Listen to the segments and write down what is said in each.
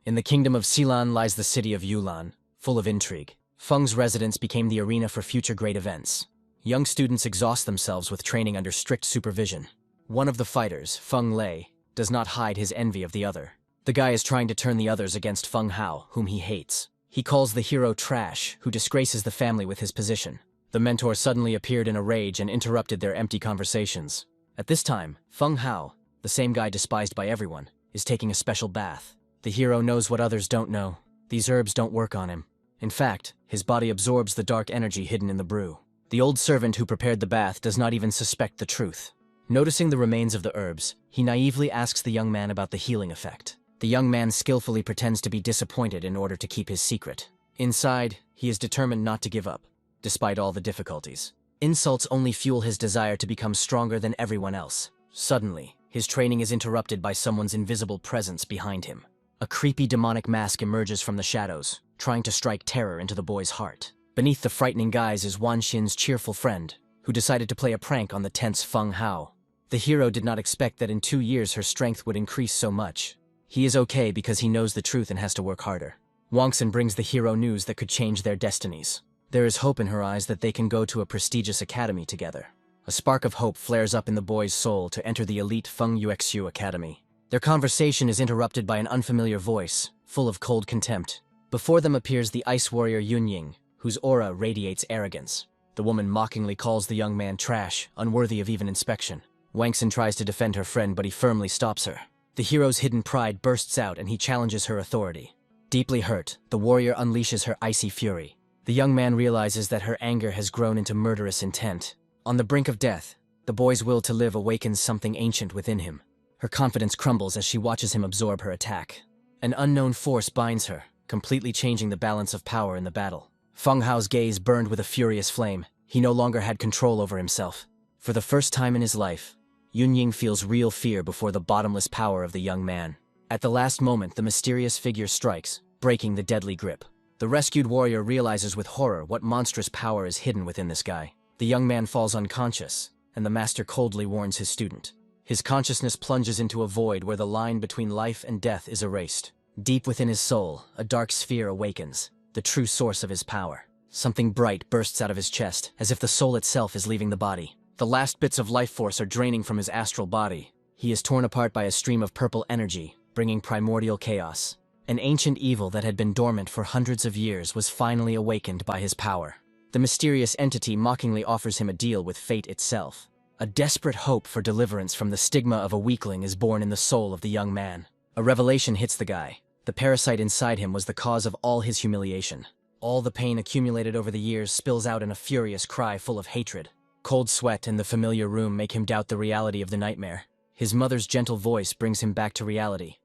In the kingdom of Xilan lies the city of Yulan, full of intrigue. Feng's residence became the arena for future great events. Young students exhaust themselves with training under strict supervision. One of the fighters, Feng Lei, does not hide his envy of the other. The guy is trying to turn the others against Feng Hao, whom he hates. He calls the hero trash, who disgraces the family with his position. The mentor suddenly appeared in a rage and interrupted their empty conversations. At this time, Feng Hao, the same guy despised by everyone, is taking a special bath. The hero knows what others don't know. These herbs don't work on him. In fact, his body absorbs the dark energy hidden in the brew. The old servant who prepared the bath does not even suspect the truth. Noticing the remains of the herbs, he naively asks the young man about the healing effect. The young man skillfully pretends to be disappointed in order to keep his secret. Inside, he is determined not to give up, despite all the difficulties. Insults only fuel his desire to become stronger than everyone else. Suddenly, his training is interrupted by someone's invisible presence behind him. A creepy demonic mask emerges from the shadows, trying to strike terror into the boy's heart. Beneath the frightening guise is Wan Xin's cheerful friend, who decided to play a prank on the tense Feng Hao. The hero did not expect that in 2 years her strength would increase so much. He is okay because he knows the truth and has to work harder. Wang Xin brings the hero news that could change their destinies. There is hope in her eyes that they can go to a prestigious academy together. A spark of hope flares up in the boy's soul to enter the elite Feng Yuexiu Academy. Their conversation is interrupted by an unfamiliar voice, full of cold contempt. Before them appears the ice warrior Yunying, whose aura radiates arrogance. The woman mockingly calls the young man trash, unworthy of even inspection. Wang Xin tries to defend her friend, but he firmly stops her. The hero's hidden pride bursts out and he challenges her authority. Deeply hurt, the warrior unleashes her icy fury. The young man realizes that her anger has grown into murderous intent. On the brink of death, the boy's will to live awakens something ancient within him. Her confidence crumbles as she watches him absorb her attack. An unknown force binds her, completely changing the balance of power in the battle. Feng Hao's gaze burned with a furious flame. He no longer had control over himself. For the first time in his life, Yunying feels real fear before the bottomless power of the young man. At the last moment, the mysterious figure strikes, breaking the deadly grip. The rescued warrior realizes with horror what monstrous power is hidden within this guy. The young man falls unconscious, and the master coldly warns his student. His consciousness plunges into a void where the line between life and death is erased. Deep within his soul, a dark sphere awakens, the true source of his power. Something bright bursts out of his chest, as if the soul itself is leaving the body. The last bits of life force are draining from his astral body. He is torn apart by a stream of purple energy, bringing primordial chaos. An ancient evil that had been dormant for hundreds of years was finally awakened by his power. The mysterious entity mockingly offers him a deal with fate itself. A desperate hope for deliverance from the stigma of a weakling is born in the soul of the young man. A revelation hits the guy. The parasite inside him was the cause of all his humiliation. All the pain accumulated over the years spills out in a furious cry full of hatred. Cold sweat and the familiar room make him doubt the reality of the nightmare. His mother's gentle voice brings him back to reality,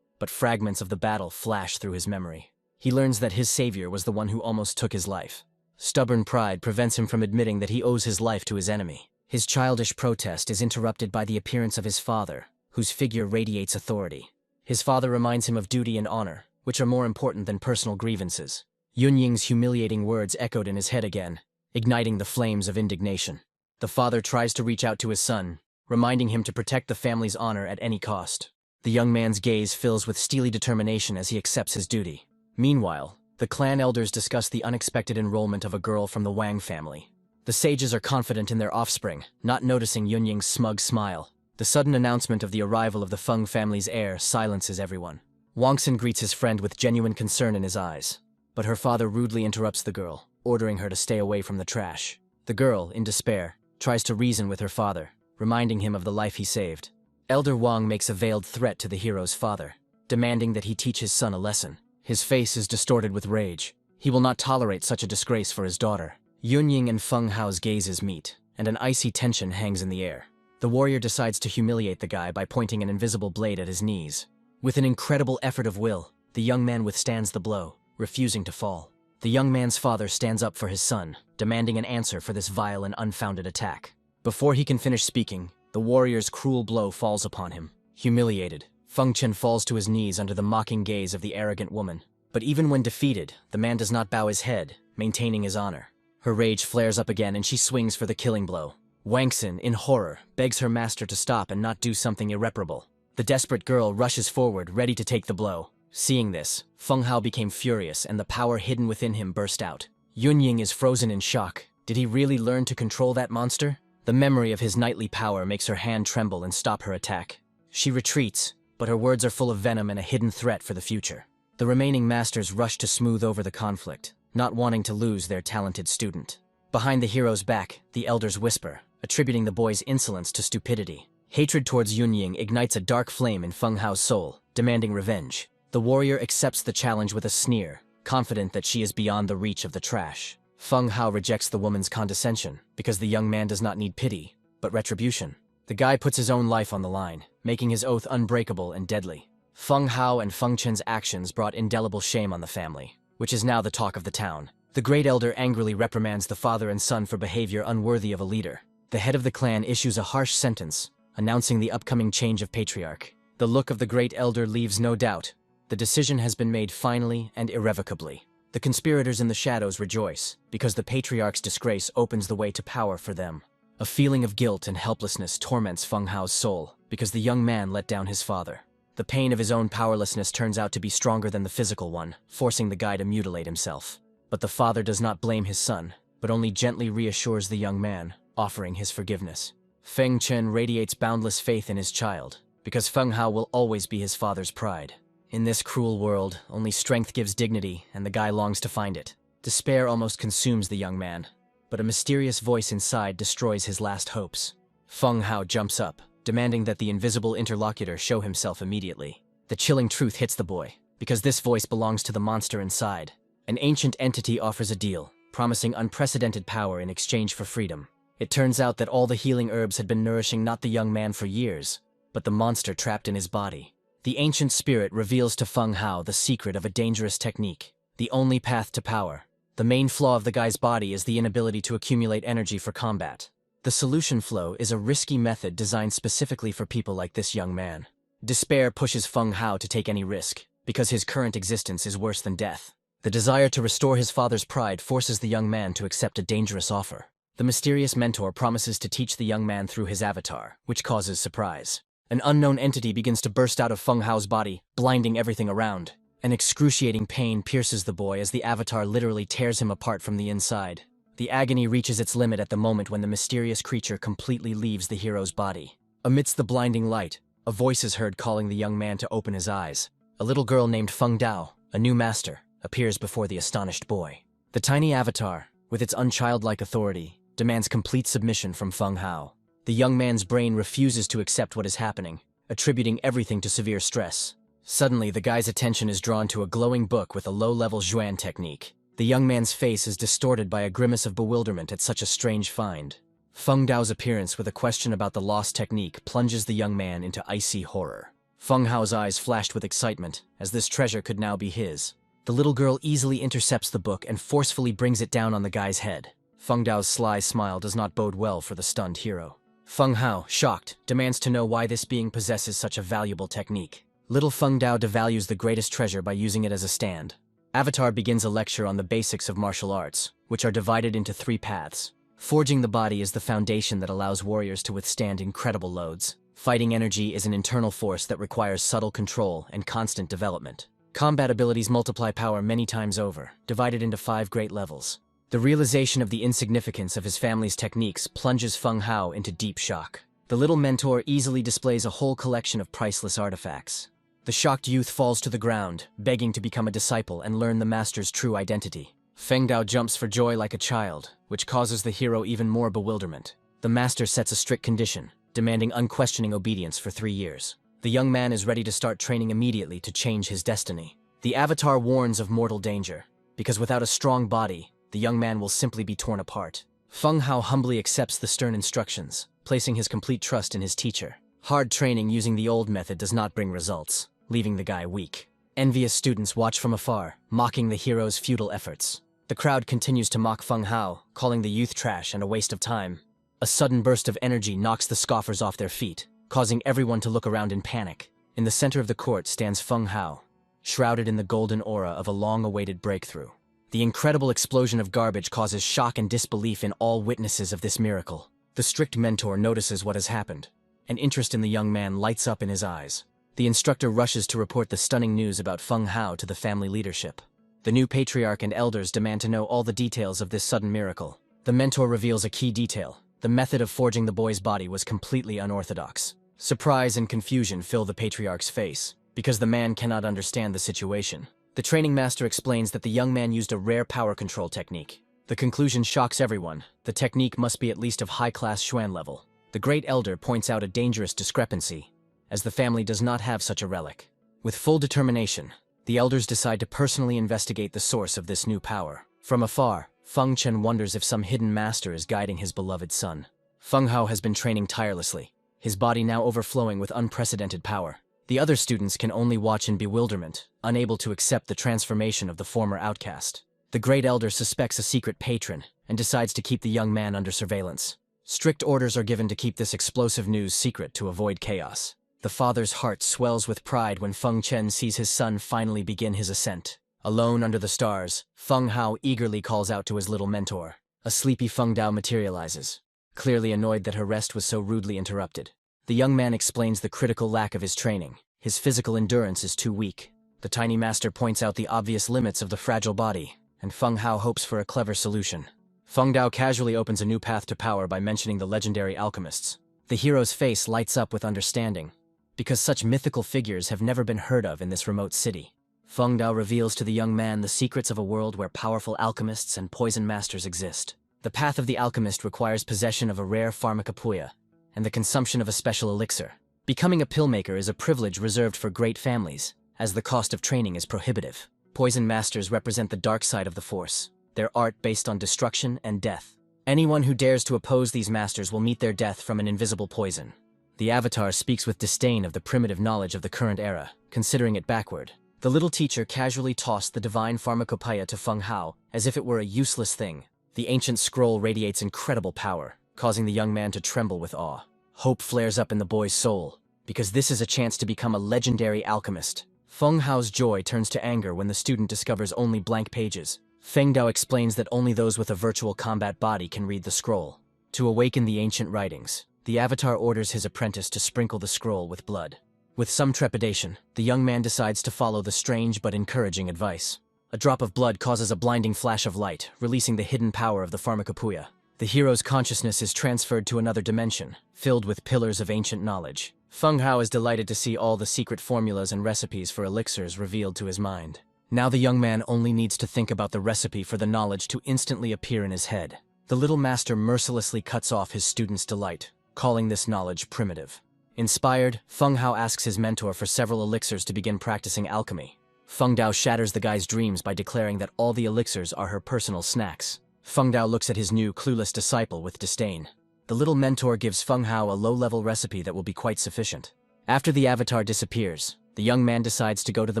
but fragments of the battle flash through his memory. He learns that his savior was the one who almost took his life. Stubborn pride prevents him from admitting that he owes his life to his enemy. His childish protest is interrupted by the appearance of his father, whose figure radiates authority. His father reminds him of duty and honor, which are more important than personal grievances. Yunying's humiliating words echoed in his head again, igniting the flames of indignation. The father tries to reach out to his son, reminding him to protect the family's honor at any cost. The young man's gaze fills with steely determination as he accepts his duty. Meanwhile, the clan elders discuss the unexpected enrollment of a girl from the Wang family. The sages are confident in their offspring, not noticing Yunying's smug smile. The sudden announcement of the arrival of the Feng family's heir silences everyone. Wang Xin greets his friend with genuine concern in his eyes, but her father rudely interrupts the girl, ordering her to stay away from the trash. The girl, in despair, tries to reason with her father, reminding him of the life he saved. Elder Wang makes a veiled threat to the hero's father, demanding that he teach his son a lesson. His face is distorted with rage. He will not tolerate such a disgrace for his daughter. Yunying and Feng Hao's gazes meet, and an icy tension hangs in the air. The warrior decides to humiliate the guy by pointing an invisible blade at his knees. With an incredible effort of will, the young man withstands the blow, refusing to fall. The young man's father stands up for his son, demanding an answer for this vile and unfounded attack. Before he can finish speaking, the warrior's cruel blow falls upon him. Humiliated, Feng Chen falls to his knees under the mocking gaze of the arrogant woman. But even when defeated, the man does not bow his head, maintaining his honor. Her rage flares up again and she swings for the killing blow. Wang Xin, in horror, begs her master to stop and not do something irreparable. The desperate girl rushes forward, ready to take the blow. Seeing this, Feng Hao became furious and the power hidden within him burst out. Yunying is frozen in shock. Did he really learn to control that monster? The memory of his knightly power makes her hand tremble and stop her attack. She retreats, but her words are full of venom and a hidden threat for the future. The remaining masters rush to smooth over the conflict, not wanting to lose their talented student. Behind the hero's back, the elders whisper, attributing the boy's insolence to stupidity. Hatred towards Yunying ignites a dark flame in Feng Hao's soul, demanding revenge. The warrior accepts the challenge with a sneer, confident that she is beyond the reach of the trash. Feng Hao rejects the woman's condescension, because the young man does not need pity, but retribution. The guy puts his own life on the line, making his oath unbreakable and deadly. Feng Hao and Feng Chen's actions brought indelible shame on the family, which is now the talk of the town. The great elder angrily reprimands the father and son for behavior unworthy of a leader. The head of the clan issues a harsh sentence, announcing the upcoming change of patriarch. The look of the great elder leaves no doubt. The decision has been made finally and irrevocably. The conspirators in the shadows rejoice, because the patriarch's disgrace opens the way to power for them. A feeling of guilt and helplessness torments Feng Hao's soul, because the young man let down his father. The pain of his own powerlessness turns out to be stronger than the physical one, forcing the guy to mutilate himself. But the father does not blame his son, but only gently reassures the young man, offering his forgiveness. Feng Chen radiates boundless faith in his child, because Feng Hao will always be his father's pride. In this cruel world, only strength gives dignity, and the guy longs to find it. Despair almost consumes the young man, but a mysterious voice inside destroys his last hopes. Feng Hao jumps up, demanding that the invisible interlocutor show himself immediately. The chilling truth hits the boy, because this voice belongs to the monster inside. An ancient entity offers a deal, promising unprecedented power in exchange for freedom. It turns out that all the healing herbs had been nourishing not the young man for years, but the monster trapped in his body. The ancient spirit reveals to Feng Hao the secret of a dangerous technique, the only path to power. The main flaw of the guy's body is the inability to accumulate energy for combat. The solution flow is a risky method designed specifically for people like this young man. Despair pushes Feng Hao to take any risk, because his current existence is worse than death. The desire to restore his father's pride forces the young man to accept a dangerous offer. The mysterious mentor promises to teach the young man through his avatar, which causes surprise. An unknown entity begins to burst out of Feng Hao's body, blinding everything around. An excruciating pain pierces the boy as the avatar literally tears him apart from the inside. The agony reaches its limit at the moment when the mysterious creature completely leaves the hero's body. Amidst the blinding light, a voice is heard calling the young man to open his eyes. A little girl named Feng Dao, a new master, appears before the astonished boy. The tiny avatar, with its unchildlike authority, demands complete submission from Feng Hao. The young man's brain refuses to accept what is happening, attributing everything to severe stress. Suddenly, the guy's attention is drawn to a glowing book with a low-level Zhuan technique. The young man's face is distorted by a grimace of bewilderment at such a strange find. Feng Dao's appearance with a question about the lost technique plunges the young man into icy horror. Feng Hao's eyes flashed with excitement, as this treasure could now be his. The little girl easily intercepts the book and forcefully brings it down on the guy's head. Feng Dao's sly smile does not bode well for the stunned hero. Feng Hao, shocked, demands to know why this being possesses such a valuable technique. Little Feng Dao devalues the greatest treasure by using it as a stand. Avatar begins a lecture on the basics of martial arts, which are divided into 3 paths. Forging the body is the foundation that allows warriors to withstand incredible loads. Fighting energy is an internal force that requires subtle control and constant development. Combat abilities multiply power many times over, divided into 5 great levels. The realization of the insignificance of his family's techniques plunges Feng Hao into deep shock. The little mentor easily displays a whole collection of priceless artifacts. The shocked youth falls to the ground, begging to become a disciple and learn the master's true identity. Feng Dao jumps for joy like a child, which causes the hero even more bewilderment. The master sets a strict condition, demanding unquestioning obedience for 3 years. The young man is ready to start training immediately to change his destiny. The avatar warns of mortal danger, because without a strong body, the young man will simply be torn apart. Feng Hao humbly accepts the stern instructions, placing his complete trust in his teacher. Hard training using the old method does not bring results, leaving the guy weak. Envious students watch from afar, mocking the hero's futile efforts. The crowd continues to mock Feng Hao, calling the youth trash and a waste of time. A sudden burst of energy knocks the scoffers off their feet, causing everyone to look around in panic. In the center of the court stands Feng Hao, shrouded in the golden aura of a long-awaited breakthrough. The incredible explosion of garbage causes shock and disbelief in all witnesses of this miracle. The strict mentor notices what has happened. An interest in the young man lights up in his eyes. The instructor rushes to report the stunning news about Feng Hao to the family leadership. The new patriarch and elders demand to know all the details of this sudden miracle. The mentor reveals a key detail. The method of forging the boy's body was completely unorthodox. Surprise and confusion fill the patriarch's face, because the man cannot understand the situation. The training master explains that the young man used a rare power control technique. The conclusion shocks everyone. The technique must be at least of high-class Xuan level. The great elder points out a dangerous discrepancy, as the family does not have such a relic. With full determination, the elders decide to personally investigate the source of this new power. From afar, Feng Chen wonders if some hidden master is guiding his beloved son. Feng Hao has been training tirelessly, his body now overflowing with unprecedented power. The other students can only watch in bewilderment, unable to accept the transformation of the former outcast. The great elder suspects a secret patron and decides to keep the young man under surveillance. Strict orders are given to keep this explosive news secret to avoid chaos. The father's heart swells with pride when Feng Chen sees his son finally begin his ascent. Alone under the stars, Feng Hao eagerly calls out to his little mentor. A sleepy Feng Dao materializes, clearly annoyed that her rest was so rudely interrupted. The young man explains the critical lack of his training. His physical endurance is too weak. The tiny master points out the obvious limits of the fragile body, and Feng Hao hopes for a clever solution. Feng Dao casually opens a new path to power by mentioning the legendary alchemists. The hero's face lights up with understanding, because such mythical figures have never been heard of in this remote city. Feng Dao reveals to the young man the secrets of a world where powerful alchemists and poison masters exist. The path of the alchemist requires possession of a rare pharmacopoeia and the consumption of a special elixir. Becoming a pill maker is a privilege reserved for great families, as the cost of training is prohibitive. Poison masters represent the dark side of the force, their art based on destruction and death. Anyone who dares to oppose these masters will meet their death from an invisible poison. The avatar speaks with disdain of the primitive knowledge of the current era, considering it backward. The little teacher casually tossed the divine pharmacopoeia to Feng Hao as if it were a useless thing. The ancient scroll radiates incredible power, causing the young man to tremble with awe. Hope flares up in the boy's soul, because this is a chance to become a legendary alchemist. Feng Hao's joy turns to anger when the student discovers only blank pages. Feng Dao explains that only those with a virtual combat body can read the scroll. To awaken the ancient writings, the avatar orders his apprentice to sprinkle the scroll with blood. With some trepidation, the young man decides to follow the strange but encouraging advice. A drop of blood causes a blinding flash of light, releasing the hidden power of the pharmacopoeia. The hero's consciousness is transferred to another dimension, filled with pillars of ancient knowledge. Feng Hao is delighted to see all the secret formulas and recipes for elixirs revealed to his mind. Now the young man only needs to think about the recipe for the knowledge to instantly appear in his head. The little master mercilessly cuts off his student's delight, calling this knowledge primitive. Inspired, Feng Hao asks his mentor for several elixirs to begin practicing alchemy. Feng Dao shatters the guy's dreams by declaring that all the elixirs are her personal snacks. Feng Dao looks at his new, clueless disciple with disdain. The little mentor gives Feng Hao a low-level recipe that will be quite sufficient. After the avatar disappears, the young man decides to go to the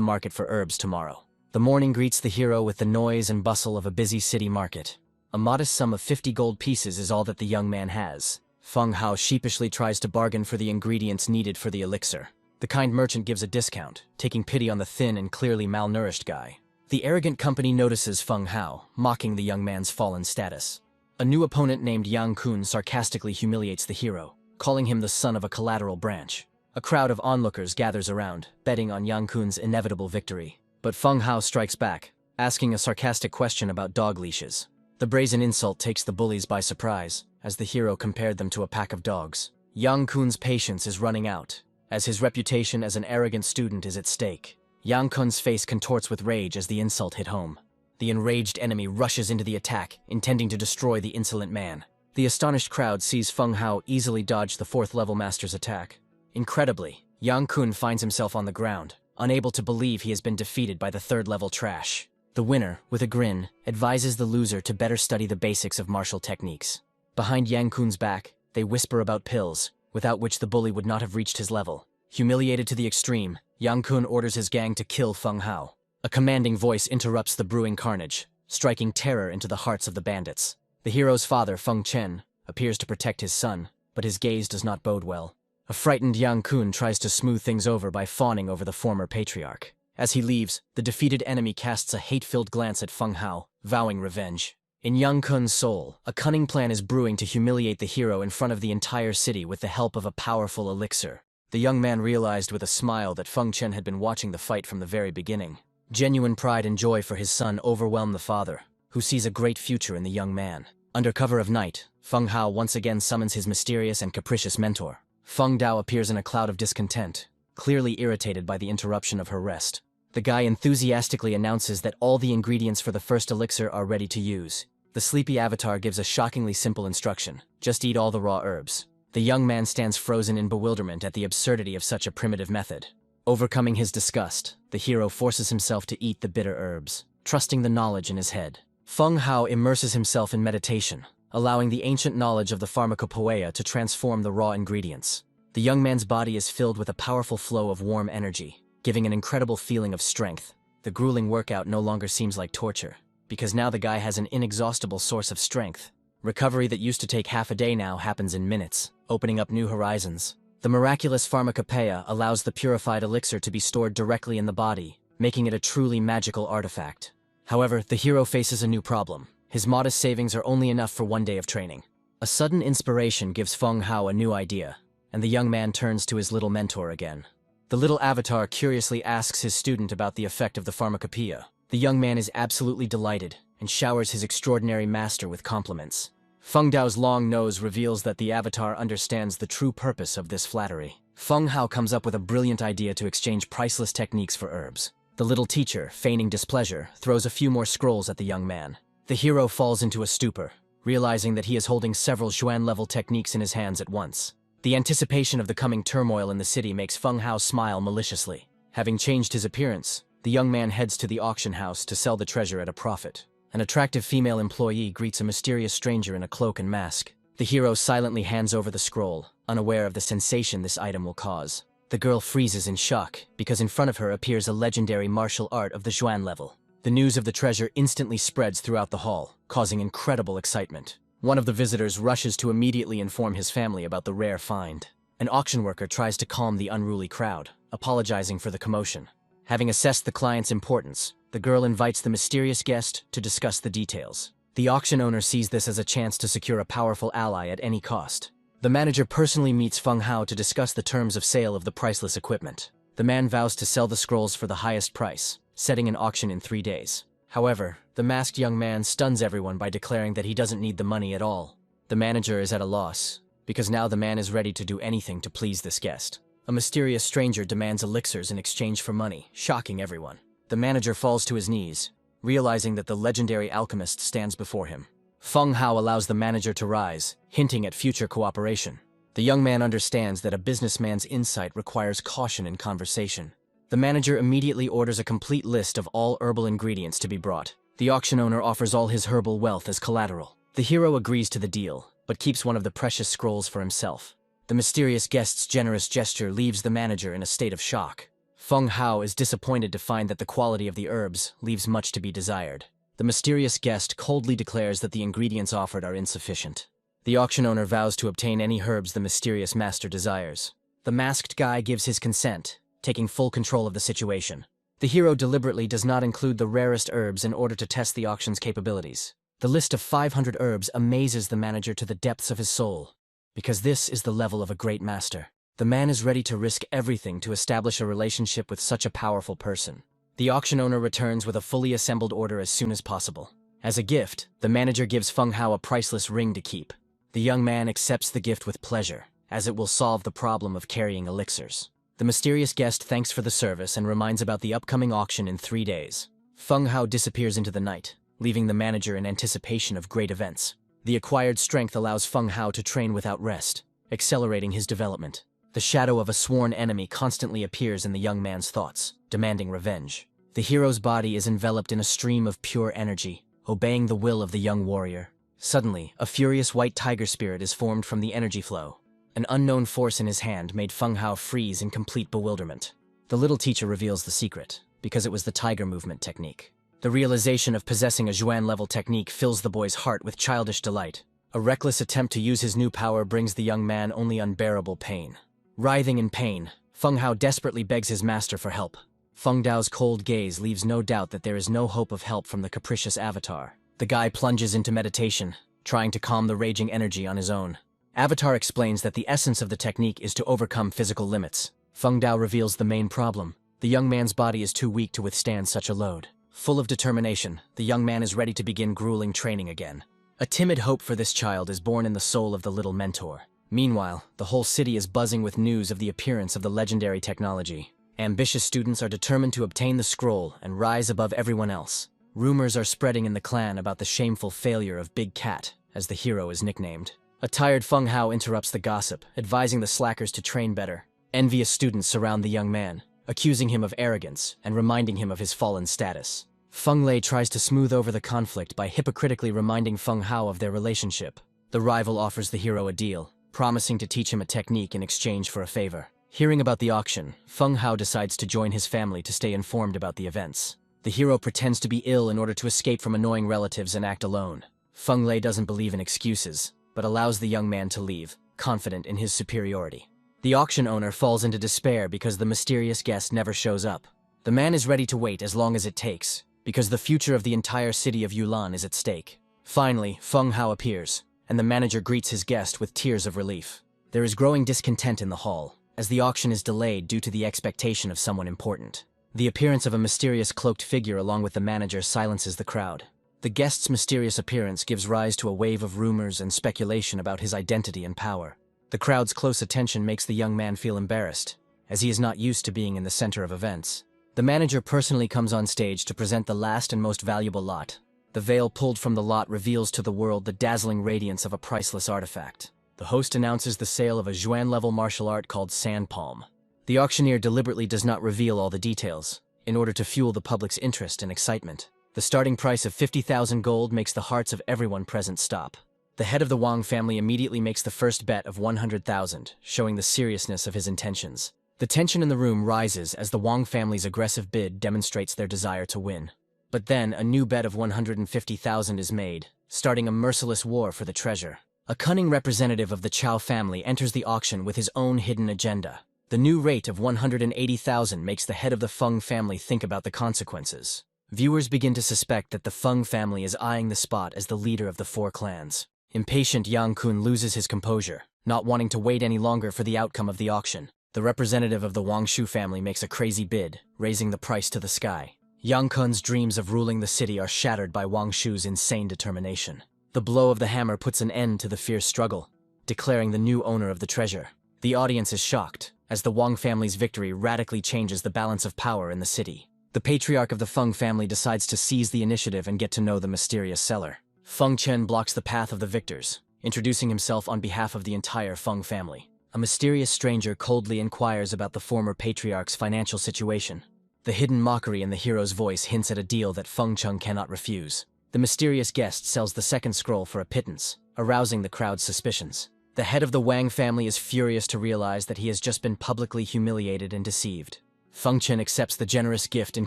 market for herbs tomorrow. The morning greets the hero with the noise and bustle of a busy city market. A modest sum of 50 gold pieces is all that the young man has. Feng Hao sheepishly tries to bargain for the ingredients needed for the elixir. The kind merchant gives a discount, taking pity on the thin and clearly malnourished guy. The arrogant company notices Feng Hao, mocking the young man's fallen status. A new opponent named Yang Kun sarcastically humiliates the hero, calling him the son of a collateral branch. A crowd of onlookers gathers around, betting on Yang Kun's inevitable victory. But Feng Hao strikes back, asking a sarcastic question about dog leashes. The brazen insult takes the bullies by surprise, as the hero compared them to a pack of dogs. Yang Kun's patience is running out, as his reputation as an arrogant student is at stake. Yang Kun's face contorts with rage as the insult hit home. The enraged enemy rushes into the attack, intending to destroy the insolent man. The astonished crowd sees Feng Hao easily dodge the fourth-level master's attack. Incredibly, Yang Kun finds himself on the ground, unable to believe he has been defeated by the third-level trash. The winner, with a grin, advises the loser to better study the basics of martial techniques. Behind Yang Kun's back, they whisper about pills, without which the bully would not have reached his level. Humiliated to the extreme, Yang Kun orders his gang to kill Feng Hao. A commanding voice interrupts the brewing carnage, striking terror into the hearts of the bandits. The hero's father, Feng Chen, appears to protect his son, but his gaze does not bode well. A frightened Yang Kun tries to smooth things over by fawning over the former patriarch. As he leaves, the defeated enemy casts a hate-filled glance at Feng Hao, vowing revenge. In Yang Kun's soul, a cunning plan is brewing to humiliate the hero in front of the entire city with the help of a powerful elixir. The young man realized with a smile that Feng Chen had been watching the fight from the very beginning. Genuine pride and joy for his son overwhelmed the father, who sees a great future in the young man. Under cover of night, Feng Hao once again summons his mysterious and capricious mentor. Feng Dao appears in a cloud of discontent, clearly irritated by the interruption of her rest. The guy enthusiastically announces that all the ingredients for the first elixir are ready to use. The sleepy avatar gives a shockingly simple instruction: just eat all the raw herbs. The young man stands frozen in bewilderment at the absurdity of such a primitive method. Overcoming his disgust, the hero forces himself to eat the bitter herbs, trusting the knowledge in his head. Feng Hao immerses himself in meditation, allowing the ancient knowledge of the pharmacopoeia to transform the raw ingredients. The young man's body is filled with a powerful flow of warm energy, giving an incredible feeling of strength. The grueling workout no longer seems like torture, because now the guy has an inexhaustible source of strength. Recovery that used to take half a day now happens in minutes, opening up new horizons. The miraculous pharmacopoeia allows the purified elixir to be stored directly in the body, making it a truly magical artifact. However, the hero faces a new problem. His modest savings are only enough for one day of training. A sudden inspiration gives Feng Hao a new idea, and the young man turns to his little mentor again. The little avatar curiously asks his student about the effect of the pharmacopoeia. The young man is absolutely delighted and showers his extraordinary master with compliments. Feng Dao's long nose reveals that the avatar understands the true purpose of this flattery. Feng Hao comes up with a brilliant idea to exchange priceless techniques for herbs. The little teacher, feigning displeasure, throws a few more scrolls at the young man. The hero falls into a stupor, realizing that he is holding several Xuan-level techniques in his hands at once. The anticipation of the coming turmoil in the city makes Feng Hao smile maliciously. Having changed his appearance, the young man heads to the auction house to sell the treasure at a profit. An attractive female employee greets a mysterious stranger in a cloak and mask. The hero silently hands over the scroll, unaware of the sensation this item will cause. The girl freezes in shock, because in front of her appears a legendary martial art of the Xuan level. The news of the treasure instantly spreads throughout the hall, causing incredible excitement. One of the visitors rushes to immediately inform his family about the rare find. An auction worker tries to calm the unruly crowd, apologizing for the commotion. Having assessed the client's importance, the girl invites the mysterious guest to discuss the details. The auction owner sees this as a chance to secure a powerful ally at any cost. The manager personally meets Feng Hao to discuss the terms of sale of the priceless equipment. The man vows to sell the scrolls for the highest price, setting an auction in 3 days. However, the masked young man stuns everyone by declaring that he doesn't need the money at all. The manager is at a loss, because now the man is ready to do anything to please this guest. A mysterious stranger demands elixirs in exchange for money, shocking everyone. The manager falls to his knees, realizing that the legendary alchemist stands before him. Feng Hao allows the manager to rise, hinting at future cooperation. The young man understands that a businessman's insight requires caution in conversation. The manager immediately orders a complete list of all herbal ingredients to be brought. The auction owner offers all his herbal wealth as collateral. The hero agrees to the deal, but keeps one of the precious scrolls for himself. The mysterious guest's generous gesture leaves the manager in a state of shock. Feng Hao is disappointed to find that the quality of the herbs leaves much to be desired. The mysterious guest coldly declares that the ingredients offered are insufficient. The auction owner vows to obtain any herbs the mysterious master desires. The masked guy gives his consent, taking full control of the situation. The hero deliberately does not include the rarest herbs in order to test the auction's capabilities. The list of 500 herbs amazes the manager to the depths of his soul, because this is the level of a great master. The man is ready to risk everything to establish a relationship with such a powerful person. The auction owner returns with a fully assembled order as soon as possible. As a gift, the manager gives Feng Hao a priceless ring to keep. The young man accepts the gift with pleasure, as it will solve the problem of carrying elixirs. The mysterious guest thanks for the service and reminds about the upcoming auction in 3 days. Feng Hao disappears into the night, leaving the manager in anticipation of great events. The acquired strength allows Feng Hao to train without rest, accelerating his development. The shadow of a sworn enemy constantly appears in the young man's thoughts, demanding revenge. The hero's body is enveloped in a stream of pure energy, obeying the will of the young warrior. Suddenly, a furious white tiger spirit is formed from the energy flow. An unknown force in his hand made Feng Hao freeze in complete bewilderment. The little teacher reveals the secret, because it was the tiger movement technique. The realization of possessing a Xuan-level technique fills the boy's heart with childish delight. A reckless attempt to use his new power brings the young man only unbearable pain. Writhing in pain, Feng Hao desperately begs his master for help. Feng Dao's cold gaze leaves no doubt that there is no hope of help from the capricious avatar. The guy plunges into meditation, trying to calm the raging energy on his own. Avatar explains that the essence of the technique is to overcome physical limits. Feng Dao reveals the main problem. The young man's body is too weak to withstand such a load. Full of determination, the young man is ready to begin grueling training again. A timid hope for this child is born in the soul of the little mentor. Meanwhile, the whole city is buzzing with news of the appearance of the legendary technology. Ambitious students are determined to obtain the scroll and rise above everyone else. Rumors are spreading in the clan about the shameful failure of Big Cat, as the hero is nicknamed. A tired Feng Hao interrupts the gossip, advising the slackers to train better. Envious students surround the young man, accusing him of arrogance and reminding him of his fallen status. Feng Lei tries to smooth over the conflict by hypocritically reminding Feng Hao of their relationship. The rival offers the hero a deal, promising to teach him a technique in exchange for a favor. Hearing about the auction, Feng Hao decides to join his family to stay informed about the events. The hero pretends to be ill in order to escape from annoying relatives and act alone. Feng Lei doesn't believe in excuses, but allows the young man to leave, confident in his superiority. The auction owner falls into despair because the mysterious guest never shows up. The man is ready to wait as long as it takes, because the future of the entire city of Yulan is at stake. Finally, Feng Hao appears, and the manager greets his guest with tears of relief. There is growing discontent in the hall, as the auction is delayed due to the expectation of someone important. The appearance of a mysterious cloaked figure along with the manager silences the crowd. The guest's mysterious appearance gives rise to a wave of rumors and speculation about his identity and power. The crowd's close attention makes the young man feel embarrassed, as he is not used to being in the center of events. The manager personally comes on stage to present the last and most valuable lot. The veil pulled from the lot reveals to the world the dazzling radiance of a priceless artifact. The host announces the sale of a Zhuan-level martial art called Sand Palm. The auctioneer deliberately does not reveal all the details, in order to fuel the public's interest and excitement. The starting price of 50,000 gold makes the hearts of everyone present stop. The head of the Wang family immediately makes the first bet of 100,000, showing the seriousness of his intentions. The tension in the room rises as the Wang family's aggressive bid demonstrates their desire to win. But then, a new bet of 150,000 is made, starting a merciless war for the treasure. A cunning representative of the Chao family enters the auction with his own hidden agenda. The new rate of 180,000 makes the head of the Feng family think about the consequences. Viewers begin to suspect that the Feng family is eyeing the spot as the leader of the four clans. Impatient Yang Kun loses his composure, not wanting to wait any longer for the outcome of the auction. The representative of the Wang Shu family makes a crazy bid, raising the price to the sky. Yang Kun's dreams of ruling the city are shattered by Wang Shu's insane determination. The blow of the hammer puts an end to the fierce struggle, declaring the new owner of the treasure. The audience is shocked, as the Wang family's victory radically changes the balance of power in the city. The patriarch of the Feng family decides to seize the initiative and get to know the mysterious seller. Feng Chen blocks the path of the victors, introducing himself on behalf of the entire Feng family. A mysterious stranger coldly inquires about the former patriarch's financial situation. The hidden mockery in the hero's voice hints at a deal that Feng Cheng cannot refuse. The mysterious guest sells the second scroll for a pittance, arousing the crowd's suspicions. The head of the Wang family is furious to realize that he has just been publicly humiliated and deceived. Feng Chen accepts the generous gift in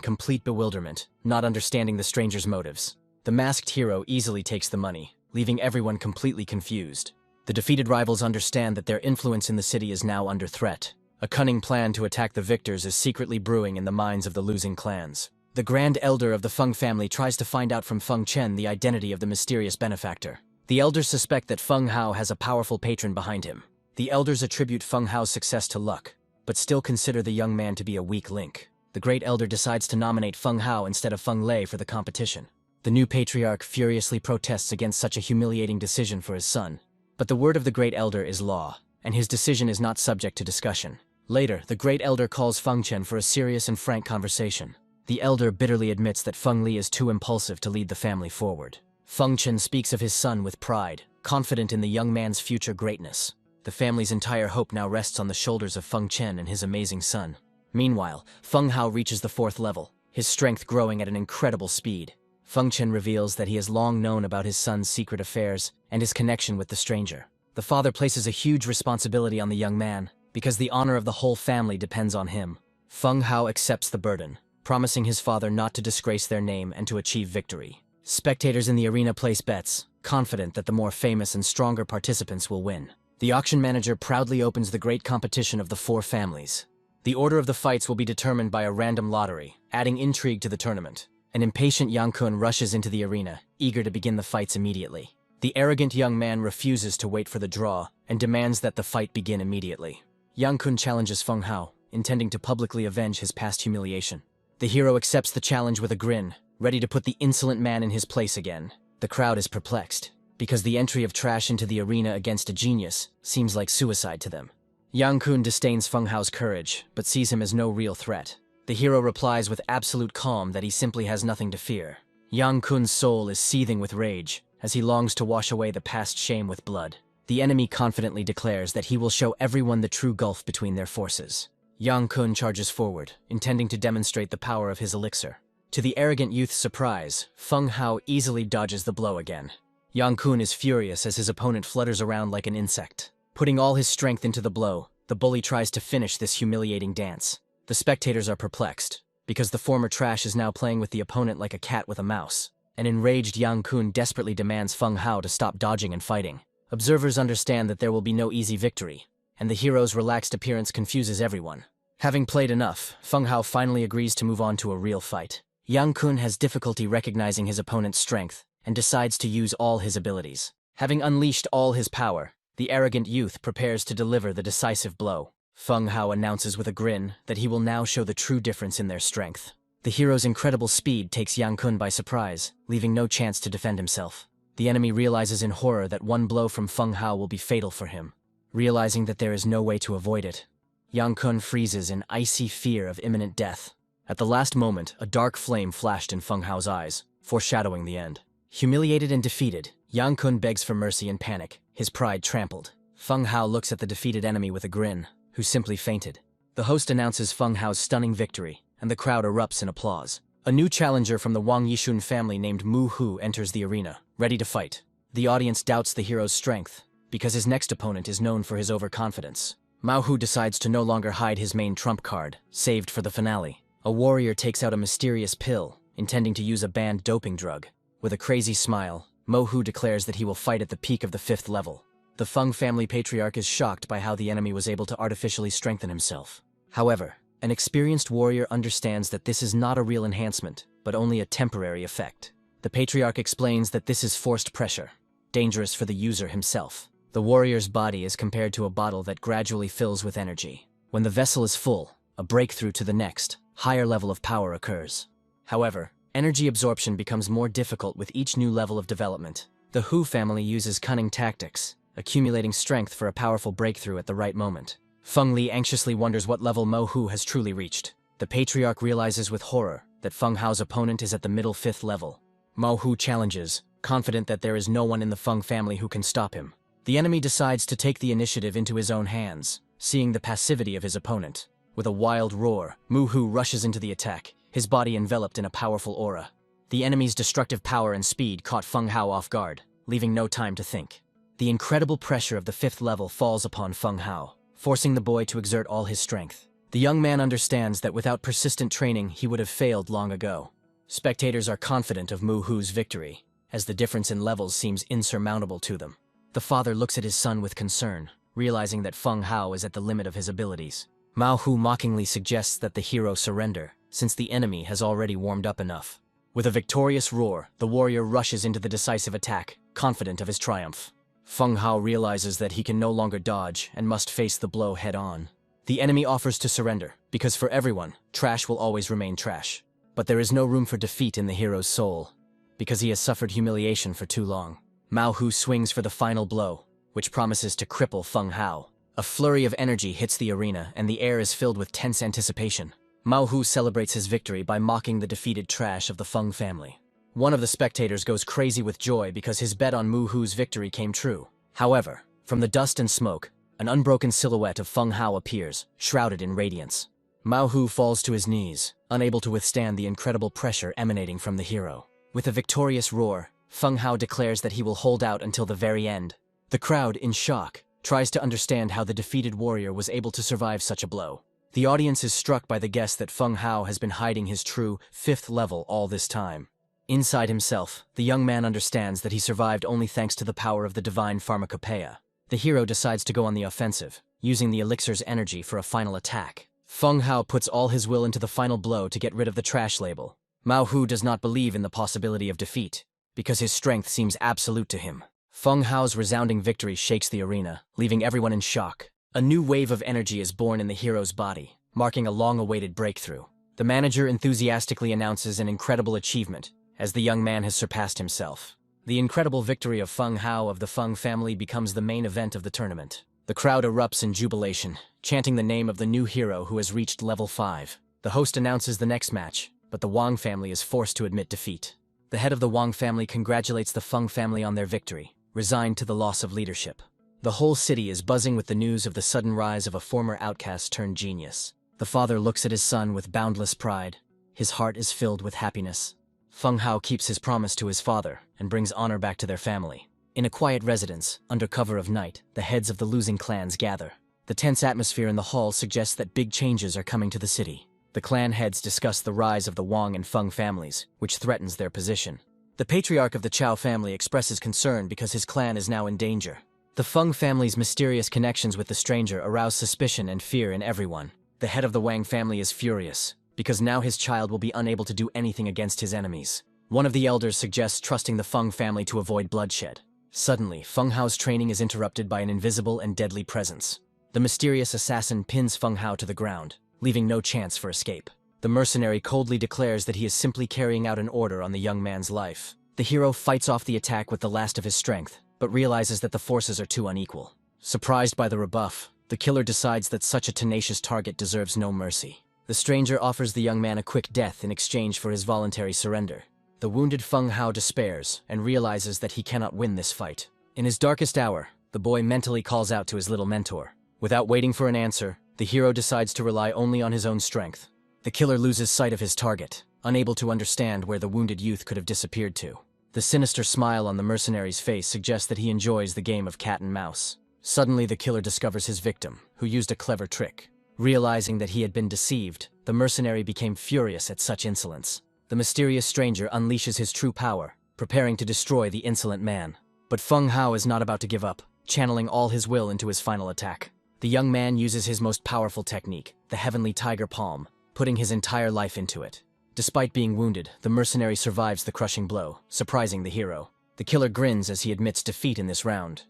complete bewilderment, not understanding the stranger's motives. The masked hero easily takes the money, leaving everyone completely confused. The defeated rivals understand that their influence in the city is now under threat. A cunning plan to attack the victors is secretly brewing in the minds of the losing clans. The Grand Elder of the Feng family tries to find out from Feng Chen the identity of the mysterious benefactor. The elders suspect that Feng Hao has a powerful patron behind him. The elders attribute Feng Hao's success to luck, but still consider the young man to be a weak link. The Great Elder decides to nominate Feng Hao instead of Feng Lei for the competition. The new patriarch furiously protests against such a humiliating decision for his son. But the word of the Great Elder is law, and his decision is not subject to discussion. Later, the Great Elder calls Feng Chen for a serious and frank conversation. The Elder bitterly admits that Feng Li is too impulsive to lead the family forward. Feng Chen speaks of his son with pride, confident in the young man's future greatness. The family's entire hope now rests on the shoulders of Feng Chen and his amazing son. Meanwhile, Feng Hao reaches the 4th level, his strength growing at an incredible speed. Feng Chen reveals that he has long known about his son's secret affairs and his connection with the stranger. The father places a huge responsibility on the young man, because the honor of the whole family depends on him. Feng Hao accepts the burden, promising his father not to disgrace their name and to achieve victory. Spectators in the arena place bets, confident that the more famous and stronger participants will win. The auction manager proudly opens the great competition of the 4 families. The order of the fights will be determined by a random lottery, adding intrigue to the tournament. An impatient Yang Kun rushes into the arena, eager to begin the fights immediately. The arrogant young man refuses to wait for the draw and demands that the fight begin immediately. Yang Kun challenges Feng Hao, intending to publicly avenge his past humiliation. The hero accepts the challenge with a grin, ready to put the insolent man in his place again. The crowd is perplexed, because the entry of trash into the arena against a genius seems like suicide to them. Yang Kun disdains Feng Hao's courage, but sees him as no real threat. The hero replies with absolute calm that he simply has nothing to fear. Yang Kun's soul is seething with rage, as he longs to wash away the past shame with blood. The enemy confidently declares that he will show everyone the true gulf between their forces. Yang Kun charges forward, intending to demonstrate the power of his elixir. To the arrogant youth's surprise, Feng Hao easily dodges the blow again. Yang Kun is furious as his opponent flutters around like an insect. Putting all his strength into the blow, the bully tries to finish this humiliating dance. The spectators are perplexed, because the former trash is now playing with the opponent like a cat with a mouse. An enraged Yang Kun desperately demands Feng Hao to stop dodging and fighting. Observers understand that there will be no easy victory, and the hero's relaxed appearance confuses everyone. Having played enough, Feng Hao finally agrees to move on to a real fight. Yang Kun has difficulty recognizing his opponent's strength, and decides to use all his abilities. Having unleashed all his power, the arrogant youth prepares to deliver the decisive blow. Feng Hao announces with a grin that he will now show the true difference in their strength. The hero's incredible speed takes Yang Kun by surprise, leaving no chance to defend himself. The enemy realizes in horror that one blow from Feng Hao will be fatal for him. Realizing that there is no way to avoid it, Yang Kun freezes in icy fear of imminent death. At the last moment, a dark flame flashed in Feng Hao's eyes, foreshadowing the end. Humiliated and defeated, Yang Kun begs for mercy in panic, his pride trampled. Feng Hao looks at the defeated enemy with a grin, who simply fainted. The host announces Feng Hao's stunning victory, and the crowd erupts in applause. A new challenger from the Wang Yishun family named Mu Hu enters the arena, ready to fight. The audience doubts the hero's strength, because his next opponent is known for his overconfidence. Mao Hu decides to no longer hide his main trump card, saved for the finale. A warrior takes out a mysterious pill, intending to use a banned doping drug. With a crazy smile, Mo Hu declares that he will fight at the peak of the 5th level. The Feng family patriarch is shocked by how the enemy was able to artificially strengthen himself. However, an experienced warrior understands that this is not a real enhancement, but only a temporary effect. The patriarch explains that this is forced pressure, dangerous for the user himself. The warrior's body is compared to a bottle that gradually fills with energy. When the vessel is full, a breakthrough to the next, higher level of power occurs. However, energy absorption becomes more difficult with each new level of development. The Hu family uses cunning tactics, accumulating strength for a powerful breakthrough at the right moment. Feng Li anxiously wonders what level Mo Hu has truly reached. The patriarch realizes with horror that Feng Hao's opponent is at the middle 5th level. Mo Hu challenges, confident that there is no one in the Feng family who can stop him. The enemy decides to take the initiative into his own hands, seeing the passivity of his opponent. With a wild roar, Mu Hu rushes into the attack, his body enveloped in a powerful aura. The enemy's destructive power and speed caught Feng Hao off guard, leaving no time to think. The incredible pressure of the 5th level falls upon Feng Hao, forcing the boy to exert all his strength. The young man understands that without persistent training, he would have failed long ago. Spectators are confident of Mu Hu's victory, as the difference in levels seems insurmountable to them. The father looks at his son with concern, realizing that Feng Hao is at the limit of his abilities. Mao Hu mockingly suggests that the hero surrender, since the enemy has already warmed up enough. With a victorious roar, the warrior rushes into the decisive attack, confident of his triumph. Feng Hao realizes that he can no longer dodge and must face the blow head-on. The enemy offers to surrender, because for everyone, trash will always remain trash. But there is no room for defeat in the hero's soul, because he has suffered humiliation for too long. Mao Hu swings for the final blow, which promises to cripple Feng Hao. A flurry of energy hits the arena, and the air is filled with tense anticipation. Mao Hu celebrates his victory by mocking the defeated trash of the Feng family. One of the spectators goes crazy with joy because his bet on Mu Hu's victory came true. However, from the dust and smoke, an unbroken silhouette of Feng Hao appears, shrouded in radiance. Mao Hu falls to his knees, unable to withstand the incredible pressure emanating from the hero. With a victorious roar, Feng Hao declares that he will hold out until the very end. The crowd, in shock, tries to understand how the defeated warrior was able to survive such a blow. The audience is struck by the guess that Feng Hao has been hiding his true 5th level all this time. Inside himself, the young man understands that he survived only thanks to the power of the divine pharmacopoeia. The hero decides to go on the offensive, using the elixir's energy for a final attack. Feng Hao puts all his will into the final blow to get rid of the trash label. Mao Hu does not believe in the possibility of defeat, because his strength seems absolute to him. Feng Hao's resounding victory shakes the arena, leaving everyone in shock. A new wave of energy is born in the hero's body, marking a long-awaited breakthrough. The manager enthusiastically announces an incredible achievement, as the young man has surpassed himself. The incredible victory of Feng Hao of the Feng family becomes the main event of the tournament. The crowd erupts in jubilation, chanting the name of the new hero who has reached level 5. The host announces the next match, but the Wang family is forced to admit defeat. The head of the Wang family congratulates the Feng family on their victory, resigned to the loss of leadership. The whole city is buzzing with the news of the sudden rise of a former outcast turned genius. The father looks at his son with boundless pride. His heart is filled with happiness. Feng Hao keeps his promise to his father and brings honor back to their family. In a quiet residence, under cover of night, the heads of the losing clans gather. The tense atmosphere in the hall suggests that big changes are coming to the city. The clan heads discuss the rise of the Wang and Feng families, which threatens their position. The patriarch of the Chao family expresses concern because his clan is now in danger. The Feng family's mysterious connections with the stranger arouse suspicion and fear in everyone. The head of the Wang family is furious, because now his child will be unable to do anything against his enemies. One of the elders suggests trusting the Feng family to avoid bloodshed. Suddenly, Feng Hao's training is interrupted by an invisible and deadly presence. The mysterious assassin pins Feng Hao to the ground, leaving no chance for escape. The mercenary coldly declares that he is simply carrying out an order on the young man's life. The hero fights off the attack with the last of his strength, but realizes that the forces are too unequal. Surprised by the rebuff, the killer decides that such a tenacious target deserves no mercy. The stranger offers the young man a quick death in exchange for his voluntary surrender. The wounded Feng Hao despairs and realizes that he cannot win this fight. In his darkest hour, the boy mentally calls out to his little mentor. Without waiting for an answer, the hero decides to rely only on his own strength. The killer loses sight of his target, unable to understand where the wounded youth could have disappeared to. The sinister smile on the mercenary's face suggests that he enjoys the game of cat and mouse. Suddenly, the killer discovers his victim, who used a clever trick. Realizing that he had been deceived, the mercenary became furious at such insolence. The mysterious stranger unleashes his true power, preparing to destroy the insolent man. But Feng Hao is not about to give up, channeling all his will into his final attack. The young man uses his most powerful technique, the Heavenly Tiger Palm, putting his entire life into it. Despite being wounded, the mercenary survives the crushing blow, surprising the hero. The killer grins as he admits defeat in this round.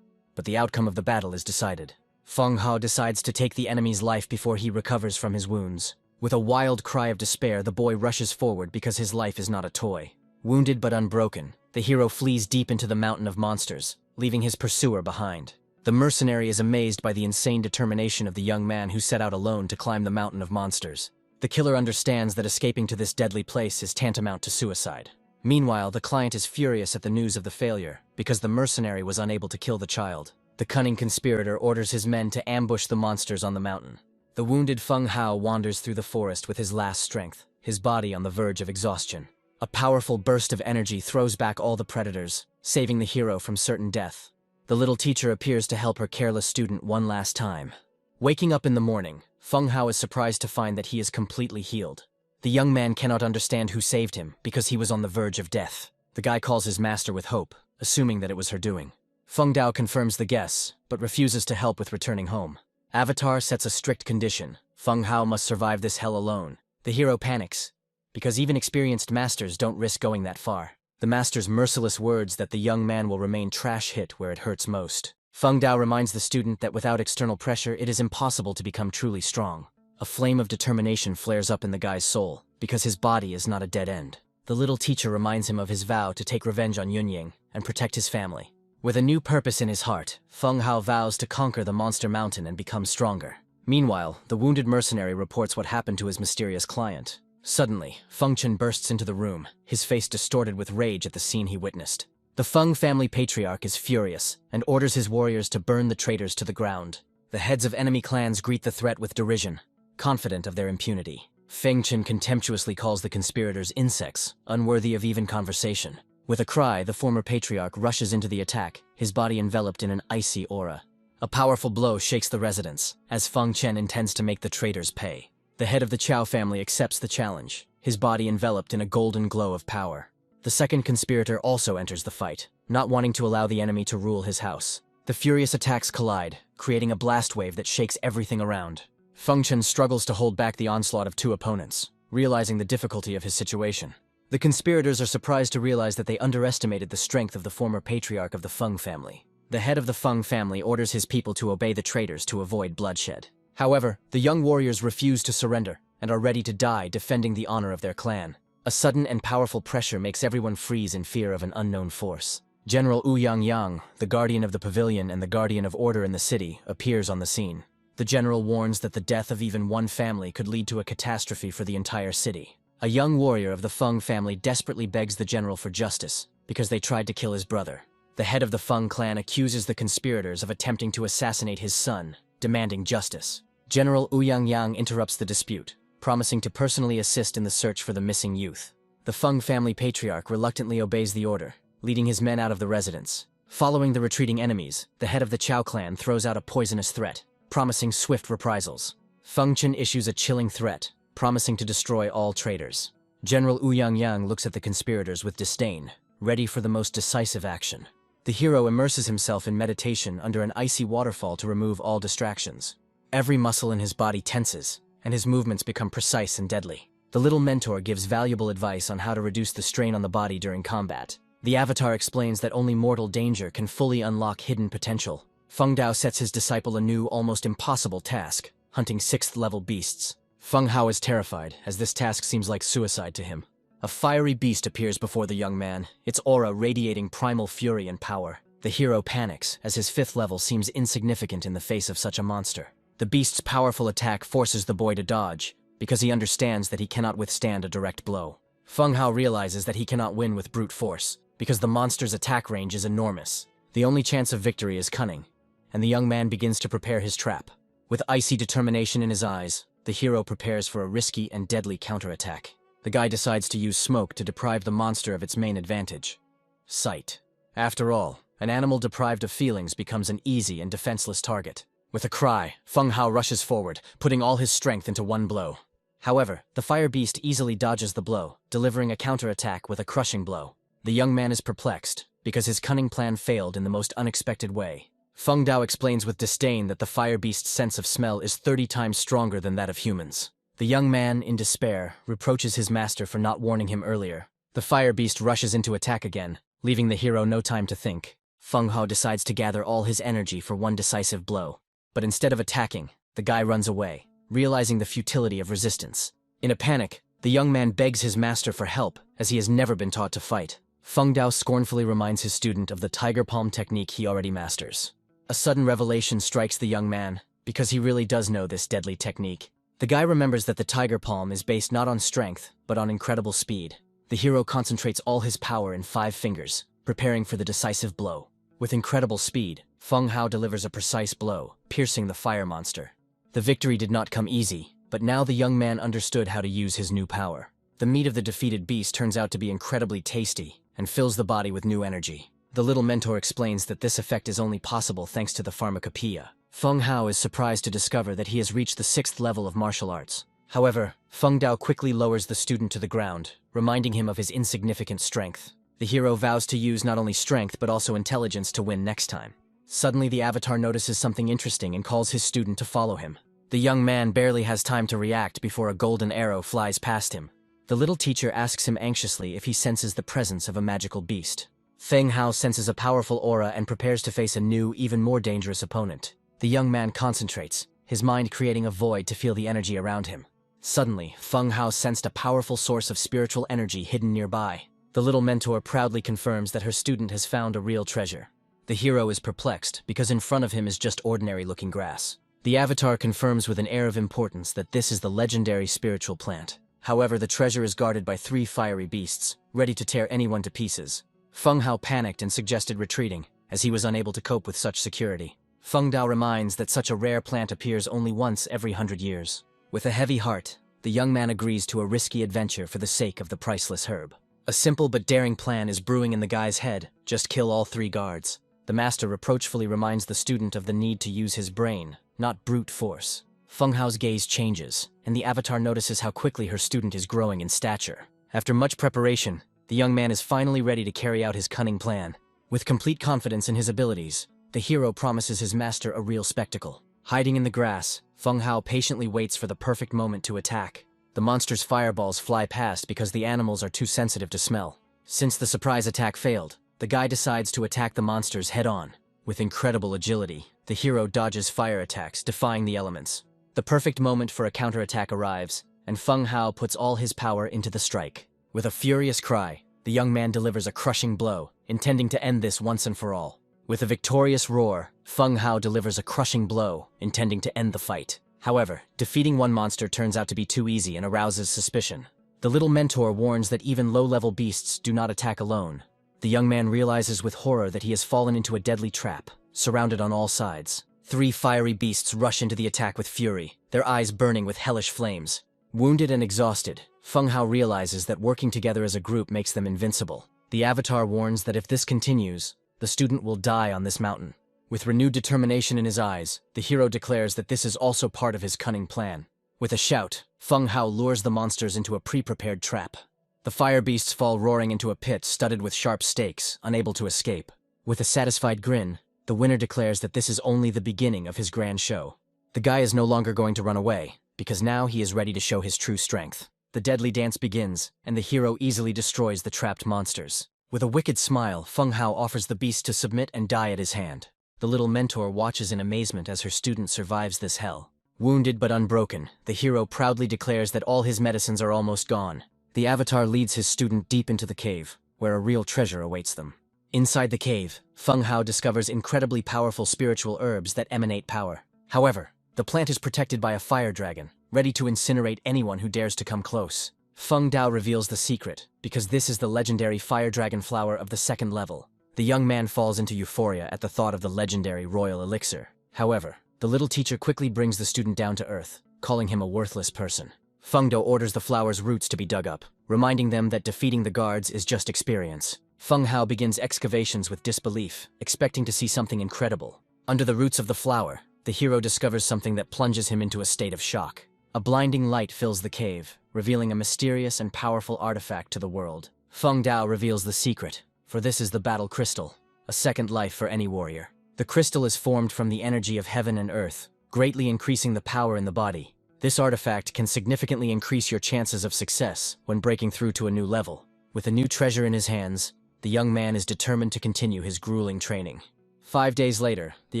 But the outcome of the battle is decided. Feng Hao decides to take the enemy's life before he recovers from his wounds. With a wild cry of despair, the boy rushes forward because his life is not a toy. Wounded but unbroken, the hero flees deep into the mountain of monsters, leaving his pursuer behind. The mercenary is amazed by the insane determination of the young man who set out alone to climb the mountain of monsters. The killer understands that escaping to this deadly place is tantamount to suicide. Meanwhile, the client is furious at the news of the failure, because the mercenary was unable to kill the child. The cunning conspirator orders his men to ambush the monsters on the mountain. The wounded Feng Hao wanders through the forest with his last strength, his body on the verge of exhaustion. A powerful burst of energy throws back all the predators, saving the hero from certain death. The little teacher appears to help her careless student one last time. Waking up in the morning, Feng Hao is surprised to find that he is completely healed. The young man cannot understand who saved him because he was on the verge of death. The guy calls his master with hope, assuming that it was her doing. Feng Dao confirms the guess, but refuses to help with returning home. Avatar sets a strict condition. Feng Hao must survive this hell alone. The hero panics, because even experienced masters don't risk going that far. The master's merciless words that the young man will remain trash hit where it hurts most. Feng Dao reminds the student that without external pressure, it is impossible to become truly strong. A flame of determination flares up in the guy's soul, because his body is not a dead end. The little teacher reminds him of his vow to take revenge on Yunying and protect his family. With a new purpose in his heart, Feng Hao vows to conquer the monster mountain and become stronger. Meanwhile, the wounded mercenary reports what happened to his mysterious client. Suddenly, Feng Chen bursts into the room, his face distorted with rage at the scene he witnessed. The Feng family patriarch is furious and orders his warriors to burn the traitors to the ground. The heads of enemy clans greet the threat with derision, confident of their impunity. Feng Chen contemptuously calls the conspirators insects, unworthy of even conversation. With a cry, the former patriarch rushes into the attack, his body enveloped in an icy aura. A powerful blow shakes the residence, as Feng Chen intends to make the traitors pay. The head of the Chao family accepts the challenge, his body enveloped in a golden glow of power. The second conspirator also enters the fight, not wanting to allow the enemy to rule his house. The furious attacks collide, creating a blast wave that shakes everything around. Feng Chen struggles to hold back the onslaught of two opponents, realizing the difficulty of his situation. The The conspirators are surprised to realize that they underestimated the strength of the former patriarch of the Feng family. The head of the Feng family orders his people to obey the traitors to avoid bloodshed. However, the young warriors refuse to surrender and are ready to die defending the honor of their clan. A sudden and powerful pressure makes everyone freeze in fear of an unknown force. General Wu Yang, the guardian of the pavilion and the guardian of order in the city, appears on the scene. The general warns that the death of even one family could lead to a catastrophe for the entire city. A young warrior of the Feng family desperately begs the general for justice because they tried to kill his brother. The head of the Feng clan accuses the conspirators of attempting to assassinate his son, demanding justice. General Wu Yang interrupts the dispute, promising to personally assist in the search for the missing youth. The Feng family patriarch reluctantly obeys the order, leading his men out of the residence. Following the retreating enemies, the head of the Chao clan throws out a poisonous threat, promising swift reprisals. Feng Chen issues a chilling threat, promising to destroy all traitors. General Wu Yang looks at the conspirators with disdain, ready for the most decisive action. The hero immerses himself in meditation under an icy waterfall to remove all distractions. Every muscle in his body tenses, and his movements become precise and deadly. The little mentor gives valuable advice on how to reduce the strain on the body during combat. The avatar explains that only mortal danger can fully unlock hidden potential. Feng Dao sets his disciple a new, almost impossible task, hunting 6th-level beasts. Feng Hao is terrified, as this task seems like suicide to him. A fiery beast appears before the young man, its aura radiating primal fury and power. The hero panics, as his 5th level seems insignificant in the face of such a monster. The beast's powerful attack forces the boy to dodge, because he understands that he cannot withstand a direct blow. Feng Hao realizes that he cannot win with brute force, because the monster's attack range is enormous. The only chance of victory is cunning, and the young man begins to prepare his trap. With icy determination in his eyes, the hero prepares for a risky and deadly counterattack. The guy decides to use smoke to deprive the monster of its main advantage: sight. After all, an animal deprived of feelings becomes an easy and defenseless target. With a cry, Feng Hao rushes forward, putting all his strength into one blow. However, the fire beast easily dodges the blow, delivering a counterattack with a crushing blow. The young man is perplexed, because his cunning plan failed in the most unexpected way. Feng Dao explains with disdain that the fire beast's sense of smell is 30 times stronger than that of humans. The young man, in despair, reproaches his master for not warning him earlier. The fire beast rushes into attack again, leaving the hero no time to think. Feng Hao decides to gather all his energy for one decisive blow. But instead of attacking, the guy runs away, realizing the futility of resistance. In a panic, the young man begs his master for help, as he has never been taught to fight. Feng Dao scornfully reminds his student of the tiger palm technique he already masters. A sudden revelation strikes the young man, because he really does know this deadly technique. The guy remembers that the tiger palm is based not on strength, but on incredible speed. The hero concentrates all his power in 5 fingers, preparing for the decisive blow. With incredible speed, Feng Hao delivers a precise blow, piercing the fire monster. The victory did not come easy, but now the young man understood how to use his new power. The meat of the defeated beast turns out to be incredibly tasty, and fills the body with new energy. The little mentor explains that this effect is only possible thanks to the pharmacopoeia. Feng Hao is surprised to discover that he has reached the 6th level of martial arts. However, Feng Dao quickly lowers the student to the ground, reminding him of his insignificant strength. The hero vows to use not only strength but also intelligence to win next time. Suddenly the avatar notices something interesting and calls his student to follow him. The young man barely has time to react before a golden arrow flies past him. The little teacher asks him anxiously if he senses the presence of a magical beast. Feng Hao senses a powerful aura and prepares to face a new, even more dangerous opponent. The young man concentrates, his mind creating a void to feel the energy around him. Suddenly, Feng Hao sensed a powerful source of spiritual energy hidden nearby. The little mentor proudly confirms that her student has found a real treasure. The hero is perplexed because in front of him is just ordinary-looking grass. The avatar confirms with an air of importance that this is the legendary spiritual plant. However, the treasure is guarded by 3 fiery beasts, ready to tear anyone to pieces. Feng Hao panicked and suggested retreating, as he was unable to cope with such security. Feng Dao reminds that such a rare plant appears only once every 100 years. With a heavy heart, the young man agrees to a risky adventure for the sake of the priceless herb. A simple but daring plan is brewing in the guy's head: just kill all 3 guards. The master reproachfully reminds the student of the need to use his brain, not brute force. Feng Hao's gaze changes, and the avatar notices how quickly her student is growing in stature. After much preparation, the young man is finally ready to carry out his cunning plan. With complete confidence in his abilities, the hero promises his master a real spectacle. Hiding in the grass, Feng Hao patiently waits for the perfect moment to attack. The monster's fireballs fly past because the animals are too sensitive to smell. Since the surprise attack failed, the guy decides to attack the monsters head-on. With incredible agility, the hero dodges fire attacks, defying the elements. The perfect moment for a counterattack arrives, and Feng Hao puts all his power into the strike. With a furious cry, the young man delivers a crushing blow, intending to end this once and for all. With a victorious roar, Feng Hao delivers a crushing blow, intending to end the fight. However, defeating one monster turns out to be too easy and arouses suspicion. The little mentor warns that even low-level beasts do not attack alone. The young man realizes with horror that he has fallen into a deadly trap, surrounded on all sides. 3 fiery beasts rush into the attack with fury, their eyes burning with hellish flames. Wounded and exhausted, Feng Hao realizes that working together as a group makes them invincible. The avatar warns that if this continues, the student will die on this mountain. With renewed determination in his eyes, the hero declares that this is also part of his cunning plan. With a shout, Feng Hao lures the monsters into a pre-prepared trap. The fire beasts fall roaring into a pit studded with sharp stakes, unable to escape. With a satisfied grin, the winner declares that this is only the beginning of his grand show. The guy is no longer going to run away, because now he is ready to show his true strength. The deadly dance begins, and the hero easily destroys the trapped monsters. With a wicked smile, Feng Hao offers the beast to submit and die at his hand. The little mentor watches in amazement as her student survives this hell. Wounded but unbroken, the hero proudly declares that all his medicines are almost gone. The avatar leads his student deep into the cave, where a real treasure awaits them. Inside the cave, Feng Hao discovers incredibly powerful spiritual herbs that emanate power. However, the plant is protected by a fire dragon, ready to incinerate anyone who dares to come close. Feng Dao reveals the secret, because this is the legendary fire dragon flower of the 2nd level. The young man falls into euphoria at the thought of the legendary royal elixir. However, the little teacher quickly brings the student down to earth, calling him a worthless person. Feng Dao orders the flower's roots to be dug up, reminding them that defeating the guards is just experience. Feng Hao begins excavations with disbelief, expecting to see something incredible. Under the roots of the flower, the hero discovers something that plunges him into a state of shock. A blinding light fills the cave, revealing a mysterious and powerful artifact to the world. Feng Dao reveals the secret, for this is the battle crystal, a second life for any warrior. The crystal is formed from the energy of heaven and earth, greatly increasing the power in the body. This artifact can significantly increase your chances of success when breaking through to a new level. With a new treasure in his hands, the young man is determined to continue his grueling training. 5 days later, the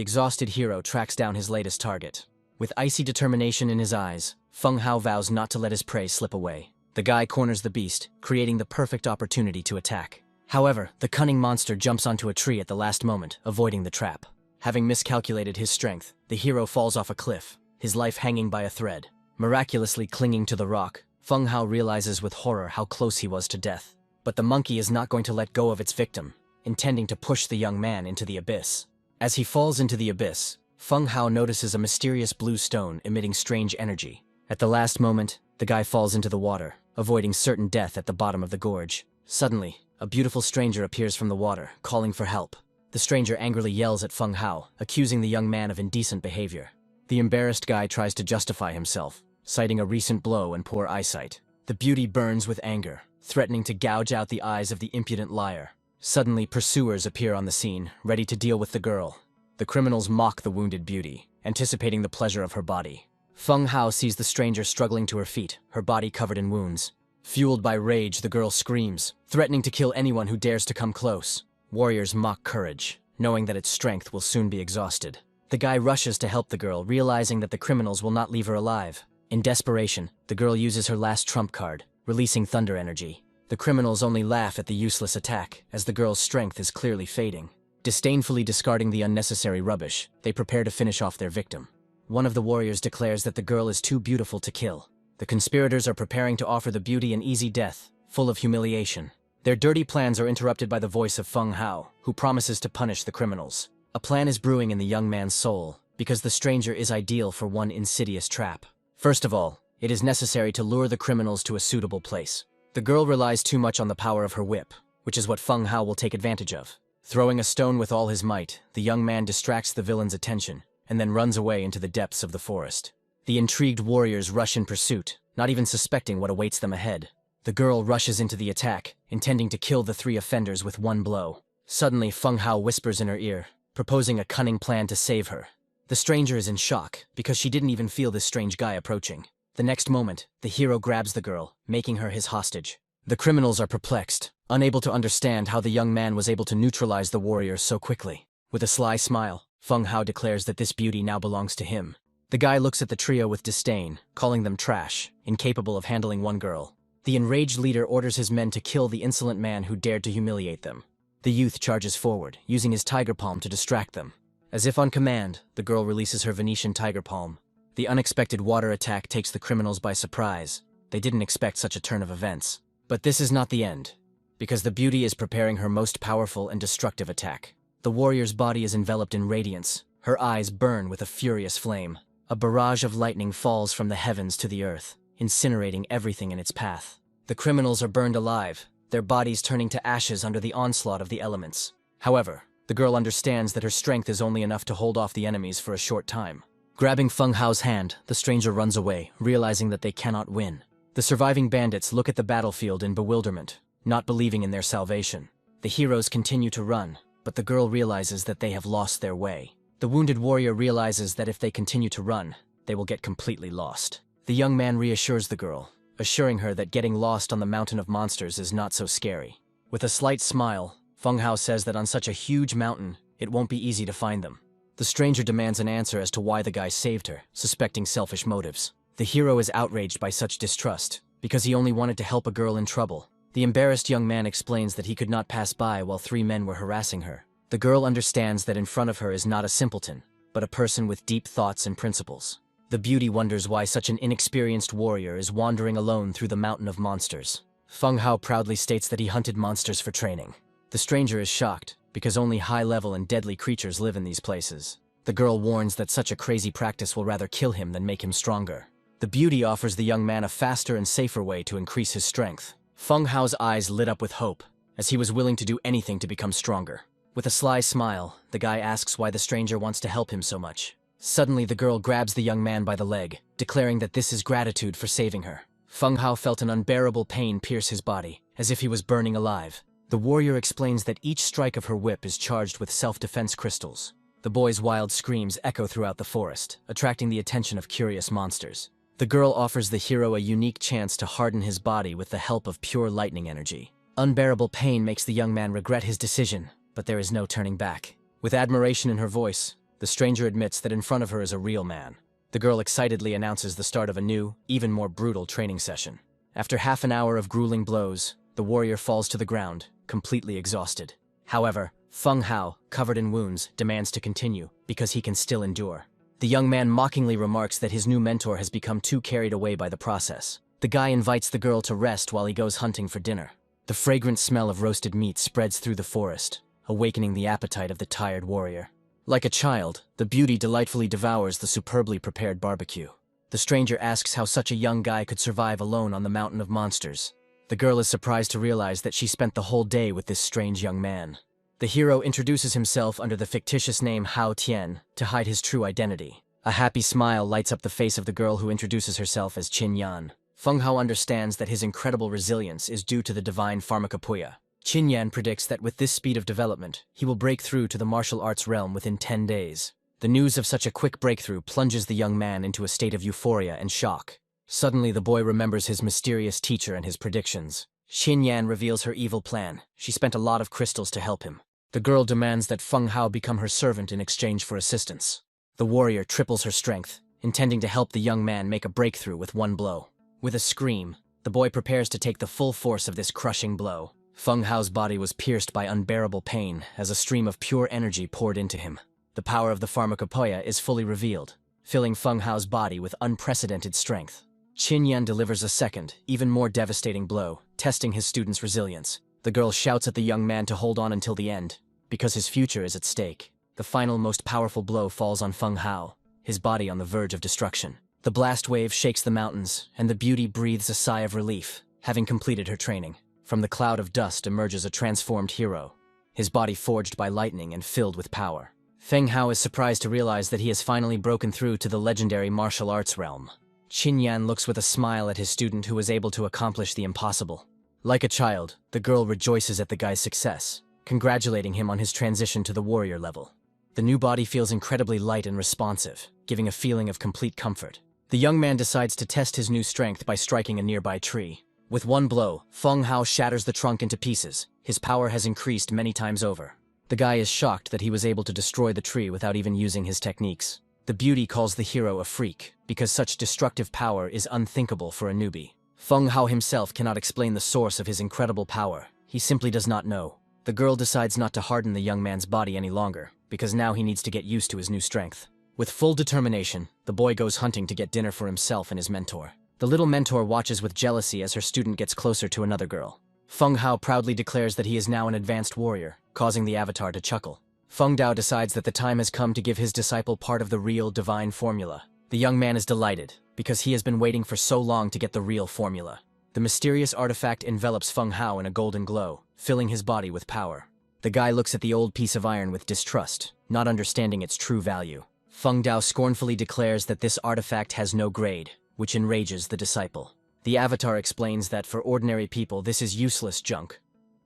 exhausted hero tracks down his latest target. With icy determination in his eyes, Feng Hao vows not to let his prey slip away. The guy corners the beast, creating the perfect opportunity to attack. However, the cunning monster jumps onto a tree at the last moment, avoiding the trap. Having miscalculated his strength, the hero falls off a cliff, his life hanging by a thread. Miraculously clinging to the rock, Feng Hao realizes with horror how close he was to death. But the monkey is not going to let go of its victim, intending to push the young man into the abyss. As he falls into the abyss, Feng Hao notices a mysterious blue stone emitting strange energy. At the last moment, the guy falls into the water, avoiding certain death at the bottom of the gorge. Suddenly, a beautiful stranger appears from the water, calling for help. The stranger angrily yells at Feng Hao, accusing the young man of indecent behavior. The embarrassed guy tries to justify himself, citing a recent blow and poor eyesight. The beauty burns with anger, threatening to gouge out the eyes of the impudent liar. Suddenly, pursuers appear on the scene, ready to deal with the girl. The criminals mock the wounded beauty, anticipating the pleasure of her body. Feng Hao sees the stranger struggling to her feet, her body covered in wounds. Fueled by rage, the girl screams, threatening to kill anyone who dares to come close. Warriors mock courage, knowing that its strength will soon be exhausted. The guy rushes to help the girl, realizing that the criminals will not leave her alive. In desperation, the girl uses her last trump card, releasing thunder energy. The criminals only laugh at the useless attack, as the girl's strength is clearly fading. Disdainfully discarding the unnecessary rubbish, they prepare to finish off their victim. One of the warriors declares that the girl is too beautiful to kill. The conspirators are preparing to offer the beauty an easy death, full of humiliation. Their dirty plans are interrupted by the voice of Feng Hao, who promises to punish the criminals. A plan is brewing in the young man's soul, because the stranger is ideal for one insidious trap. First of all, it is necessary to lure the criminals to a suitable place. The girl relies too much on the power of her whip, which is what Feng Hao will take advantage of. Throwing a stone with all his might, the young man distracts the villain's attention, and then runs away into the depths of the forest. The intrigued warriors rush in pursuit, not even suspecting what awaits them ahead. The girl rushes into the attack, intending to kill the 3 offenders with one blow. Suddenly, Feng Hao whispers in her ear, proposing a cunning plan to save her. The stranger is in shock, because she didn't even feel this strange guy approaching. The next moment, the hero grabs the girl, making her his hostage. The criminals are perplexed, unable to understand how the young man was able to neutralize the warriors so quickly. With a sly smile, Feng Hao declares that this beauty now belongs to him. The guy looks at the trio with disdain, calling them trash, incapable of handling one girl. The enraged leader orders his men to kill the insolent man who dared to humiliate them. The youth charges forward, using his tiger palm to distract them. As if on command, the girl releases her Venetian tiger palm. The unexpected water attack takes the criminals by surprise. They didn't expect such a turn of events. But this is not the end, because the beauty is preparing her most powerful and destructive attack. The warrior's body is enveloped in radiance. Her eyes burn with a furious flame. A barrage of lightning falls from the heavens to the earth, incinerating everything in its path. The criminals are burned alive, their bodies turning to ashes under the onslaught of the elements. However, the girl understands that her strength is only enough to hold off the enemies for a short time. Grabbing Feng Hao's hand, the stranger runs away, realizing that they cannot win. The surviving bandits look at the battlefield in bewilderment, not believing in their salvation. The heroes continue to run, but the girl realizes that they have lost their way. The wounded warrior realizes that if they continue to run, they will get completely lost. The young man reassures the girl, assuring her that getting lost on the mountain of monsters is not so scary. With a slight smile, Feng Hao says that on such a huge mountain, it won't be easy to find them. The stranger demands an answer as to why the guy saved her, suspecting selfish motives. The hero is outraged by such distrust, because he only wanted to help a girl in trouble. The embarrassed young man explains that he could not pass by while 3 men were harassing her. The girl understands that in front of her is not a simpleton, but a person with deep thoughts and principles. The beauty wonders why such an inexperienced warrior is wandering alone through the mountain of monsters. Feng Hao proudly states that he hunted monsters for training. The stranger is shocked, because only high-level and deadly creatures live in these places. The girl warns that such a crazy practice will rather kill him than make him stronger. The beauty offers the young man a faster and safer way to increase his strength. Feng Hao's eyes lit up with hope, as he was willing to do anything to become stronger. With a sly smile, the guy asks why the stranger wants to help him so much. Suddenly, the girl grabs the young man by the leg, declaring that this is gratitude for saving her. Feng Hao felt an unbearable pain pierce his body, as if he was burning alive. The warrior explains that each strike of her whip is charged with self-defense crystals. The boy's wild screams echo throughout the forest, attracting the attention of curious monsters. The girl offers the hero a unique chance to harden his body with the help of pure lightning energy. Unbearable pain makes the young man regret his decision, but there is no turning back. With admiration in her voice, the stranger admits that in front of her is a real man. The girl excitedly announces the start of a new, even more brutal training session. After half an hour of grueling blows, the warrior falls to the ground, completely exhausted. However, Feng Hao, covered in wounds, demands to continue, because he can still endure. The young man mockingly remarks that his new mentor has become too carried away by the process. The guy invites the girl to rest while he goes hunting for dinner. The fragrant smell of roasted meat spreads through the forest, awakening the appetite of the tired warrior. Like a child, the beauty delightfully devours the superbly prepared barbecue. The stranger asks how such a young guy could survive alone on the mountain of monsters. The girl is surprised to realize that she spent the whole day with this strange young man. The hero introduces himself under the fictitious name Hao Tian to hide his true identity. A happy smile lights up the face of the girl who introduces herself as Qin Yan. Feng Hao understands that his incredible resilience is due to the divine pharmacopoeia. Qin Yan predicts that with this speed of development, he will break through to the martial arts realm within 10 days. The news of such a quick breakthrough plunges the young man into a state of euphoria and shock. Suddenly, the boy remembers his mysterious teacher and his predictions. Qin Yan reveals her evil plan. She spent a lot of crystals to help him. The girl demands that Feng Hao become her servant in exchange for assistance. The warrior triples her strength, intending to help the young man make a breakthrough with one blow. With a scream, the boy prepares to take the full force of this crushing blow. Feng Hao's body was pierced by unbearable pain as a stream of pure energy poured into him. The power of the pharmacopoeia is fully revealed, filling Feng Hao's body with unprecedented strength. Qin Yan delivers a second, even more devastating blow, testing his student's resilience. The girl shouts at the young man to hold on until the end, because his future is at stake. The final, most powerful blow falls on Feng Hao, his body on the verge of destruction. The blast wave shakes the mountains, and the beauty breathes a sigh of relief, having completed her training. From the cloud of dust emerges a transformed hero, his body forged by lightning and filled with power. Feng Hao is surprised to realize that he has finally broken through to the legendary martial arts realm. Qin Yan looks with a smile at his student who was able to accomplish the impossible. Like a child, the girl rejoices at the guy's success, congratulating him on his transition to the warrior level. The new body feels incredibly light and responsive, giving a feeling of complete comfort. The young man decides to test his new strength by striking a nearby tree. With one blow, Feng Hao shatters the trunk into pieces. His power has increased many times over. The guy is shocked that he was able to destroy the tree without even using his techniques. The beauty calls the hero a freak, because such destructive power is unthinkable for a newbie. Feng Hao himself cannot explain the source of his incredible power. He simply does not know. The girl decides not to harden the young man's body any longer, because now he needs to get used to his new strength. With full determination, the boy goes hunting to get dinner for himself and his mentor. The little mentor watches with jealousy as her student gets closer to another girl. Feng Hao proudly declares that he is now an advanced warrior, causing the avatar to chuckle. Feng Dao decides that the time has come to give his disciple part of the real divine formula. The young man is delighted, because he has been waiting for so long to get the real formula. The mysterious artifact envelops Feng Hao in a golden glow, filling his body with power. The guy looks at the old piece of iron with distrust, not understanding its true value. Feng Dao scornfully declares that this artifact has no grade, which enrages the disciple. The avatar explains that for ordinary people this is useless junk,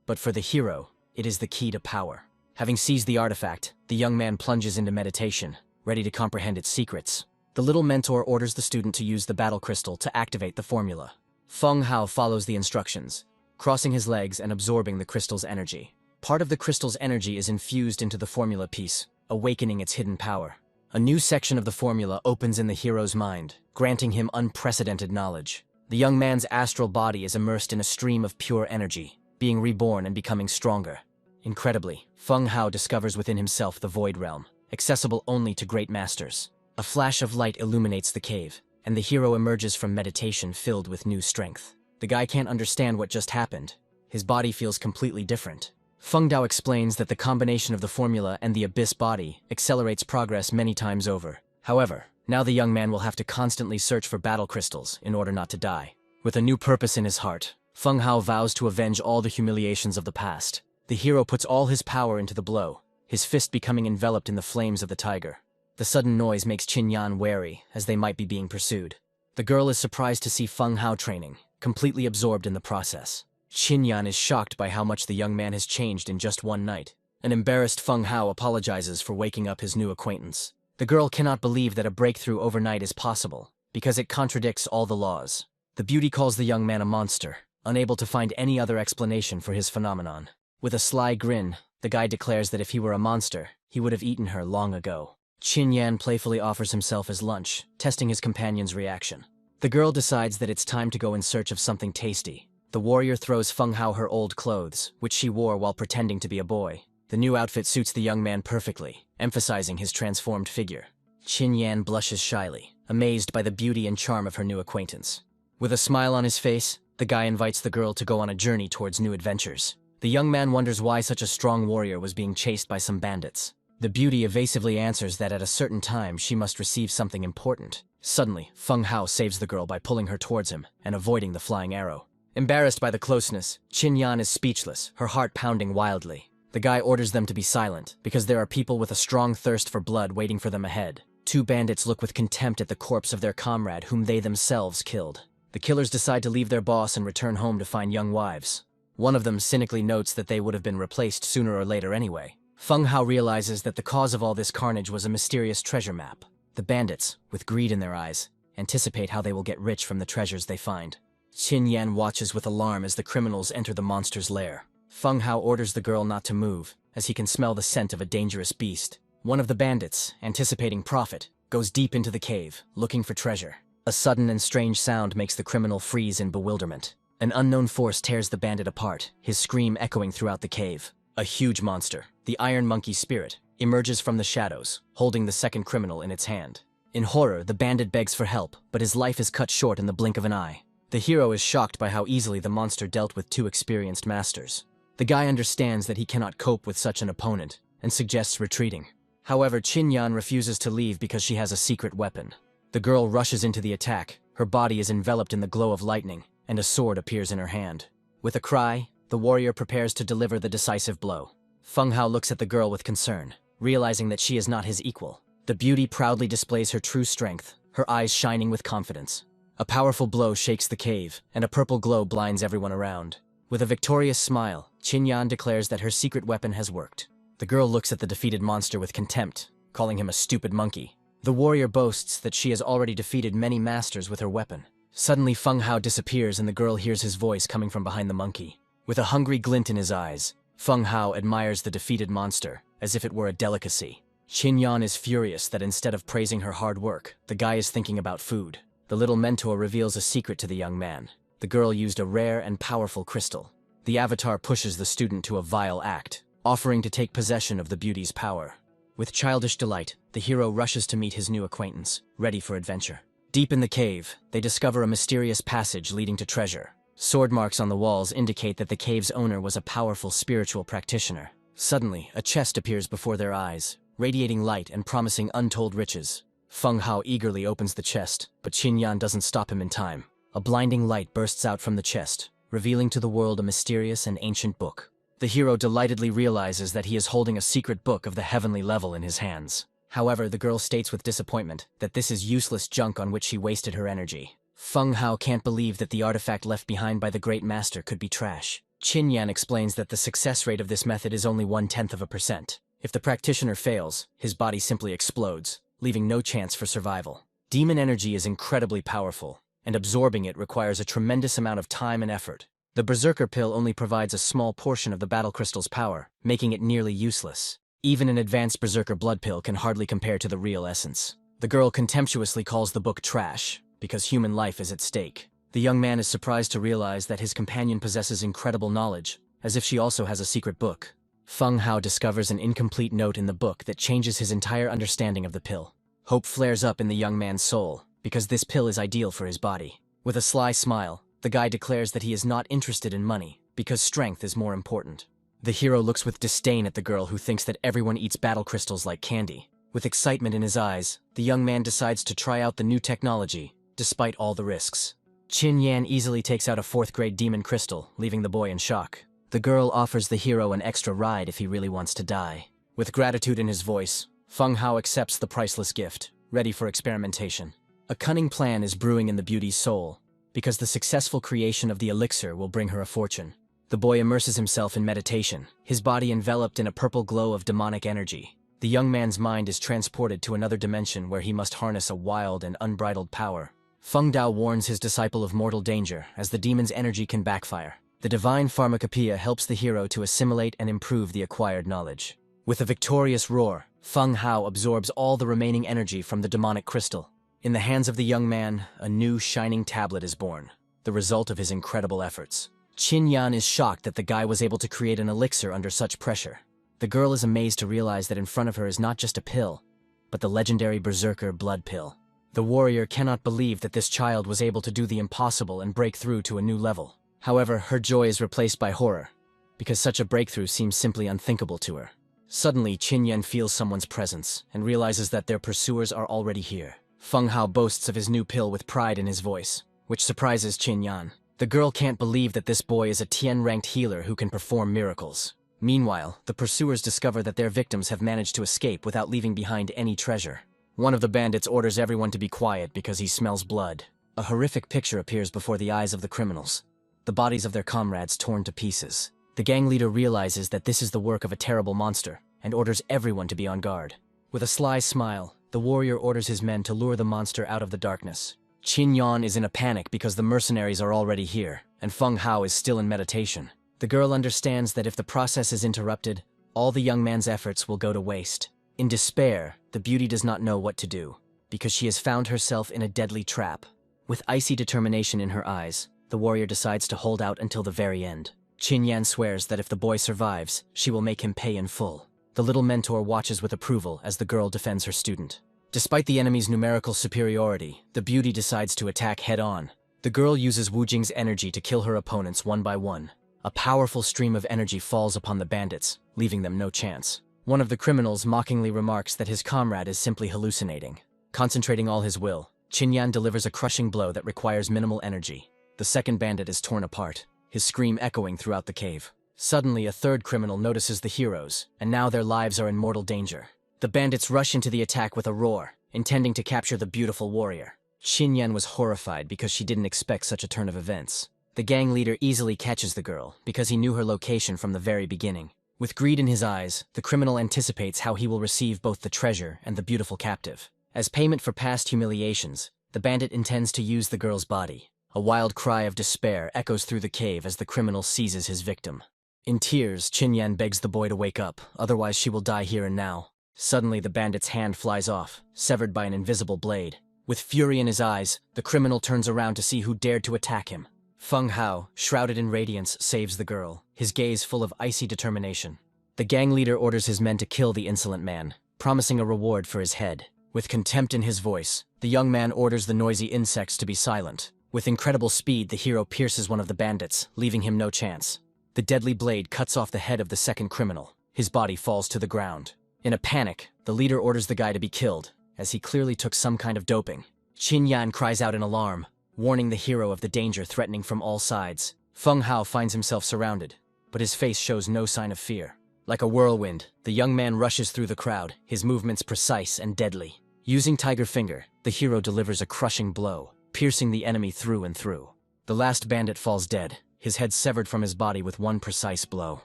but for the hero, it is the key to power. Having seized the artifact, the young man plunges into meditation, ready to comprehend its secrets. The little mentor orders the student to use the battle crystal to activate the formula. Feng Hao follows the instructions, crossing his legs and absorbing the crystal's energy. Part of the crystal's energy is infused into the formula piece, awakening its hidden power. A new section of the formula opens in the hero's mind, granting him unprecedented knowledge. The young man's astral body is immersed in a stream of pure energy, being reborn and becoming stronger. Incredibly, Feng Hao discovers within himself the Void Realm, accessible only to great masters. A flash of light illuminates the cave, and the hero emerges from meditation filled with new strength. The guy can't understand what just happened. His body feels completely different. Feng Dao explains that the combination of the formula and the abyss body accelerates progress many times over. However, now the young man will have to constantly search for battle crystals in order not to die. With a new purpose in his heart, Feng Hao vows to avenge all the humiliations of the past. The hero puts all his power into the blow, his fist becoming enveloped in the flames of the tiger. The sudden noise makes Qin Yan wary, as they might be being pursued. The girl is surprised to see Feng Hao training, completely absorbed in the process. Qin Yan is shocked by how much the young man has changed in just one night. An embarrassed Feng Hao apologizes for waking up his new acquaintance. The girl cannot believe that a breakthrough overnight is possible, because it contradicts all the laws. The beauty calls the young man a monster, unable to find any other explanation for his phenomenon. With a sly grin, the guy declares that if he were a monster, he would have eaten her long ago. Qin Yan playfully offers himself as lunch, testing his companion's reaction. The girl decides that it's time to go in search of something tasty. The warrior throws Feng Hao her old clothes, which she wore while pretending to be a boy. The new outfit suits the young man perfectly, emphasizing his transformed figure. Qin Yan blushes shyly, amazed by the beauty and charm of her new acquaintance. With a smile on his face, the guy invites the girl to go on a journey towards new adventures. The young man wonders why such a strong warrior was being chased by some bandits. The beauty evasively answers that at a certain time she must receive something important. Suddenly, Feng Hao saves the girl by pulling her towards him and avoiding the flying arrow. Embarrassed by the closeness, Qin Yan is speechless, her heart pounding wildly. The guy orders them to be silent, because there are people with a strong thirst for blood waiting for them ahead. Two bandits look with contempt at the corpse of their comrade whom they themselves killed. The killers decide to leave their boss and return home to find young wives. One of them cynically notes that they would have been replaced sooner or later anyway. Feng Hao realizes that the cause of all this carnage was a mysterious treasure map. The bandits, with greed in their eyes, anticipate how they will get rich from the treasures they find. Qin Yan watches with alarm as the criminals enter the monster's lair. Feng Hao orders the girl not to move, as he can smell the scent of a dangerous beast. One of the bandits, anticipating profit, goes deep into the cave, looking for treasure. A sudden and strange sound makes the criminal freeze in bewilderment. An unknown force tears the bandit apart, his scream echoing throughout the cave. A huge monster, the Iron Monkey Spirit, emerges from the shadows, holding the second criminal in its hand. In horror, the bandit begs for help, but his life is cut short in the blink of an eye. The hero is shocked by how easily the monster dealt with two experienced masters. The guy understands that he cannot cope with such an opponent, and suggests retreating. However, Qin Yan refuses to leave because she has a secret weapon. The girl rushes into the attack, her body is enveloped in the glow of lightning, and a sword appears in her hand. With a cry, the warrior prepares to deliver the decisive blow. Feng Hao looks at the girl with concern, realizing that she is not his equal. The beauty proudly displays her true strength, her eyes shining with confidence. A powerful blow shakes the cave, and a purple glow blinds everyone around. With a victorious smile, Qin Yan declares that her secret weapon has worked. The girl looks at the defeated monster with contempt, calling him a stupid monkey. The warrior boasts that she has already defeated many masters with her weapon. Suddenly Feng Hao disappears and the girl hears his voice coming from behind the monkey. With a hungry glint in his eyes, Feng Hao admires the defeated monster, as if it were a delicacy. Qin Yan is furious that instead of praising her hard work, the guy is thinking about food. The little mentor reveals a secret to the young man. The girl used a rare and powerful crystal. The avatar pushes the student to a vile act, offering to take possession of the beauty's power. With childish delight, the hero rushes to meet his new acquaintance, ready for adventure. Deep in the cave, they discover a mysterious passage leading to treasure. Sword marks on the walls indicate that the cave's owner was a powerful spiritual practitioner. Suddenly, a chest appears before their eyes, radiating light and promising untold riches. Feng Hao eagerly opens the chest, but Qin Yan doesn't stop him in time. A blinding light bursts out from the chest, revealing to the world a mysterious and ancient book. The hero delightedly realizes that he is holding a secret book of the heavenly level in his hands. However, the girl states with disappointment that this is useless junk on which she wasted her energy. Feng Hao can't believe that the artifact left behind by the great master could be trash. Qin Yan explains that the success rate of this method is only 0.1%. If the practitioner fails, his body simply explodes, leaving no chance for survival. Demon energy is incredibly powerful, and absorbing it requires a tremendous amount of time and effort. The Berserker Pill only provides a small portion of the Battle Crystal's power, making it nearly useless. Even an advanced Berserker Blood Pill can hardly compare to the real essence. The girl contemptuously calls the book trash, because human life is at stake. The young man is surprised to realize that his companion possesses incredible knowledge, as if she also has a secret book. Feng Hao discovers an incomplete note in the book that changes his entire understanding of the pill. Hope flares up in the young man's soul, because this pill is ideal for his body. With a sly smile, the guy declares that he is not interested in money, because strength is more important. The hero looks with disdain at the girl who thinks that everyone eats battle crystals like candy. With excitement in his eyes, the young man decides to try out the new technology, despite all the risks. Qin Yan easily takes out a 4th-grade demon crystal, leaving the boy in shock. The girl offers the hero an extra ride if he really wants to die. With gratitude in his voice, Feng Hao accepts the priceless gift, ready for experimentation. A cunning plan is brewing in the beauty's soul, because the successful creation of the elixir will bring her a fortune. The boy immerses himself in meditation, his body enveloped in a purple glow of demonic energy. The young man's mind is transported to another dimension where he must harness a wild and unbridled power. Feng Dao warns his disciple of mortal danger, as the demon's energy can backfire. The divine pharmacopoeia helps the hero to assimilate and improve the acquired knowledge. With a victorious roar, Feng Hao absorbs all the remaining energy from the demonic crystal. In the hands of the young man, a new shining tablet is born, the result of his incredible efforts. Qin Yan is shocked that the guy was able to create an elixir under such pressure. The girl is amazed to realize that in front of her is not just a pill, but the legendary Berserker Blood Pill. The warrior cannot believe that this child was able to do the impossible and break through to a new level. However, her joy is replaced by horror, because such a breakthrough seems simply unthinkable to her. Suddenly, Qin Yan feels someone's presence and realizes that their pursuers are already here. Feng Hao boasts of his new pill with pride in his voice, which surprises Qin Yan. The girl can't believe that this boy is a Tien-ranked healer who can perform miracles. Meanwhile, the pursuers discover that their victims have managed to escape without leaving behind any treasure. One of the bandits orders everyone to be quiet because he smells blood. A horrific picture appears before the eyes of the criminals. The bodies of their comrades torn to pieces. The gang leader realizes that this is the work of a terrible monster, and orders everyone to be on guard. With a sly smile, the warrior orders his men to lure the monster out of the darkness. Qin Yan is in a panic because the mercenaries are already here, and Feng Hao is still in meditation. The girl understands that if the process is interrupted, all the young man's efforts will go to waste. In despair, the beauty does not know what to do, because she has found herself in a deadly trap. With icy determination in her eyes, the warrior decides to hold out until the very end. Qin Yan swears that if the boy survives, she will make him pay in full. The little mentor watches with approval as the girl defends her student. Despite the enemy's numerical superiority, the beauty decides to attack head-on. The girl uses Wu Jing's energy to kill her opponents one by one. A powerful stream of energy falls upon the bandits, leaving them no chance. One of the criminals mockingly remarks that his comrade is simply hallucinating. Concentrating all his will, Qin Yan delivers a crushing blow that requires minimal energy. The second bandit is torn apart, his scream echoing throughout the cave. Suddenly, a third criminal notices the heroes, and now their lives are in mortal danger. The bandits rush into the attack with a roar, intending to capture the beautiful warrior. Qin Yan was horrified because she didn't expect such a turn of events. The gang leader easily catches the girl because he knew her location from the very beginning. With greed in his eyes, the criminal anticipates how he will receive both the treasure and the beautiful captive. As payment for past humiliations, the bandit intends to use the girl's body. A wild cry of despair echoes through the cave as the criminal seizes his victim. In tears, Qinyan begs the boy to wake up, otherwise she will die here and now. Suddenly, the bandit's hand flies off, severed by an invisible blade. With fury in his eyes, the criminal turns around to see who dared to attack him. Feng Hao, shrouded in radiance, saves the girl, his gaze full of icy determination. The gang leader orders his men to kill the insolent man, promising a reward for his head. With contempt in his voice, the young man orders the noisy insects to be silent. With incredible speed, the hero pierces one of the bandits, leaving him no chance. The deadly blade cuts off the head of the second criminal. His body falls to the ground. In a panic, the leader orders the guy to be killed, as he clearly took some kind of doping. Qinyan cries out in alarm, warning the hero of the danger threatening from all sides. Feng Hao finds himself surrounded, but his face shows no sign of fear. Like a whirlwind, the young man rushes through the crowd, his movements precise and deadly. Using Tiger Finger, the hero delivers a crushing blow, piercing the enemy through and through. The last bandit falls dead, his head severed from his body with one precise blow.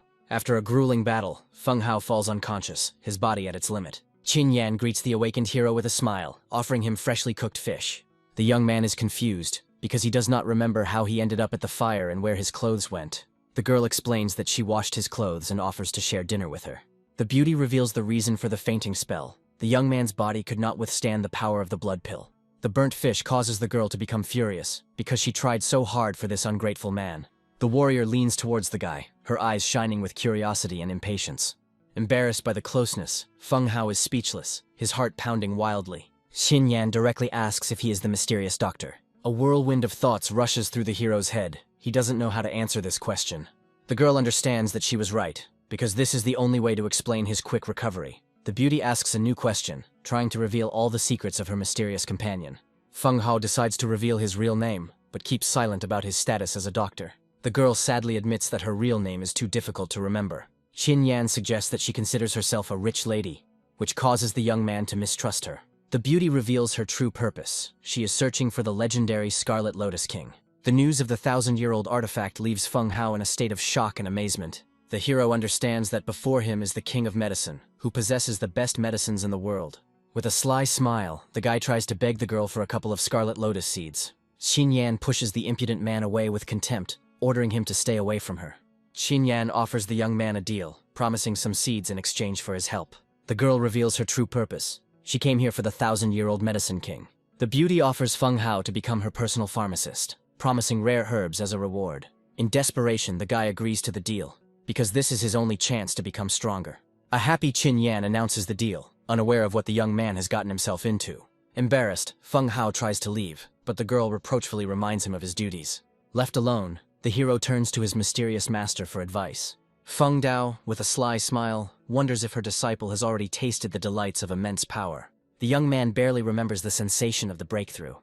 After a grueling battle, Feng Hao falls unconscious, his body at its limit. Qinyan greets the awakened hero with a smile, offering him freshly cooked fish. The young man is confused, because he does not remember how he ended up at the fire and where his clothes went. The girl explains that she washed his clothes and offers to share dinner with her. The beauty reveals the reason for the fainting spell. The young man's body could not withstand the power of the blood pill. The burnt fish causes the girl to become furious, because she tried so hard for this ungrateful man. The warrior leans towards the guy, her eyes shining with curiosity and impatience. Embarrassed by the closeness, Feng Hao is speechless, his heart pounding wildly. Qinyan directly asks if he is the mysterious doctor. A whirlwind of thoughts rushes through the hero's head. He doesn't know how to answer this question. The girl understands that she was right, because this is the only way to explain his quick recovery. The beauty asks a new question, trying to reveal all the secrets of her mysterious companion. Feng Hao decides to reveal his real name, but keeps silent about his status as a doctor. The girl sadly admits that her real name is too difficult to remember. Qinyan suggests that she considers herself a rich lady, which causes the young man to mistrust her. The beauty reveals her true purpose. She is searching for the legendary Scarlet Lotus King. The news of the 1,000-year-old artifact leaves Feng Hao in a state of shock and amazement. The hero understands that before him is the king of medicine, who possesses the best medicines in the world. With a sly smile, the guy tries to beg the girl for a couple of Scarlet Lotus seeds. Qinyan pushes the impudent man away with contempt, ordering him to stay away from her. Qinyan offers the young man a deal, promising some seeds in exchange for his help. The girl reveals her true purpose. She came here for the 1,000-year-old medicine king. The beauty offers Feng Hao to become her personal pharmacist, promising rare herbs as a reward. In desperation, the guy agrees to the deal, because this is his only chance to become stronger. A happy Qinyan announces the deal, unaware of what the young man has gotten himself into. Embarrassed, Feng Hao tries to leave, but the girl reproachfully reminds him of his duties. Left alone, the hero turns to his mysterious master for advice. Feng Dao, with a sly smile, wonders if her disciple has already tasted the delights of immense power. The young man barely remembers the sensation of the breakthrough,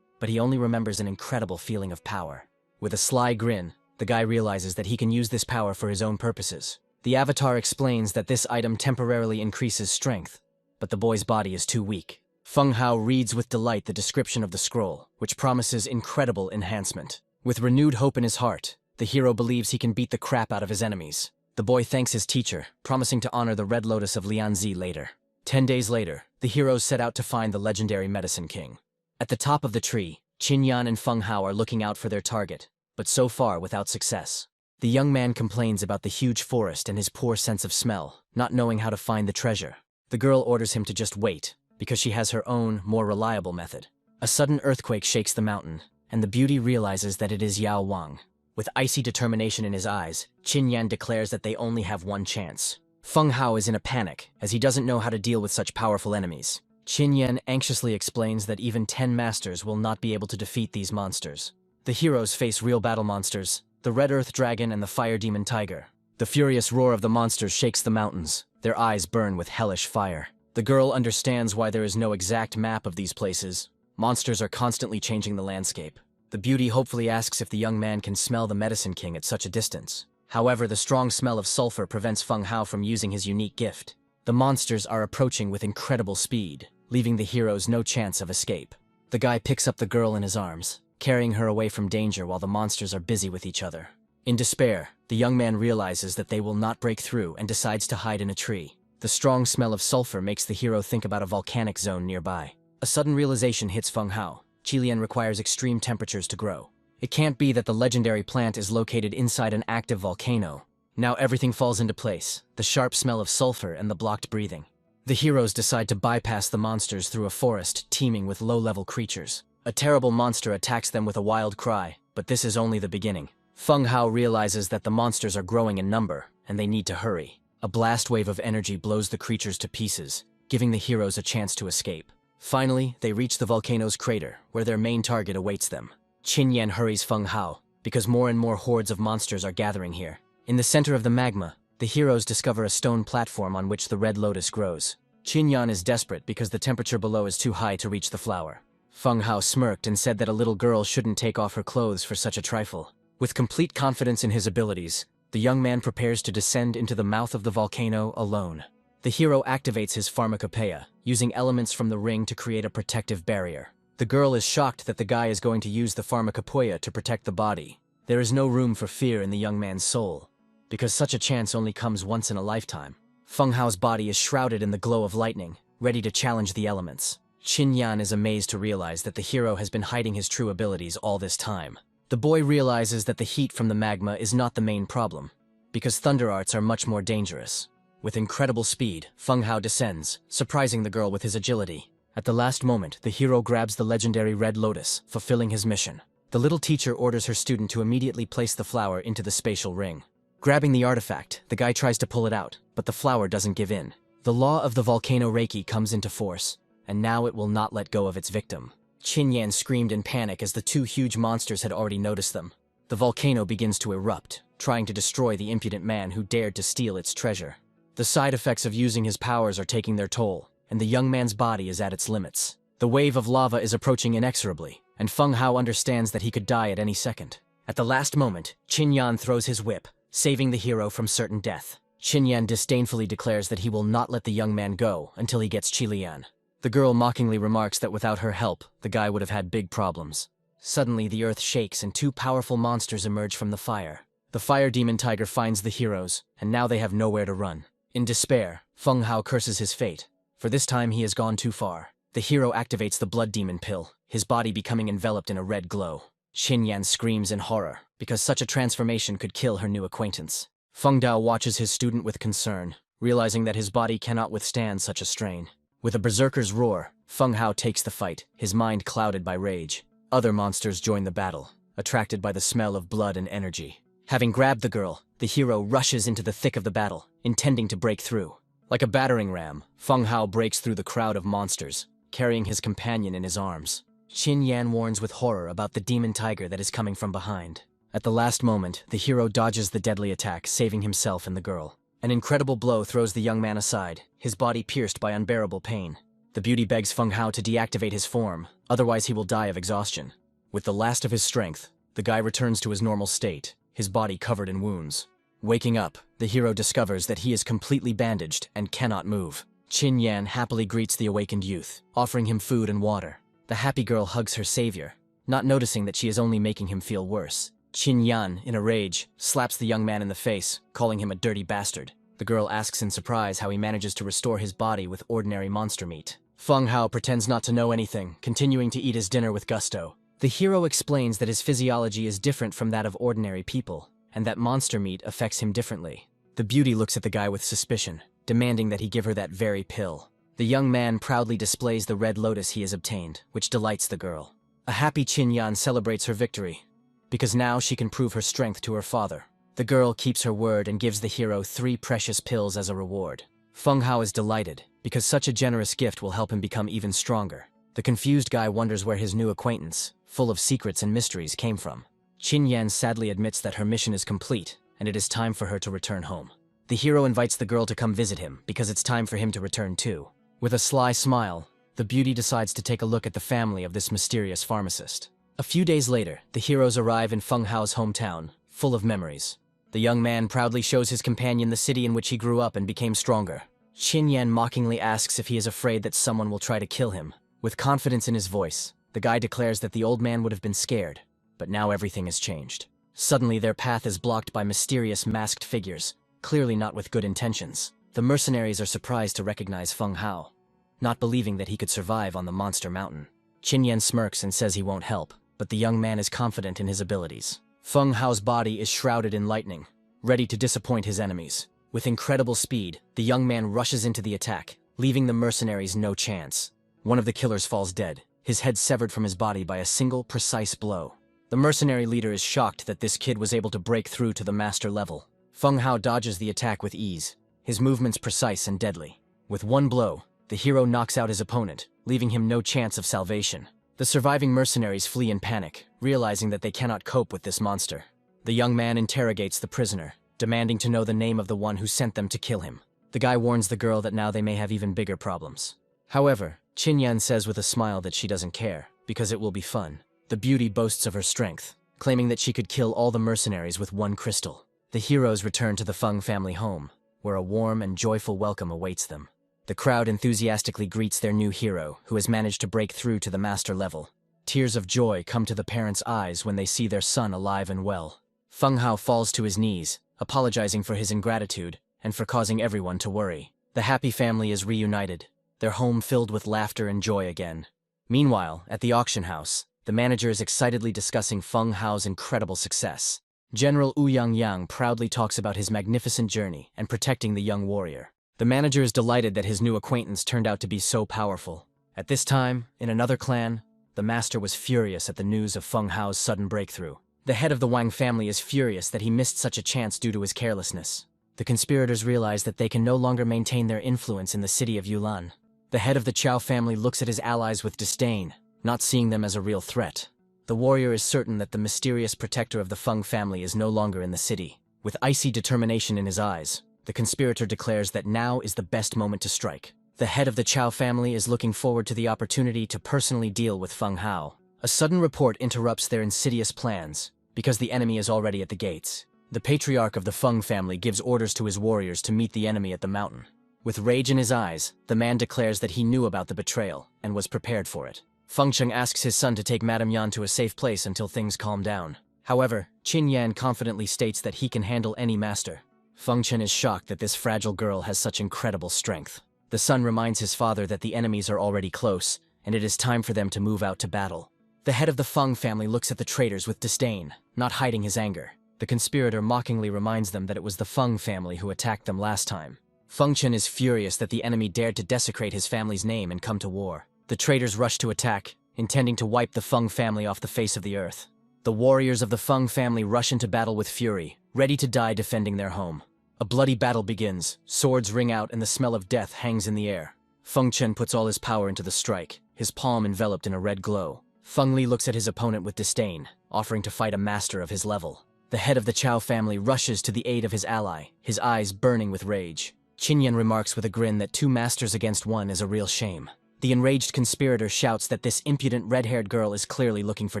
but he only remembers an incredible feeling of power. With a sly grin, the guy realizes that he can use this power for his own purposes. The avatar explains that this item temporarily increases strength, but the boy's body is too weak. Feng Hao reads with delight the description of the scroll, which promises incredible enhancement. With renewed hope in his heart, the hero believes he can beat the crap out of his enemies. The boy thanks his teacher, promising to honor the Red Lotus of Lianzi later. 10 days later, the heroes set out to find the legendary Medicine King. At the top of the tree, Qinyan and Feng Hao are looking out for their target, but so far without success. The young man complains about the huge forest and his poor sense of smell, not knowing how to find the treasure. The girl orders him to just wait, because she has her own, more reliable method. A sudden earthquake shakes the mountain, and the beauty realizes that it is Yao Wang. With icy determination in his eyes, Qinyan declares that they only have one chance. Feng Hao is in a panic, as he doesn't know how to deal with such powerful enemies. Qinyan anxiously explains that even 10 masters will not be able to defeat these monsters. The heroes face real battle monsters, the Red Earth Dragon and the Fire Demon Tiger. The furious roar of the monsters shakes the mountains, their eyes burn with hellish fire. The girl understands why there is no exact map of these places. Monsters are constantly changing the landscape. The beauty hopefully asks if the young man can smell the Medicine King at such a distance. However, the strong smell of sulfur prevents Feng Hao from using his unique gift. The monsters are approaching with incredible speed, leaving the heroes no chance of escape. The guy picks up the girl in his arms, carrying her away from danger while the monsters are busy with each other. In despair, the young man realizes that they will not break through and decides to hide in a tree. The strong smell of sulfur makes the hero think about a volcanic zone nearby. A sudden realization hits Feng Hao. Qilian requires extreme temperatures to grow. It can't be that the legendary plant is located inside an active volcano. Now everything falls into place, the sharp smell of sulfur and the blocked breathing. The heroes decide to bypass the monsters through a forest teeming with low-level creatures. A terrible monster attacks them with a wild cry, but this is only the beginning. Feng Hao realizes that the monsters are growing in number, and they need to hurry. A blast wave of energy blows the creatures to pieces, giving the heroes a chance to escape. Finally, they reach the volcano's crater, where their main target awaits them. Qinyan hurries Feng Hao, because more and more hordes of monsters are gathering here. In the center of the magma, the heroes discover a stone platform on which the red lotus grows. Qinyan is desperate because the temperature below is too high to reach the flower. Feng Hao smirked and said that a little girl shouldn't take off her clothes for such a trifle. With complete confidence in his abilities, the young man prepares to descend into the mouth of the volcano alone. The hero activates his pharmacopoeia, using elements from the ring to create a protective barrier. The girl is shocked that the guy is going to use the pharmacopoeia to protect the body. There is no room for fear in the young man's soul, because such a chance only comes once in a lifetime. Feng Hao's body is shrouded in the glow of lightning, ready to challenge the elements. Qinyan is amazed to realize that the hero has been hiding his true abilities all this time. The boy realizes that the heat from the magma is not the main problem, because thunder arts are much more dangerous. With incredible speed, Feng Hao descends, surprising the girl with his agility. At the last moment, the hero grabs the legendary red lotus, fulfilling his mission. The little teacher orders her student to immediately place the flower into the spatial ring. Grabbing the artifact, the guy tries to pull it out, but the flower doesn't give in. The law of the volcano Reiki comes into force, and now it will not let go of its victim. Qinyan screamed in panic as the two huge monsters had already noticed them. The volcano begins to erupt, trying to destroy the impudent man who dared to steal its treasure. The side effects of using his powers are taking their toll, and the young man's body is at its limits. The wave of lava is approaching inexorably, and Feng Hao understands that he could die at any second. At the last moment, Qinyan throws his whip, saving the hero from certain death. Qinyan disdainfully declares that he will not let the young man go until he gets Qilian. The girl mockingly remarks that without her help, the guy would have had big problems. Suddenly, the earth shakes and two powerful monsters emerge from the fire. The fire demon tiger finds the heroes, and now they have nowhere to run. In despair, Feng Hao curses his fate. For this time, he has gone too far. The hero activates the blood demon pill, his body becoming enveloped in a red glow. Qinyan screams in horror, because such a transformation could kill her new acquaintance. Feng Dao watches his student with concern, realizing that his body cannot withstand such a strain. With a berserker's roar, Feng Hao takes the fight, his mind clouded by rage. Other monsters join the battle, attracted by the smell of blood and energy. Having grabbed the girl, the hero rushes into the thick of the battle, intending to break through. Like a battering ram, Feng Hao breaks through the crowd of monsters, carrying his companion in his arms. Qinyan warns with horror about the demon tiger that is coming from behind. At the last moment, the hero dodges the deadly attack, saving himself and the girl. An incredible blow throws the young man aside, his body pierced by unbearable pain. The beauty begs Feng Hao to deactivate his form, otherwise he will die of exhaustion. With the last of his strength, the guy returns to his normal state, his body covered in wounds. Waking up, the hero discovers that he is completely bandaged and cannot move. Qinyan happily greets the awakened youth, offering him food and water. The happy girl hugs her savior, not noticing that she is only making him feel worse. Qinyan, in a rage, slaps the young man in the face, calling him a dirty bastard. The girl asks in surprise how he manages to restore his body with ordinary monster meat. Feng Hao pretends not to know anything, continuing to eat his dinner with gusto. The hero explains that his physiology is different from that of ordinary people, and that monster meat affects him differently. The beauty looks at the guy with suspicion, demanding that he give her that very pill. The young man proudly displays the red lotus he has obtained, which delights the girl. A happy Qinyan celebrates her victory, because now she can prove her strength to her father. The girl keeps her word and gives the hero 3 precious pills as a reward. Feng Hao is delighted, because such a generous gift will help him become even stronger. The confused guy wonders where his new acquaintance, full of secrets and mysteries, came from. Qinyan sadly admits that her mission is complete, and it is time for her to return home. The hero invites the girl to come visit him, because it's time for him to return too. With a sly smile, the beauty decides to take a look at the family of this mysterious pharmacist. A few days later, the heroes arrive in Feng Hao's hometown, full of memories. The young man proudly shows his companion the city in which he grew up and became stronger. Qinyan mockingly asks if he is afraid that someone will try to kill him. With confidence in his voice, the guy declares that the old man would have been scared, but now everything has changed. Suddenly, their path is blocked by mysterious masked figures, clearly not with good intentions. The mercenaries are surprised to recognize Feng Hao. not believing that he could survive on the monster mountain. Qin smirks and says he won't help, but the young man is confident in his abilities. Feng Hao's body is shrouded in lightning, ready to disappoint his enemies. With incredible speed, the young man rushes into the attack, leaving the mercenaries no chance. One of the killers falls dead, his head severed from his body by a single, precise blow. The mercenary leader is shocked that this kid was able to break through to the master level. Feng Hao dodges the attack with ease, his movements precise and deadly. With one blow, the hero knocks out his opponent, leaving him no chance of salvation. The surviving mercenaries flee in panic, realizing that they cannot cope with this monster. The young man interrogates the prisoner, demanding to know the name of the one who sent them to kill him. The guy warns the girl that now they may have even bigger problems. However, Qin says with a smile that she doesn't care, because it will be fun. The beauty boasts of her strength, claiming that she could kill all the mercenaries with one crystal. The heroes return to the Feng family home, where a warm and joyful welcome awaits them. The crowd enthusiastically greets their new hero, who has managed to break through to the master level. Tears of joy come to the parents' eyes when they see their son alive and well. Feng Hao falls to his knees, apologizing for his ingratitude and for causing everyone to worry. The happy family is reunited, their home filled with laughter and joy again. Meanwhile, at the auction house, the manager is excitedly discussing Feng Hao's incredible success. General Wu Yang proudly talks about his magnificent journey and protecting the young warrior. The manager is delighted that his new acquaintance turned out to be so powerful. At this time, in another clan, the master was furious at the news of Feng Hao's sudden breakthrough. The head of the Wang family is furious that he missed such a chance due to his carelessness. The conspirators realize that they can no longer maintain their influence in the city of Yulan. The head of the Chao family looks at his allies with disdain, not seeing them as a real threat. The warrior is certain that the mysterious protector of the Feng family is no longer in the city. With icy determination in his eyes, the conspirator declares that now is the best moment to strike. The head of the Chao family is looking forward to the opportunity to personally deal with Feng Hao. A sudden report interrupts their insidious plans, because the enemy is already at the gates. The patriarch of the Feng family gives orders to his warriors to meet the enemy at the mountain. With rage in his eyes, the man declares that he knew about the betrayal and was prepared for it. Feng Cheng asks his son to take Madame Yan to a safe place until things calm down. However, Qin Yan confidently states that he can handle any master. Feng Chen is shocked that this fragile girl has such incredible strength. The son reminds his father that the enemies are already close, and it is time for them to move out to battle. The head of the Feng family looks at the traitors with disdain, not hiding his anger. The conspirator mockingly reminds them that it was the Feng family who attacked them last time. Feng Chen is furious that the enemy dared to desecrate his family's name and come to war. The traitors rush to attack, intending to wipe the Feng family off the face of the earth. The warriors of the Feng family rush into battle with fury, ready to die defending their home. A bloody battle begins, swords ring out and the smell of death hangs in the air. Feng Chen puts all his power into the strike, his palm enveloped in a red glow. Feng Li looks at his opponent with disdain, offering to fight a master of his level. The head of the Chao family rushes to the aid of his ally, his eyes burning with rage. Qin Yan remarks with a grin that 2 masters against 1 is a real shame. The enraged conspirator shouts that this impudent red-haired girl is clearly looking for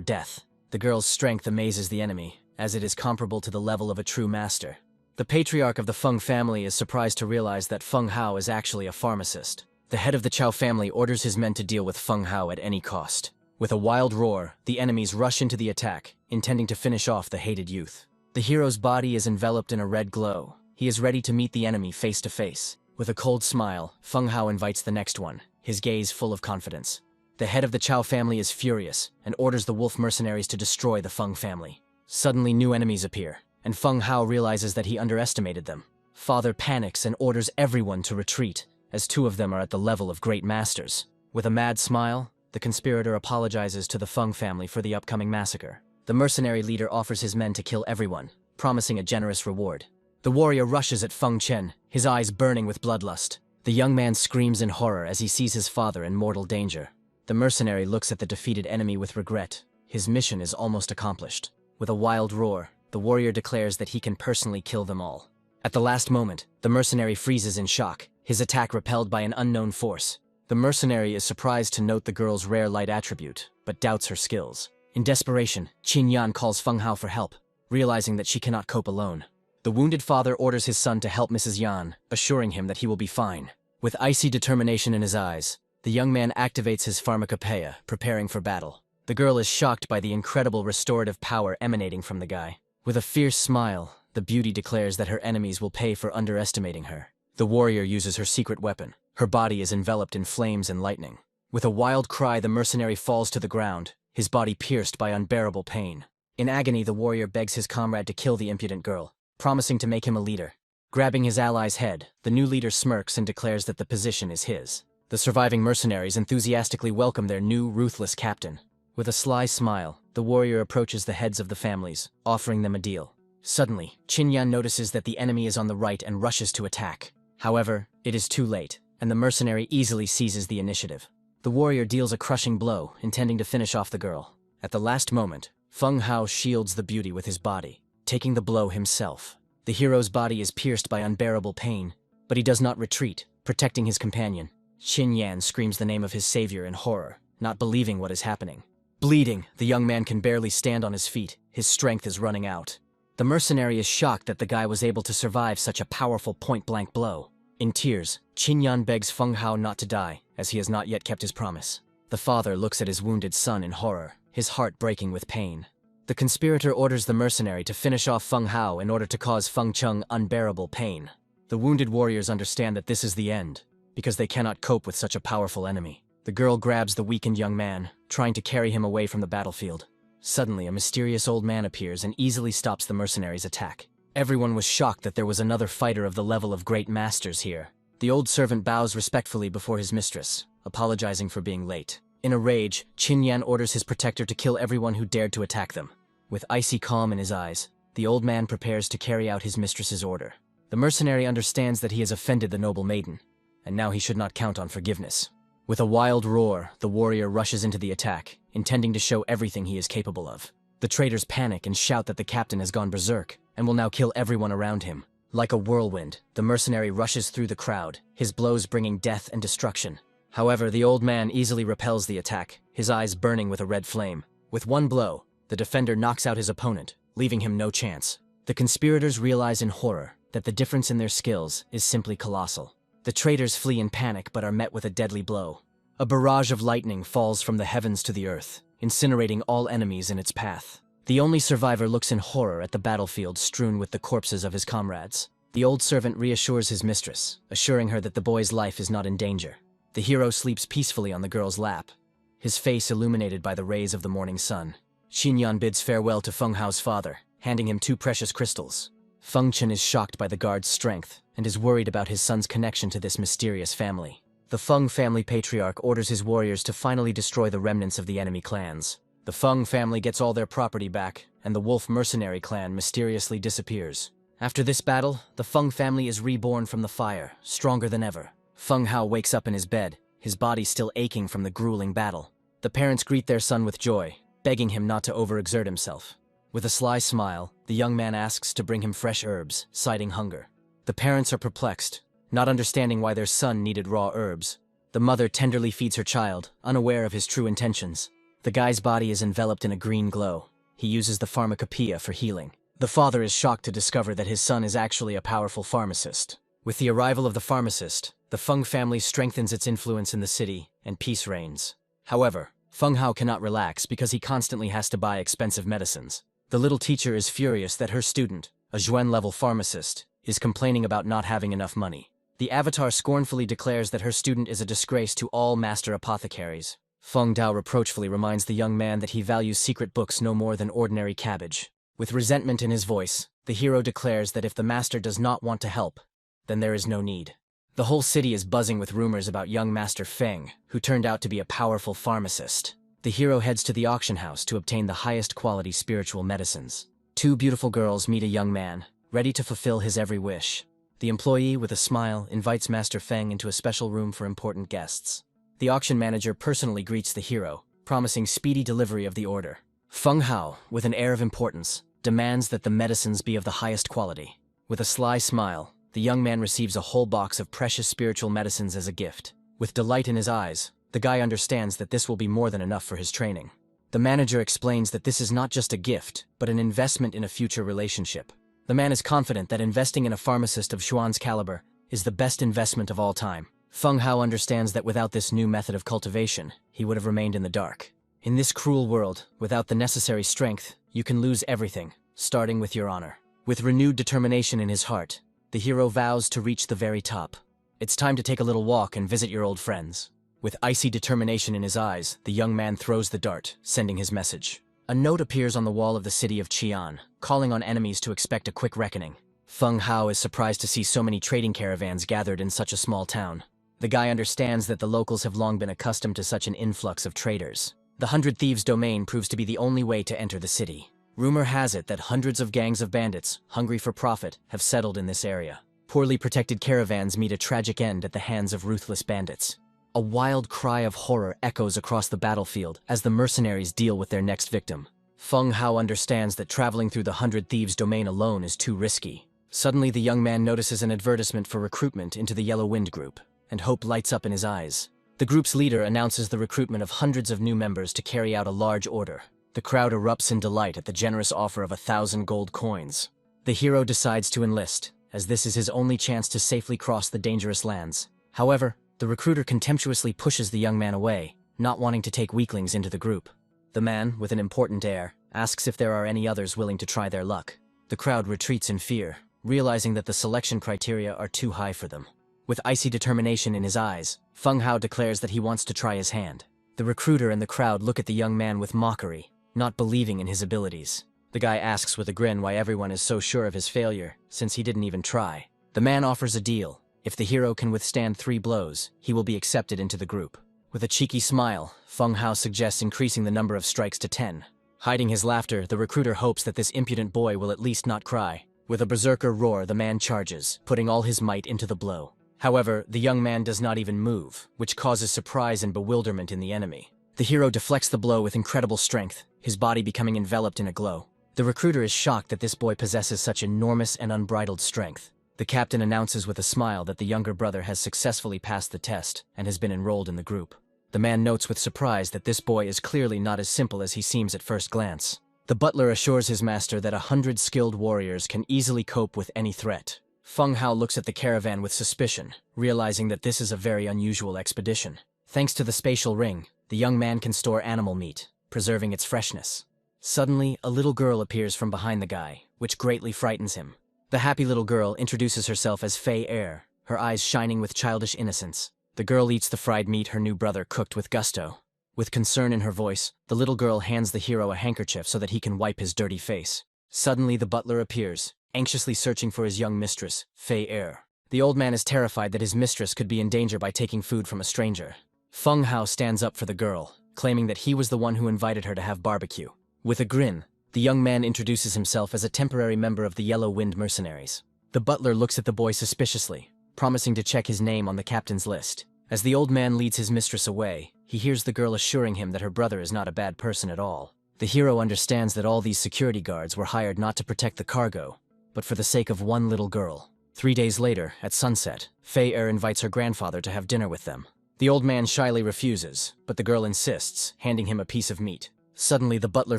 death. The girl's strength amazes the enemy, as it is comparable to the level of a true master. The patriarch of the Feng family is surprised to realize that Feng Hao is actually a pharmacist. The head of the Chao family orders his men to deal with Feng Hao at any cost. With a wild roar, the enemies rush into the attack, intending to finish off the hated youth. The hero's body is enveloped in a red glow. He is ready to meet the enemy face to face. With a cold smile, Feng Hao invites the next one, his gaze full of confidence. The head of the Chao family is furious and orders the wolf mercenaries to destroy the Feng family. Suddenly new enemies appear, and Feng Hao realizes that he underestimated them. Father panics and orders everyone to retreat, as 2 of them are at the level of great masters. With a mad smile, the conspirator apologizes to the Feng family for the upcoming massacre. The mercenary leader offers his men to kill everyone, promising a generous reward. The warrior rushes at Feng Chen, his eyes burning with bloodlust. The young man screams in horror as he sees his father in mortal danger. The mercenary looks at the defeated enemy with regret. His mission is almost accomplished. With a wild roar, the warrior declares that he can personally kill them all. At the last moment, the mercenary freezes in shock, his attack repelled by an unknown force. The mercenary is surprised to note the girl's rare light attribute, but doubts her skills. In desperation, Qin Yan calls Feng Hao for help, realizing that she cannot cope alone. The wounded father orders his son to help Mrs. Yan, assuring him that he will be fine. With icy determination in his eyes, the young man activates his pharmacopoeia, preparing for battle. The girl is shocked by the incredible restorative power emanating from the guy. With a fierce smile, the beauty declares that her enemies will pay for underestimating her. The warrior uses her secret weapon, Her body is enveloped in flames and lightning. With a wild cry, the mercenary falls to the ground, his body pierced by unbearable pain. In agony, the warrior begs his comrade to kill the impudent girl, promising to make him a leader. Grabbing his ally's head, the new leader smirks and declares that the position is his. The surviving mercenaries enthusiastically welcome their new, ruthless captain. With a sly smile, the warrior approaches the heads of the families, offering them a deal. Suddenly, Qinyan notices that the enemy is on the right and rushes to attack. However, it is too late, and the mercenary easily seizes the initiative. The warrior deals a crushing blow, intending to finish off the girl. At the last moment, Feng Hao shields the beauty with his body, taking the blow himself. The hero's body is pierced by unbearable pain, but he does not retreat, protecting his companion. Qinyan screams the name of his savior in horror, not believing what is happening. Bleeding, the young man can barely stand on his feet. His strength is running out. The mercenary is shocked that the guy was able to survive such a powerful point-blank blow. In tears, Qinyan begs Feng Hao not to die, as he has not yet kept his promise. The father looks at his wounded son in horror, his heart breaking with pain. The conspirator orders the mercenary to finish off Feng Hao in order to cause Feng Cheng unbearable pain. The wounded warriors understand that this is the end, because they cannot cope with such a powerful enemy. The girl grabs the weakened young man, trying to carry him away from the battlefield. Suddenly, a mysterious old man appears and easily stops the mercenaries' attack. Everyone was shocked that there was another fighter of the level of great masters here. The old servant bows respectfully before his mistress, apologizing for being late. In a rage, Qinyan orders his protector to kill everyone who dared to attack them. With icy calm in his eyes, the old man prepares to carry out his mistress's order. The mercenary understands that he has offended the noble maiden, and now he should not count on forgiveness. With a wild roar, the warrior rushes into the attack, intending to show everything he is capable of. The traitors panic and shout that the captain has gone berserk, and will now kill everyone around him. Like a whirlwind, the mercenary rushes through the crowd, his blows bringing death and destruction. However, the old man easily repels the attack, his eyes burning with a red flame. With one blow, the defender knocks out his opponent, leaving him no chance. The conspirators realize in horror that the difference in their skills is simply colossal. The traitors flee in panic but are met with a deadly blow. A barrage of lightning falls from the heavens to the earth, incinerating all enemies in its path. The only survivor looks in horror at the battlefield strewn with the corpses of his comrades. The old servant reassures his mistress, assuring her that the boy's life is not in danger. The hero sleeps peacefully on the girl's lap, his face illuminated by the rays of the morning sun. Qinyan bids farewell to Feng Hao's father, handing him 2 precious crystals. Feng Chen is shocked by the guard's strength and is worried about his son's connection to this mysterious family. The Feng family patriarch orders his warriors to finally destroy the remnants of the enemy clans. The Feng family gets all their property back, and the wolf mercenary clan mysteriously disappears. After this battle, the Feng family is reborn from the fire, stronger than ever. Feng Hao wakes up in his bed, his body still aching from the grueling battle. The parents greet their son with joy, begging him not to overexert himself. With a sly smile, the young man asks to bring him fresh herbs, citing hunger. The parents are perplexed, not understanding why their son needed raw herbs. The mother tenderly feeds her child, unaware of his true intentions. The guy's body is enveloped in a green glow. He uses the pharmacopoeia for healing. The father is shocked to discover that his son is actually a powerful pharmacist. With the arrival of the pharmacist, the Feng family strengthens its influence in the city, and peace reigns. However, Feng Hao cannot relax because he constantly has to buy expensive medicines. The little teacher is furious that her student, a Zhuan-level pharmacist, is complaining about not having enough money. The avatar scornfully declares that her student is a disgrace to all master apothecaries. Feng Dao reproachfully reminds the young man that he values secret books no more than ordinary cabbage. With resentment in his voice, the hero declares that if the master does not want to help, then there is no need. The whole city is buzzing with rumors about young Master Feng, who turned out to be a powerful pharmacist. The hero heads to the auction house to obtain the highest quality spiritual medicines. 2 beautiful girls meet a young man, ready to fulfill his every wish. The employee, with a smile, invites Master Feng into a special room for important guests. The auction manager personally greets the hero, promising speedy delivery of the order. Feng Hao, with an air of importance, demands that the medicines be of the highest quality. With a sly smile, the young man receives a whole box of precious spiritual medicines as a gift. With delight in his eyes, the guy understands that this will be more than enough for his training. The manager explains that this is not just a gift, but an investment in a future relationship. The man is confident that investing in a pharmacist of Xuan's caliber is the best investment of all time. Feng Hao understands that without this new method of cultivation, he would have remained in the dark. In this cruel world, without the necessary strength, you can lose everything, starting with your honor. With renewed determination in his heart, the hero vows to reach the very top. It's time to take a little walk and visit your old friends. With icy determination in his eyes, the young man throws the dart, sending his message. A note appears on the wall of the city of Qian, calling on enemies to expect a quick reckoning. Feng Hao is surprised to see so many trading caravans gathered in such a small town. The guy understands that the locals have long been accustomed to such an influx of traders. The 100 Thieves domain proves to be the only way to enter the city. Rumor has it that hundreds of gangs of bandits, hungry for profit, have settled in this area. Poorly protected caravans meet a tragic end at the hands of ruthless bandits. A wild cry of horror echoes across the battlefield as the mercenaries deal with their next victim. Feng Hao understands that traveling through the 100 Thieves domain alone is too risky. Suddenly, the young man notices an advertisement for recruitment into the Yellow Wind group, and hope lights up in his eyes. The group's leader announces the recruitment of hundreds of new members to carry out a large order. The crowd erupts in delight at the generous offer of 1,000 gold coins. The hero decides to enlist, as this is his only chance to safely cross the dangerous lands. However, the recruiter contemptuously pushes the young man away, not wanting to take weaklings into the group. The man, with an important air, asks if there are any others willing to try their luck. The crowd retreats in fear, realizing that the selection criteria are too high for them. With icy determination in his eyes, Feng Hao declares that he wants to try his hand. The recruiter and the crowd look at the young man with mockery, not believing in his abilities. The guy asks with a grin why everyone is so sure of his failure, since he didn't even try. The man offers a deal. If the hero can withstand 3 blows, he will be accepted into the group. With a cheeky smile, Feng Hao suggests increasing the number of strikes to 10. Hiding his laughter, the recruiter hopes that this impudent boy will at least not cry. With a berserker roar, the man charges, putting all his might into the blow. However, the young man does not even move, which causes surprise and bewilderment in the enemy. The hero deflects the blow with incredible strength, his body becoming enveloped in a glow. The recruiter is shocked that this boy possesses such enormous and unbridled strength. The captain announces with a smile that the younger brother has successfully passed the test and has been enrolled in the group. The man notes with surprise that this boy is clearly not as simple as he seems at first glance. The butler assures his master that 100 skilled warriors can easily cope with any threat. Feng Hao looks at the caravan with suspicion, realizing that this is a very unusual expedition. Thanks to the spatial ring, the young man can store animal meat, preserving its freshness. Suddenly, a little girl appears from behind the guy, which greatly frightens him. The happy little girl introduces herself as Fei Er, her eyes shining with childish innocence. The girl eats the fried meat her new brother cooked with gusto. With concern in her voice, the little girl hands the hero a handkerchief so that he can wipe his dirty face. Suddenly, the butler appears, anxiously searching for his young mistress, Fei Er. The old man is terrified that his mistress could be in danger by taking food from a stranger. Feng Hao stands up for the girl, claiming that he was the one who invited her to have barbecue. With a grin, the young man introduces himself as a temporary member of the Yellow Wind mercenaries. The butler looks at the boy suspiciously, promising to check his name on the captain's list. As the old man leads his mistress away, he hears the girl assuring him that her brother is not a bad person at all. The hero understands that all these security guards were hired not to protect the cargo, but for the sake of one little girl. 3 days later, at sunset, Fei Er invites her grandfather to have dinner with them. The old man shyly refuses, but the girl insists, handing him a piece of meat. Suddenly, the butler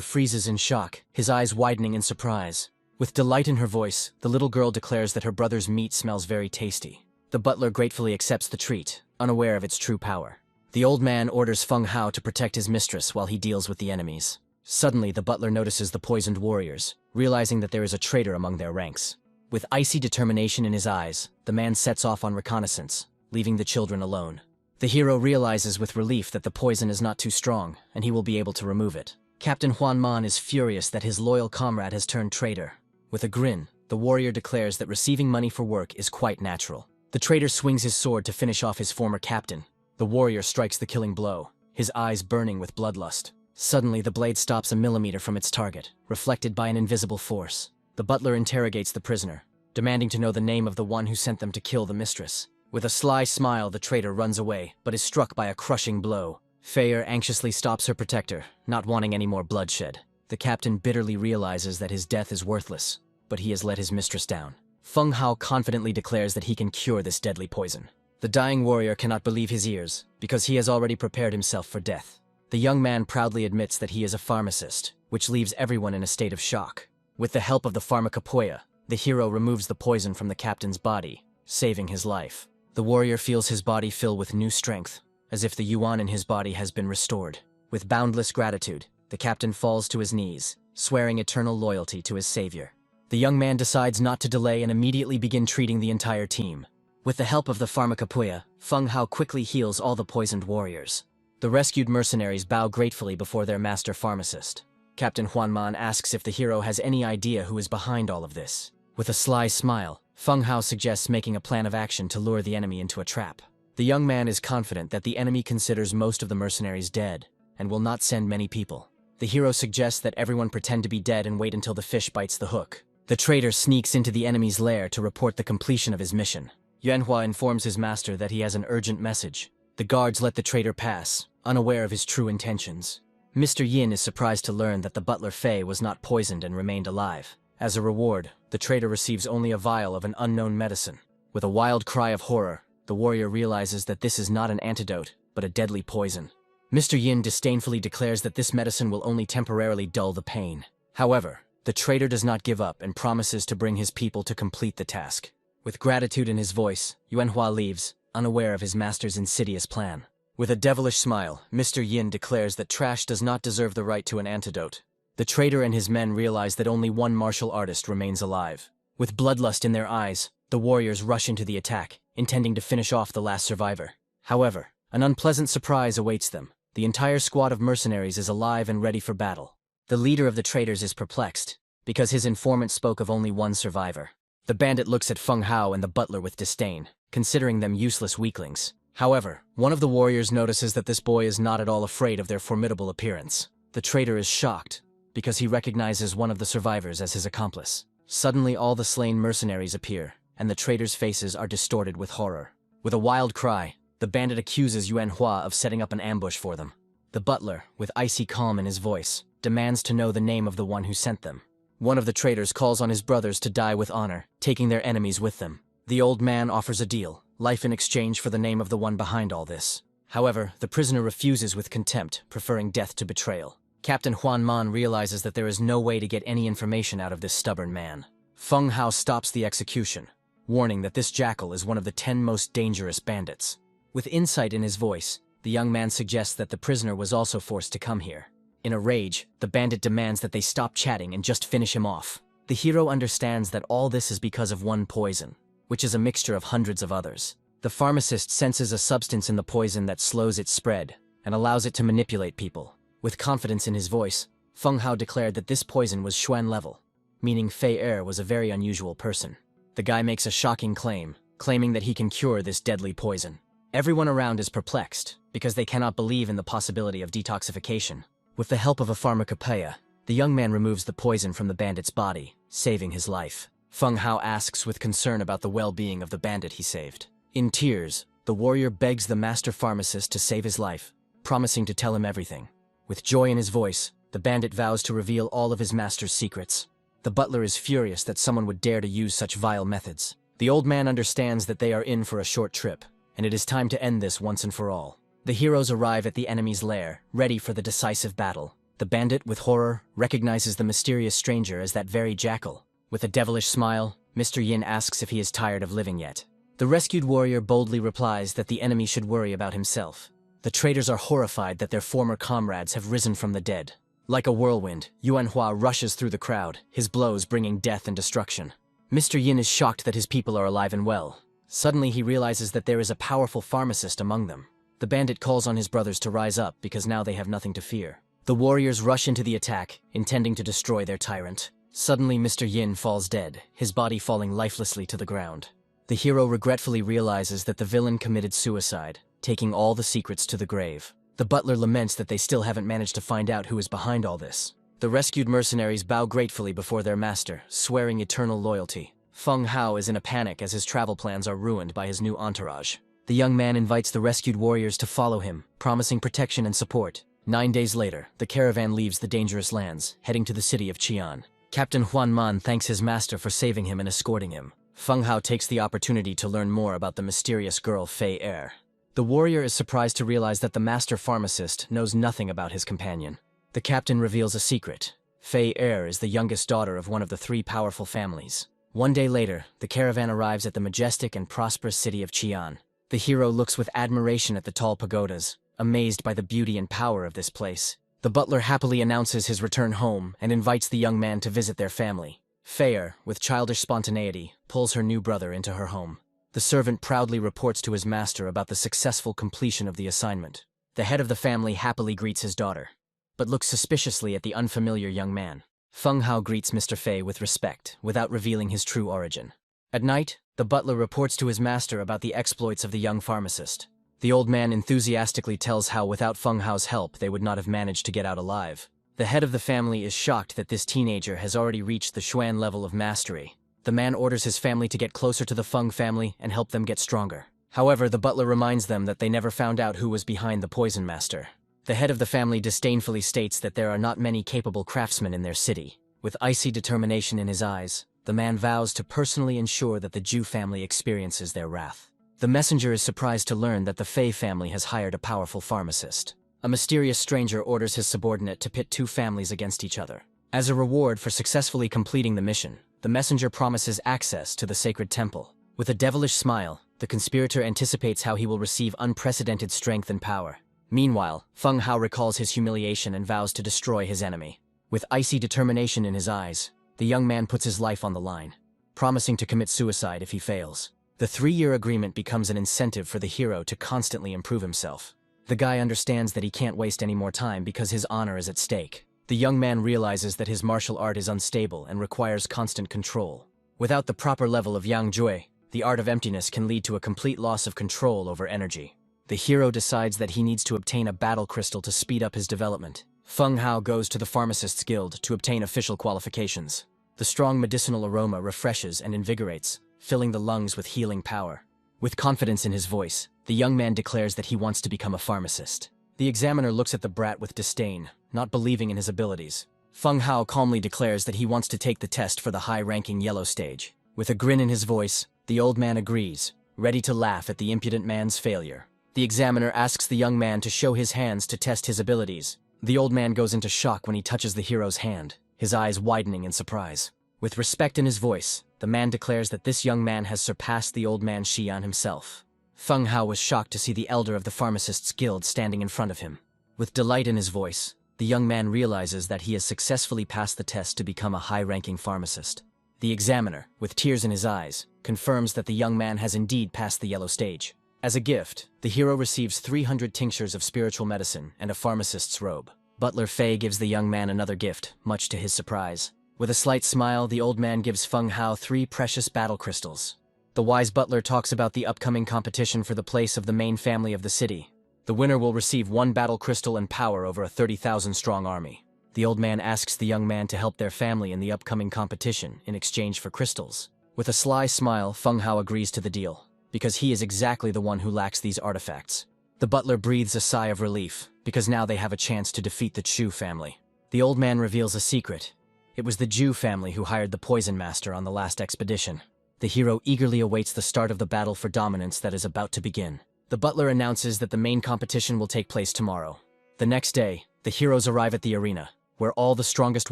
freezes in shock, his eyes widening in surprise. With delight in her voice, the little girl declares that her brother's meat smells very tasty. The butler gratefully accepts the treat, unaware of its true power. The old man orders Feng Hao to protect his mistress while he deals with the enemies. Suddenly, the butler notices the poisoned warriors, realizing that there is a traitor among their ranks. With icy determination in his eyes, the man sets off on reconnaissance, leaving the children alone. The hero realizes with relief that the poison is not too strong, and he will be able to remove it. Captain Huan Man is furious that his loyal comrade has turned traitor. With a grin, the warrior declares that receiving money for work is quite natural. The traitor swings his sword to finish off his former captain. The warrior strikes the killing blow, his eyes burning with bloodlust. Suddenly, the blade stops a millimeter from its target, reflected by an invisible force. The butler interrogates the prisoner, demanding to know the name of the one who sent them to kill the mistress. With a sly smile, the traitor runs away, but is struck by a crushing blow. Fei Er anxiously stops her protector, not wanting any more bloodshed. The captain bitterly realizes that his death is worthless, but he has let his mistress down. Feng Hao confidently declares that he can cure this deadly poison. The dying warrior cannot believe his ears, because he has already prepared himself for death. The young man proudly admits that he is a pharmacist, which leaves everyone in a state of shock. With the help of the pharmacopoeia, the hero removes the poison from the captain's body, saving his life. The warrior feels his body fill with new strength, as if the yuan in his body has been restored. With boundless gratitude, the captain falls to his knees, swearing eternal loyalty to his savior. The young man decides not to delay and immediately begin treating the entire team. With the help of the pharmacopoeia, Feng Hao quickly heals all the poisoned warriors. The rescued mercenaries bow gratefully before their master pharmacist. Captain Huanman asks if the hero has any idea who is behind all of this. With a sly smile, Feng Hao suggests making a plan of action to lure the enemy into a trap. The young man is confident that the enemy considers most of the mercenaries dead and will not send many people. The hero suggests that everyone pretend to be dead and wait until the fish bites the hook. The traitor sneaks into the enemy's lair to report the completion of his mission. Yuanhua informs his master that he has an urgent message. The guards let the traitor pass, unaware of his true intentions. Mr. Yin is surprised to learn that the butler Fei was not poisoned and remained alive. As a reward, the traitor receives only a vial of an unknown medicine. With a wild cry of horror, the warrior realizes that this is not an antidote, but a deadly poison. Mr. Yin disdainfully declares that this medicine will only temporarily dull the pain. However, the traitor does not give up and promises to bring his people to complete the task. With gratitude in his voice, Yuanhua leaves, unaware of his master's insidious plan. With a devilish smile, Mr. Yin declares that trash does not deserve the right to an antidote. The traitor and his men realize that only one martial artist remains alive. With bloodlust in their eyes, the warriors rush into the attack, intending to finish off the last survivor. However, an unpleasant surprise awaits them. The entire squad of mercenaries is alive and ready for battle. The leader of the traitors is perplexed, because his informant spoke of only one survivor. The bandit looks at Feng Hao and the butler with disdain, considering them useless weaklings. However, one of the warriors notices that this boy is not at all afraid of their formidable appearance. The traitor is shocked, because he recognizes one of the survivors as his accomplice. Suddenly all the slain mercenaries appear, and the traitors' faces are distorted with horror. With a wild cry, the bandit accuses Yuanhua of setting up an ambush for them. The butler, with icy calm in his voice, demands to know the name of the one who sent them. One of the traitors calls on his brothers to die with honor, taking their enemies with them. The old man offers a deal, life in exchange for the name of the one behind all this. However, the prisoner refuses with contempt, preferring death to betrayal. Captain Huanman realizes that there is no way to get any information out of this stubborn man. Feng Hao stops the execution, warning that this jackal is one of the 10 most dangerous bandits. With insight in his voice, the young man suggests that the prisoner was also forced to come here. In a rage, the bandit demands that they stop chatting and just finish him off. The hero understands that all this is because of one poison, which is a mixture of hundreds of others. The pharmacist senses a substance in the poison that slows its spread and allows it to manipulate people. With confidence in his voice, Feng Hao declared that this poison was Xuan level, meaning Fei Er was a very unusual person. The guy makes a shocking claim, claiming that he can cure this deadly poison. Everyone around is perplexed, because they cannot believe in the possibility of detoxification. With the help of a pharmacopoeia, the young man removes the poison from the bandit's body, saving his life. Feng Hao asks with concern about the well-being of the bandit he saved. In tears, the warrior begs the master pharmacist to save his life, promising to tell him everything. With joy in his voice, the bandit vows to reveal all of his master's secrets. The butler is furious that someone would dare to use such vile methods. The old man understands that they are in for a short trip, and it is time to end this once and for all. The heroes arrive at the enemy's lair, ready for the decisive battle. The bandit, with horror, recognizes the mysterious stranger as that very jackal. With a devilish smile, Mr. Yin asks if he is tired of living yet. The rescued warrior boldly replies that the enemy should worry about himself. The traitors are horrified that their former comrades have risen from the dead. Like a whirlwind, Yuanhua rushes through the crowd, his blows bringing death and destruction. Mr. Yin is shocked that his people are alive and well. Suddenly he realizes that there is a powerful pharmacist among them. The bandit calls on his brothers to rise up because now they have nothing to fear. The warriors rush into the attack, intending to destroy their tyrant. Suddenly Mr. Yin falls dead, his body falling lifelessly to the ground. The hero regretfully realizes that the villain committed suicide, taking all the secrets to the grave. The butler laments that they still haven't managed to find out who is behind all this. The rescued mercenaries bow gratefully before their master, swearing eternal loyalty. Feng Hao is in a panic as his travel plans are ruined by his new entourage. The young man invites the rescued warriors to follow him, promising protection and support. 9 days later, the caravan leaves the dangerous lands, heading to the city of Qian. Captain Huanman thanks his master for saving him and escorting him. Feng Hao takes the opportunity to learn more about the mysterious girl Fei Er. The warrior is surprised to realize that the master pharmacist knows nothing about his companion. The captain reveals a secret. Fei Er is the youngest daughter of one of the 3 powerful families. 1 day later, the caravan arrives at the majestic and prosperous city of Qian. The hero looks with admiration at the tall pagodas, amazed by the beauty and power of this place. The butler happily announces his return home and invites the young man to visit their family. Fei Er, with childish spontaneity, pulls her new brother into her home. The The servant proudly reports to his master about the successful completion of the assignment. The head of the family happily greets his daughter, but looks suspiciously at the unfamiliar young man. Feng Hao greets Mr. Fei with respect, without revealing his true origin. At night, the butler reports to his master about the exploits of the young pharmacist. The old man enthusiastically tells how without Feng Hao's help they would not have managed to get out alive. The head of the family is shocked that this teenager has already reached the Xuan level of mastery. The man orders his family to get closer to the Feng family and help them get stronger. However, the butler reminds them that they never found out who was behind the poison master. The head of the family disdainfully states that there are not many capable craftsmen in their city. With icy determination in his eyes, the man vows to personally ensure that the Zhu family experiences their wrath. The messenger is surprised to learn that the Fei family has hired a powerful pharmacist. A mysterious stranger orders his subordinate to pit two families against each other. As a reward for successfully completing the mission, the messenger promises access to the sacred temple. With a devilish smile, the conspirator anticipates how he will receive unprecedented strength and power. Meanwhile, Feng Hao recalls his humiliation and vows to destroy his enemy. With icy determination in his eyes, the young man puts his life on the line, promising to commit suicide if he fails. The 3-year agreement becomes an incentive for the hero to constantly improve himself. The guy understands that he can't waste any more time because his honor is at stake. The young man realizes that his martial art is unstable and requires constant control. Without the proper level of Yang Jue, the art of emptiness can lead to a complete loss of control over energy. The hero decides that he needs to obtain a battle crystal to speed up his development. Feng Hao goes to the Pharmacists Guild to obtain official qualifications. The strong medicinal aroma refreshes and invigorates, filling the lungs with healing power. With confidence in his voice, the young man declares that he wants to become a pharmacist. The examiner looks at the brat with disdain, not believing in his abilities. Feng Hao calmly declares that he wants to take the test for the high-ranking yellow stage. With a grin in his voice, the old man agrees, ready to laugh at the impudent man's failure. The examiner asks the young man to show his hands to test his abilities. The old man goes into shock when he touches the hero's hand, his eyes widening in surprise. With respect in his voice, the man declares that this young man has surpassed the old man Xian himself. Feng Hao was shocked to see the elder of the Pharmacists Guild standing in front of him. With delight in his voice, the young man realizes that he has successfully passed the test to become a high-ranking pharmacist. The examiner, with tears in his eyes, confirms that the young man has indeed passed the yellow stage. As a gift, the hero receives 300 tinctures of spiritual medicine and a pharmacist's robe. Butler Fei gives the young man another gift, much to his surprise. With a slight smile, the old man gives Feng Hao 3 precious battle crystals. The wise butler talks about the upcoming competition for the place of the main family of the city. The winner will receive 1 battle crystal and power over a 30,000-strong army. The old man asks the young man to help their family in the upcoming competition in exchange for crystals. With a sly smile, Feng Hao agrees to the deal, because he is exactly the one who lacks these artifacts. The butler breathes a sigh of relief, because now they have a chance to defeat the Chu family. The old man reveals a secret. It was the Zhu family who hired the poison master on the last expedition. The hero eagerly awaits the start of the battle for dominance that is about to begin. The butler announces that the main competition will take place tomorrow. The next day, the heroes arrive at the arena, where all the strongest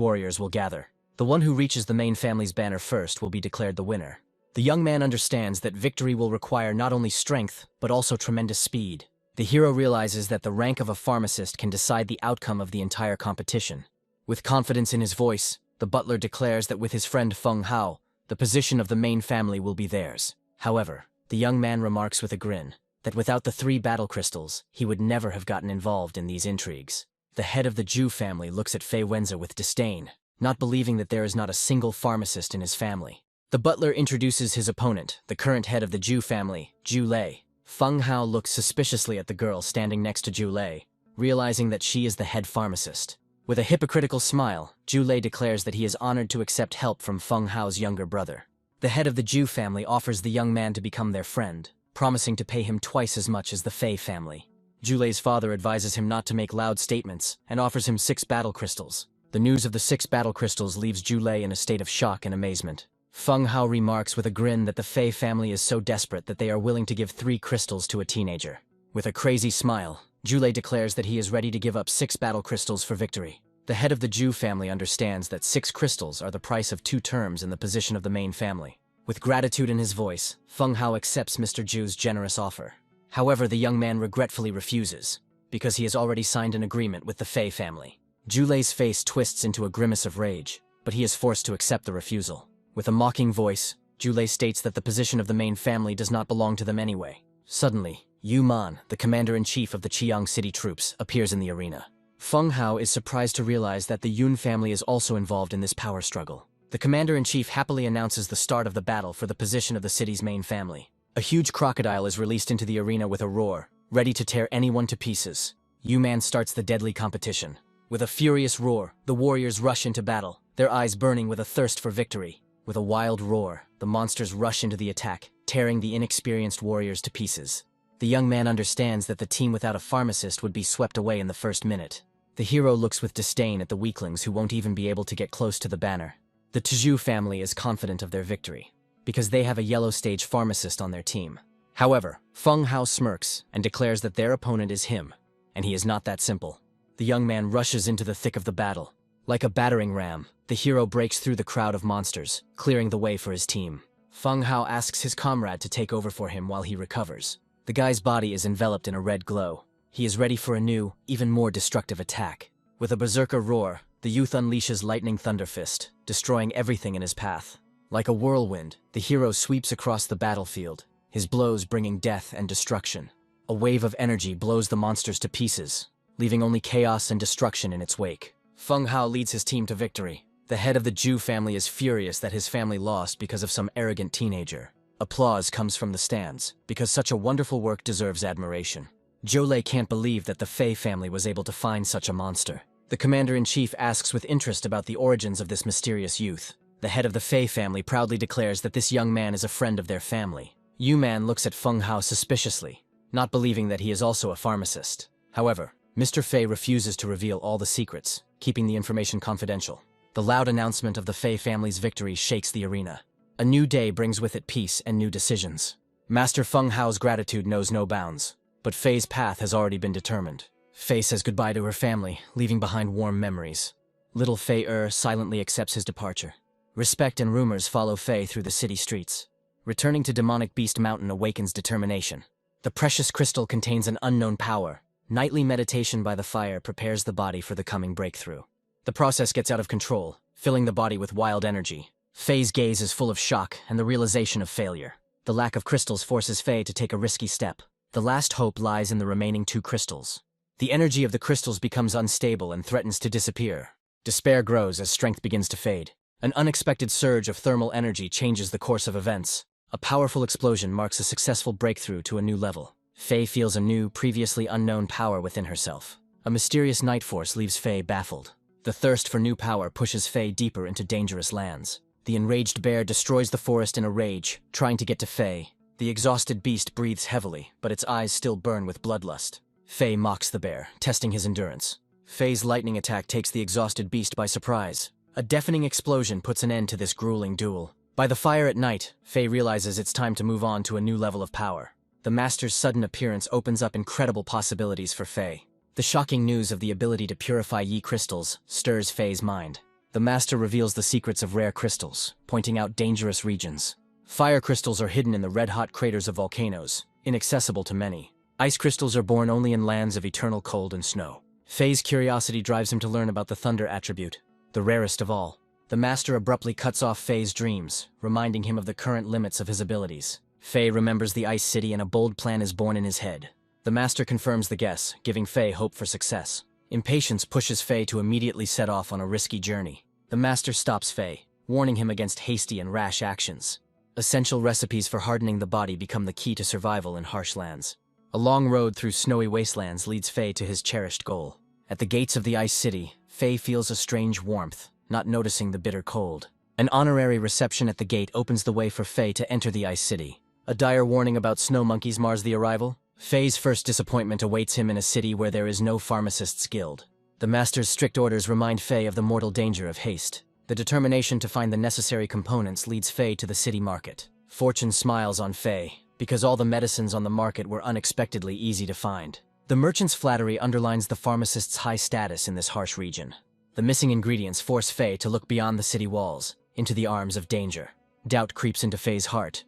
warriors will gather. The one who reaches the main family's banner first will be declared the winner. The young man understands that victory will require not only strength, but also tremendous speed. The hero realizes that the rank of a pharmacist can decide the outcome of the entire competition. With confidence in his voice, the butler declares that with his friend Feng Hao, the position of the main family will be theirs. However, the young man remarks with a grin that without the 3 battle crystals, he would never have gotten involved in these intrigues. The head of the Zhu family looks at Fei Wenza with disdain, not believing that there is not a single pharmacist in his family. The butler introduces his opponent, the current head of the Zhu family, Zhu Lei. Feng Hao looks suspiciously at the girl standing next to Zhu Lei, realizing that she is the head pharmacist. With a hypocritical smile, Zhu Lei declares that he is honored to accept help from Feng Hao's younger brother. The head of the Zhu family offers the young man to become their friend, promising to pay him twice as much as the Fei family. Zhu Lei's father advises him not to make loud statements and offers him 6 battle crystals. The news of the 6 battle crystals leaves Zhu Lei in a state of shock and amazement. Feng Hao remarks with a grin that the Fei family is so desperate that they are willing to give 3 crystals to a teenager. With a crazy smile, Zhu Lei declares that he is ready to give up 6 battle crystals for victory. The head of the Zhu family understands that 6 crystals are the price of 2 terms in the position of the main family. With gratitude in his voice, Feng Hao accepts Mr. Zhu's generous offer. However, the young man regretfully refuses, because he has already signed an agreement with the Fei family. Zhu Lei's face twists into a grimace of rage, but he is forced to accept the refusal. With a mocking voice, Julei states that the position of the main family does not belong to them anyway. Suddenly, Yu Man, the commander-in-chief of the Chiang City troops, appears in the arena. Feng Hao is surprised to realize that the Yun family is also involved in this power struggle. The commander-in-chief happily announces the start of the battle for the position of the city's main family. A huge crocodile is released into the arena with a roar, ready to tear anyone to pieces. Yu Man starts the deadly competition. With a furious roar, the warriors rush into battle, their eyes burning with a thirst for victory. With a wild roar, the monsters rush into the attack, tearing the inexperienced warriors to pieces. The young man understands that the team without a pharmacist would be swept away in the first minute. The hero looks with disdain at the weaklings who won't even be able to get close to the banner. The Tzu family is confident of their victory, because they have a yellow stage pharmacist on their team. However, Feng Hao smirks and declares that their opponent is him, and he is not that simple. The young man rushes into the thick of the battle. Like a battering ram, the hero breaks through the crowd of monsters, clearing the way for his team. Feng Hao asks his comrade to take over for him while he recovers. The guy's body is enveloped in a red glow. He is ready for a new, even more destructive attack. With a berserker roar, the youth unleashes Lightning Thunder Fist, destroying everything in his path. Like a whirlwind, the hero sweeps across the battlefield, his blows bringing death and destruction. A wave of energy blows the monsters to pieces, leaving only chaos and destruction in its wake. Feng Hao leads his team to victory. The head of the Zhu family is furious that his family lost because of some arrogant teenager. Applause comes from the stands, because such a wonderful work deserves admiration. Jolei can't believe that the Fei family was able to find such a monster. The commander-in-chief asks with interest about the origins of this mysterious youth. The head of the Fei family proudly declares that this young man is a friend of their family. Yu Man looks at Feng Hao suspiciously, not believing that he is also a pharmacist. However, Mr. Fei refuses to reveal all the secrets, keeping the information confidential. The loud announcement of the Fei family's victory shakes the arena. A new day brings with it peace and new decisions. Master Feng Hao's gratitude knows no bounds, but Fei's path has already been determined. Fei says goodbye to her family, leaving behind warm memories. Little Fei silently accepts his departure. Respect and rumors follow Fei through the city streets. Returning to Demonic Beast Mountain awakens determination. The precious crystal contains an unknown power. Nightly meditation by the fire prepares the body for the coming breakthrough. The process gets out of control, filling the body with wild energy. Fei's gaze is full of shock and the realization of failure. The lack of crystals forces Fei to take a risky step. The last hope lies in the remaining 2 crystals. The energy of the crystals becomes unstable and threatens to disappear. Despair grows as strength begins to fade. An unexpected surge of thermal energy changes the course of events. A powerful explosion marks a successful breakthrough to a new level. Fei feels a new, previously unknown power within herself. A mysterious night force leaves Fei baffled. The thirst for new power pushes Fei deeper into dangerous lands. The enraged bear destroys the forest in a rage, trying to get to Fei. The exhausted beast breathes heavily, but its eyes still burn with bloodlust. Fei mocks the bear, testing his endurance. Fei's lightning attack takes the exhausted beast by surprise. A deafening explosion puts an end to this grueling duel. By the fire at night, Fei realizes it's time to move on to a new level of power. The master's sudden appearance opens up incredible possibilities for Fei. The shocking news of the ability to purify Yi crystals stirs Fei's mind. The master reveals the secrets of rare crystals, pointing out dangerous regions. Fire crystals are hidden in the red-hot craters of volcanoes, inaccessible to many. Ice crystals are born only in lands of eternal cold and snow. Fei's curiosity drives him to learn about the thunder attribute, the rarest of all. The master abruptly cuts off Fei's dreams, reminding him of the current limits of his abilities. Fei remembers the Ice City and a bold plan is born in his head. The master confirms the guess, giving Fei hope for success. Impatience pushes Fei to immediately set off on a risky journey. The master stops Fei, warning him against hasty and rash actions. Essential recipes for hardening the body become the key to survival in harsh lands. A long road through snowy wastelands leads Fei to his cherished goal. At the gates of the Ice City, Fei feels a strange warmth, not noticing the bitter cold. An honorary reception at the gate opens the way for Fei to enter the Ice City. A dire warning about snow monkeys mars the arrival. Fei's first disappointment awaits him in a city where there is no pharmacist's guild. The master's strict orders remind Fei of the mortal danger of haste. The determination to find the necessary components leads Fei to the city market. Fortune smiles on Fei, because all the medicines on the market were unexpectedly easy to find. The merchant's flattery underlines the pharmacist's high status in this harsh region. The missing ingredients force Fei to look beyond the city walls, into the arms of danger. Doubt creeps into Fei's heart,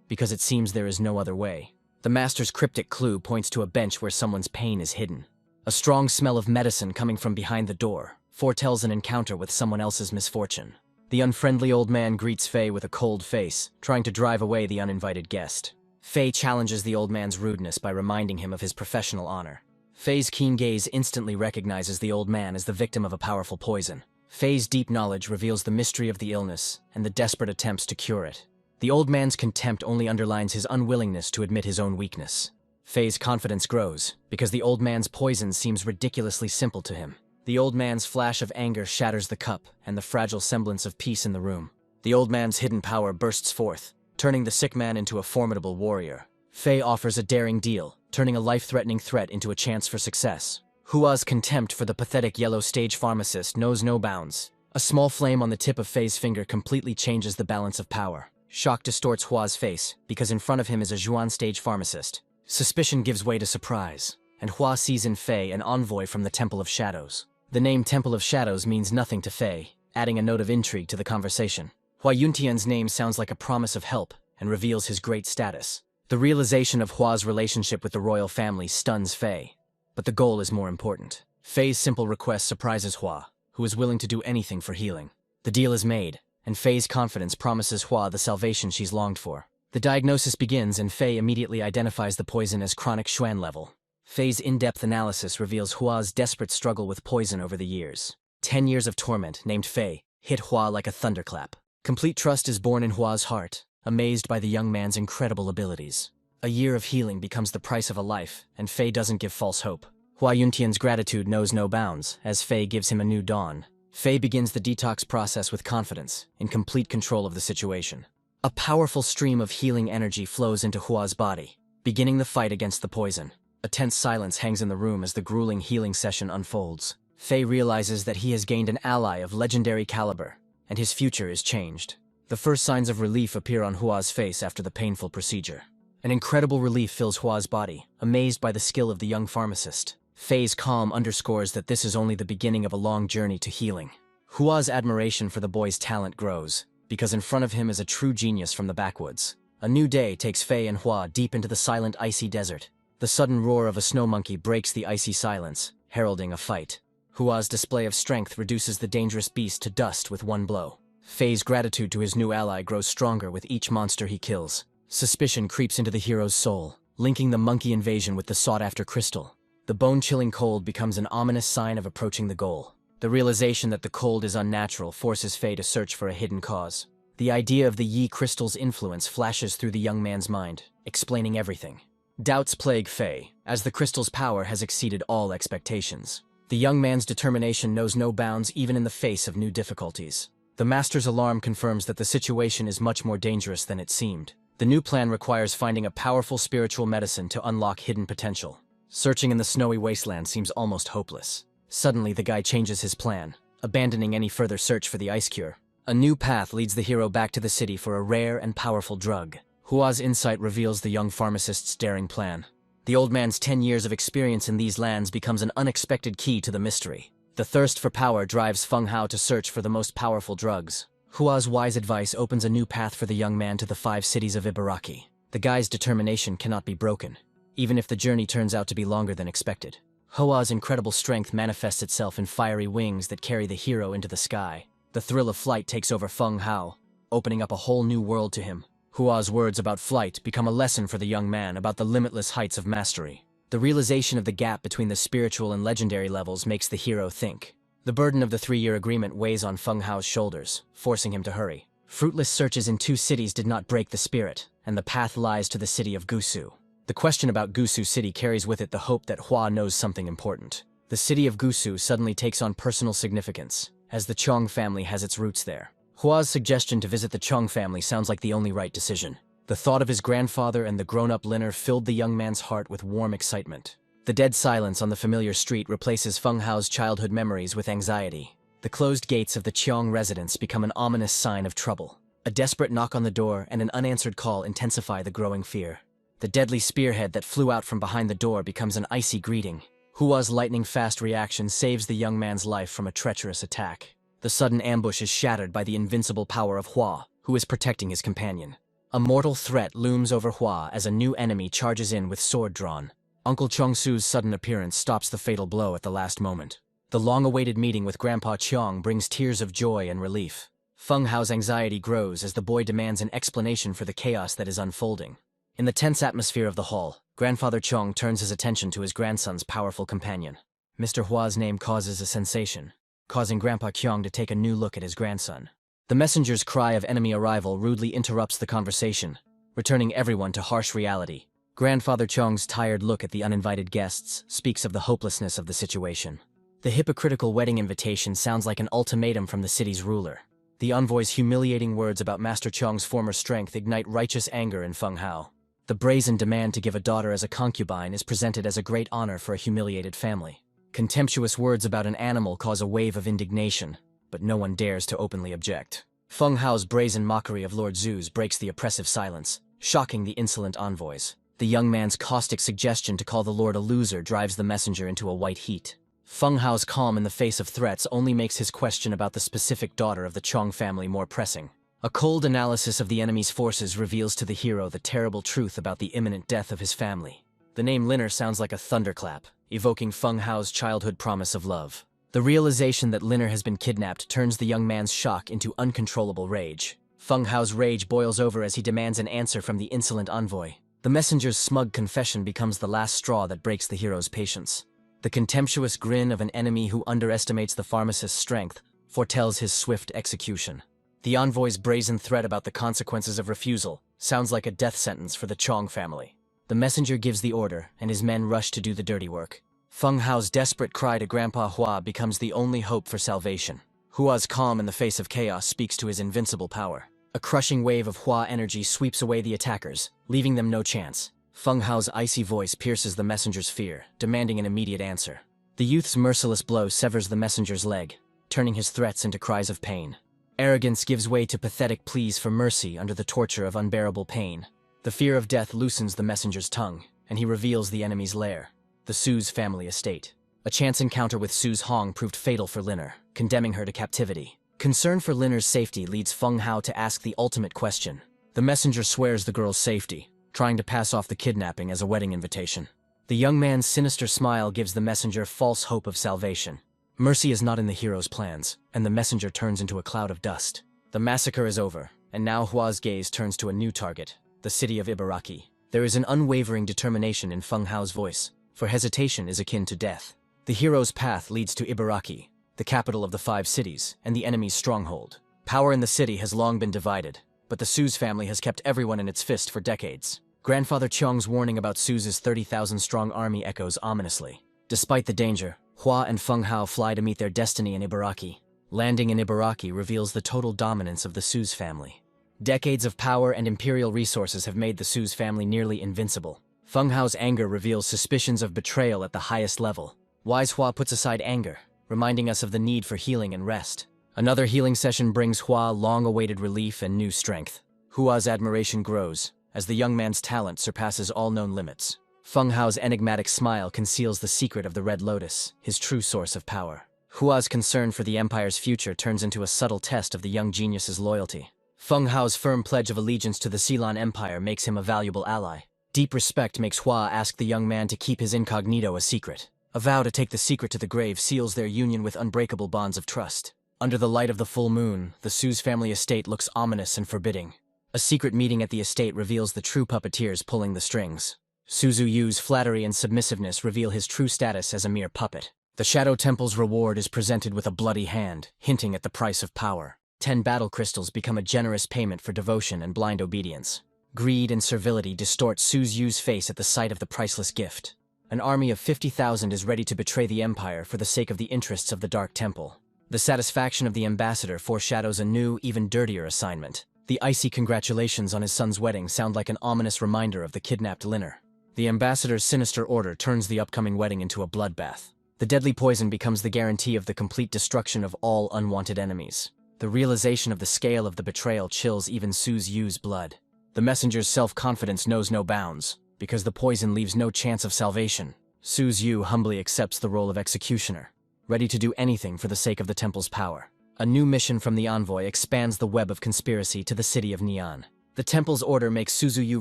because it seems there is no other way. The master's cryptic clue points to a bench where someone's pain is hidden. A strong smell of medicine coming from behind the door foretells an encounter with someone else's misfortune. The unfriendly old man greets Fei with a cold face, trying to drive away the uninvited guest. Fei challenges the old man's rudeness by reminding him of his professional honor. Fei's keen gaze instantly recognizes the old man as the victim of a powerful poison. Fei's deep knowledge reveals the mystery of the illness and the desperate attempts to cure it. The old man's contempt only underlines his unwillingness to admit his own weakness. Fei's confidence grows, because the old man's poison seems ridiculously simple to him. The old man's flash of anger shatters the cup and the fragile semblance of peace in the room. The old man's hidden power bursts forth, turning the sick man into a formidable warrior. Fei offers a daring deal, turning a life-threatening threat into a chance for success. Hua's contempt for the pathetic yellow stage pharmacist knows no bounds. A small flame on the tip of Fei's finger completely changes the balance of power. Shock distorts Hua's face, because in front of him is a Zhuan stage pharmacist. Suspicion gives way to surprise, and Hua sees in Fei an envoy from the Temple of Shadows. The name Temple of Shadows means nothing to Fei, adding a note of intrigue to the conversation. Hua Yuntian's name sounds like a promise of help and reveals his great status. The realization of Hua's relationship with the royal family stuns Fei, but the goal is more important. Fei's simple request surprises Hua, who is willing to do anything for healing. The deal is made, and Fei's confidence promises Hua the salvation she's longed for. The diagnosis begins, and Fei immediately identifies the poison as chronic Xuan level. Fei's in-depth analysis reveals Hua's desperate struggle with poison over the years. 10 years of torment, named Fei, hit Hua like a thunderclap. Complete trust is born in Hua's heart, amazed by the young man's incredible abilities. A year of healing becomes the price of a life, and Fei doesn't give false hope. Hua Yuntian's gratitude knows no bounds, as Fei gives him a new dawn. Fei begins the detox process with confidence, in complete control of the situation. A powerful stream of healing energy flows into Hua's body, beginning the fight against the poison. A tense silence hangs in the room as the grueling healing session unfolds. Fei realizes that he has gained an ally of legendary caliber, and his future is changed. The first signs of relief appear on Hua's face after the painful procedure. An incredible relief fills Hua's body, amazed by the skill of the young pharmacist. Fei's calm underscores that this is only the beginning of a long journey to healing. Hua's admiration for the boy's talent grows, because in front of him is a true genius from the backwoods. A new day takes Fei and Hua deep into the silent icy desert. The sudden roar of a snow monkey breaks the icy silence, heralding a fight. Hua's display of strength reduces the dangerous beast to dust with one blow. Fei's gratitude to his new ally grows stronger with each monster he kills. Suspicion creeps into the hero's soul, linking the monkey invasion with the sought-after crystal. The bone-chilling cold becomes an ominous sign of approaching the goal. The realization that the cold is unnatural forces Fei to search for a hidden cause. The idea of the Yi crystal's influence flashes through the young man's mind, explaining everything. Doubts plague Fei, as the crystal's power has exceeded all expectations. The young man's determination knows no bounds even in the face of new difficulties. The master's alarm confirms that the situation is much more dangerous than it seemed. The new plan requires finding a powerful spiritual medicine to unlock hidden potential. Searching in the snowy wasteland seems almost hopeless. Suddenly, the guy changes his plan, abandoning any further search for the ice cure. A new path leads the hero back to the city for a rare and powerful drug. Hua's insight reveals the young pharmacist's daring plan. The old man's 10 years of experience in these lands becomes an unexpected key to the mystery. The thirst for power drives Feng Hao to search for the most powerful drugs. Hua's wise advice opens a new path for the young man to the 5 cities of Ibaraki. The guy's determination cannot be broken, even if the journey turns out to be longer than expected. Hua's incredible strength manifests itself in fiery wings that carry the hero into the sky. The thrill of flight takes over Feng Hao, opening up a whole new world to him. Hua's words about flight become a lesson for the young man about the limitless heights of mastery. The realization of the gap between the spiritual and legendary levels makes the hero think. The burden of the 3-year agreement weighs on Feng Hao's shoulders, forcing him to hurry. Fruitless searches in 2 cities did not break the spirit, and the path lies to the city of Gusu. The question about Gusu City carries with it the hope that Hua knows something important. The city of Gusu suddenly takes on personal significance, as the Chong family has its roots there. Hua's suggestion to visit the Chong family sounds like the only right decision. The thought of his grandfather and the grown-up Liner filled the young man's heart with warm excitement. The dead silence on the familiar street replaces Feng Hao's childhood memories with anxiety. The closed gates of the Chong residence become an ominous sign of trouble. A desperate knock on the door and an unanswered call intensify the growing fear. The deadly spearhead that flew out from behind the door becomes an icy greeting. Hua's lightning-fast reaction saves the young man's life from a treacherous attack. The sudden ambush is shattered by the invincible power of Hua, who is protecting his companion. A mortal threat looms over Hua as a new enemy charges in with sword drawn. Uncle Chongsu's sudden appearance stops the fatal blow at the last moment. The long-awaited meeting with Grandpa Chiang brings tears of joy and relief. Feng Hao's anxiety grows as the boy demands an explanation for the chaos that is unfolding. In the tense atmosphere of the hall, Grandfather Chong turns his attention to his grandson's powerful companion. Mr. Hua's name causes a sensation, causing Grandpa Kyong to take a new look at his grandson. The messenger's cry of enemy arrival rudely interrupts the conversation, returning everyone to harsh reality. Grandfather Chong's tired look at the uninvited guests speaks of the hopelessness of the situation. The hypocritical wedding invitation sounds like an ultimatum from the city's ruler. The envoy's humiliating words about Master Chong's former strength ignite righteous anger in Feng Hao. The brazen demand to give a daughter as a concubine is presented as a great honor for a humiliated family. Contemptuous words about an animal cause a wave of indignation, but no one dares to openly object. Feng Hao's brazen mockery of Lord Zhu's breaks the oppressive silence, shocking the insolent envoys. The young man's caustic suggestion to call the lord a loser drives the messenger into a white heat. Feng Hao's calm in the face of threats only makes his question about the specific daughter of the Chong family more pressing. A cold analysis of the enemy's forces reveals to the hero the terrible truth about the imminent death of his family. The name Liner sounds like a thunderclap, evoking Feng Hao's childhood promise of love. The realization that Liner has been kidnapped turns the young man's shock into uncontrollable rage. Feng Hao's rage boils over as he demands an answer from the insolent envoy. The messenger's smug confession becomes the last straw that breaks the hero's patience. The contemptuous grin of an enemy who underestimates the pharmacist's strength foretells his swift execution. The envoy's brazen threat about the consequences of refusal sounds like a death sentence for the Chong family. The messenger gives the order, and his men rush to do the dirty work. Feng Hao's desperate cry to Grandpa Hua becomes the only hope for salvation. Hua's calm in the face of chaos speaks to his invincible power. A crushing wave of Hua energy sweeps away the attackers, leaving them no chance. Feng Hao's icy voice pierces the messenger's fear, demanding an immediate answer. The youth's merciless blow severs the messenger's leg, turning his threats into cries of pain. Arrogance gives way to pathetic pleas for mercy under the torture of unbearable pain. The fear of death loosens the messenger's tongue, and he reveals the enemy's lair, the Su's family estate. A chance encounter with Su's Hong proved fatal for Liner, condemning her to captivity. Concern for Liner's safety leads Feng Hao to ask the ultimate question. The messenger swears the girl's safety, trying to pass off the kidnapping as a wedding invitation. The young man's sinister smile gives the messenger false hope of salvation. Mercy is not in the hero's plans, and the messenger turns into a cloud of dust. The massacre is over, and now Hua's gaze turns to a new target, the city of Ibaraki. There is an unwavering determination in Feng Hao's voice, for hesitation is akin to death. The hero's path leads to Ibaraki, the capital of the 5 cities, and the enemy's stronghold. Power in the city has long been divided, but the Su's family has kept everyone in its fist for decades. Grandfather Chong's warning about Su's 30,000-strong army echoes ominously. Despite the danger, Hua and Feng Hao fly to meet their destiny in Ibaraki. Landing in Ibaraki reveals the total dominance of the Su's family. Decades of power and imperial resources have made the Su's family nearly invincible. Feng Hao's anger reveals suspicions of betrayal at the highest level. Wise Hua puts aside anger, reminding us of the need for healing and rest. Another healing session brings Hua long-awaited relief and new strength. Hua's admiration grows, as the young man's talent surpasses all known limits. Feng Hao's enigmatic smile conceals the secret of the Red Lotus, his true source of power. Hua's concern for the Empire's future turns into a subtle test of the young genius's loyalty. Feng Hao's firm pledge of allegiance to the Ceylon Empire makes him a valuable ally. Deep respect makes Hua ask the young man to keep his incognito a secret. A vow to take the secret to the grave seals their union with unbreakable bonds of trust. Under the light of the full moon, the Su's family estate looks ominous and forbidding. A secret meeting at the estate reveals the true puppeteers pulling the strings. Suzu Yu's flattery and submissiveness reveal his true status as a mere puppet. The Shadow Temple's reward is presented with a bloody hand, hinting at the price of power. 10 battle crystals become a generous payment for devotion and blind obedience. Greed and servility distort Suzu's face at the sight of the priceless gift. An army of 50,000 is ready to betray the Empire for the sake of the interests of the Dark Temple. The satisfaction of the ambassador foreshadows a new, even dirtier assignment. The icy congratulations on his son's wedding sound like an ominous reminder of the kidnapped Liner. The ambassador's sinister order turns the upcoming wedding into a bloodbath. The deadly poison becomes the guarantee of the complete destruction of all unwanted enemies. The realization of the scale of the betrayal chills even Suzu's blood. The messenger's self-confidence knows no bounds, because the poison leaves no chance of salvation. Suzu humbly accepts the role of executioner, ready to do anything for the sake of the temple's power. A new mission from the envoy expands the web of conspiracy to the city of Neon. The temple's order makes Suzu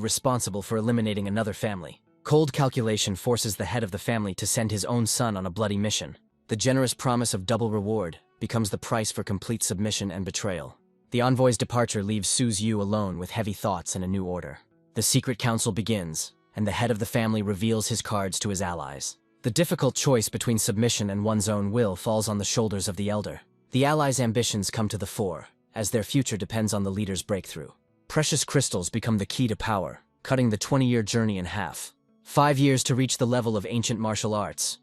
responsible for eliminating another family. Cold calculation forces the head of the family to send his own son on a bloody mission. The generous promise of double reward becomes the price for complete submission and betrayal. The envoy's departure leaves Su Yu alone with heavy thoughts and a new order. The secret council begins, and the head of the family reveals his cards to his allies. The difficult choice between submission and one's own will falls on the shoulders of the elder. The allies' ambitions come to the fore, as their future depends on the leader's breakthrough. Precious crystals become the key to power, cutting the 20-year journey in half. 5 years to reach the level of ancient martial arts.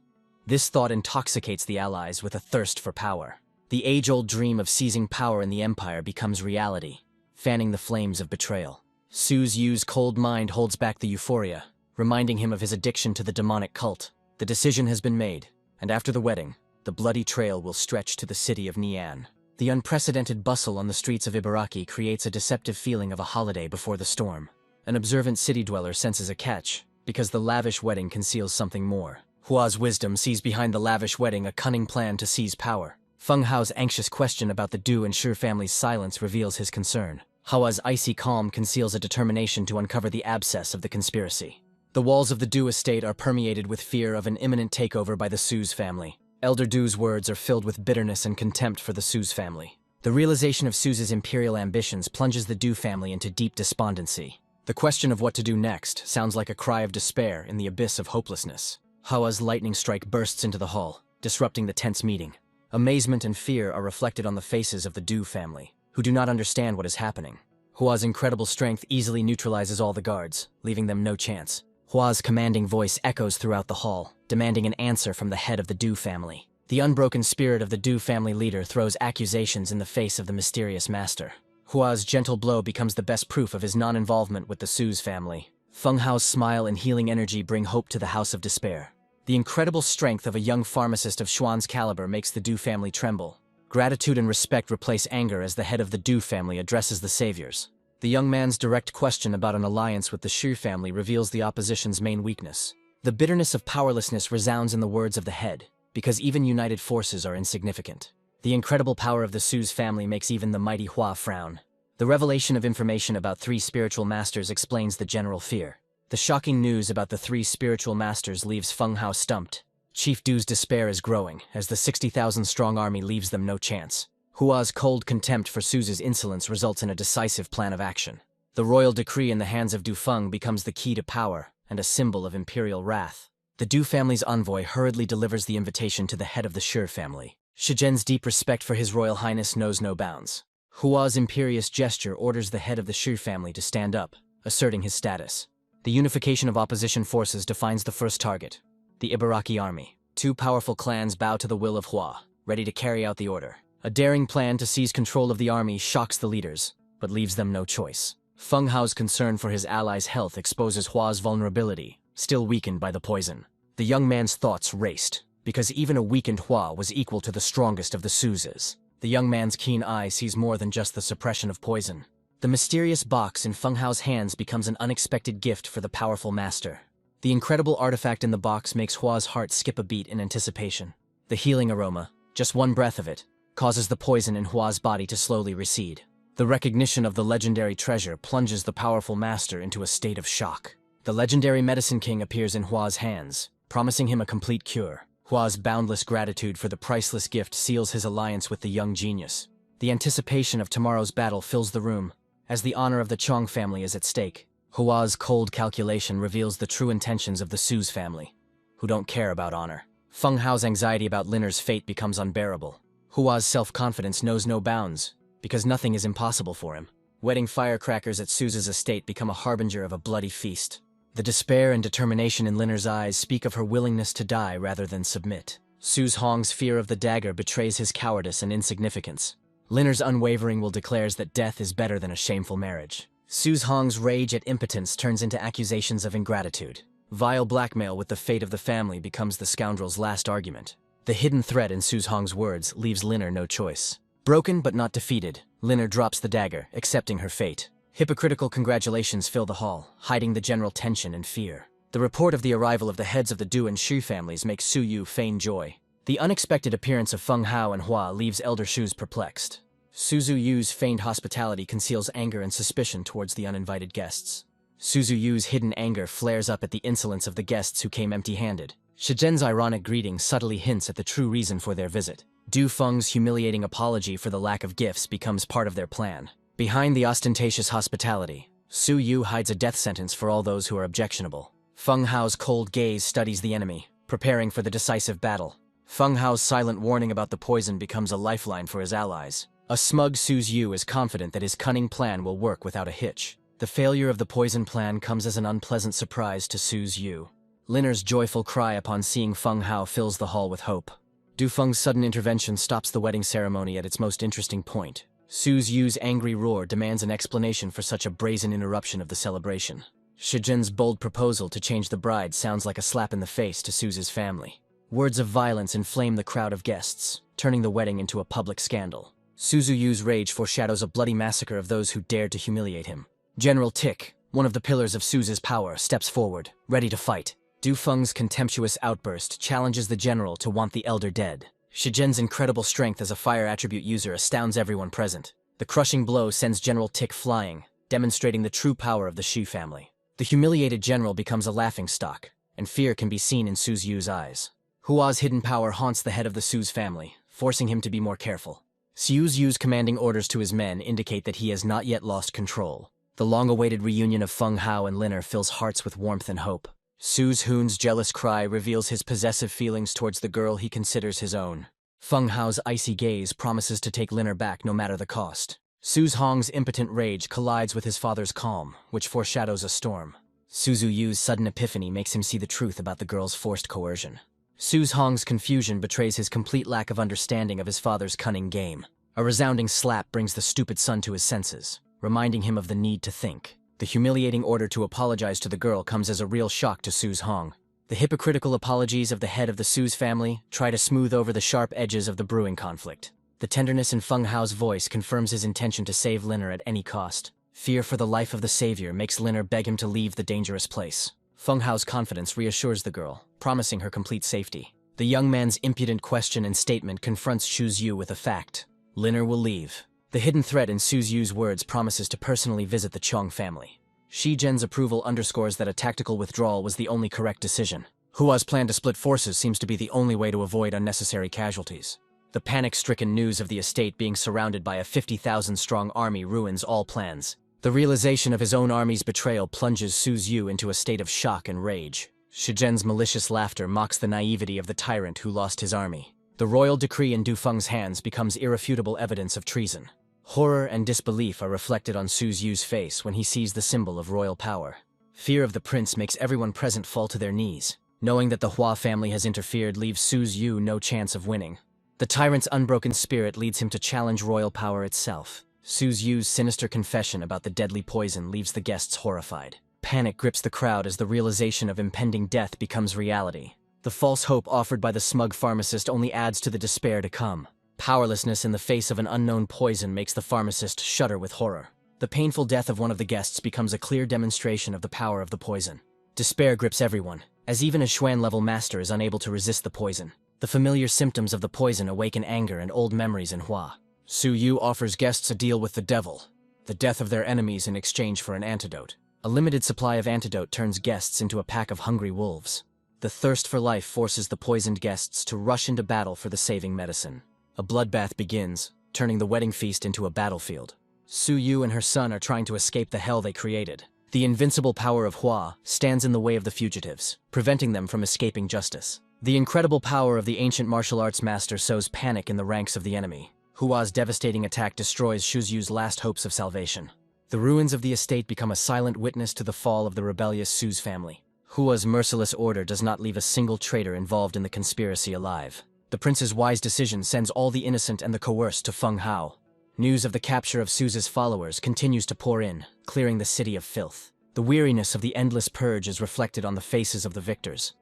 This thought intoxicates the allies with a thirst for power. The age-old dream of seizing power in the empire becomes reality, fanning the flames of betrayal. Su Yu's cold mind holds back the euphoria, reminding him of his addiction to the demonic cult. The decision has been made, and after the wedding, the bloody trail will stretch to the city of Nian. The unprecedented bustle on the streets of Ibaraki creates a deceptive feeling of a holiday before the storm. An observant city dweller senses a catch, because the lavish wedding conceals something more. Hua's wisdom sees behind the lavish wedding a cunning plan to seize power. Feng Hao's anxious question about the Du and Shi family's silence reveals his concern. Hua's icy calm conceals a determination to uncover the abscess of the conspiracy. The walls of the Du estate are permeated with fear of an imminent takeover by the Su's family. Elder Du's words are filled with bitterness and contempt for the Su's family. The realization of Su's imperial ambitions plunges the Du family into deep despondency. The question of what to do next sounds like a cry of despair in the abyss of hopelessness. Hua's lightning strike bursts into the hall, disrupting the tense meeting. Amazement and fear are reflected on the faces of the Du family, who do not understand what is happening. Hua's incredible strength easily neutralizes all the guards, leaving them no chance. Hua's commanding voice echoes throughout the hall, demanding an answer from the head of the Du family. The unbroken spirit of the Du family leader throws accusations in the face of the mysterious master. Hua's gentle blow becomes the best proof of his non-involvement with the Su's family. Feng Hao's smile and healing energy bring hope to the House of Despair. The incredible strength of a young pharmacist of Xuan's caliber makes the Du family tremble. Gratitude and respect replace anger as the head of the Du family addresses the saviors. The young man's direct question about an alliance with the Shi family reveals the opposition's main weakness. The bitterness of powerlessness resounds in the words of the head, because even united forces are insignificant. The incredible power of the Su's family makes even the mighty Hua frown. The revelation of information about 3 spiritual masters explains the general fear. The shocking news about the 3 spiritual masters leaves Feng Hao stumped. Chief Du's despair is growing, as the 60,000-strong army leaves them no chance. Hua's cold contempt for Su's insolence results in a decisive plan of action. The royal decree in the hands of Du Feng becomes the key to power and a symbol of imperial wrath. The Du family's envoy hurriedly delivers the invitation to the head of the Shi family. Shijen's deep respect for His Royal Highness knows no bounds. Hua's imperious gesture orders the head of the Shi family to stand up, asserting his status. The unification of opposition forces defines the first target, the Ibaraki army. 2 powerful clans bow to the will of Hua, ready to carry out the order. A daring plan to seize control of the army shocks the leaders, but leaves them no choice. Feng Hao's concern for his allies' health exposes Hua's vulnerability, still weakened by the poison. The young man's thoughts raced, because even a weakened Hua was equal to the strongest of the Suzes. The young man's keen eye sees more than just the suppression of poison. The mysterious box in Feng Hao's hands becomes an unexpected gift for the powerful master. The incredible artifact in the box makes Hua's heart skip a beat in anticipation. The healing aroma, just one breath of it, causes the poison in Hua's body to slowly recede. The recognition of the legendary treasure plunges the powerful master into a state of shock. The legendary Medicine King appears in Hua's hands, promising him a complete cure. Hua's boundless gratitude for the priceless gift seals his alliance with the young genius. The anticipation of tomorrow's battle fills the room, as the honor of the Chong family is at stake. Hua's cold calculation reveals the true intentions of the Su's family, who don't care about honor. Feng Hao's anxiety about Linner's fate becomes unbearable. Hua's self-confidence knows no bounds, because nothing is impossible for him. Wedding firecrackers at Su's estate become a harbinger of a bloody feast. The despair and determination in Linner's eyes speak of her willingness to die rather than submit. Su Hong's fear of the dagger betrays his cowardice and insignificance. Linner's unwavering will declares that death is better than a shameful marriage. Su Hong's rage at impotence turns into accusations of ingratitude. Vile blackmail with the fate of the family becomes the scoundrel's last argument. The hidden threat in Su Hong's words leaves Linner no choice. Broken but not defeated, Linner drops the dagger, accepting her fate. Hypocritical congratulations fill the hall, hiding the general tension and fear. The report of the arrival of the heads of the Du and Shi families makes Su Yu feign joy. The unexpected appearance of Feng Hao and Hua leaves Elder Shu's perplexed. Suzu Yu's feigned hospitality conceals anger and suspicion towards the uninvited guests. Suzu Yu's hidden anger flares up at the insolence of the guests who came empty-handed. Shijen's ironic greeting subtly hints at the true reason for their visit. Du Feng's humiliating apology for the lack of gifts becomes part of their plan. Behind the ostentatious hospitality, Su Yu hides a death sentence for all those who are objectionable. Feng Hao's cold gaze studies the enemy, preparing for the decisive battle. Feng Hao's silent warning about the poison becomes a lifeline for his allies. A smug Su Yu is confident that his cunning plan will work without a hitch. The failure of the poison plan comes as an unpleasant surprise to Su Yu. Linner's joyful cry upon seeing Feng Hao fills the hall with hope. Du Feng's sudden intervention stops the wedding ceremony at its most interesting point. Su Yu's angry roar demands an explanation for such a brazen interruption of the celebration. Shijin's bold proposal to change the bride sounds like a slap in the face to Su's family. Words of violence inflame the crowd of guests, turning the wedding into a public scandal. Su Yu's rage foreshadows a bloody massacre of those who dared to humiliate him. General Tick, one of the pillars of Su's power, steps forward, ready to fight. Du Feng's contemptuous outburst challenges the general to want the elder dead. Shijin's incredible strength as a fire attribute user astounds everyone present. The crushing blow sends General Tick flying, demonstrating the true power of the Shi family. The humiliated general becomes a laughingstock, and fear can be seen in Su Yu's eyes. Hua's hidden power haunts the head of the Su's family, forcing him to be more careful. Su Yu's commanding orders to his men indicate that he has not yet lost control. The long-awaited reunion of Feng Hao and Linner fills hearts with warmth and hope. Su Hoon's jealous cry reveals his possessive feelings towards the girl he considers his own. Feng Hao's icy gaze promises to take Linner back no matter the cost. Su Hong's impotent rage collides with his father's calm, which foreshadows a storm. Su Yu's sudden epiphany makes him see the truth about the girl's forced coercion. Su Hong's confusion betrays his complete lack of understanding of his father's cunning game. A resounding slap brings the stupid son to his senses, reminding him of the need to think. The humiliating order to apologize to the girl comes as a real shock to Su Hong. The hypocritical apologies of the head of the Su's family try to smooth over the sharp edges of the brewing conflict. The tenderness in Feng Hao's voice confirms his intention to save Linner at any cost. Fear for the life of the savior makes Linner beg him to leave the dangerous place. Feng Hao's confidence reassures the girl, promising her complete safety. The young man's impudent question and statement confronts Su Yu with a fact. Linner will leave. The hidden threat in Su Yu's words promises to personally visit the Chong family. Shi Zhen's approval underscores that a tactical withdrawal was the only correct decision. Hua's plan to split forces seems to be the only way to avoid unnecessary casualties. The panic-stricken news of the estate being surrounded by a 50,000-strong army ruins all plans. The realization of his own army's betrayal plunges Su Yu into a state of shock and rage. Shi Zhen's malicious laughter mocks the naivety of the tyrant who lost his army. The royal decree in Du Feng's hands becomes irrefutable evidence of treason. Horror and disbelief are reflected on Su Yu's face when he sees the symbol of royal power. Fear of the prince makes everyone present fall to their knees. Knowing that the Hua family has interfered leaves Su Yu no chance of winning. The tyrant's unbroken spirit leads him to challenge royal power itself. Su Yu's sinister confession about the deadly poison leaves the guests horrified. Panic grips the crowd as the realization of impending death becomes reality. The false hope offered by the smug pharmacist only adds to the despair to come. Powerlessness in the face of an unknown poison makes the pharmacist shudder with horror. The painful death of one of the guests becomes a clear demonstration of the power of the poison. Despair grips everyone, as even a Xuan-level master is unable to resist the poison. The familiar symptoms of the poison awaken anger and old memories in Hua. Su Yu offers guests a deal with the devil, the death of their enemies in exchange for an antidote. A limited supply of antidote turns guests into a pack of hungry wolves. The thirst for life forces the poisoned guests to rush into battle for the saving medicine. A bloodbath begins, turning the wedding feast into a battlefield. Su Yu and her son are trying to escape the hell they created. The invincible power of Hua stands in the way of the fugitives, preventing them from escaping justice. The incredible power of the ancient martial arts master sows panic in the ranks of the enemy. Hua's devastating attack destroys Su Yu's last hopes of salvation. The ruins of the estate become a silent witness to the fall of the rebellious Su's family. Hua's merciless order does not leave a single traitor involved in the conspiracy alive. The prince's wise decision sends all the innocent and the coerced to Feng Hao. News of the capture of Su's followers continues to pour in, clearing the city of filth. The weariness of the endless purge is reflected on the faces of the victors.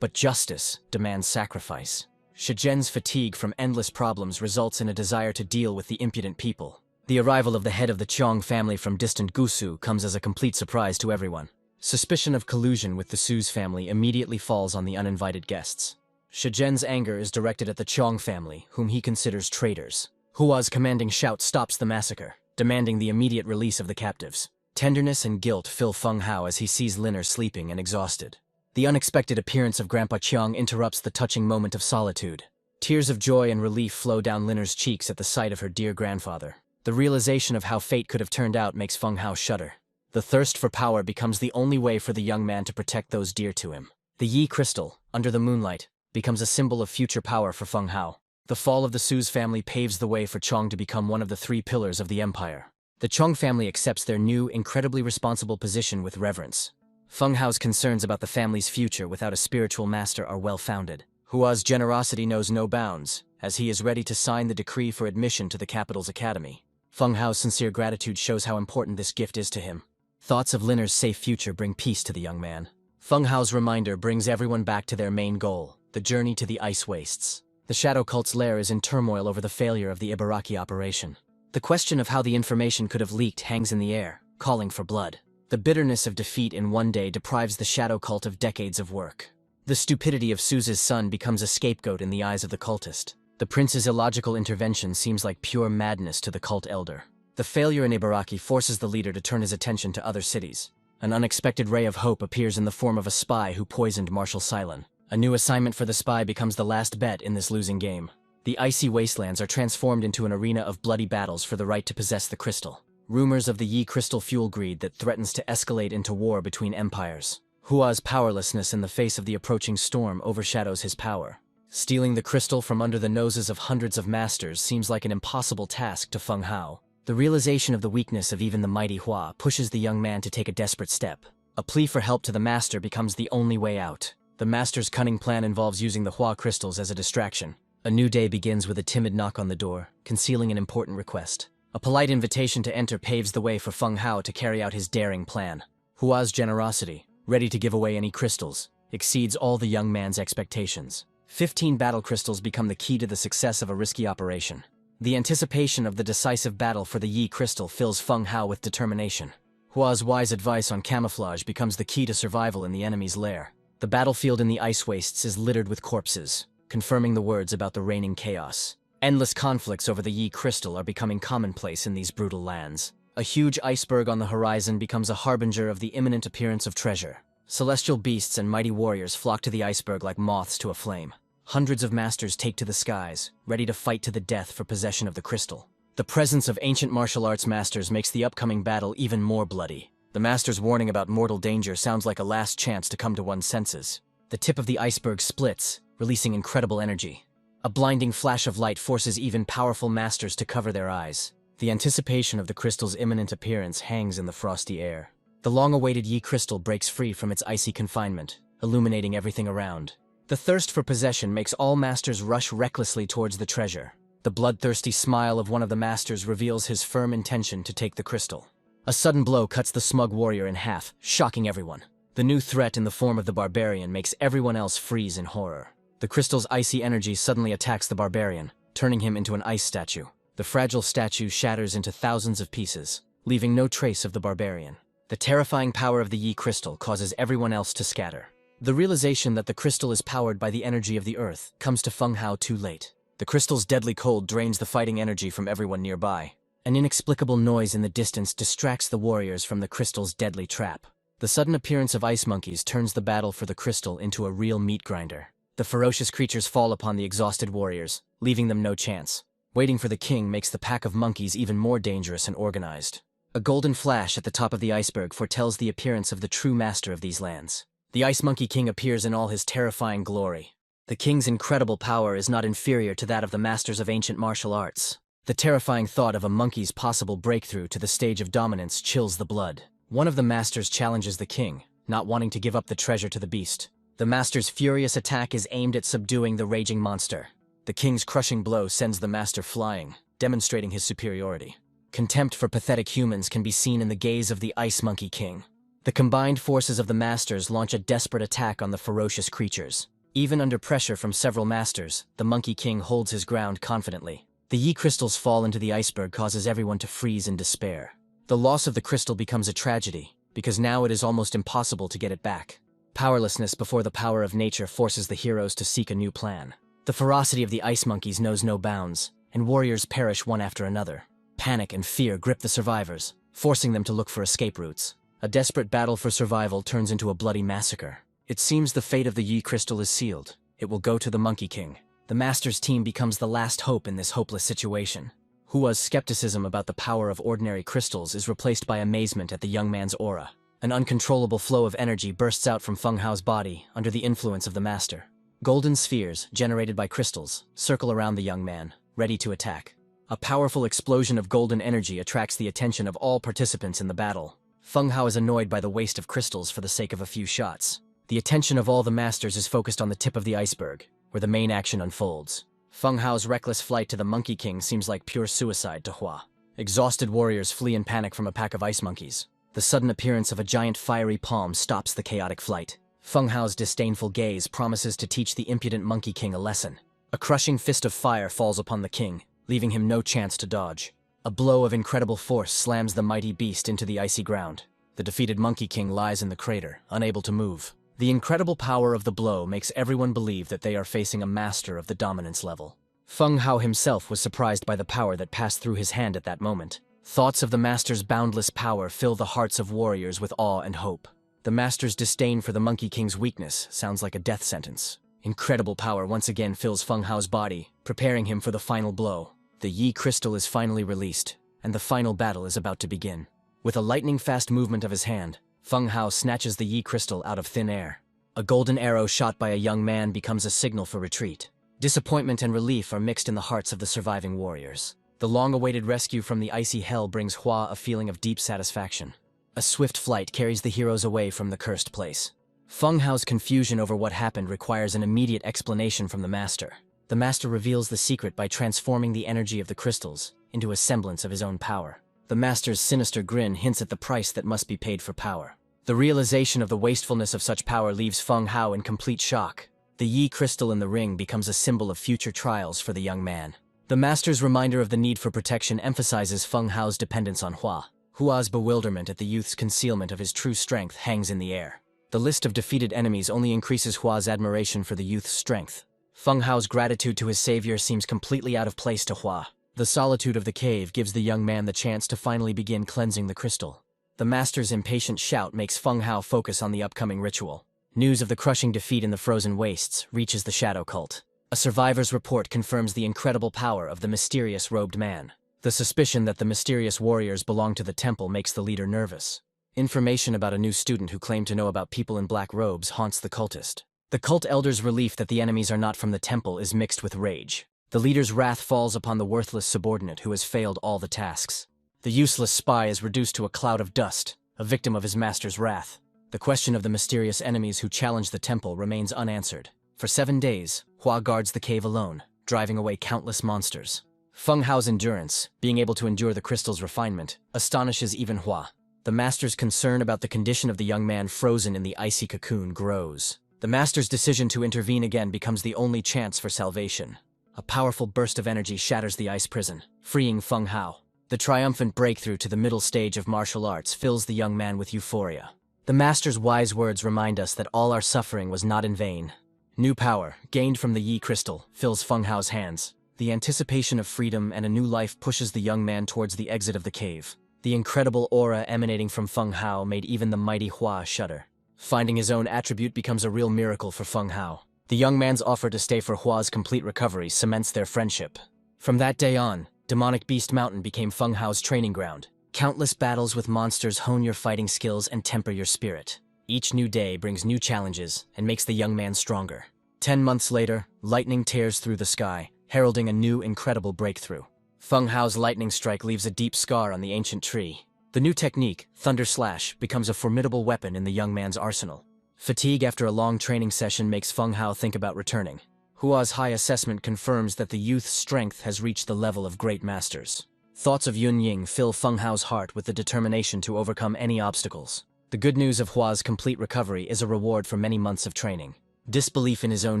But justice demands sacrifice. Shizhen's fatigue from endless problems results in a desire to deal with the impudent people. The arrival of the head of the Chong family from distant Gusu comes as a complete surprise to everyone. Suspicion of collusion with the Su's family immediately falls on the uninvited guests. Shizhen's anger is directed at the Chong family, whom he considers traitors. Hua's commanding shout stops the massacre, demanding the immediate release of the captives. Tenderness and guilt fill Feng Hao as he sees Linner sleeping and exhausted. The unexpected appearance of Grandpa Chiang interrupts the touching moment of solitude. Tears of joy and relief flow down Linner's cheeks at the sight of her dear grandfather. The realization of how fate could have turned out makes Feng Hao shudder. The thirst for power becomes the only way for the young man to protect those dear to him. The Yi crystal, under the moonlight, becomes a symbol of future power for Feng Hao. The fall of the Su's family paves the way for Chong to become one of the 3 pillars of the empire. The Chong family accepts their new, incredibly responsible position with reverence. Feng Hao's concerns about the family's future without a spiritual master are well-founded. Hua's generosity knows no bounds, as he is ready to sign the decree for admission to the capital's academy. Feng Hao's sincere gratitude shows how important this gift is to him. Thoughts of Linner's safe future bring peace to the young man. Feng Hao's reminder brings everyone back to their main goal, the journey to the ice wastes. The Shadow Cult's lair is in turmoil over the failure of the Ibaraki operation. The question of how the information could have leaked hangs in the air, calling for blood. The bitterness of defeat in one day deprives the Shadow Cult of decades of work. The stupidity of Suze's son becomes a scapegoat in the eyes of the cultist. The prince's illogical intervention seems like pure madness to the cult elder. The failure in Ibaraki forces the leader to turn his attention to other cities. An unexpected ray of hope appears in the form of a spy who poisoned Marshal Silent. A new assignment for the spy becomes the last bet in this losing game. The icy wastelands are transformed into an arena of bloody battles for the right to possess the crystal. Rumors of the Yi crystal fuel greed that threatens to escalate into war between empires. Hua's powerlessness in the face of the approaching storm overshadows his power. Stealing the crystal from under the noses of hundreds of masters seems like an impossible task to Feng Hao. The realization of the weakness of even the mighty Hua pushes the young man to take a desperate step. A plea for help to the master becomes the only way out. The master's cunning plan involves using the Hua crystals as a distraction. A new day begins with a timid knock on the door, concealing an important request. A polite invitation to enter paves the way for Feng Hao to carry out his daring plan. Hua's generosity, ready to give away any crystals, exceeds all the young man's expectations. 15 battle crystals become the key to the success of a risky operation. The anticipation of the decisive battle for the Yi crystal fills Feng Hao with determination. Hua's wise advice on camouflage becomes the key to survival in the enemy's lair. The battlefield in the ice wastes is littered with corpses, confirming the words about the reigning chaos. Endless conflicts over the Yi crystal are becoming commonplace in these brutal lands. A huge iceberg on the horizon becomes a harbinger of the imminent appearance of treasure. Celestial beasts and mighty warriors flock to the iceberg like moths to a flame. Hundreds of masters take to the skies, ready to fight to the death for possession of the crystal. The presence of ancient martial arts masters makes the upcoming battle even more bloody. The master's warning about mortal danger sounds like a last chance to come to one's senses. The tip of the iceberg splits, releasing incredible energy. A blinding flash of light forces even powerful masters to cover their eyes. The anticipation of the crystal's imminent appearance hangs in the frosty air. The long-awaited Yi crystal breaks free from its icy confinement, illuminating everything around. The thirst for possession makes all masters rush recklessly towards the treasure. The bloodthirsty smile of one of the masters reveals his firm intention to take the crystal. A sudden blow cuts the smug warrior in half, shocking everyone. The new threat in the form of the barbarian makes everyone else freeze in horror. The crystal's icy energy suddenly attacks the barbarian, turning him into an ice statue. The fragile statue shatters into thousands of pieces, leaving no trace of the barbarian. The terrifying power of the Yi crystal causes everyone else to scatter. The realization that the crystal is powered by the energy of the earth comes to Feng Hao too late. The crystal's deadly cold drains the fighting energy from everyone nearby. An inexplicable noise in the distance distracts the warriors from the crystal's deadly trap. The sudden appearance of ice monkeys turns the battle for the crystal into a real meat grinder. The ferocious creatures fall upon the exhausted warriors, leaving them no chance. Waiting for the king makes the pack of monkeys even more dangerous and organized. A golden flash at the top of the iceberg foretells the appearance of the true master of these lands. The Ice Monkey King appears in all his terrifying glory. The king's incredible power is not inferior to that of the masters of ancient martial arts. The terrifying thought of a monkey's possible breakthrough to the stage of dominance chills the blood. One of the masters challenges the king, not wanting to give up the treasure to the beast. The master's furious attack is aimed at subduing the raging monster. The king's crushing blow sends the master flying, demonstrating his superiority. Contempt for pathetic humans can be seen in the gaze of the Ice Monkey King. The combined forces of the masters launch a desperate attack on the ferocious creatures. Even under pressure from several masters, the Monkey King holds his ground confidently. The Yi crystal's fall into the iceberg causes everyone to freeze in despair. The loss of the crystal becomes a tragedy, because now it is almost impossible to get it back. Powerlessness before the power of nature forces the heroes to seek a new plan. The ferocity of the ice monkeys knows no bounds, and warriors perish one after another. Panic and fear grip the survivors, forcing them to look for escape routes. A desperate battle for survival turns into a bloody massacre. It seems the fate of the Yi crystal is sealed. It will go to the Monkey King. The master's team becomes the last hope in this hopeless situation. Hua's skepticism about the power of ordinary crystals is replaced by amazement at the young man's aura. An uncontrollable flow of energy bursts out from Feng Hao's body under the influence of the master. Golden spheres, generated by crystals, circle around the young man, ready to attack. A powerful explosion of golden energy attracts the attention of all participants in the battle. Feng Hao is annoyed by the waste of crystals for the sake of a few shots. The attention of all the masters is focused on the tip of the iceberg, where the main action unfolds. Feng Hao's reckless flight to the Monkey King seems like pure suicide to Hua. Exhausted warriors flee in panic from a pack of ice monkeys. The sudden appearance of a giant fiery palm stops the chaotic flight. Feng Hao's disdainful gaze promises to teach the impudent Monkey King a lesson. A crushing fist of fire falls upon the king, leaving him no chance to dodge. A blow of incredible force slams the mighty beast into the icy ground. The defeated Monkey King lies in the crater, unable to move. The incredible power of the blow makes everyone believe that they are facing a master of the dominance level. Feng Hao himself was surprised by the power that passed through his hand at that moment. Thoughts of the master's boundless power fill the hearts of warriors with awe and hope. The master's disdain for the Monkey King's weakness sounds like a death sentence. Incredible power once again fills Feng Hao's body, preparing him for the final blow. The Yi crystal is finally released, and the final battle is about to begin. With a lightning-fast movement of his hand, Feng Hao snatches the Yi crystal out of thin air. A golden arrow shot by a young man becomes a signal for retreat. Disappointment and relief are mixed in the hearts of the surviving warriors. The long-awaited rescue from the icy hell brings Hua a feeling of deep satisfaction. A swift flight carries the heroes away from the cursed place. Feng Hao's confusion over what happened requires an immediate explanation from the master. The master reveals the secret by transforming the energy of the crystals into a semblance of his own power. The master's sinister grin hints at the price that must be paid for power. The realization of the wastefulness of such power leaves Feng Hao in complete shock. The Yi crystal in the ring becomes a symbol of future trials for the young man. The master's reminder of the need for protection emphasizes Feng Hao's dependence on Hua. Hua's bewilderment at the youth's concealment of his true strength hangs in the air. The list of defeated enemies only increases Hua's admiration for the youth's strength. Feng Hao's gratitude to his savior seems completely out of place to Hua. The solitude of the cave gives the young man the chance to finally begin cleansing the crystal. The master's impatient shout makes Feng Hao focus on the upcoming ritual. News of the crushing defeat in the frozen wastes reaches the shadow cult. A survivor's report confirms the incredible power of the mysterious robed man. The suspicion that the mysterious warriors belong to the temple makes the leader nervous. Information about a new student who claimed to know about people in black robes haunts the cultist. The cult elder's relief that the enemies are not from the temple is mixed with rage. The leader's wrath falls upon the worthless subordinate who has failed all the tasks. The useless spy is reduced to a cloud of dust, a victim of his master's wrath. The question of the mysterious enemies who challenge the temple remains unanswered. For 7 days, Hua guards the cave alone, driving away countless monsters. Feng Hao's endurance, being able to endure the crystal's refinement, astonishes even Hua. The master's concern about the condition of the young man frozen in the icy cocoon grows. The master's decision to intervene again becomes the only chance for salvation. A powerful burst of energy shatters the ice prison, freeing Feng Hao. The triumphant breakthrough to the middle stage of martial arts fills the young man with euphoria. The master's wise words remind us that all our suffering was not in vain. New power, gained from the Yi crystal, fills Feng Hao's hands. The anticipation of freedom and a new life pushes the young man towards the exit of the cave. The incredible aura emanating from Feng Hao made even the mighty Hua shudder. Finding his own attribute becomes a real miracle for Feng Hao. The young man's offer to stay for Hua's complete recovery cements their friendship. From that day on, Demonic Beast Mountain became Feng Hao's training ground. Countless battles with monsters hone your fighting skills and temper your spirit. Each new day brings new challenges and makes the young man stronger. 10 months later, lightning tears through the sky, heralding a new incredible breakthrough. Feng Hao's lightning strike leaves a deep scar on the ancient tree. The new technique, Thunder Slash, becomes a formidable weapon in the young man's arsenal. Fatigue after a long training session makes Feng Hao think about returning. Hua's high assessment confirms that the youth's strength has reached the level of great masters. Thoughts of Yun Ying fill Feng Hao's heart with the determination to overcome any obstacles. The good news of Hua's complete recovery is a reward for many months of training. Disbelief in his own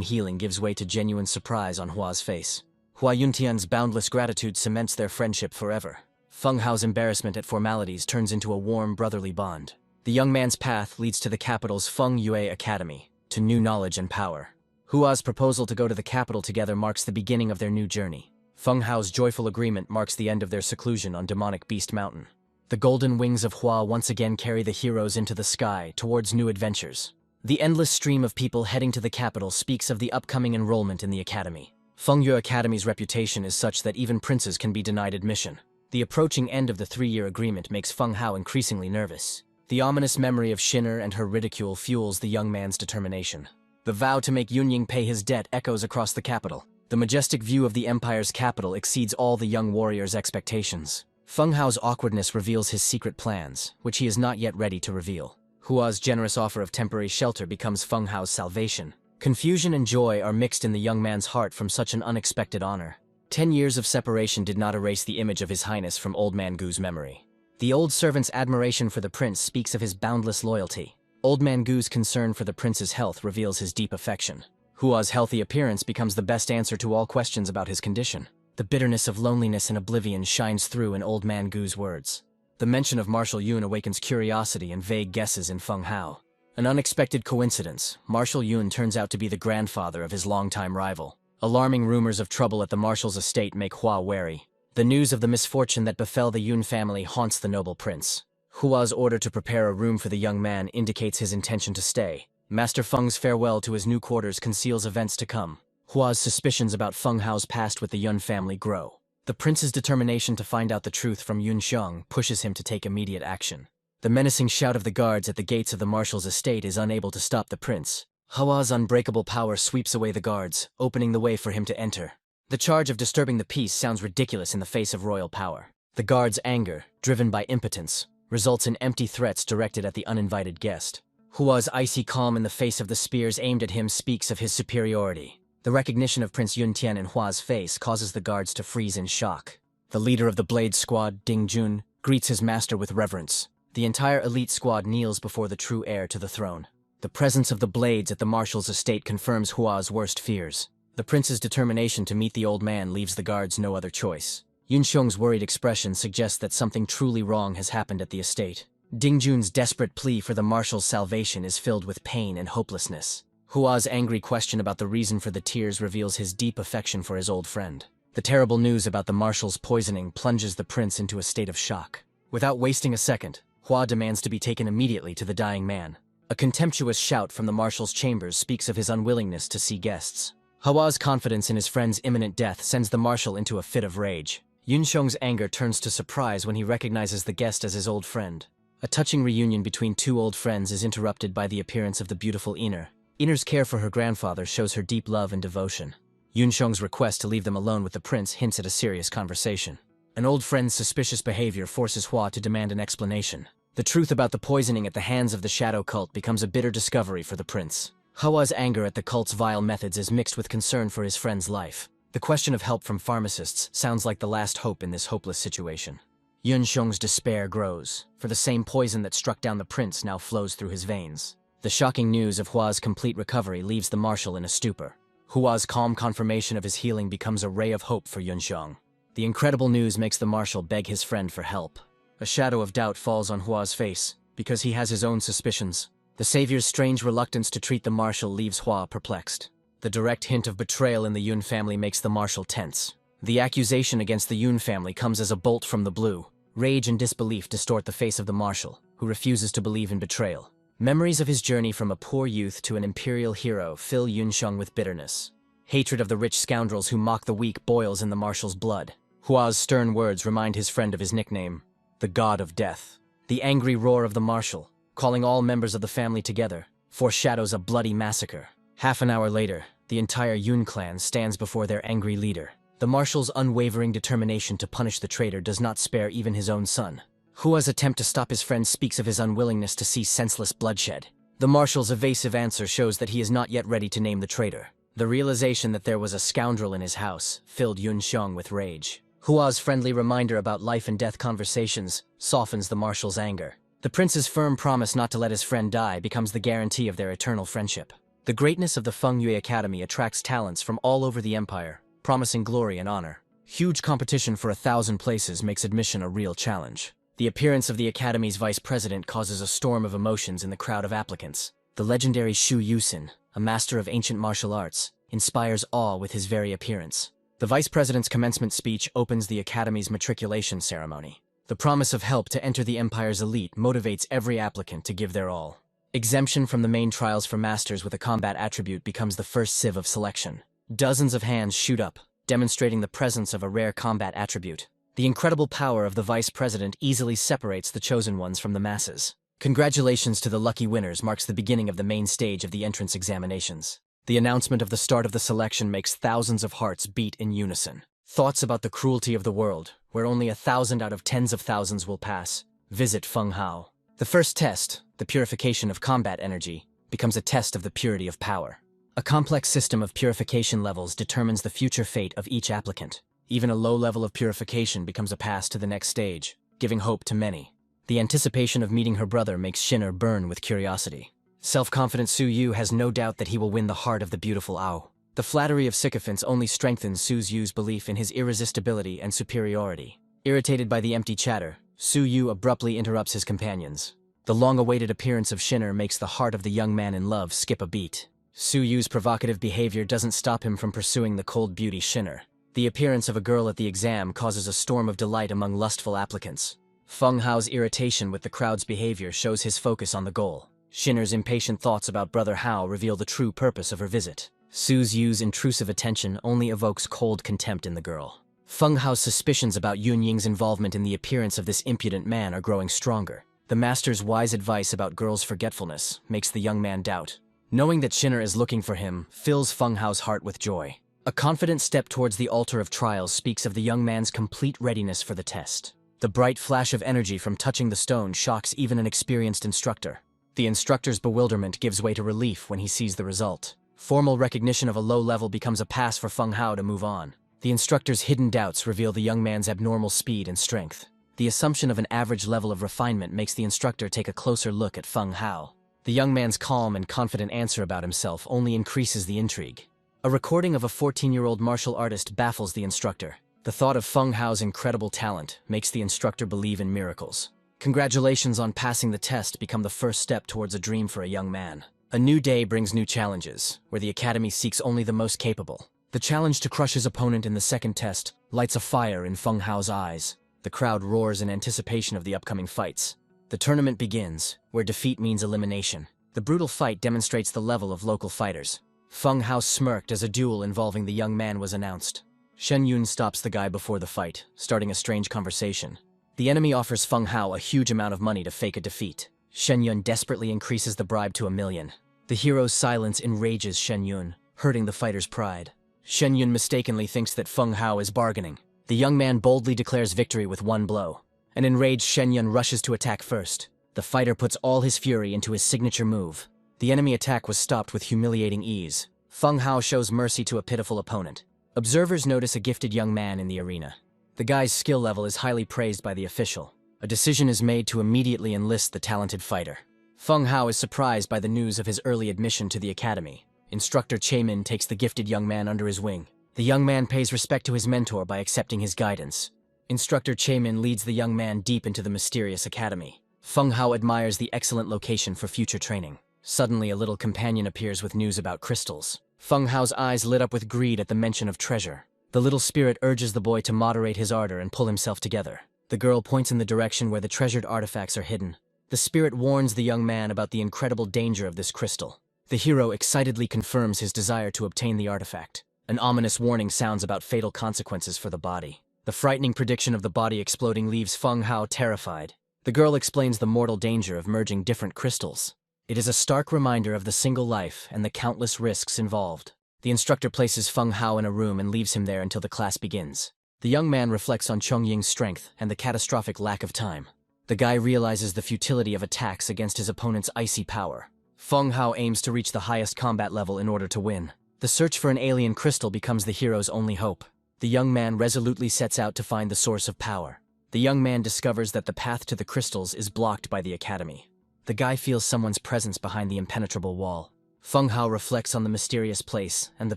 healing gives way to genuine surprise on Hua's face. Hua Yuntian's boundless gratitude cements their friendship forever. Feng Hao's embarrassment at formalities turns into a warm brotherly bond. The young man's path leads to the capital's Feng Yue Academy, to new knowledge and power. Hua's proposal to go to the capital together marks the beginning of their new journey. Feng Hao's joyful agreement marks the end of their seclusion on Demonic Beast Mountain. The golden wings of Hua once again carry the heroes into the sky towards new adventures. The endless stream of people heading to the capital speaks of the upcoming enrollment in the academy. Feng Yue Academy's reputation is such that even princes can be denied admission. The approaching end of the 3-year agreement makes Feng Hao increasingly nervous. The ominous memory of Shinner and her ridicule fuels the young man's determination. The vow to make Yunying pay his debt echoes across the capital. The majestic view of the empire's capital exceeds all the young warrior's expectations. Feng Hao's awkwardness reveals his secret plans, which he is not yet ready to reveal. Hua's generous offer of temporary shelter becomes Feng Hao's salvation. Confusion and joy are mixed in the young man's heart from such an unexpected honor. 10 years of separation did not erase the image of His Highness from Old Man Gu's memory. The old servant's admiration for the prince speaks of his boundless loyalty. Old Man Gu's concern for the prince's health reveals his deep affection. Hua's healthy appearance becomes the best answer to all questions about his condition. The bitterness of loneliness and oblivion shines through in Old Man Gu's words. The mention of Marshal Yun awakens curiosity and vague guesses in Feng Hao. An unexpected coincidence, Marshal Yun turns out to be the grandfather of his longtime rival. Alarming rumors of trouble at the marshal's estate make Hua wary. The news of the misfortune that befell the Yun family haunts the noble prince. Hua's order to prepare a room for the young man indicates his intention to stay. Master Feng's farewell to his new quarters conceals events to come. Hua's suspicions about Feng Hao's past with the Yun family grow. The prince's determination to find out the truth from Yun Xiong pushes him to take immediate action. The menacing shout of the guards at the gates of the marshal's estate is unable to stop the prince. Hua's unbreakable power sweeps away the guards, opening the way for him to enter. The charge of disturbing the peace sounds ridiculous in the face of royal power. The guards' anger, driven by impotence, results in empty threats directed at the uninvited guest. Hua's icy calm in the face of the spears aimed at him speaks of his superiority. The recognition of Prince Yun Tian in Hua's face causes the guards to freeze in shock. The leader of the Blade Squad, Ding Jun, greets his master with reverence. The entire elite squad kneels before the true heir to the throne. The presence of the blades at the marshal's estate confirms Hua's worst fears. The prince's determination to meet the old man leaves the guards no other choice. Yun Xiong's worried expression suggests that something truly wrong has happened at the estate. Ding Jun's desperate plea for the marshal's salvation is filled with pain and hopelessness. Hua's angry question about the reason for the tears reveals his deep affection for his old friend. The terrible news about the marshal's poisoning plunges the prince into a state of shock. Without wasting a second, Hua demands to be taken immediately to the dying man. A contemptuous shout from the marshal's chambers speaks of his unwillingness to see guests. Hua's confidence in his friend's imminent death sends the marshal into a fit of rage. Yun Xiong's anger turns to surprise when he recognizes the guest as his old friend. A touching reunion between two old friends is interrupted by the appearance of the beautiful Iner. Iner's care for her grandfather shows her deep love and devotion. Yun Xiong's request to leave them alone with the prince hints at a serious conversation. An old friend's suspicious behavior forces Hua to demand an explanation. The truth about the poisoning at the hands of the shadow cult becomes a bitter discovery for the prince. Hua's anger at the cult's vile methods is mixed with concern for his friend's life. The question of help from pharmacists sounds like the last hope in this hopeless situation. Yun Xiong's despair grows, for the same poison that struck down the prince now flows through his veins. The shocking news of Hua's complete recovery leaves the marshal in a stupor. Hua's calm confirmation of his healing becomes a ray of hope for Yun Xiong. The incredible news makes the marshal beg his friend for help. A shadow of doubt falls on Hua's face, because he has his own suspicions. The savior's strange reluctance to treat the marshal leaves Hua perplexed. The direct hint of betrayal in the Yun family makes the marshal tense. The accusation against the Yun family comes as a bolt from the blue. Rage and disbelief distort the face of the marshal, who refuses to believe in betrayal. Memories of his journey from a poor youth to an imperial hero fill Yun Xiong with bitterness. Hatred of the rich scoundrels who mock the weak boils in the marshal's blood. Hua's stern words remind his friend of his nickname, the God of Death. The angry roar of the marshal, calling all members of the family together, foreshadows a bloody massacre. Half an hour later, the entire Yun clan stands before their angry leader. The marshal's unwavering determination to punish the traitor does not spare even his own son. Hua's attempt to stop his friend speaks of his unwillingness to see senseless bloodshed. The marshal's evasive answer shows that he is not yet ready to name the traitor. The realization that there was a scoundrel in his house filled Yun Xiong with rage. Hua's friendly reminder about life and death conversations softens the marshal's anger. The prince's firm promise not to let his friend die becomes the guarantee of their eternal friendship. The greatness of the Feng Yue Academy attracts talents from all over the empire, promising glory and honor. Huge competition for 1,000 places makes admission a real challenge. The appearance of the Academy's vice president causes a storm of emotions in the crowd of applicants. The legendary Shu Yusin, a master of ancient martial arts, inspires awe with his very appearance. The vice president's commencement speech opens the Academy's matriculation ceremony. The promise of help to enter the empire's elite motivates every applicant to give their all. Exemption from the main trials for masters with a combat attribute becomes the first sieve of selection. Dozens of hands shoot up, demonstrating the presence of a rare combat attribute. The incredible power of the vice president easily separates the chosen ones from the masses. Congratulations to the lucky winners marks the beginning of the main stage of the entrance examinations. The announcement of the start of the selection makes thousands of hearts beat in unison. Thoughts about the cruelty of the world, where only 1,000 out of tens of thousands will pass. Visit Feng Hao. The first test, the purification of combat energy, becomes a test of the purity of power. A complex system of purification levels determines the future fate of each applicant. Even a low level of purification becomes a pass to the next stage, giving hope to many. The anticipation of meeting her brother makes Shinner burn with curiosity. Self-confident Su Yu has no doubt that he will win the heart of the beautiful Ao. The flattery of sycophants only strengthens Su Yu's belief in his irresistibility and superiority. Irritated by the empty chatter, Su Yu abruptly interrupts his companions. The long-awaited appearance of Shinner makes the heart of the young man in love skip a beat. Su Yu's provocative behavior doesn't stop him from pursuing the cold beauty Shinner. The appearance of a girl at the exam causes a storm of delight among lustful applicants. Feng Hao's irritation with the crowd's behavior shows his focus on the goal. Shinner's impatient thoughts about Brother Hao reveal the true purpose of her visit. Su Yu's intrusive attention only evokes cold contempt in the girl. Feng Hao's suspicions about Yun Ying's involvement in the appearance of this impudent man are growing stronger. The master's wise advice about girls' forgetfulness makes the young man doubt. Knowing that Shinner is looking for him fills Feng Hao's heart with joy. A confident step towards the altar of trials speaks of the young man's complete readiness for the test. The bright flash of energy from touching the stone shocks even an experienced instructor. The instructor's bewilderment gives way to relief when he sees the result. Formal recognition of a low level becomes a pass for Feng Hao to move on. The instructor's hidden doubts reveal the young man's abnormal speed and strength. The assumption of an average level of refinement makes the instructor take a closer look at Feng Hao. The young man's calm and confident answer about himself only increases the intrigue. A recording of a 14-year-old martial artist baffles the instructor. The thought of Feng Hao's incredible talent makes the instructor believe in miracles. Congratulations on passing the test become the first step towards a dream for a young man. A new day brings new challenges, where the academy seeks only the most capable. The challenge to crush his opponent in the second test lights a fire in Feng Hao's eyes. The crowd roars in anticipation of the upcoming fights. The tournament begins, where defeat means elimination. The brutal fight demonstrates the level of local fighters. Feng Hao smirked as a duel involving the young man was announced. Shen Yun stops the guy before the fight, starting a strange conversation. The enemy offers Feng Hao a huge amount of money to fake a defeat. Shen Yun desperately increases the bribe to 1 million. The hero's silence enrages Shen Yun, hurting the fighter's pride. Shen Yun mistakenly thinks that Feng Hao is bargaining. The young man boldly declares victory with one blow. An enraged Shen Yun rushes to attack first. The fighter puts all his fury into his signature move. The enemy attack was stopped with humiliating ease. Feng Hao shows mercy to a pitiful opponent. Observers notice a gifted young man in the arena. The guy's skill level is highly praised by the official. A decision is made to immediately enlist the talented fighter. Feng Hao is surprised by the news of his early admission to the academy. Instructor Chaemin takes the gifted young man under his wing. The young man pays respect to his mentor by accepting his guidance. Instructor Chaemin leads the young man deep into the mysterious academy. Feng Hao admires the excellent location for future training. Suddenly, a little companion appears with news about crystals. Feng Hao's eyes lit up with greed at the mention of treasure. The little spirit urges the boy to moderate his ardor and pull himself together. The girl points in the direction where the treasured artifacts are hidden. The spirit warns the young man about the incredible danger of this crystal. The hero excitedly confirms his desire to obtain the artifact. An ominous warning sounds about fatal consequences for the body. The frightening prediction of the body exploding leaves Feng Hao terrified. The girl explains the mortal danger of merging different crystals. It is a stark reminder of the single life and the countless risks involved. The instructor places Feng Hao in a room and leaves him there until the class begins. The young man reflects on Chongying's strength and the catastrophic lack of time. The guy realizes the futility of attacks against his opponent's icy power. Feng Hao aims to reach the highest combat level in order to win. The search for an alien crystal becomes the hero's only hope. The young man resolutely sets out to find the source of power. The young man discovers that the path to the crystals is blocked by the academy. The guy feels someone's presence behind the impenetrable wall. Feng Hao reflects on the mysterious place and the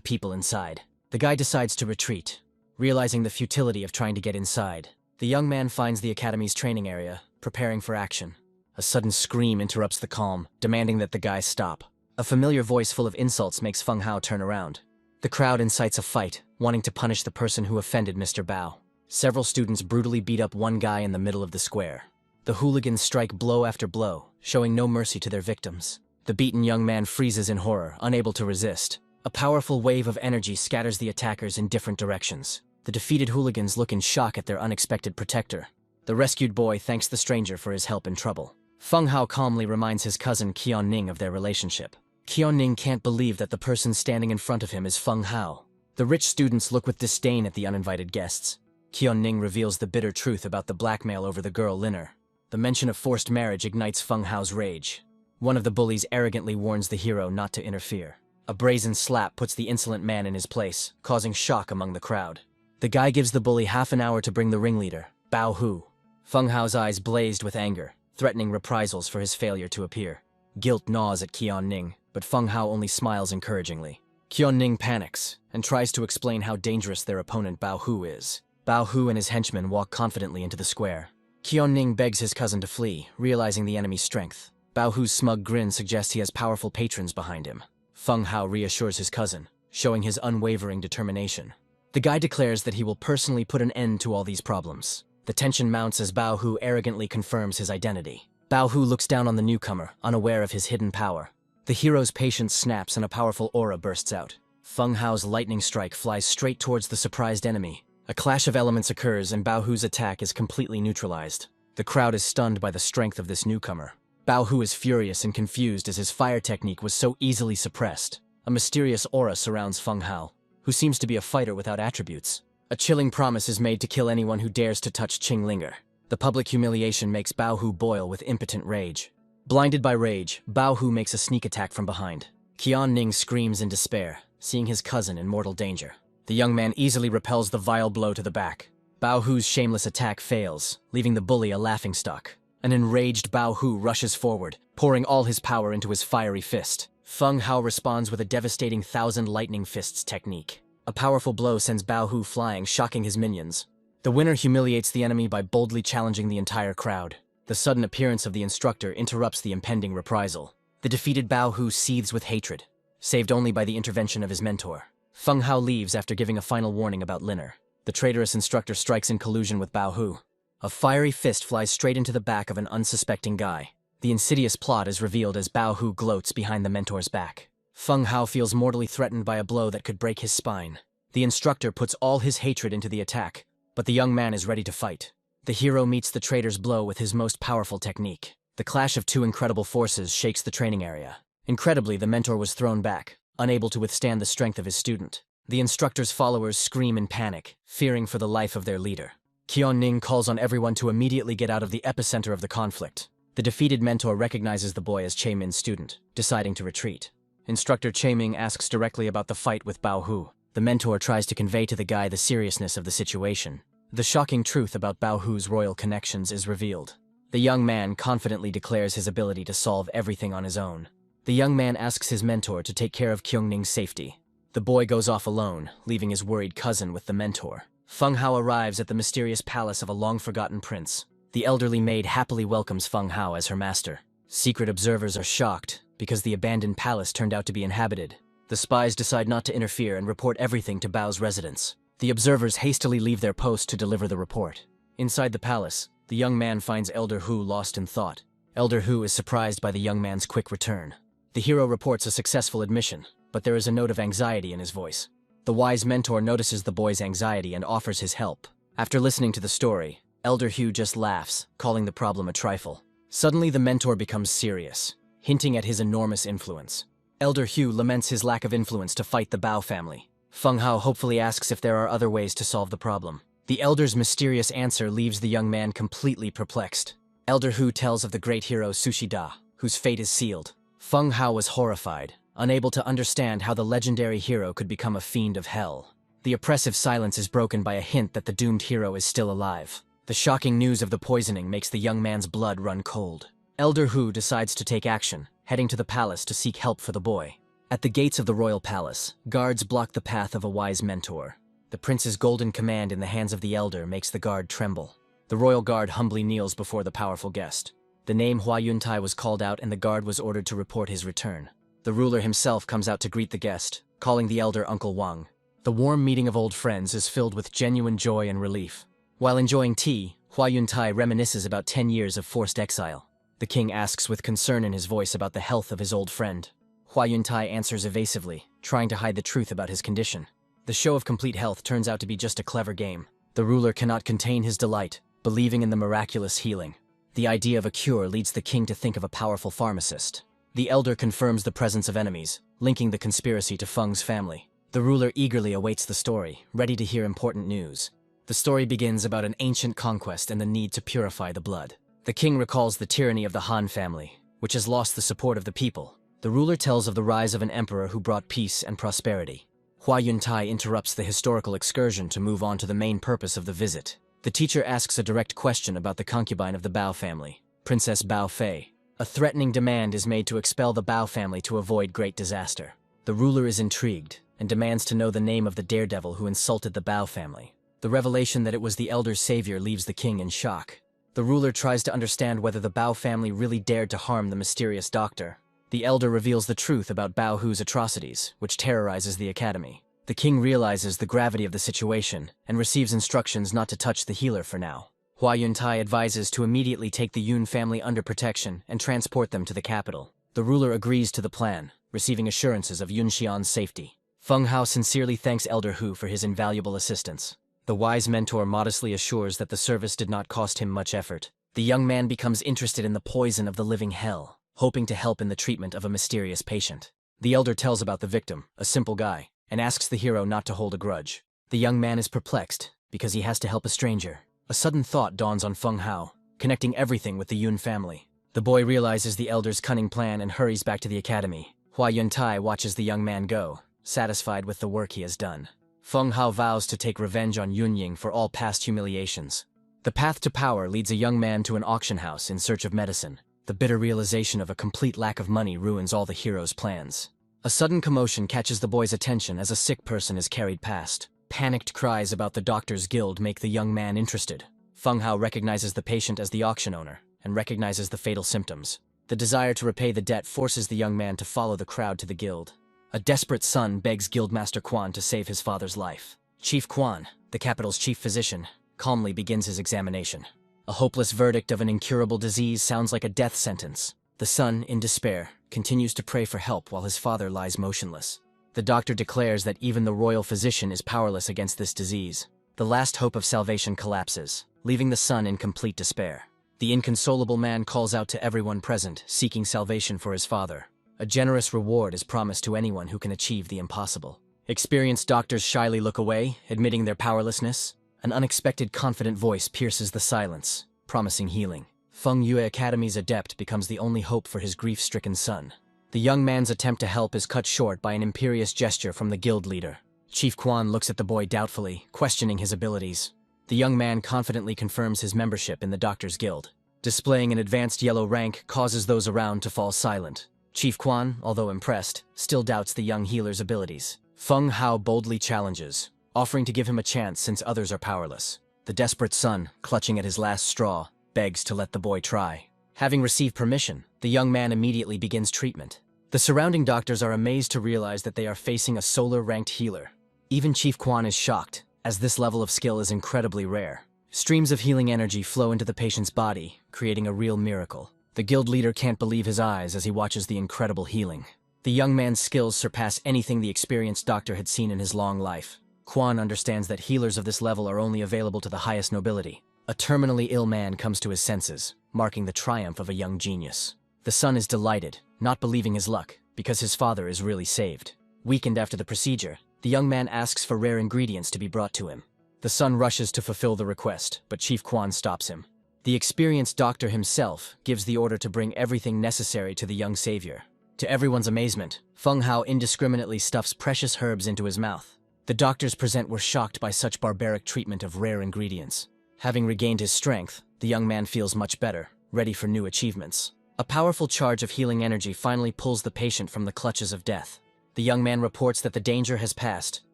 people inside. The guy decides to retreat, realizing the futility of trying to get inside. The young man finds the academy's training area, preparing for action. A sudden scream interrupts the calm, demanding that the guy stop. A familiar voice full of insults makes Feng Hao turn around. The crowd incites a fight, wanting to punish the person who offended Mr. Bao. Several students brutally beat up one guy in the middle of the square. The hooligans strike blow after blow, showing no mercy to their victims. The beaten young man freezes in horror, unable to resist. A powerful wave of energy scatters the attackers in different directions. The defeated hooligans look in shock at their unexpected protector. The rescued boy thanks the stranger for his help in trouble. Feng Hao calmly reminds his cousin Qian Ning of their relationship. Qian Ning can't believe that the person standing in front of him is Feng Hao. The rich students look with disdain at the uninvited guests. Qian Ning reveals the bitter truth about the blackmail over the girl Linner. The mention of forced marriage ignites Feng Hao's rage. One of the bullies arrogantly warns the hero not to interfere. A brazen slap puts the insolent man in his place, causing shock among the crowd. The guy gives the bully half an hour to bring the ringleader, Bao Hu. Feng Hao's eyes blazed with anger, threatening reprisals for his failure to appear. Guilt gnaws at Qian Ning, but Feng Hao only smiles encouragingly. Qian Ning panics and tries to explain how dangerous their opponent Bao Hu is. Bao Hu and his henchmen walk confidently into the square. Qian Ning begs his cousin to flee, realizing the enemy's strength. Bao Hu's smug grin suggests he has powerful patrons behind him. Feng Hao reassures his cousin, showing his unwavering determination. The guy declares that he will personally put an end to all these problems. The tension mounts as Bao Hu arrogantly confirms his identity. Bao Hu looks down on the newcomer, unaware of his hidden power. The hero's patience snaps and a powerful aura bursts out. Feng Hao's lightning strike flies straight towards the surprised enemy. A clash of elements occurs and Bao Hu's attack is completely neutralized. The crowd is stunned by the strength of this newcomer. Bao Hu is furious and confused as his fire technique was so easily suppressed. A mysterious aura surrounds Feng Hao, who seems to be a fighter without attributes. A chilling promise is made to kill anyone who dares to touch Qinglinger. The public humiliation makes Bao Hu boil with impotent rage. Blinded by rage, Bao Hu makes a sneak attack from behind. Qian Ning screams in despair, seeing his cousin in mortal danger. The young man easily repels the vile blow to the back. Bao Hu's shameless attack fails, leaving the bully a laughingstock. An enraged Bao Hu rushes forward, pouring all his power into his fiery fist. Feng Hao responds with a devastating 1,000 lightning fists technique. A powerful blow sends Bao Hu flying, shocking his minions. The winner humiliates the enemy by boldly challenging the entire crowd. The sudden appearance of the instructor interrupts the impending reprisal. The defeated Bao Hu seethes with hatred, saved only by the intervention of his mentor. Feng Hao leaves after giving a final warning about Linner. The traitorous instructor strikes in collusion with Bao Hu. A fiery fist flies straight into the back of an unsuspecting guy. The insidious plot is revealed as Bao Hu gloats behind the mentor's back. Feng Hao feels mortally threatened by a blow that could break his spine. The instructor puts all his hatred into the attack, but the young man is ready to fight. The hero meets the traitor's blow with his most powerful technique. The clash of two incredible forces shakes the training area. Incredibly, the mentor was thrown back, unable to withstand the strength of his student. The instructor's followers scream in panic, fearing for the life of their leader. Qian Ning calls on everyone to immediately get out of the epicenter of the conflict. The defeated mentor recognizes the boy as Che Min's student, deciding to retreat. Instructor Che Ming asks directly about the fight with Bao Hu. The mentor tries to convey to the guy the seriousness of the situation. The shocking truth about Bao Hu's royal connections is revealed. The young man confidently declares his ability to solve everything on his own. The young man asks his mentor to take care of Qian Ning's safety. The boy goes off alone, leaving his worried cousin with the mentor. Feng Hao arrives at the mysterious palace of a long-forgotten prince. The elderly maid happily welcomes Feng Hao as her master. Secret observers are shocked, because the abandoned palace turned out to be inhabited. The spies decide not to interfere and report everything to Bao's residence. The observers hastily leave their post to deliver the report. Inside the palace, the young man finds Elder Hu lost in thought. Elder Hu is surprised by the young man's quick return. The hero reports a successful admission, but there is a note of anxiety in his voice. The wise mentor notices the boy's anxiety and offers his help. After listening to the story, Elder Hu just laughs, calling the problem a trifle. Suddenly, the mentor becomes serious, hinting at his enormous influence. Elder Hu laments his lack of influence to fight the Bao family. Feng Hao hopefully asks if there are other ways to solve the problem. The elder's mysterious answer leaves the young man completely perplexed. Elder Hu tells of the great hero Sushida, whose fate is sealed. Feng Hao was horrified, unable to understand how the legendary hero could become a fiend of hell. The oppressive silence is broken by a hint that the doomed hero is still alive. The shocking news of the poisoning makes the young man's blood run cold. Elder Hu decides to take action, heading to the palace to seek help for the boy. At the gates of the royal palace, guards block the path of a wise mentor. The prince's golden command in the hands of the elder makes the guard tremble. The royal guard humbly kneels before the powerful guest. The name Hua Yuntai was called out and the guard was ordered to report his return. The ruler himself comes out to greet the guest, calling the elder Uncle Wang. The warm meeting of old friends is filled with genuine joy and relief. While enjoying tea, Hua Yuntai reminisces about 10 years of forced exile. The king asks with concern in his voice about the health of his old friend. Hua Yuntai answers evasively, trying to hide the truth about his condition. The show of complete health turns out to be just a clever game. The ruler cannot contain his delight, believing in the miraculous healing. The idea of a cure leads the king to think of a powerful pharmacist. The elder confirms the presence of enemies, linking the conspiracy to Feng's family. The ruler eagerly awaits the story, ready to hear important news. The story begins about an ancient conquest and the need to purify the blood. The king recalls the tyranny of the Han family, which has lost the support of the people. The ruler tells of the rise of an emperor who brought peace and prosperity. Hua Yuntai interrupts the historical excursion to move on to the main purpose of the visit. The teacher asks a direct question about the concubine of the Bao family, Princess Bao Fei. A threatening demand is made to expel the Bao family to avoid great disaster. The ruler is intrigued and demands to know the name of the daredevil who insulted the Bao family. The revelation that it was the elder's savior leaves the king in shock. The ruler tries to understand whether the Bao family really dared to harm the mysterious doctor. The elder reveals the truth about Bao Hu's atrocities, which terrorizes the academy. The king realizes the gravity of the situation and receives instructions not to touch the healer for now. Hua Yuntai advises to immediately take the Yun family under protection and transport them to the capital. The ruler agrees to the plan, receiving assurances of Yun Xian's safety. Feng Hao sincerely thanks Elder Hu for his invaluable assistance. The wise mentor modestly assures that the service did not cost him much effort. The young man becomes interested in the poison of the living hell, hoping to help in the treatment of a mysterious patient. The elder tells about the victim, a simple guy, and asks the hero not to hold a grudge. The young man is perplexed, because he has to help a stranger. A sudden thought dawns on Feng Hao, connecting everything with the Yun family. The boy realizes the elder's cunning plan and hurries back to the academy. Hua Yuntai watches the young man go, satisfied with the work he has done. Feng Hao vows to take revenge on Yunying for all past humiliations. The path to power leads a young man to an auction house in search of medicine. The bitter realization of a complete lack of money ruins all the hero's plans. A sudden commotion catches the boy's attention as a sick person is carried past. Panicked cries about the doctor's guild make the young man interested. Feng Hao recognizes the patient as the auction owner and recognizes the fatal symptoms. The desire to repay the debt forces the young man to follow the crowd to the guild. A desperate son begs Guildmaster Quan to save his father's life. Chief Quan, the capital's chief physician, calmly begins his examination. A hopeless verdict of an incurable disease sounds like a death sentence. The son, in despair, continues to pray for help while his father lies motionless. The doctor declares that even the royal physician is powerless against this disease. The last hope of salvation collapses, leaving the son in complete despair. The inconsolable man calls out to everyone present, seeking salvation for his father. A generous reward is promised to anyone who can achieve the impossible. Experienced doctors shyly look away, admitting their powerlessness. An unexpected confident voice pierces the silence, promising healing. Feng Yue Academy's adept becomes the only hope for his grief-stricken son. The young man's attempt to help is cut short by an imperious gesture from the guild leader. Chief Quan looks at the boy doubtfully, questioning his abilities. The young man confidently confirms his membership in the doctor's guild. Displaying an advanced yellow rank causes those around to fall silent. Chief Quan, although impressed, still doubts the young healer's abilities. Feng Hao boldly challenges, offering to give him a chance since others are powerless. The desperate son, clutching at his last straw, begs to let the boy try. Having received permission, the young man immediately begins treatment. The surrounding doctors are amazed to realize that they are facing a solar-ranked healer. Even Chief Quan is shocked, as this level of skill is incredibly rare. Streams of healing energy flow into the patient's body, creating a real miracle. The guild leader can't believe his eyes as he watches the incredible healing. The young man's skills surpass anything the experienced doctor had seen in his long life. Quan understands that healers of this level are only available to the highest nobility. A terminally ill man comes to his senses, marking the triumph of a young genius. The son is delighted, not believing his luck, because his father is really saved. Weakened after the procedure, the young man asks for rare ingredients to be brought to him. The son rushes to fulfill the request, but Chief Quan stops him. The experienced doctor himself gives the order to bring everything necessary to the young savior. To everyone's amazement, Feng Hao indiscriminately stuffs precious herbs into his mouth. The doctors present were shocked by such barbaric treatment of rare ingredients. Having regained his strength, the young man feels much better, ready for new achievements. A powerful charge of healing energy finally pulls the patient from the clutches of death. The young man reports that the danger has passed,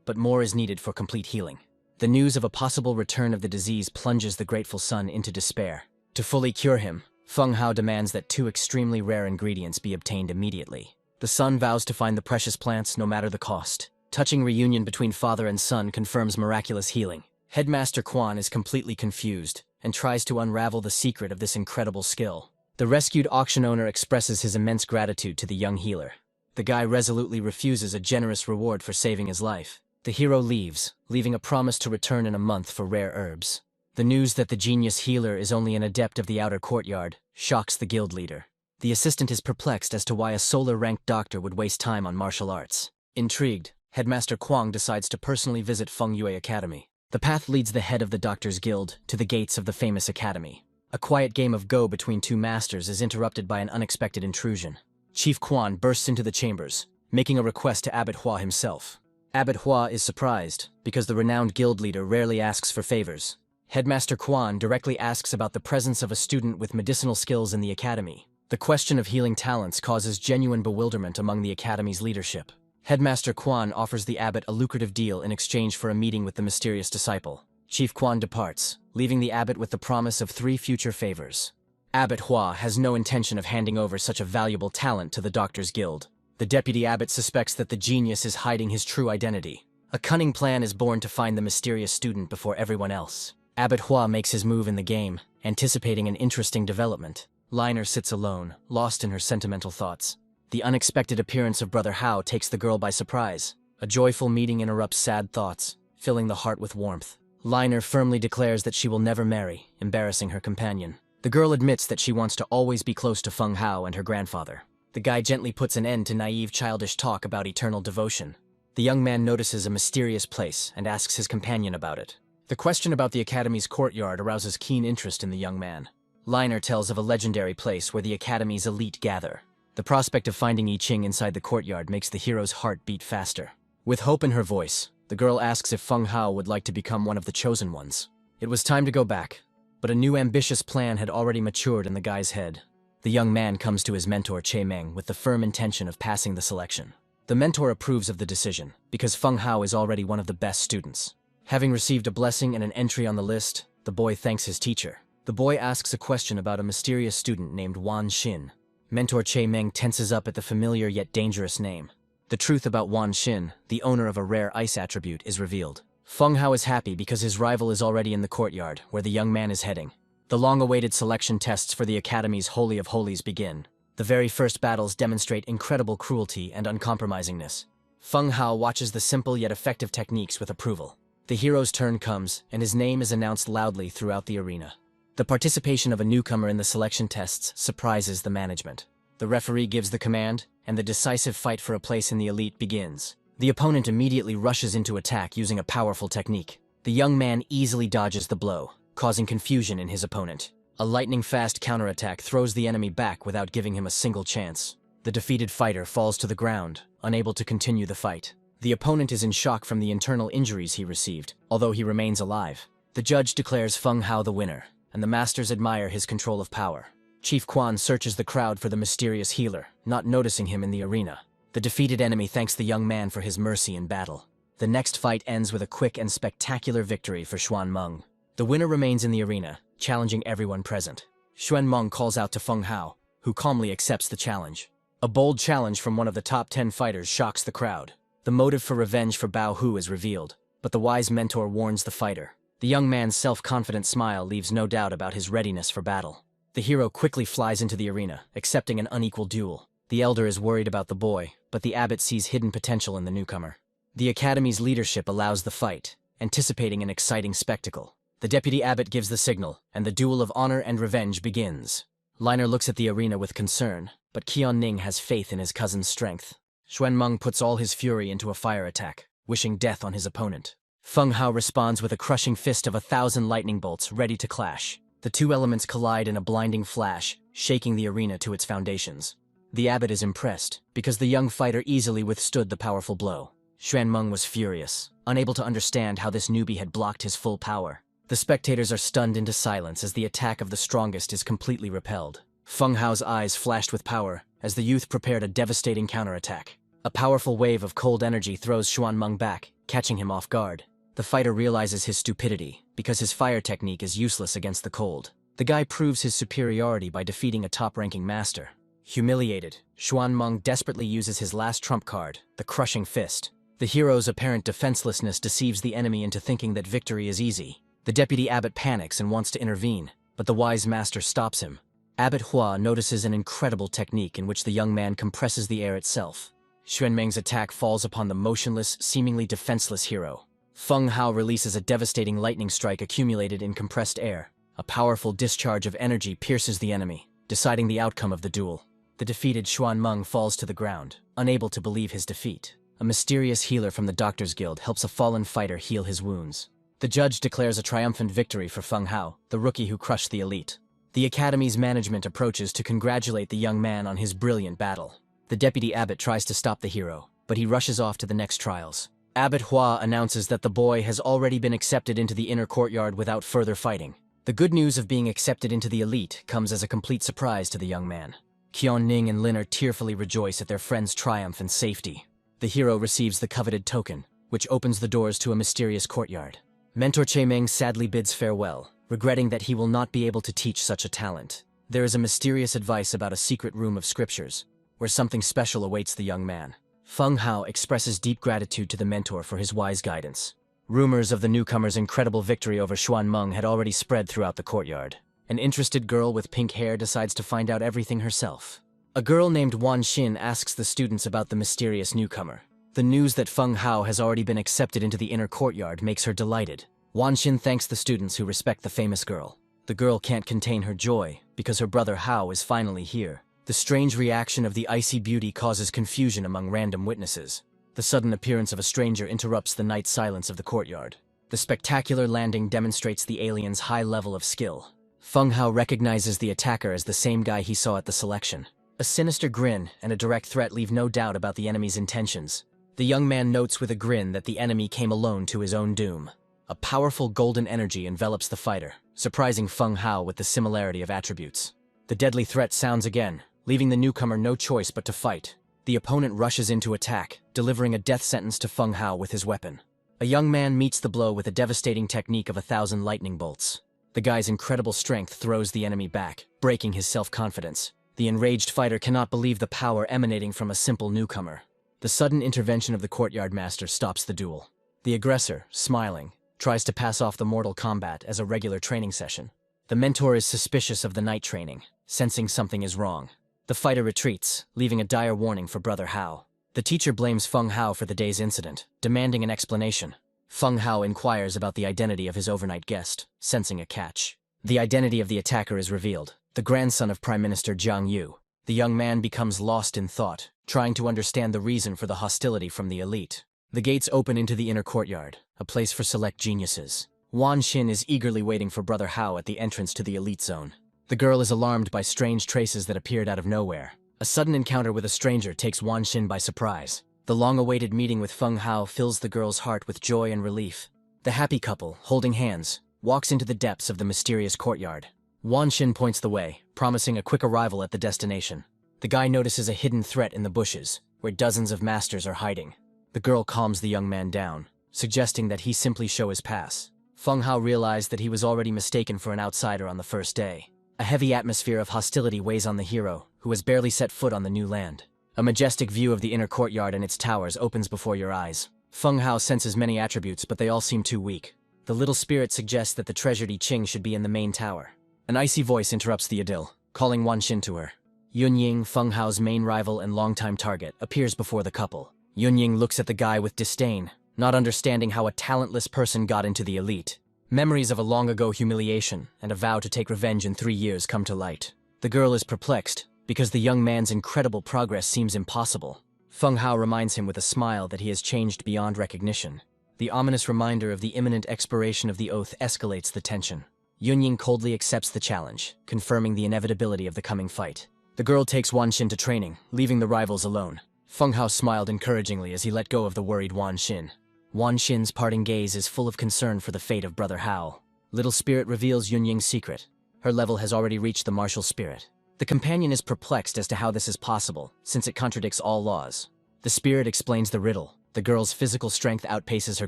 but more is needed for complete healing. The news of a possible return of the disease plunges the grateful son into despair. To fully cure him, Feng Hao demands that 2 extremely rare ingredients be obtained immediately. The son vows to find the precious plants no matter the cost. Touching reunion between father and son confirms miraculous healing. Headmaster Quan is completely confused and tries to unravel the secret of this incredible skill. The rescued auction owner expresses his immense gratitude to the young healer. The guy resolutely refuses a generous reward for saving his life. The hero leaves, leaving a promise to return in a month for rare herbs. The news that the genius healer is only an adept of the outer courtyard shocks the guild leader. The assistant is perplexed as to why a solar-ranked doctor would waste time on martial arts. Intrigued, Headmaster Kwang decides to personally visit Feng Yue Academy. The path leads the head of the Doctors Guild to the gates of the famous academy. A quiet game of Go between two masters is interrupted by an unexpected intrusion. Chief Quan bursts into the chambers, making a request to Abbot Hua himself. Abbot Hua is surprised, because the renowned guild leader rarely asks for favors. Headmaster Quan directly asks about the presence of a student with medicinal skills in the academy. The question of healing talents causes genuine bewilderment among the academy's leadership. Headmaster Quan offers the abbot a lucrative deal in exchange for a meeting with the mysterious disciple. Chief Quan departs, leaving the abbot with the promise of 3 future favors. Abbot Hua has no intention of handing over such a valuable talent to the Doctors Guild. The deputy abbot suspects that the genius is hiding his true identity. A cunning plan is born to find the mysterious student before everyone else. Abbot Hua makes his move in the game, anticipating an interesting development. Liner sits alone, lost in her sentimental thoughts. The unexpected appearance of Brother Hao takes the girl by surprise. A joyful meeting interrupts sad thoughts, filling the heart with warmth. Liner firmly declares that she will never marry, embarrassing her companion. The girl admits that she wants to always be close to Feng Hao and her grandfather. The guy gently puts an end to naive childish talk about eternal devotion. The young man notices a mysterious place and asks his companion about it. The question about the academy's courtyard arouses keen interest in the young man. Liner tells of a legendary place where the academy's elite gather. The prospect of finding I Ching inside the courtyard makes the hero's heart beat faster. With hope in her voice, the girl asks if Feng Hao would like to become one of the chosen ones. It was time to go back, but a new ambitious plan had already matured in the guy's head. The young man comes to his mentor Che Meng with the firm intention of passing the selection. The mentor approves of the decision, because Feng Hao is already one of the best students. Having received a blessing and an entry on the list, the boy thanks his teacher. The boy asks a question about a mysterious student named Wan Xin. Mentor Che Meng tenses up at the familiar yet dangerous name. The truth about Wan Xin, the owner of a rare ice attribute, is revealed. Feng Hao is happy because his rival is already in the courtyard, where the young man is heading. The long-awaited selection tests for the Academy's Holy of Holies begin. The very first battles demonstrate incredible cruelty and uncompromisingness. Feng Hao watches the simple yet effective techniques with approval. The hero's turn comes, and his name is announced loudly throughout the arena. The participation of a newcomer in the selection tests surprises the management. The referee gives the command, and the decisive fight for a place in the elite begins. The opponent immediately rushes into attack using a powerful technique. The young man easily dodges the blow, causing confusion in his opponent. A lightning-fast counterattack throws the enemy back without giving him a single chance. The defeated fighter falls to the ground, unable to continue the fight. The opponent is in shock from the internal injuries he received, although he remains alive. The judge declares Feng Hao the winner, and the masters admire his control of power. Chief Quan searches the crowd for the mysterious healer, not noticing him in the arena. The defeated enemy thanks the young man for his mercy in battle. The next fight ends with a quick and spectacular victory for Xuan Meng. The winner remains in the arena, challenging everyone present. Xuan Meng calls out to Feng Hao, who calmly accepts the challenge. A bold challenge from one of the top 10 fighters shocks the crowd. The motive for revenge for Bao Hu is revealed, but the wise mentor warns the fighter. The young man's self-confident smile leaves no doubt about his readiness for battle. The hero quickly flies into the arena, accepting an unequal duel. The elder is worried about the boy, but the abbot sees hidden potential in the newcomer. The academy's leadership allows the fight, anticipating an exciting spectacle. The deputy abbot gives the signal, and the duel of honor and revenge begins. Liner looks at the arena with concern, but Qian Ning has faith in his cousin's strength. Xuan Meng puts all his fury into a fire attack, wishing death on his opponent. Feng Hao responds with a crushing fist of 1,000 lightning bolts ready to clash. The two elements collide in a blinding flash, shaking the arena to its foundations. The abbot is impressed, because the young fighter easily withstood the powerful blow. Xuan Meng was furious, unable to understand how this newbie had blocked his full power. The spectators are stunned into silence as the attack of the strongest is completely repelled. Feng Hao's eyes flashed with power, as the youth prepared a devastating counterattack. A powerful wave of cold energy throws Xuan Meng back, catching him off guard. The fighter realizes his stupidity, because his fire technique is useless against the cold. The guy proves his superiority by defeating a top-ranking master. Humiliated, Xuan Meng desperately uses his last trump card, the Crushing Fist. The hero's apparent defenselessness deceives the enemy into thinking that victory is easy. The deputy abbot panics and wants to intervene, but the wise master stops him. Abbot Hua notices an incredible technique in which the young man compresses the air itself. Xuanmeng's attack falls upon the motionless, seemingly defenseless hero. Feng Hao releases a devastating lightning strike accumulated in compressed air. A powerful discharge of energy pierces the enemy, deciding the outcome of the duel. The defeated Xuanmeng falls to the ground, unable to believe his defeat. A mysterious healer from the Doctors Guild helps a fallen fighter heal his wounds. The judge declares a triumphant victory for Feng Hao, the rookie who crushed the elite. The academy's management approaches to congratulate the young man on his brilliant battle. The deputy abbot tries to stop the hero, but he rushes off to the next trials. Abbot Hua announces that the boy has already been accepted into the inner courtyard without further fighting. The good news of being accepted into the elite comes as a complete surprise to the young man. Qian Ning and Lin tearfully rejoice at their friend's triumph and safety. The hero receives the coveted token, which opens the doors to a mysterious courtyard. Mentor Meng sadly bids farewell, regretting that he will not be able to teach such a talent. There is a mysterious advice about a secret room of scriptures, where something special awaits the young man. Feng Hao expresses deep gratitude to the mentor for his wise guidance. Rumors of the newcomer's incredible victory over Xuanmeng had already spread throughout the courtyard. An interested girl with pink hair decides to find out everything herself. A girl named Wan Xin asks the students about the mysterious newcomer. The news that Feng Hao has already been accepted into the inner courtyard makes her delighted. Wan Xin thanks the students who respect the famous girl. The girl can't contain her joy, because her brother Hao is finally here. The strange reaction of the icy beauty causes confusion among random witnesses. The sudden appearance of a stranger interrupts the night silence of the courtyard. The spectacular landing demonstrates the alien's high level of skill. Feng Hao recognizes the attacker as the same guy he saw at the selection. A sinister grin and a direct threat leave no doubt about the enemy's intentions. The young man notes with a grin that the enemy came alone to his own doom. A powerful golden energy envelops the fighter, surprising Feng Hao with the similarity of attributes. The deadly threat sounds again, leaving the newcomer no choice but to fight. The opponent rushes in to attack, delivering a death sentence to Feng Hao with his weapon. A young man meets the blow with a devastating technique of 1,000 lightning bolts. The guy's incredible strength throws the enemy back, breaking his self-confidence. The enraged fighter cannot believe the power emanating from a simple newcomer. The sudden intervention of the courtyard master stops the duel. The aggressor, smiling, tries to pass off the mortal combat as a regular training session. The mentor is suspicious of the night training, sensing something is wrong. The fighter retreats, leaving a dire warning for Brother Hao. The teacher blames Feng Hao for the day's incident, demanding an explanation. Feng Hao inquires about the identity of his overnight guest, sensing a catch. The identity of the attacker is revealed, the grandson of Prime Minister Jiang Yu. The young man becomes lost in thought, trying to understand the reason for the hostility from the elite. The gates open into the inner courtyard, a place for select geniuses. Wan Xin is eagerly waiting for Brother Hao at the entrance to the elite zone. The girl is alarmed by strange traces that appeared out of nowhere. A sudden encounter with a stranger takes Wan Xin by surprise. The long-awaited meeting with Feng Hao fills the girl's heart with joy and relief. The happy couple, holding hands, walks into the depths of the mysterious courtyard. Wan Xin points the way, promising a quick arrival at the destination. The guy notices a hidden threat in the bushes, where dozens of masters are hiding. The girl calms the young man down, suggesting that he simply show his pass. Feng Hao realized that he was already mistaken for an outsider on the first day. A heavy atmosphere of hostility weighs on the hero, who has barely set foot on the new land. A majestic view of the inner courtyard and its towers opens before your eyes. Feng Hao senses many attributes, but they all seem too weak. The little spirit suggests that the treasured I Ching should be in the main tower. An icy voice interrupts the idyll, calling Wan Xin to her. Yunying, Feng Hao's main rival and longtime target, appears before the couple. Yunying looks at the guy with disdain, not understanding how a talentless person got into the elite. Memories of a long-ago humiliation and a vow to take revenge in 3 years come to light. The girl is perplexed, because the young man's incredible progress seems impossible. Feng Hao reminds him with a smile that he has changed beyond recognition. The ominous reminder of the imminent expiration of the oath escalates the tension. Yunying coldly accepts the challenge, confirming the inevitability of the coming fight. The girl takes Wan Xin to training, leaving the rivals alone. Feng Hao smiled encouragingly as he let go of the worried Wan Xin. Wan Xin's parting gaze is full of concern for the fate of Brother Hao. Little Spirit reveals Yunying's secret. Her level has already reached the martial spirit. The companion is perplexed as to how this is possible, since it contradicts all laws. The spirit explains the riddle. The girl's physical strength outpaces her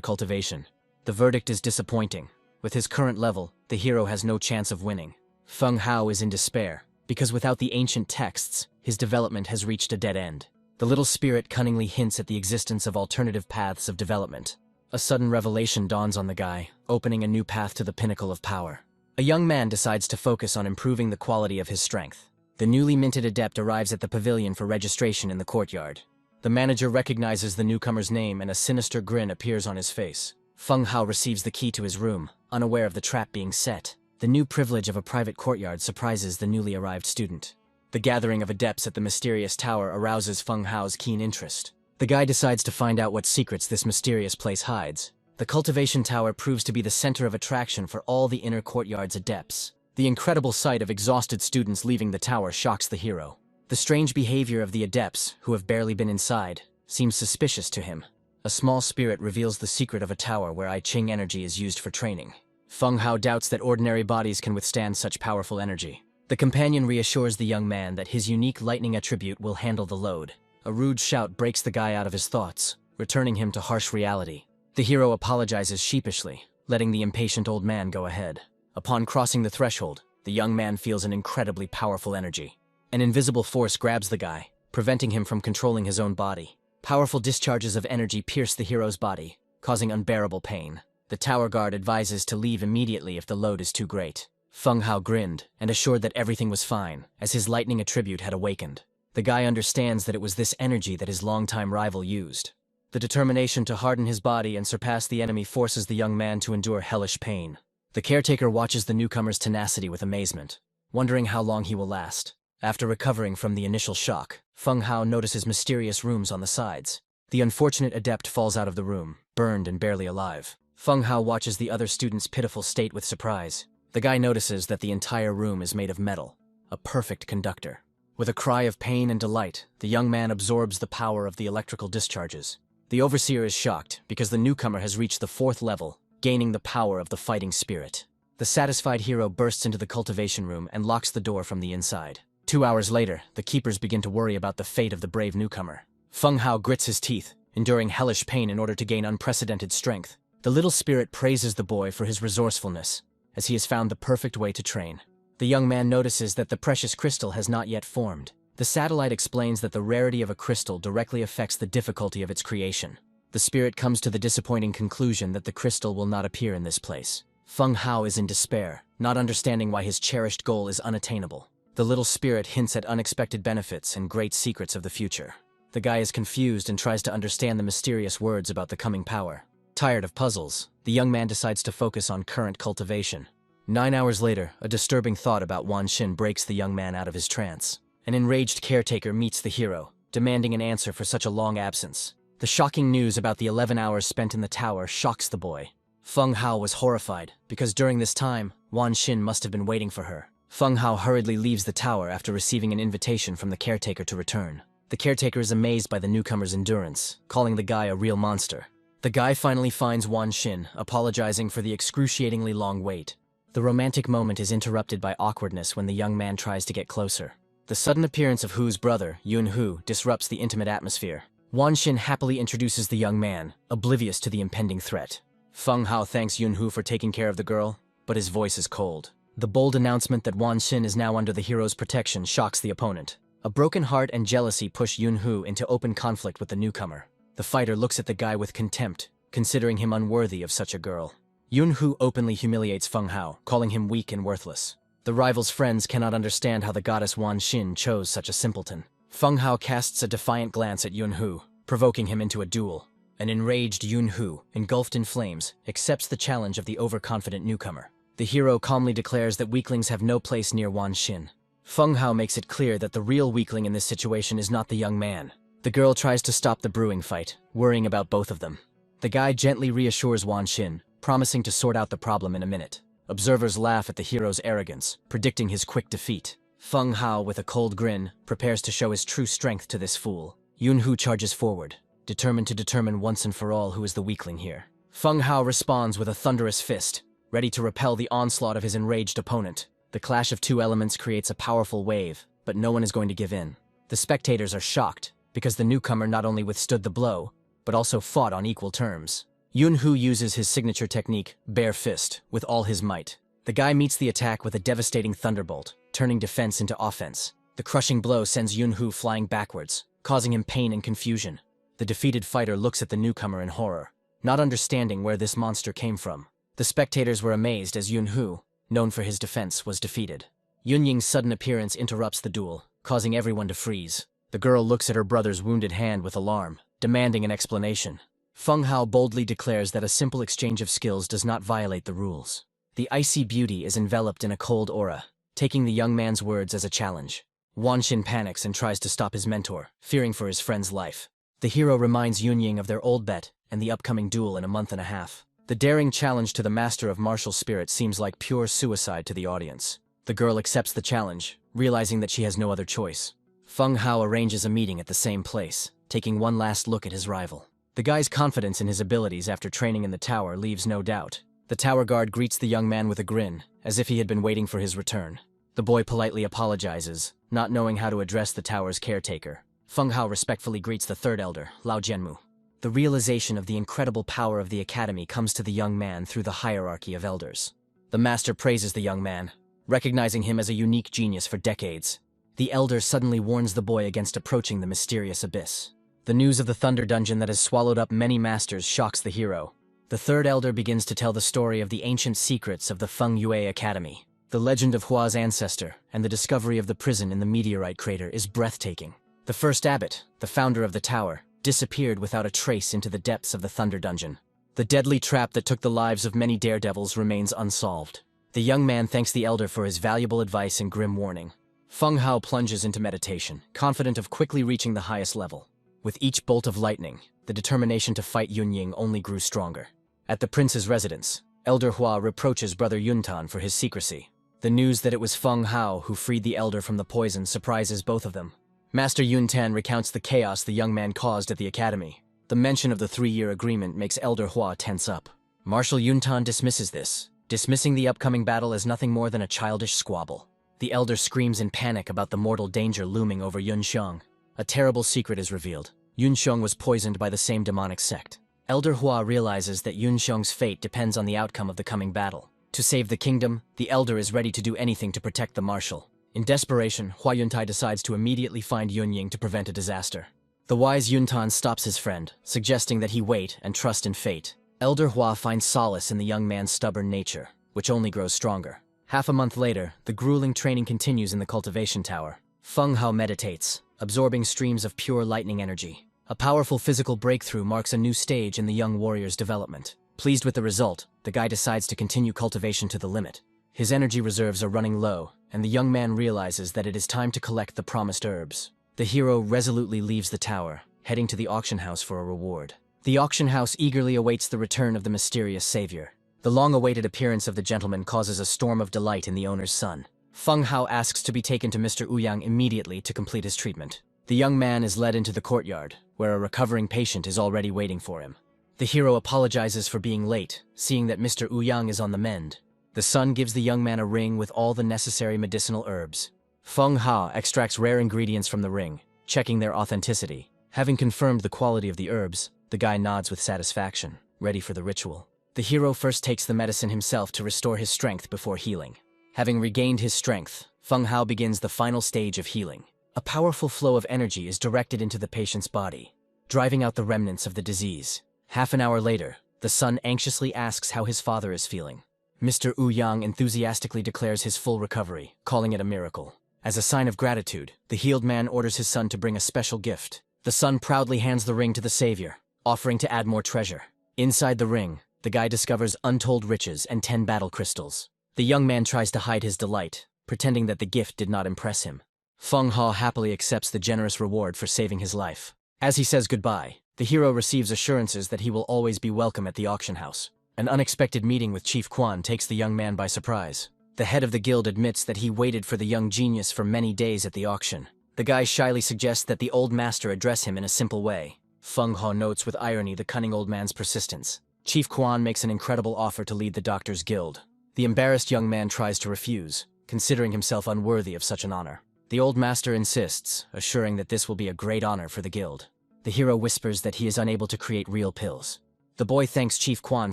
cultivation. The verdict is disappointing. With his current level, the hero has no chance of winning. Feng Hao is in despair, because without the ancient texts, his development has reached a dead end. The little spirit cunningly hints at the existence of alternative paths of development. A sudden revelation dawns on the guy, opening a new path to the pinnacle of power. A young man decides to focus on improving the quality of his strength. The newly minted adept arrives at the pavilion for registration in the courtyard. The manager recognizes the newcomer's name and a sinister grin appears on his face. Feng Hao receives the key to his room, unaware of the trap being set. The new privilege of a private courtyard surprises the newly arrived student. The gathering of adepts at the mysterious tower arouses Feng Hao's keen interest. The guy decides to find out what secrets this mysterious place hides. The cultivation tower proves to be the center of attraction for all the inner courtyard's adepts. The incredible sight of exhausted students leaving the tower shocks the hero. The strange behavior of the adepts, who have barely been inside, seems suspicious to him. A small spirit reveals the secret of a tower where I Ching energy is used for training. Feng Hao doubts that ordinary bodies can withstand such powerful energy. The companion reassures the young man that his unique lightning attribute will handle the load. A rude shout breaks the guy out of his thoughts, returning him to harsh reality. The hero apologizes sheepishly, letting the impatient old man go ahead. Upon crossing the threshold, the young man feels an incredibly powerful energy. An invisible force grabs the guy, preventing him from controlling his own body. Powerful discharges of energy pierce the hero's body, causing unbearable pain. The tower guard advises to leave immediately if the load is too great. Feng Hao grinned and assured that everything was fine, as his lightning attribute had awakened. The guy understands that it was this energy that his longtime rival used. The determination to harden his body and surpass the enemy forces the young man to endure hellish pain. The caretaker watches the newcomer's tenacity with amazement, wondering how long he will last. After recovering from the initial shock, Feng Hao notices mysterious rooms on the sides. The unfortunate adept falls out of the room, burned and barely alive. Feng Hao watches the other student's pitiful state with surprise. The guy notices that the entire room is made of metal, a perfect conductor. With a cry of pain and delight, the young man absorbs the power of the electrical discharges. The overseer is shocked because the newcomer has reached the 4th level, gaining the power of the fighting spirit. The satisfied hero bursts into the cultivation room and locks the door from the inside. 2 hours later, the keepers begin to worry about the fate of the brave newcomer. Feng Hao grits his teeth, enduring hellish pain in order to gain unprecedented strength. The little spirit praises the boy for his resourcefulness, as he has found the perfect way to train. The young man notices that the precious crystal has not yet formed. The satellite explains that the rarity of a crystal directly affects the difficulty of its creation. The spirit comes to the disappointing conclusion that the crystal will not appear in this place. Feng Hao is in despair, not understanding why his cherished goal is unattainable. The little spirit hints at unexpected benefits and great secrets of the future. The guy is confused and tries to understand the mysterious words about the coming power. Tired of puzzles, the young man decides to focus on current cultivation. 9 hours later, a disturbing thought about Wan Xin breaks the young man out of his trance. An enraged caretaker meets the hero, demanding an answer for such a long absence. The shocking news about the 11 hours spent in the tower shocks the boy. Feng Hao was horrified, because during this time, Wan Xin must have been waiting for her. Feng Hao hurriedly leaves the tower after receiving an invitation from the caretaker to return. The caretaker is amazed by the newcomer's endurance, calling the guy a real monster. The guy finally finds Wan Xin, apologizing for the excruciatingly long wait. The romantic moment is interrupted by awkwardness when the young man tries to get closer. The sudden appearance of Hu's brother, Yun Hu, disrupts the intimate atmosphere. Wan Xin happily introduces the young man, oblivious to the impending threat. Feng Hao thanks Yun Hu for taking care of the girl, but his voice is cold. The bold announcement that Wan Xin is now under the hero's protection shocks the opponent. A broken heart and jealousy push Yun Hu into open conflict with the newcomer. The fighter looks at the guy with contempt, considering him unworthy of such a girl. Yun Hu openly humiliates Feng Hao, calling him weak and worthless. The rival's friends cannot understand how the goddess Wan Xin chose such a simpleton. Feng Hao casts a defiant glance at Yun Hu, provoking him into a duel. An enraged Yun Hu, engulfed in flames, accepts the challenge of the overconfident newcomer. The hero calmly declares that weaklings have no place near Wan Xin. Feng Hao makes it clear that the real weakling in this situation is not the young man. The girl tries to stop the brewing fight, worrying about both of them. The guy gently reassures Wan Xin, promising to sort out the problem in a minute. Observers laugh at the hero's arrogance, predicting his quick defeat. Feng Hao, with a cold grin, prepares to show his true strength to this fool. Yun Hu charges forward, determined to determine once and for all who is the weakling here. Feng Hao responds with a thunderous fist, ready to repel the onslaught of his enraged opponent. The clash of two elements creates a powerful wave, but no one is going to give in. The spectators are shocked, because the newcomer not only withstood the blow, but also fought on equal terms. Yun Hu uses his signature technique, bare fist, with all his might. The guy meets the attack with a devastating thunderbolt, turning defense into offense. The crushing blow sends Yun Hu flying backwards, causing him pain and confusion. The defeated fighter looks at the newcomer in horror, not understanding where this monster came from. The spectators were amazed as Yun Hu, known for his defense, was defeated. Yun Ying's sudden appearance interrupts the duel, causing everyone to freeze. The girl looks at her brother's wounded hand with alarm, demanding an explanation. Feng Hao boldly declares that a simple exchange of skills does not violate the rules. The icy beauty is enveloped in a cold aura, taking the young man's words as a challenge. Wanxin panics and tries to stop his mentor, fearing for his friend's life. The hero reminds Yunying of their old bet and the upcoming duel in a month and a half. The daring challenge to the master of martial spirit seems like pure suicide to the audience. The girl accepts the challenge, realizing that she has no other choice. Feng Hao arranges a meeting at the same place, taking one last look at his rival. The guy's confidence in his abilities after training in the tower leaves no doubt. The tower guard greets the young man with a grin, as if he had been waiting for his return. The boy politely apologizes, not knowing how to address the tower's caretaker. Feng Hao respectfully greets the third elder, Lao Jianmu. The realization of the incredible power of the academy comes to the young man through the hierarchy of elders. The master praises the young man, recognizing him as a unique genius for decades. The elder suddenly warns the boy against approaching the mysterious abyss. The news of the Thunder Dungeon that has swallowed up many masters shocks the hero. The third elder begins to tell the story of the ancient secrets of the Feng Yue Academy. The legend of Hua's ancestor and the discovery of the prison in the meteorite crater is breathtaking. The first abbot, the founder of the tower, disappeared without a trace into the depths of the Thunder Dungeon. The deadly trap that took the lives of many daredevils remains unsolved. The young man thanks the elder for his valuable advice and grim warning. Feng Hao plunges into meditation, confident of quickly reaching the highest level. With each bolt of lightning, the determination to fight Yunying only grew stronger. At the prince's residence, Elder Hua reproaches brother Yuntan for his secrecy. The news that it was Feng Hao who freed the elder from the poison surprises both of them. Master Yuntan recounts the chaos the young man caused at the academy. The mention of the 3-year agreement makes Elder Hua tense up. Marshal Yuntan dismisses this, dismissing the upcoming battle as nothing more than a childish squabble. The elder screams in panic about the mortal danger looming over Yunxiang. A terrible secret is revealed. Yunxiang was poisoned by the same demonic sect. Elder Hua realizes that Yunxiang's fate depends on the outcome of the coming battle. To save the kingdom, the elder is ready to do anything to protect the marshal. In desperation, Hua Yuntai decides to immediately find Yunying to prevent a disaster. The wise Yuntan stops his friend, suggesting that he wait and trust in fate. Elder Hua finds solace in the young man's stubborn nature, which only grows stronger. Half a month later, the grueling training continues in the cultivation tower. Feng Hao meditates, absorbing streams of pure lightning energy. A powerful physical breakthrough marks a new stage in the young warrior's development. Pleased with the result, the guy decides to continue cultivation to the limit. His energy reserves are running low, and the young man realizes that it is time to collect the promised herbs. The hero resolutely leaves the tower, heading to the auction house for a reward. The auction house eagerly awaits the return of the mysterious savior. The long-awaited appearance of the gentleman causes a storm of delight in the owner's son. Feng Hao asks to be taken to Mr. Ouyang immediately to complete his treatment. The young man is led into the courtyard, where a recovering patient is already waiting for him. The hero apologizes for being late, seeing that Mr. Ouyang is on the mend. The son gives the young man a ring with all the necessary medicinal herbs. Feng Hao extracts rare ingredients from the ring, checking their authenticity. Having confirmed the quality of the herbs, the guy nods with satisfaction, ready for the ritual. The hero first takes the medicine himself to restore his strength before healing. Having regained his strength, Feng Hao begins the final stage of healing. A powerful flow of energy is directed into the patient's body, driving out the remnants of the disease. Half an hour later, the son anxiously asks how his father is feeling. Mr. Ouyang enthusiastically declares his full recovery, calling it a miracle. As a sign of gratitude, the healed man orders his son to bring a special gift. The son proudly hands the ring to the savior, offering to add more treasure. Inside the ring, the guy discovers untold riches and 10 battle crystals. The young man tries to hide his delight, pretending that the gift did not impress him. Feng Hao happily accepts the generous reward for saving his life. As he says goodbye, the hero receives assurances that he will always be welcome at the auction house. An unexpected meeting with Chief Quan takes the young man by surprise. The head of the guild admits that he waited for the young genius for many days at the auction. The guy shyly suggests that the old master address him in a simple way. Feng Hao notes with irony the cunning old man's persistence. Chief Quan makes an incredible offer to lead the doctor's guild. The embarrassed young man tries to refuse, considering himself unworthy of such an honor. The old master insists, assuring that this will be a great honor for the guild. The hero whispers that he is unable to create real pills. The boy thanks Chief Quan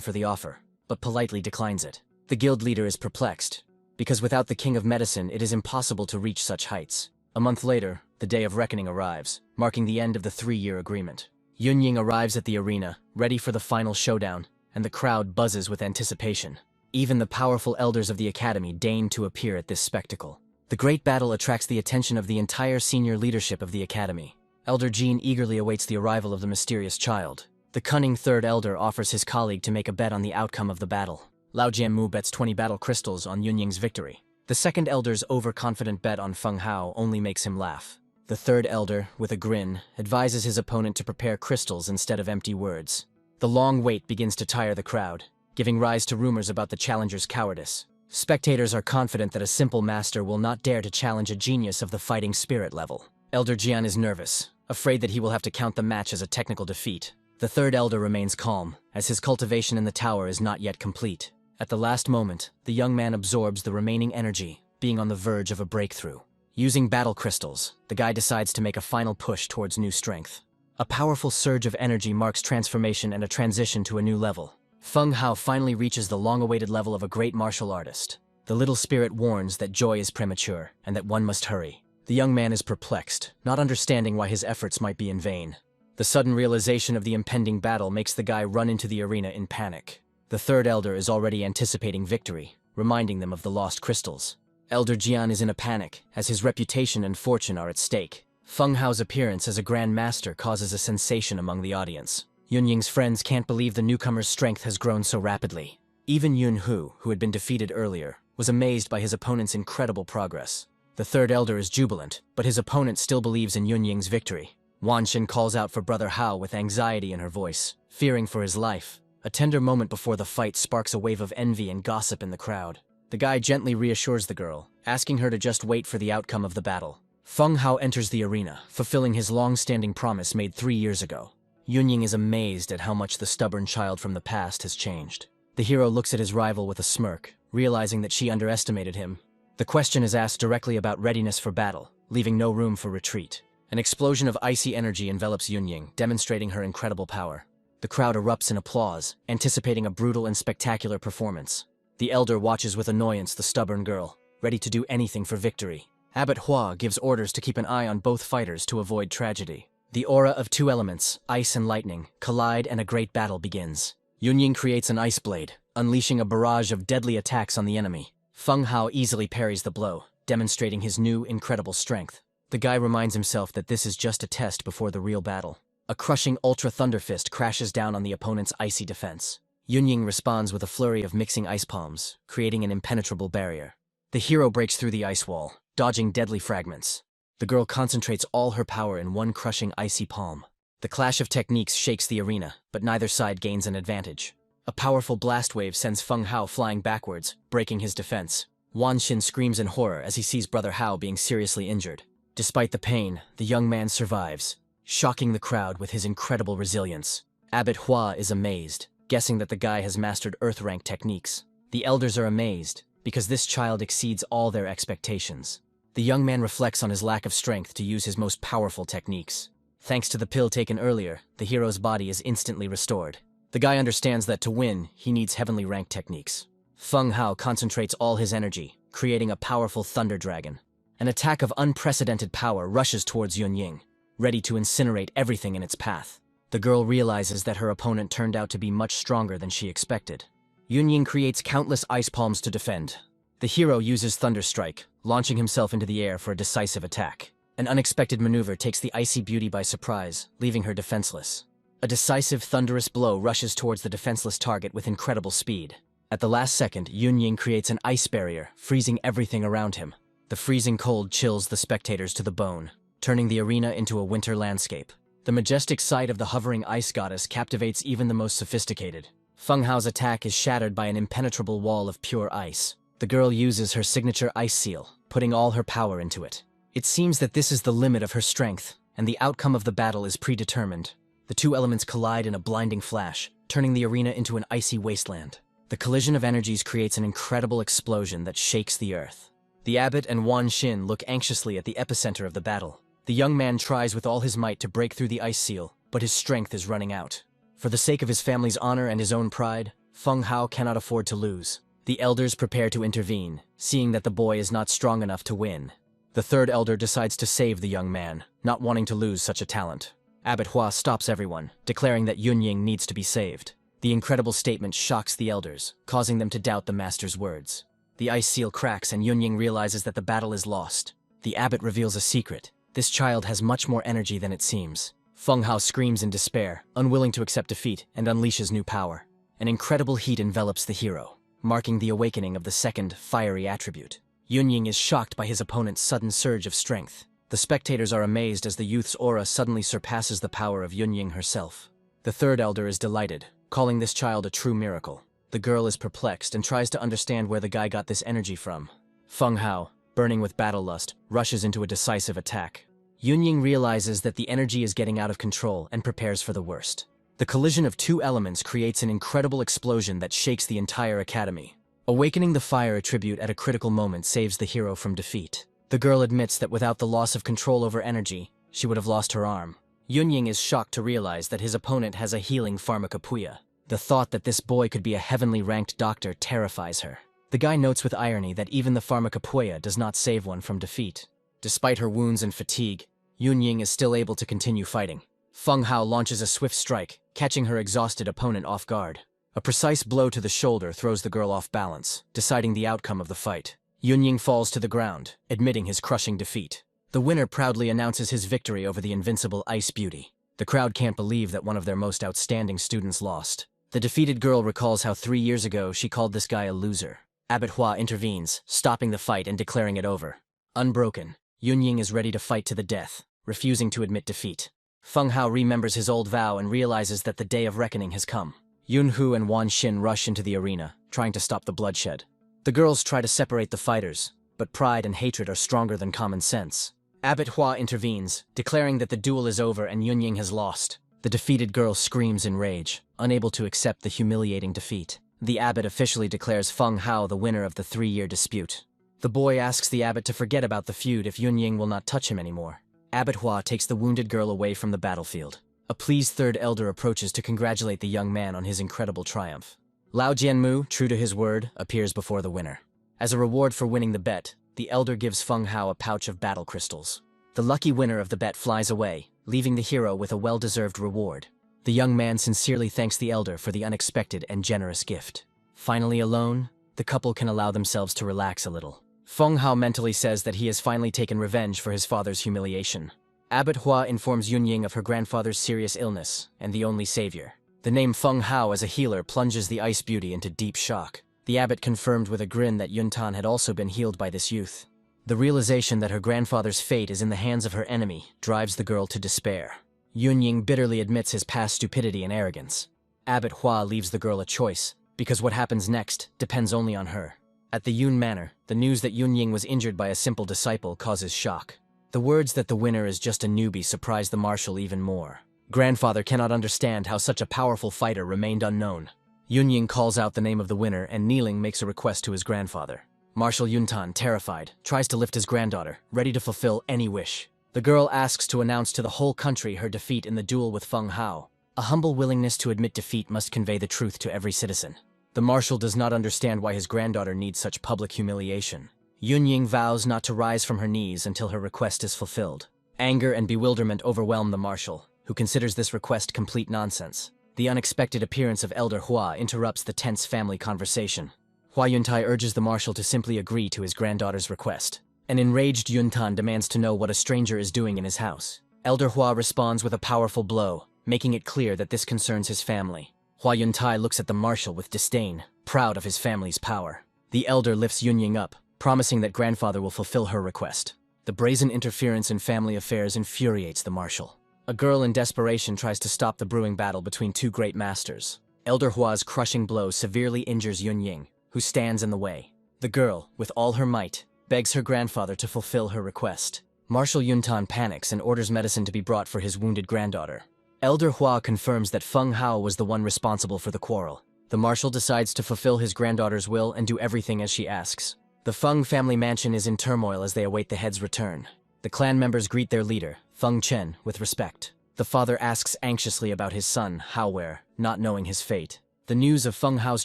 for the offer, but politely declines it. The guild leader is perplexed, because without the king of medicine it is impossible to reach such heights. A month later, the day of reckoning arrives, marking the end of the 3-year agreement. Yunying arrives at the arena, ready for the final showdown, and the crowd buzzes with anticipation. Even the powerful elders of the academy deign to appear at this spectacle. The great battle attracts the attention of the entire senior leadership of the academy. Elder Jean eagerly awaits the arrival of the mysterious child. The cunning third elder offers his colleague to make a bet on the outcome of the battle. Lao Jianmu bets 20 battle crystals on Yunying's victory. The second elder's overconfident bet on Feng Hao only makes him laugh. The third elder, with a grin, advises his opponent to prepare crystals instead of empty words. The long wait begins to tire the crowd, giving rise to rumors about the challenger's cowardice. Spectators are confident that a simple master will not dare to challenge a genius of the fighting spirit level. Elder Jian is nervous, afraid that he will have to count the match as a technical defeat. The third elder remains calm, as his cultivation in the tower is not yet complete. At the last moment, the young man absorbs the remaining energy, being on the verge of a breakthrough. Using battle crystals, the guy decides to make a final push towards new strength. A powerful surge of energy marks transformation and a transition to a new level. Feng Hao finally reaches the long-awaited level of a great martial artist. The little spirit warns that joy is premature and that one must hurry. The young man is perplexed, not understanding why his efforts might be in vain. The sudden realization of the impending battle makes the guy run into the arena in panic. The third elder is already anticipating victory, reminding them of the lost crystals. Elder Jian is in a panic, as his reputation and fortune are at stake. Feng Hao's appearance as a grand master causes a sensation among the audience. Yunying's friends can't believe the newcomer's strength has grown so rapidly. Even Yun Hu, who had been defeated earlier, was amazed by his opponent's incredible progress. The third elder is jubilant, but his opponent still believes in Yunying's victory. Wan Xin calls out for Brother Hao with anxiety in her voice, fearing for his life. A tender moment before the fight sparks a wave of envy and gossip in the crowd. The guy gently reassures the girl, asking her to just wait for the outcome of the battle. Feng Hao enters the arena, fulfilling his long-standing promise made 3 years ago. Yunying is amazed at how much the stubborn child from the past has changed. The hero looks at his rival with a smirk, realizing that she underestimated him. The question is asked directly about readiness for battle, leaving no room for retreat. An explosion of icy energy envelops Yunying, demonstrating her incredible power. The crowd erupts in applause, anticipating a brutal and spectacular performance. The elder watches with annoyance the stubborn girl, ready to do anything for victory. Abbot Hua gives orders to keep an eye on both fighters to avoid tragedy. The aura of two elements, ice and lightning, collide and a great battle begins. Yunying creates an ice blade, unleashing a barrage of deadly attacks on the enemy. Feng Hao easily parries the blow, demonstrating his new, incredible strength. The guy reminds himself that this is just a test before the real battle. A crushing Ultra Thunder Fist crashes down on the opponent's icy defense. Yunying responds with a flurry of mixing ice palms, creating an impenetrable barrier. The hero breaks through the ice wall, dodging deadly fragments. The girl concentrates all her power in one crushing icy palm. The clash of techniques shakes the arena, but neither side gains an advantage. A powerful blast wave sends Feng Hao flying backwards, breaking his defense. Wan Xin screams in horror as he sees Brother Hao being seriously injured. Despite the pain, the young man survives, shocking the crowd with his incredible resilience. Abbot Hua is amazed, guessing that the guy has mastered Earth-rank techniques. The elders are amazed, because this child exceeds all their expectations. The young man reflects on his lack of strength to use his most powerful techniques. Thanks to the pill taken earlier, the hero's body is instantly restored. The guy understands that to win, he needs heavenly ranked techniques. Feng Hao concentrates all his energy, creating a powerful thunder dragon. An attack of unprecedented power rushes towards Yunying, ready to incinerate everything in its path. The girl realizes that her opponent turned out to be much stronger than she expected. Yunying creates countless ice palms to defend. The hero uses Thunder Strike, launching himself into the air for a decisive attack. An unexpected maneuver takes the icy beauty by surprise, leaving her defenseless. A decisive thunderous blow rushes towards the defenseless target with incredible speed. At the last second, Yunying creates an ice barrier, freezing everything around him. The freezing cold chills the spectators to the bone, turning the arena into a winter landscape. The majestic sight of the hovering ice goddess captivates even the most sophisticated. Feng Hao's attack is shattered by an impenetrable wall of pure ice. The girl uses her signature ice seal, putting all her power into it. It seems that this is the limit of her strength, and the outcome of the battle is predetermined. The two elements collide in a blinding flash, turning the arena into an icy wasteland. The collision of energies creates an incredible explosion that shakes the earth. The abbot and Wan Xin look anxiously at the epicenter of the battle. The young man tries with all his might to break through the ice seal, but his strength is running out. For the sake of his family's honor and his own pride, Feng Hao cannot afford to lose. The elders prepare to intervene, seeing that the boy is not strong enough to win. The third elder decides to save the young man, not wanting to lose such a talent. Abbot Hua stops everyone, declaring that Yunying needs to be saved. The incredible statement shocks the elders, causing them to doubt the master's words. The ice seal cracks and Yunying realizes that the battle is lost. The abbot reveals a secret. This child has much more energy than it seems. Feng Hao screams in despair, unwilling to accept defeat, and unleashes new power. An incredible heat envelops the hero, marking the awakening of the second, fiery attribute. Yunying is shocked by his opponent's sudden surge of strength. The spectators are amazed as the youth's aura suddenly surpasses the power of Yunying herself. The third elder is delighted, calling this child a true miracle. The girl is perplexed and tries to understand where the guy got this energy from. Feng Hao, burning with battle lust, rushes into a decisive attack. Yunying realizes that the energy is getting out of control and prepares for the worst. The collision of two elements creates an incredible explosion that shakes the entire academy. Awakening the fire attribute at a critical moment saves the hero from defeat. The girl admits that without the loss of control over energy, she would have lost her arm. Yunying is shocked to realize that his opponent has a healing pharmacopoeia. The thought that this boy could be a heavenly ranked doctor terrifies her. The guy notes with irony that even the pharmacopoeia does not save one from defeat. Despite her wounds and fatigue, Yunying is still able to continue fighting. Feng Hao launches a swift strike, catching her exhausted opponent off guard. A precise blow to the shoulder throws the girl off balance, deciding the outcome of the fight. Yunying falls to the ground, admitting his crushing defeat. The winner proudly announces his victory over the invincible Ice Beauty. The crowd can't believe that one of their most outstanding students lost. The defeated girl recalls how 3 years ago she called this guy a loser. Abbot Hua intervenes, stopping the fight and declaring it over. Unbroken, Yunying is ready to fight to the death, refusing to admit defeat. Feng Hao remembers his old vow and realizes that the day of reckoning has come. Yunhu and Wan Xin rush into the arena, trying to stop the bloodshed. The girls try to separate the fighters, but pride and hatred are stronger than common sense. Abbot Hua intervenes, declaring that the duel is over and Yunying has lost. The defeated girl screams in rage, unable to accept the humiliating defeat. The abbot officially declares Feng Hao the winner of the 3-year dispute. The boy asks the abbot to forget about the feud if Yunying will not touch him anymore. Abbot Hua takes the wounded girl away from the battlefield. A pleased third elder approaches to congratulate the young man on his incredible triumph. Lao Jianmu, true to his word, appears before the winner. As a reward for winning the bet, the elder gives Feng Hao a pouch of battle crystals. The lucky winner of the bet flies away, leaving the hero with a well-deserved reward. The young man sincerely thanks the elder for the unexpected and generous gift. Finally alone, the couple can allow themselves to relax a little. Feng Hao mentally says that he has finally taken revenge for his father's humiliation. Abbot Hua informs Yunying of her grandfather's serious illness and the only savior. The name Feng Hao as a healer plunges the Ice Beauty into deep shock. The abbot confirmed with a grin that Yuntan had also been healed by this youth. The realization that her grandfather's fate is in the hands of her enemy drives the girl to despair. Yunying bitterly admits his past stupidity and arrogance. Abbot Hua leaves the girl a choice, because what happens next depends only on her. At the Yun Manor, the news that Yunying was injured by a simple disciple causes shock. The words that the winner is just a newbie surprise the marshal even more. Grandfather cannot understand how such a powerful fighter remained unknown. Yunying calls out the name of the winner and kneeling makes a request to his grandfather. Marshal Yuntan, terrified, tries to lift his granddaughter, ready to fulfill any wish. The girl asks to announce to the whole country her defeat in the duel with Feng Hao. A humble willingness to admit defeat must convey the truth to every citizen. The marshal does not understand why his granddaughter needs such public humiliation. Yunying vows not to rise from her knees until her request is fulfilled. Anger and bewilderment overwhelm the marshal, who considers this request complete nonsense. The unexpected appearance of Elder Hua interrupts the tense family conversation. Hua Yuntai urges the marshal to simply agree to his granddaughter's request. An enraged Yuntan demands to know what a stranger is doing in his house. Elder Hua responds with a powerful blow, making it clear that this concerns his family. Hua Yuntai looks at the marshal with disdain, proud of his family's power. The elder lifts Yunying up, promising that grandfather will fulfill her request. The brazen interference in family affairs infuriates the marshal. A girl in desperation tries to stop the brewing battle between two great masters. Elder Hua's crushing blow severely injures Yunying, who stands in the way. The girl, with all her might, begs her grandfather to fulfill her request. Marshal Yuntan panics and orders medicine to be brought for his wounded granddaughter. Elder Hua confirms that Feng Hao was the one responsible for the quarrel. The marshal decides to fulfill his granddaughter's will and do everything as she asks. The Feng family mansion is in turmoil as they await the head's return. The clan members greet their leader, Feng Chen, with respect. The father asks anxiously about his son, Haoware, not knowing his fate. The news of Feng Hao's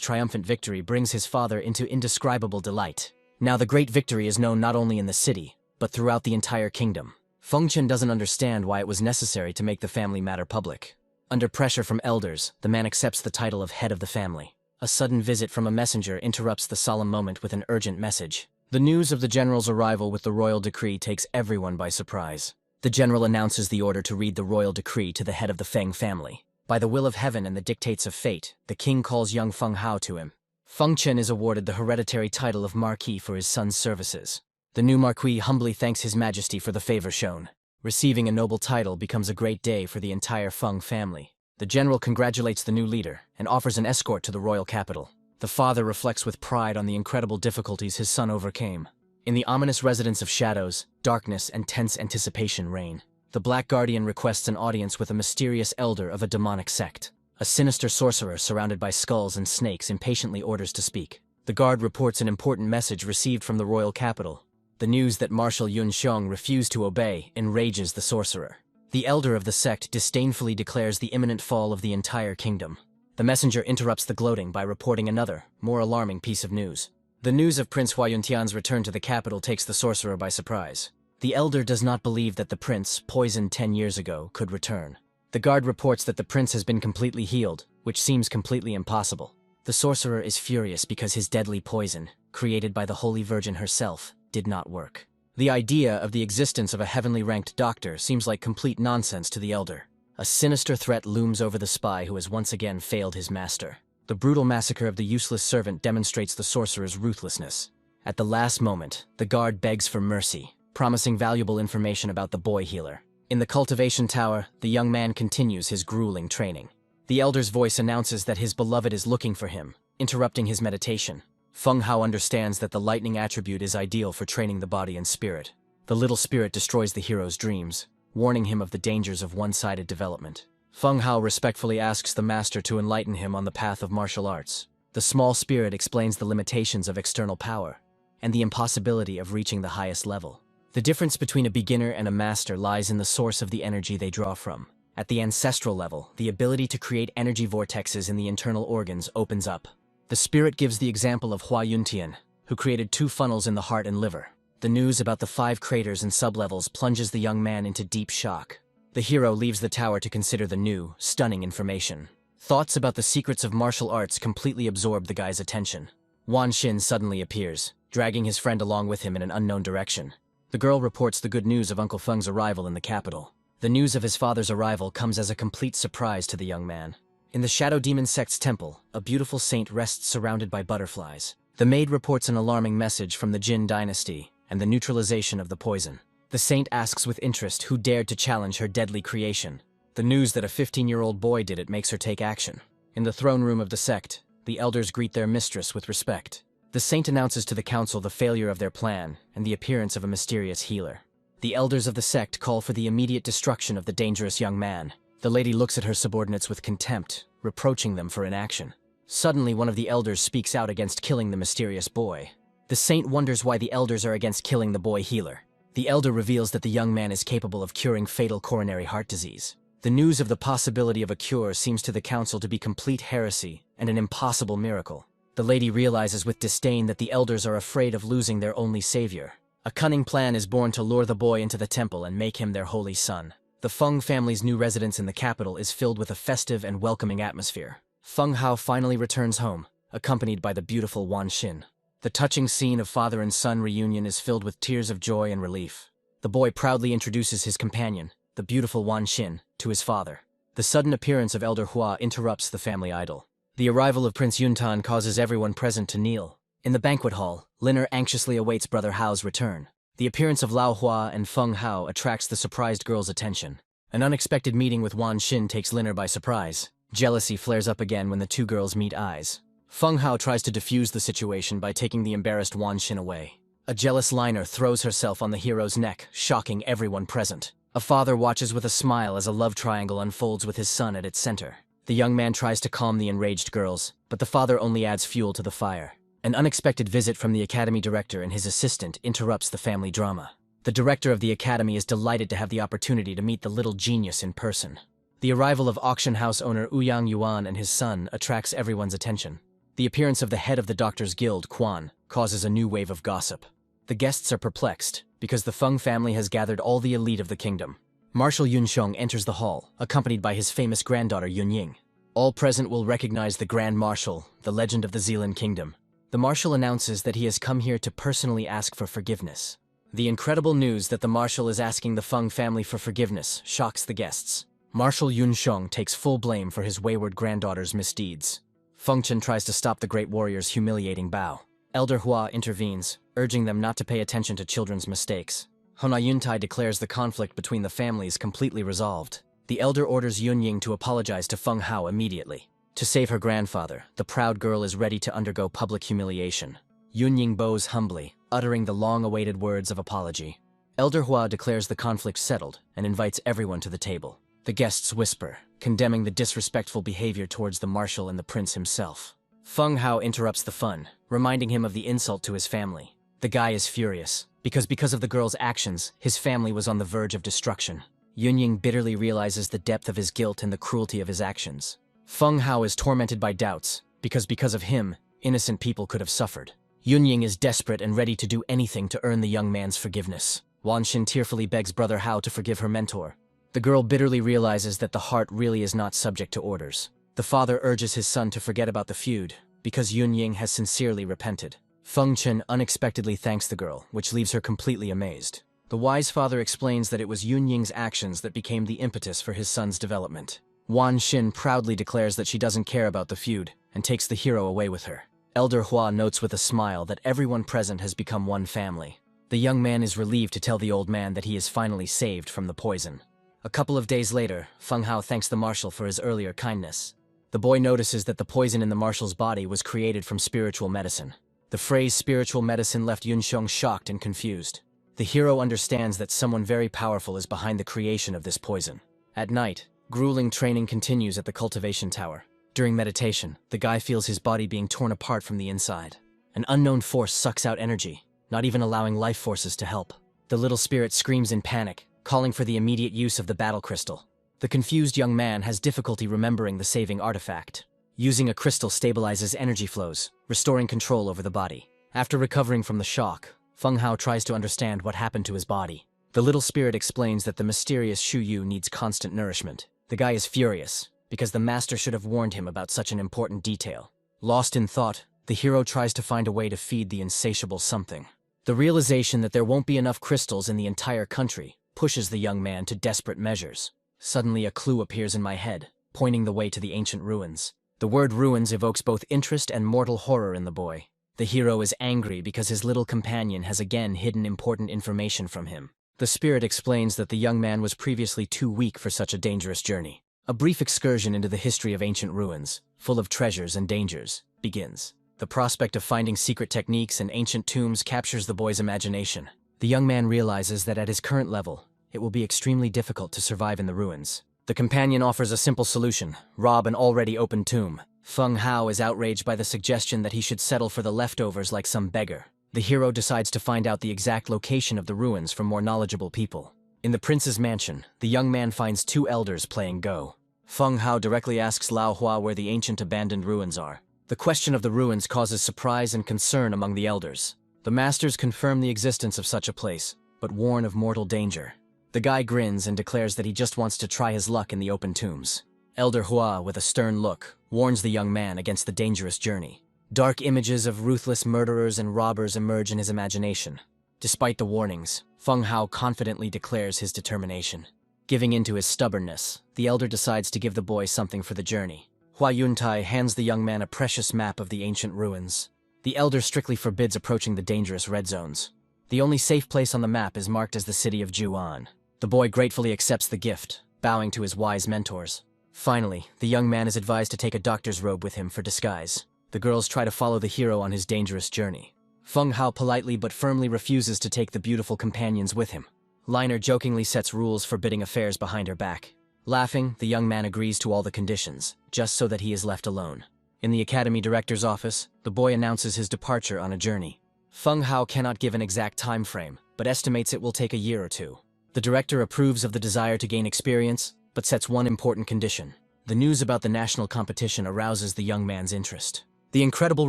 triumphant victory brings his father into indescribable delight. Now the great victory is known not only in the city, but throughout the entire kingdom. Feng Chen doesn't understand why it was necessary to make the family matter public. Under pressure from elders, the man accepts the title of head of the family. A sudden visit from a messenger interrupts the solemn moment with an urgent message. The news of the general's arrival with the royal decree takes everyone by surprise. The general announces the order to read the royal decree to the head of the Feng family. By the will of heaven and the dictates of fate, the king calls young Feng Hao to him. Feng Chen is awarded the hereditary title of Marquis for his son's services. The new Marquis humbly thanks His Majesty for the favor shown. Receiving a noble title becomes a great day for the entire Feng family. The general congratulates the new leader and offers an escort to the royal capital. The father reflects with pride on the incredible difficulties his son overcame. In the ominous residence of shadows, darkness and tense anticipation reign. The Black Guardian requests an audience with a mysterious elder of a demonic sect. A sinister sorcerer surrounded by skulls and snakes impatiently orders to speak. The guard reports an important message received from the royal capital. The news that Marshal Yun Xiong refused to obey enrages the sorcerer. The elder of the sect disdainfully declares the imminent fall of the entire kingdom. The messenger interrupts the gloating by reporting another, more alarming piece of news. The news of Prince Hua Yuntian's return to the capital takes the sorcerer by surprise. The elder does not believe that the prince, poisoned 10 years ago, could return. The guard reports that the prince has been completely healed, which seems completely impossible. The sorcerer is furious because his deadly poison, created by the Holy Virgin herself, did not work. The idea of the existence of a heavenly ranked doctor seems like complete nonsense to the elder. A sinister threat looms over the spy who has once again failed his master. The brutal massacre of the useless servant demonstrates the sorcerer's ruthlessness. At the last moment, the guard begs for mercy, promising valuable information about the boy healer. In the cultivation tower, the young man continues his grueling training. The elder's voice announces that his beloved is looking for him, interrupting his meditation. Feng Hao understands that the lightning attribute is ideal for training the body and spirit. The little spirit destroys the hero's dreams, warning him of the dangers of one-sided development. Feng Hao respectfully asks the master to enlighten him on the path of martial arts. The small spirit explains the limitations of external power and the impossibility of reaching the highest level. The difference between a beginner and a master lies in the source of the energy they draw from. At the ancestral level, the ability to create energy vortexes in the internal organs opens up. The spirit gives the example of Hua Yuntian, who created 2 funnels in the heart and liver. The news about the 5 craters and sublevels plunges the young man into deep shock. The hero leaves the tower to consider the new, stunning information. Thoughts about the secrets of martial arts completely absorb the guy's attention. Wan Xin suddenly appears, dragging his friend along with him in an unknown direction. The girl reports the good news of Uncle Feng's arrival in the capital. The news of his father's arrival comes as a complete surprise to the young man. In the Shadow Demon sect's temple, a beautiful saint rests surrounded by butterflies. The maid reports an alarming message from the Jin dynasty and the neutralization of the poison. The saint asks with interest who dared to challenge her deadly creation. The news that a 15-year-old boy did it makes her take action. In the throne room of the sect, the elders greet their mistress with respect. The saint announces to the council the failure of their plan and the appearance of a mysterious healer. The elders of the sect call for the immediate destruction of the dangerous young man. The lady looks at her subordinates with contempt, reproaching them for inaction. Suddenly, one of the elders speaks out against killing the mysterious boy. The saint wonders why the elders are against killing the boy healer. The elder reveals that the young man is capable of curing fatal coronary heart disease. The news of the possibility of a cure seems to the council to be complete heresy and an impossible miracle. The lady realizes with disdain that the elders are afraid of losing their only savior. A cunning plan is born to lure the boy into the temple and make him their holy son. The Feng family's new residence in the capital is filled with a festive and welcoming atmosphere. Feng Hao finally returns home, accompanied by the beautiful Wan Xin. The touching scene of father and son reunion is filled with tears of joy and relief. The boy proudly introduces his companion, the beautiful Wan Xin, to his father. The sudden appearance of Elder Hua interrupts the family idyll. The arrival of Prince Yuntan causes everyone present to kneel. In the banquet hall, Liner anxiously awaits Brother Hao's return. The appearance of Lao Hua and Feng Hao attracts the surprised girl's attention. An unexpected meeting with Wan Xin takes Liner by surprise. Jealousy flares up again when the 2 girls meet eyes. Feng Hao tries to defuse the situation by taking the embarrassed Wan Xin away. A jealous Liner throws herself on the hero's neck, shocking everyone present. A father watches with a smile as a love triangle unfolds with his son at its center. The young man tries to calm the enraged girls, but the father only adds fuel to the fire. An unexpected visit from the academy director and his assistant interrupts the family drama. The director of the academy is delighted to have the opportunity to meet the little genius in person. The arrival of auction house owner Ouyang Yuan and his son attracts everyone's attention. The appearance of the head of the Doctors Guild, Quan, causes a new wave of gossip. The guests are perplexed, because the Feng family has gathered all the elite of the kingdom. Marshal Yun Xiong enters the hall, accompanied by his famous granddaughter Yun Ying. All present will recognize the Grand Marshal, the legend of the Zealand Kingdom. The Marshal announces that he has come here to personally ask for forgiveness. The incredible news that the Marshal is asking the Feng family for forgiveness shocks the guests. Marshal Yunsheng takes full blame for his wayward granddaughter's misdeeds. Feng Chen tries to stop the great warrior's humiliating bow. Elder Hua intervenes, urging them not to pay attention to children's mistakes. Hona Yuntai declares the conflict between the families completely resolved. The elder orders Yunying to apologize to Feng Hao immediately. To save her grandfather, the proud girl is ready to undergo public humiliation. Yunying bows humbly, uttering the long-awaited words of apology. Elder Hua declares the conflict settled and invites everyone to the table. The guests whisper, condemning the disrespectful behavior towards the marshal and the prince himself. Feng Hao interrupts the fun, reminding him of the insult to his family. The guy is furious, because of the girl's actions, his family was on the verge of destruction. Yunying bitterly realizes the depth of his guilt and the cruelty of his actions. Feng Hao is tormented by doubts, because of him, innocent people could have suffered. Yunying is desperate and ready to do anything to earn the young man's forgiveness. Wanxin tearfully begs Brother Hao to forgive her mentor. The girl bitterly realizes that the heart really is not subject to orders. The father urges his son to forget about the feud, because Yunying has sincerely repented. Feng Chen unexpectedly thanks the girl, which leaves her completely amazed. The wise father explains that it was Yunying's actions that became the impetus for his son's development. Wan Xin proudly declares that she doesn't care about the feud, and takes the hero away with her. Elder Hua notes with a smile that everyone present has become one family. The young man is relieved to tell the old man that he is finally saved from the poison. A couple of days later, Feng Hao thanks the marshal for his earlier kindness. The boy notices that the poison in the marshal's body was created from spiritual medicine. The phrase spiritual medicine left Yunsheng shocked and confused. The hero understands that someone very powerful is behind the creation of this poison. At night, grueling training continues at the cultivation tower. During meditation, the guy feels his body being torn apart from the inside. An unknown force sucks out energy, not even allowing life forces to help. The little spirit screams in panic, calling for the immediate use of the battle crystal. The confused young man has difficulty remembering the saving artifact. Using a crystal stabilizes energy flows, restoring control over the body. After recovering from the shock, Feng Hao tries to understand what happened to his body. The little spirit explains that the mysterious Shu Yu needs constant nourishment. The guy is furious, because the master should have warned him about such an important detail. Lost in thought, the hero tries to find a way to feed the insatiable something. The realization that there won't be enough crystals in the entire country pushes the young man to desperate measures. Suddenly a clue appears in my head, pointing the way to the ancient ruins. The word ruins evokes both interest and mortal horror in the boy. The hero is angry because his little companion has again hidden important information from him. The spirit explains that the young man was previously too weak for such a dangerous journey. A brief excursion into the history of ancient ruins, full of treasures and dangers, begins. The prospect of finding secret techniques and ancient tombs captures the boy's imagination. The young man realizes that at his current level, it will be extremely difficult to survive in the ruins. The companion offers a simple solution: rob an already open tomb. Feng Hao is outraged by the suggestion that he should settle for the leftovers like some beggar. The hero decides to find out the exact location of the ruins from more knowledgeable people. In the prince's mansion, the young man finds two elders playing Go. Feng Hao directly asks Lao Hua where the ancient abandoned ruins are. The question of the ruins causes surprise and concern among the elders. The masters confirm the existence of such a place, but warn of mortal danger. The guy grins and declares that he just wants to try his luck in the open tombs. Elder Hua, with a stern look, warns the young man against the dangerous journey. Dark images of ruthless murderers and robbers emerge in his imagination. Despite the warnings, Feng Hao confidently declares his determination. Giving in to his stubbornness, the elder decides to give the boy something for the journey. Hua Yuntai hands the young man a precious map of the ancient ruins. The elder strictly forbids approaching the dangerous red zones. The only safe place on the map is marked as the city of Juan. The boy gratefully accepts the gift, bowing to his wise mentors. Finally, the young man is advised to take a doctor's robe with him for disguise. The girls try to follow the hero on his dangerous journey. Feng Hao politely but firmly refuses to take the beautiful companions with him. Liner jokingly sets rules forbidding affairs behind her back. Laughing, the young man agrees to all the conditions, just so that he is left alone. In the academy director's office, the boy announces his departure on a journey. Feng Hao cannot give an exact time frame, but estimates it will take a year or two. The director approves of the desire to gain experience, but sets one important condition. The news about the national competition arouses the young man's interest. The incredible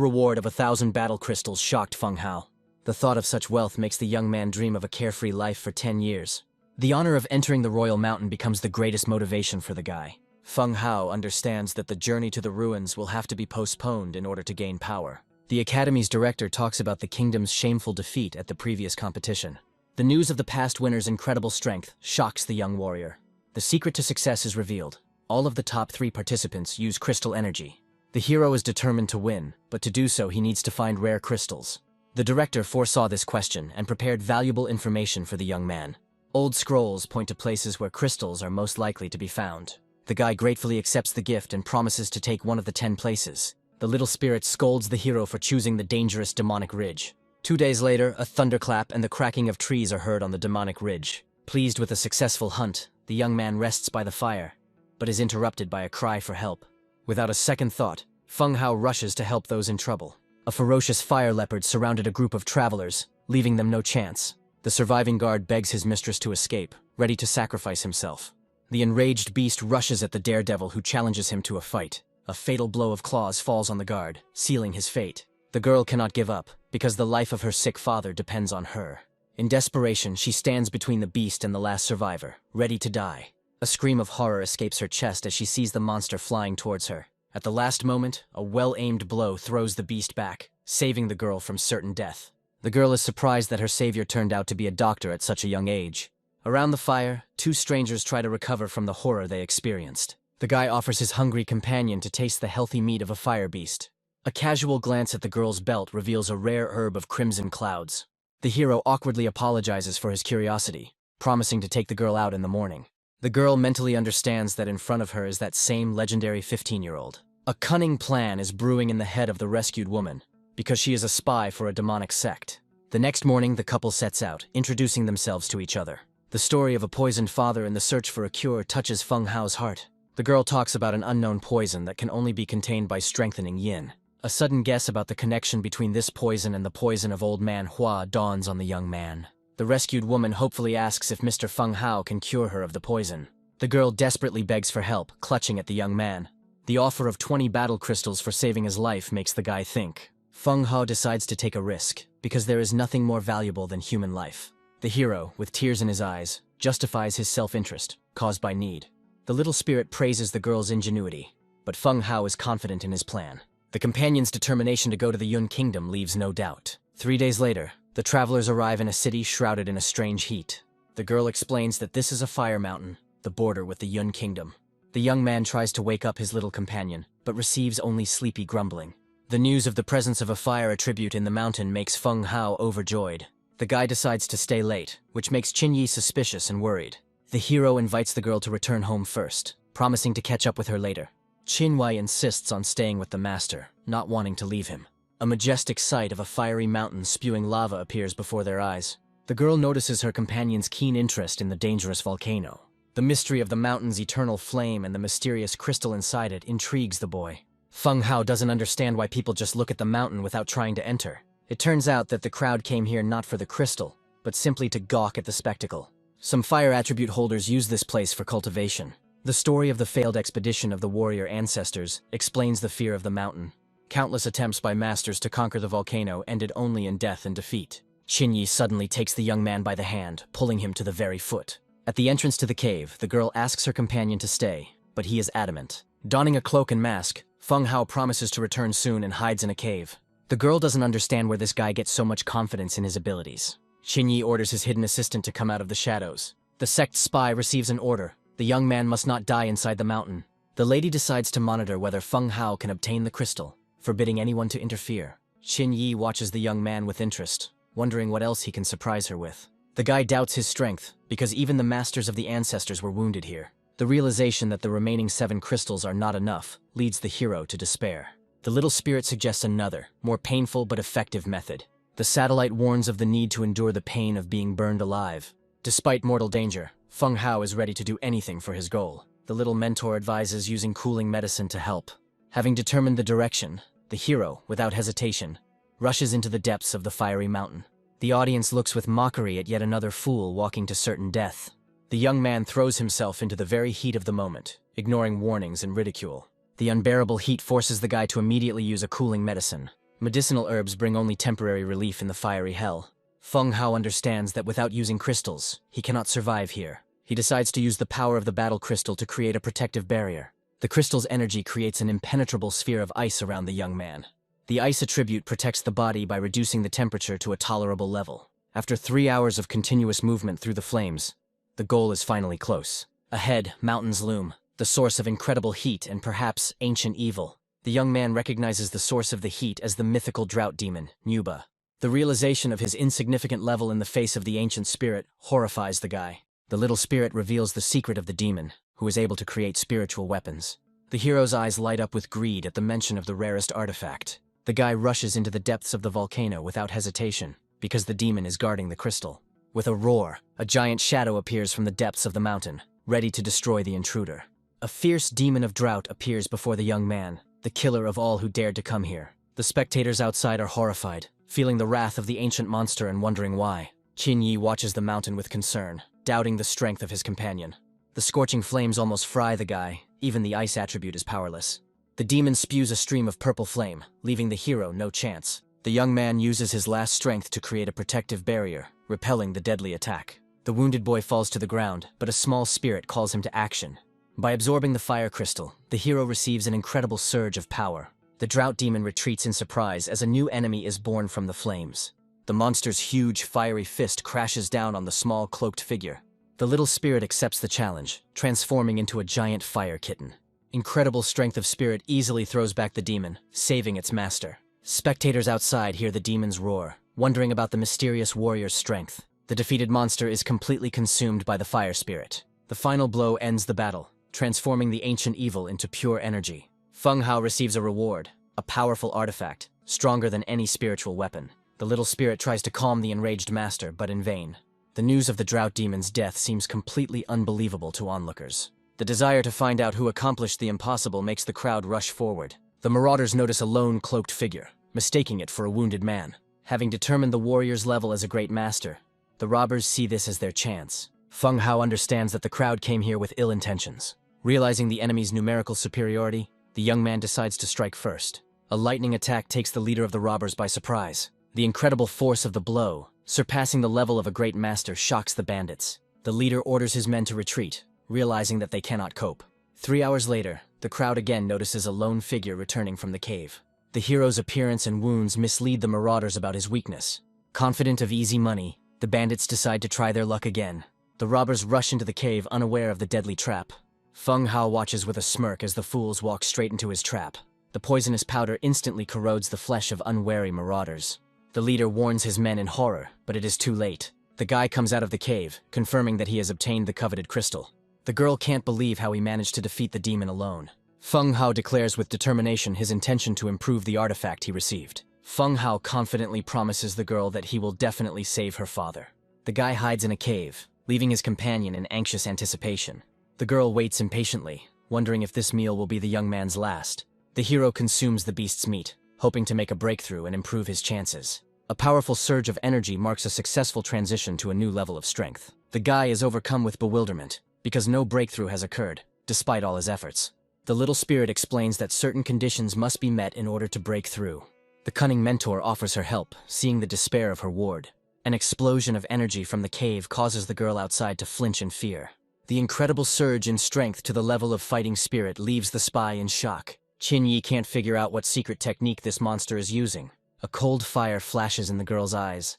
reward of 1,000 battle crystals shocked Feng Hao. The thought of such wealth makes the young man dream of a carefree life for 10 years. The honor of entering the royal mountain becomes the greatest motivation for the guy. Feng Hao understands that the journey to the ruins will have to be postponed in order to gain power. The Academy's director talks about the kingdom's shameful defeat at the previous competition. The news of the past winner's incredible strength shocks the young warrior. The secret to success is revealed. All of the top 3 participants use crystal energy. The hero is determined to win, but to do so he needs to find rare crystals. The director foresaw this question and prepared valuable information for the young man. Old scrolls point to places where crystals are most likely to be found. The guy gratefully accepts the gift and promises to take one of the 10 places. The little spirit scolds the hero for choosing the dangerous demonic ridge. 2 days later, a thunderclap and the cracking of trees are heard on the demonic ridge. Pleased with a successful hunt, the young man rests by the fire, but is interrupted by a cry for help. Without a second thought, Feng Hao rushes to help those in trouble. A ferocious fire leopard surrounded a group of travelers, leaving them no chance. The surviving guard begs his mistress to escape, ready to sacrifice himself. The enraged beast rushes at the daredevil who challenges him to a fight. A fatal blow of claws falls on the guard, sealing his fate. The girl cannot give up, because the life of her sick father depends on her. In desperation, she stands between the beast and the last survivor, ready to die. A scream of horror escapes her chest as she sees the monster flying towards her. At the last moment, a well-aimed blow throws the beast back, saving the girl from certain death. The girl is surprised that her savior turned out to be a doctor at such a young age. Around the fire, 2 strangers try to recover from the horror they experienced. The guy offers his hungry companion to taste the healthy meat of a fire beast. A casual glance at the girl's belt reveals a rare herb of crimson clouds. The hero awkwardly apologizes for his curiosity, promising to take the girl out in the morning. The girl mentally understands that in front of her is that same legendary 15-year-old. A cunning plan is brewing in the head of the rescued woman, because she is a spy for a demonic sect. The next morning, the couple sets out, introducing themselves to each other. The story of a poisoned father and the search for a cure touches Feng Hao's heart. The girl talks about an unknown poison that can only be contained by strengthening yin. A sudden guess about the connection between this poison and the poison of old Manhwa dawns on the young man. The rescued woman hopefully asks if Mr. Feng Hao can cure her of the poison. The girl desperately begs for help, clutching at the young man. The offer of 20 battle crystals for saving his life makes the guy think. Feng Hao decides to take a risk, because there is nothing more valuable than human life. The hero, with tears in his eyes, justifies his self-interest, caused by need. The little spirit praises the girl's ingenuity, but Feng Hao is confident in his plan. The companion's determination to go to the Yun Kingdom leaves no doubt. 3 days later, the travelers arrive in a city shrouded in a strange heat. The girl explains that this is a fire mountain, the border with the Yun Kingdom. The young man tries to wake up his little companion, but receives only sleepy grumbling. The news of the presence of a fire attribute in the mountain makes Feng Hao overjoyed. The guy decides to stay late, which makes Qinyi suspicious and worried. The hero invites the girl to return home first, promising to catch up with her later. Qinyi insists on staying with the master, not wanting to leave him. A majestic sight of a fiery mountain spewing lava appears before their eyes. The girl notices her companion's keen interest in the dangerous volcano. The mystery of the mountain's eternal flame and the mysterious crystal inside it intrigues the boy. Feng Hao doesn't understand why people just look at the mountain without trying to enter. It turns out that the crowd came here not for the crystal, but simply to gawk at the spectacle. Some fire attribute holders use this place for cultivation. The story of the failed expedition of the warrior ancestors explains the fear of the mountain. Countless attempts by masters to conquer the volcano ended only in death and defeat. Qinyi suddenly takes the young man by the hand, pulling him to the very foot. At the entrance to the cave, the girl asks her companion to stay, but he is adamant. Donning a cloak and mask, Feng Hao promises to return soon and hides in a cave. The girl doesn't understand where this guy gets so much confidence in his abilities. Qinyi orders his hidden assistant to come out of the shadows. The sect's spy receives an order. The young man must not die inside the mountain. The lady decides to monitor whether Feng Hao can obtain the crystal, forbidding anyone to interfere. Qinyi watches the young man with interest, wondering what else he can surprise her with. The guy doubts his strength, because even the masters of the ancestors were wounded here. The realization that the remaining 7 crystals are not enough leads the hero to despair. The little spirit suggests another, more painful but effective method. The satellite warns of the need to endure the pain of being burned alive. Despite mortal danger, Feng Hao is ready to do anything for his goal. The little mentor advises using cooling medicine to help. Having determined the direction, the hero, without hesitation, rushes into the depths of the fiery mountain. The audience looks with mockery at yet another fool walking to certain death. The young man throws himself into the very heat of the moment, ignoring warnings and ridicule. The unbearable heat forces the guy to immediately use a cooling medicine. Medicinal herbs bring only temporary relief in the fiery hell. Feng Hao understands that without using crystals, he cannot survive here. He decides to use the power of the battle crystal to create a protective barrier. The crystal's energy creates an impenetrable sphere of ice around the young man. The ice attribute protects the body by reducing the temperature to a tolerable level. After 3 hours of continuous movement through the flames, the goal is finally close. Ahead, mountains loom, the source of incredible heat and perhaps ancient evil. The young man recognizes the source of the heat as the mythical drought demon, Nuba. The realization of his insignificant level in the face of the ancient spirit horrifies the guy. The little spirit reveals the secret of the demon, who is able to create spiritual weapons. The hero's eyes light up with greed at the mention of the rarest artifact. The guy rushes into the depths of the volcano without hesitation, because the demon is guarding the crystal. With a roar, a giant shadow appears from the depths of the mountain, ready to destroy the intruder. A fierce demon of drought appears before the young man, the killer of all who dared to come here. The spectators outside are horrified, feeling the wrath of the ancient monster and wondering why. Qin Yi watches the mountain with concern, doubting the strength of his companion. The scorching flames almost fry the guy, even the ice attribute is powerless. The demon spews a stream of purple flame, leaving the hero no chance. The young man uses his last strength to create a protective barrier, repelling the deadly attack. The wounded boy falls to the ground, but a small spirit calls him to action. By absorbing the fire crystal, the hero receives an incredible surge of power. The drought demon retreats in surprise as a new enemy is born from the flames. The monster's huge, fiery fist crashes down on the small, cloaked figure. The little spirit accepts the challenge, transforming into a giant fire kitten. Incredible strength of spirit easily throws back the demon, saving its master. Spectators outside hear the demon's roar, wondering about the mysterious warrior's strength. The defeated monster is completely consumed by the fire spirit. The final blow ends the battle, transforming the ancient evil into pure energy. Feng Hao receives a reward, a powerful artifact, stronger than any spiritual weapon. The little spirit tries to calm the enraged master, but in vain. The news of the drought demon's death seems completely unbelievable to onlookers. The desire to find out who accomplished the impossible makes the crowd rush forward. The marauders notice a lone cloaked figure, mistaking it for a wounded man. Having determined the warrior's level as a great master, the robbers see this as their chance. Feng Hao understands that the crowd came here with ill intentions. Realizing the enemy's numerical superiority, the young man decides to strike first. A lightning attack takes the leader of the robbers by surprise. The incredible force of the blow, surpassing the level of a great master, shocks the bandits. The leader orders his men to retreat, realizing that they cannot cope. 3 hours later, the crowd again notices a lone figure returning from the cave. The hero's appearance and wounds mislead the marauders about his weakness. Confident of easy money, the bandits decide to try their luck again. The robbers rush into the cave unaware of the deadly trap. Feng Hao watches with a smirk as the fools walk straight into his trap. The poisonous powder instantly corrodes the flesh of unwary marauders. The leader warns his men in horror, but it is too late. The guy comes out of the cave, confirming that he has obtained the coveted crystal. The girl can't believe how he managed to defeat the demon alone. Feng Hao declares with determination his intention to improve the artifact he received. Feng Hao confidently promises the girl that he will definitely save her father. The guy hides in a cave, leaving his companion in anxious anticipation. The girl waits impatiently, wondering if this meal will be the young man's last. The hero consumes the beast's meat, hoping to make a breakthrough and improve his chances. A powerful surge of energy marks a successful transition to a new level of strength. The guy is overcome with bewilderment, because no breakthrough has occurred, despite all his efforts. The little spirit explains that certain conditions must be met in order to break through. The cunning mentor offers her help, seeing the despair of her ward. An explosion of energy from the cave causes the girl outside to flinch in fear. The incredible surge in strength to the level of fighting spirit leaves the spy in shock. Qin Yi can't figure out what secret technique this monster is using. A cold fire flashes in the girl's eyes.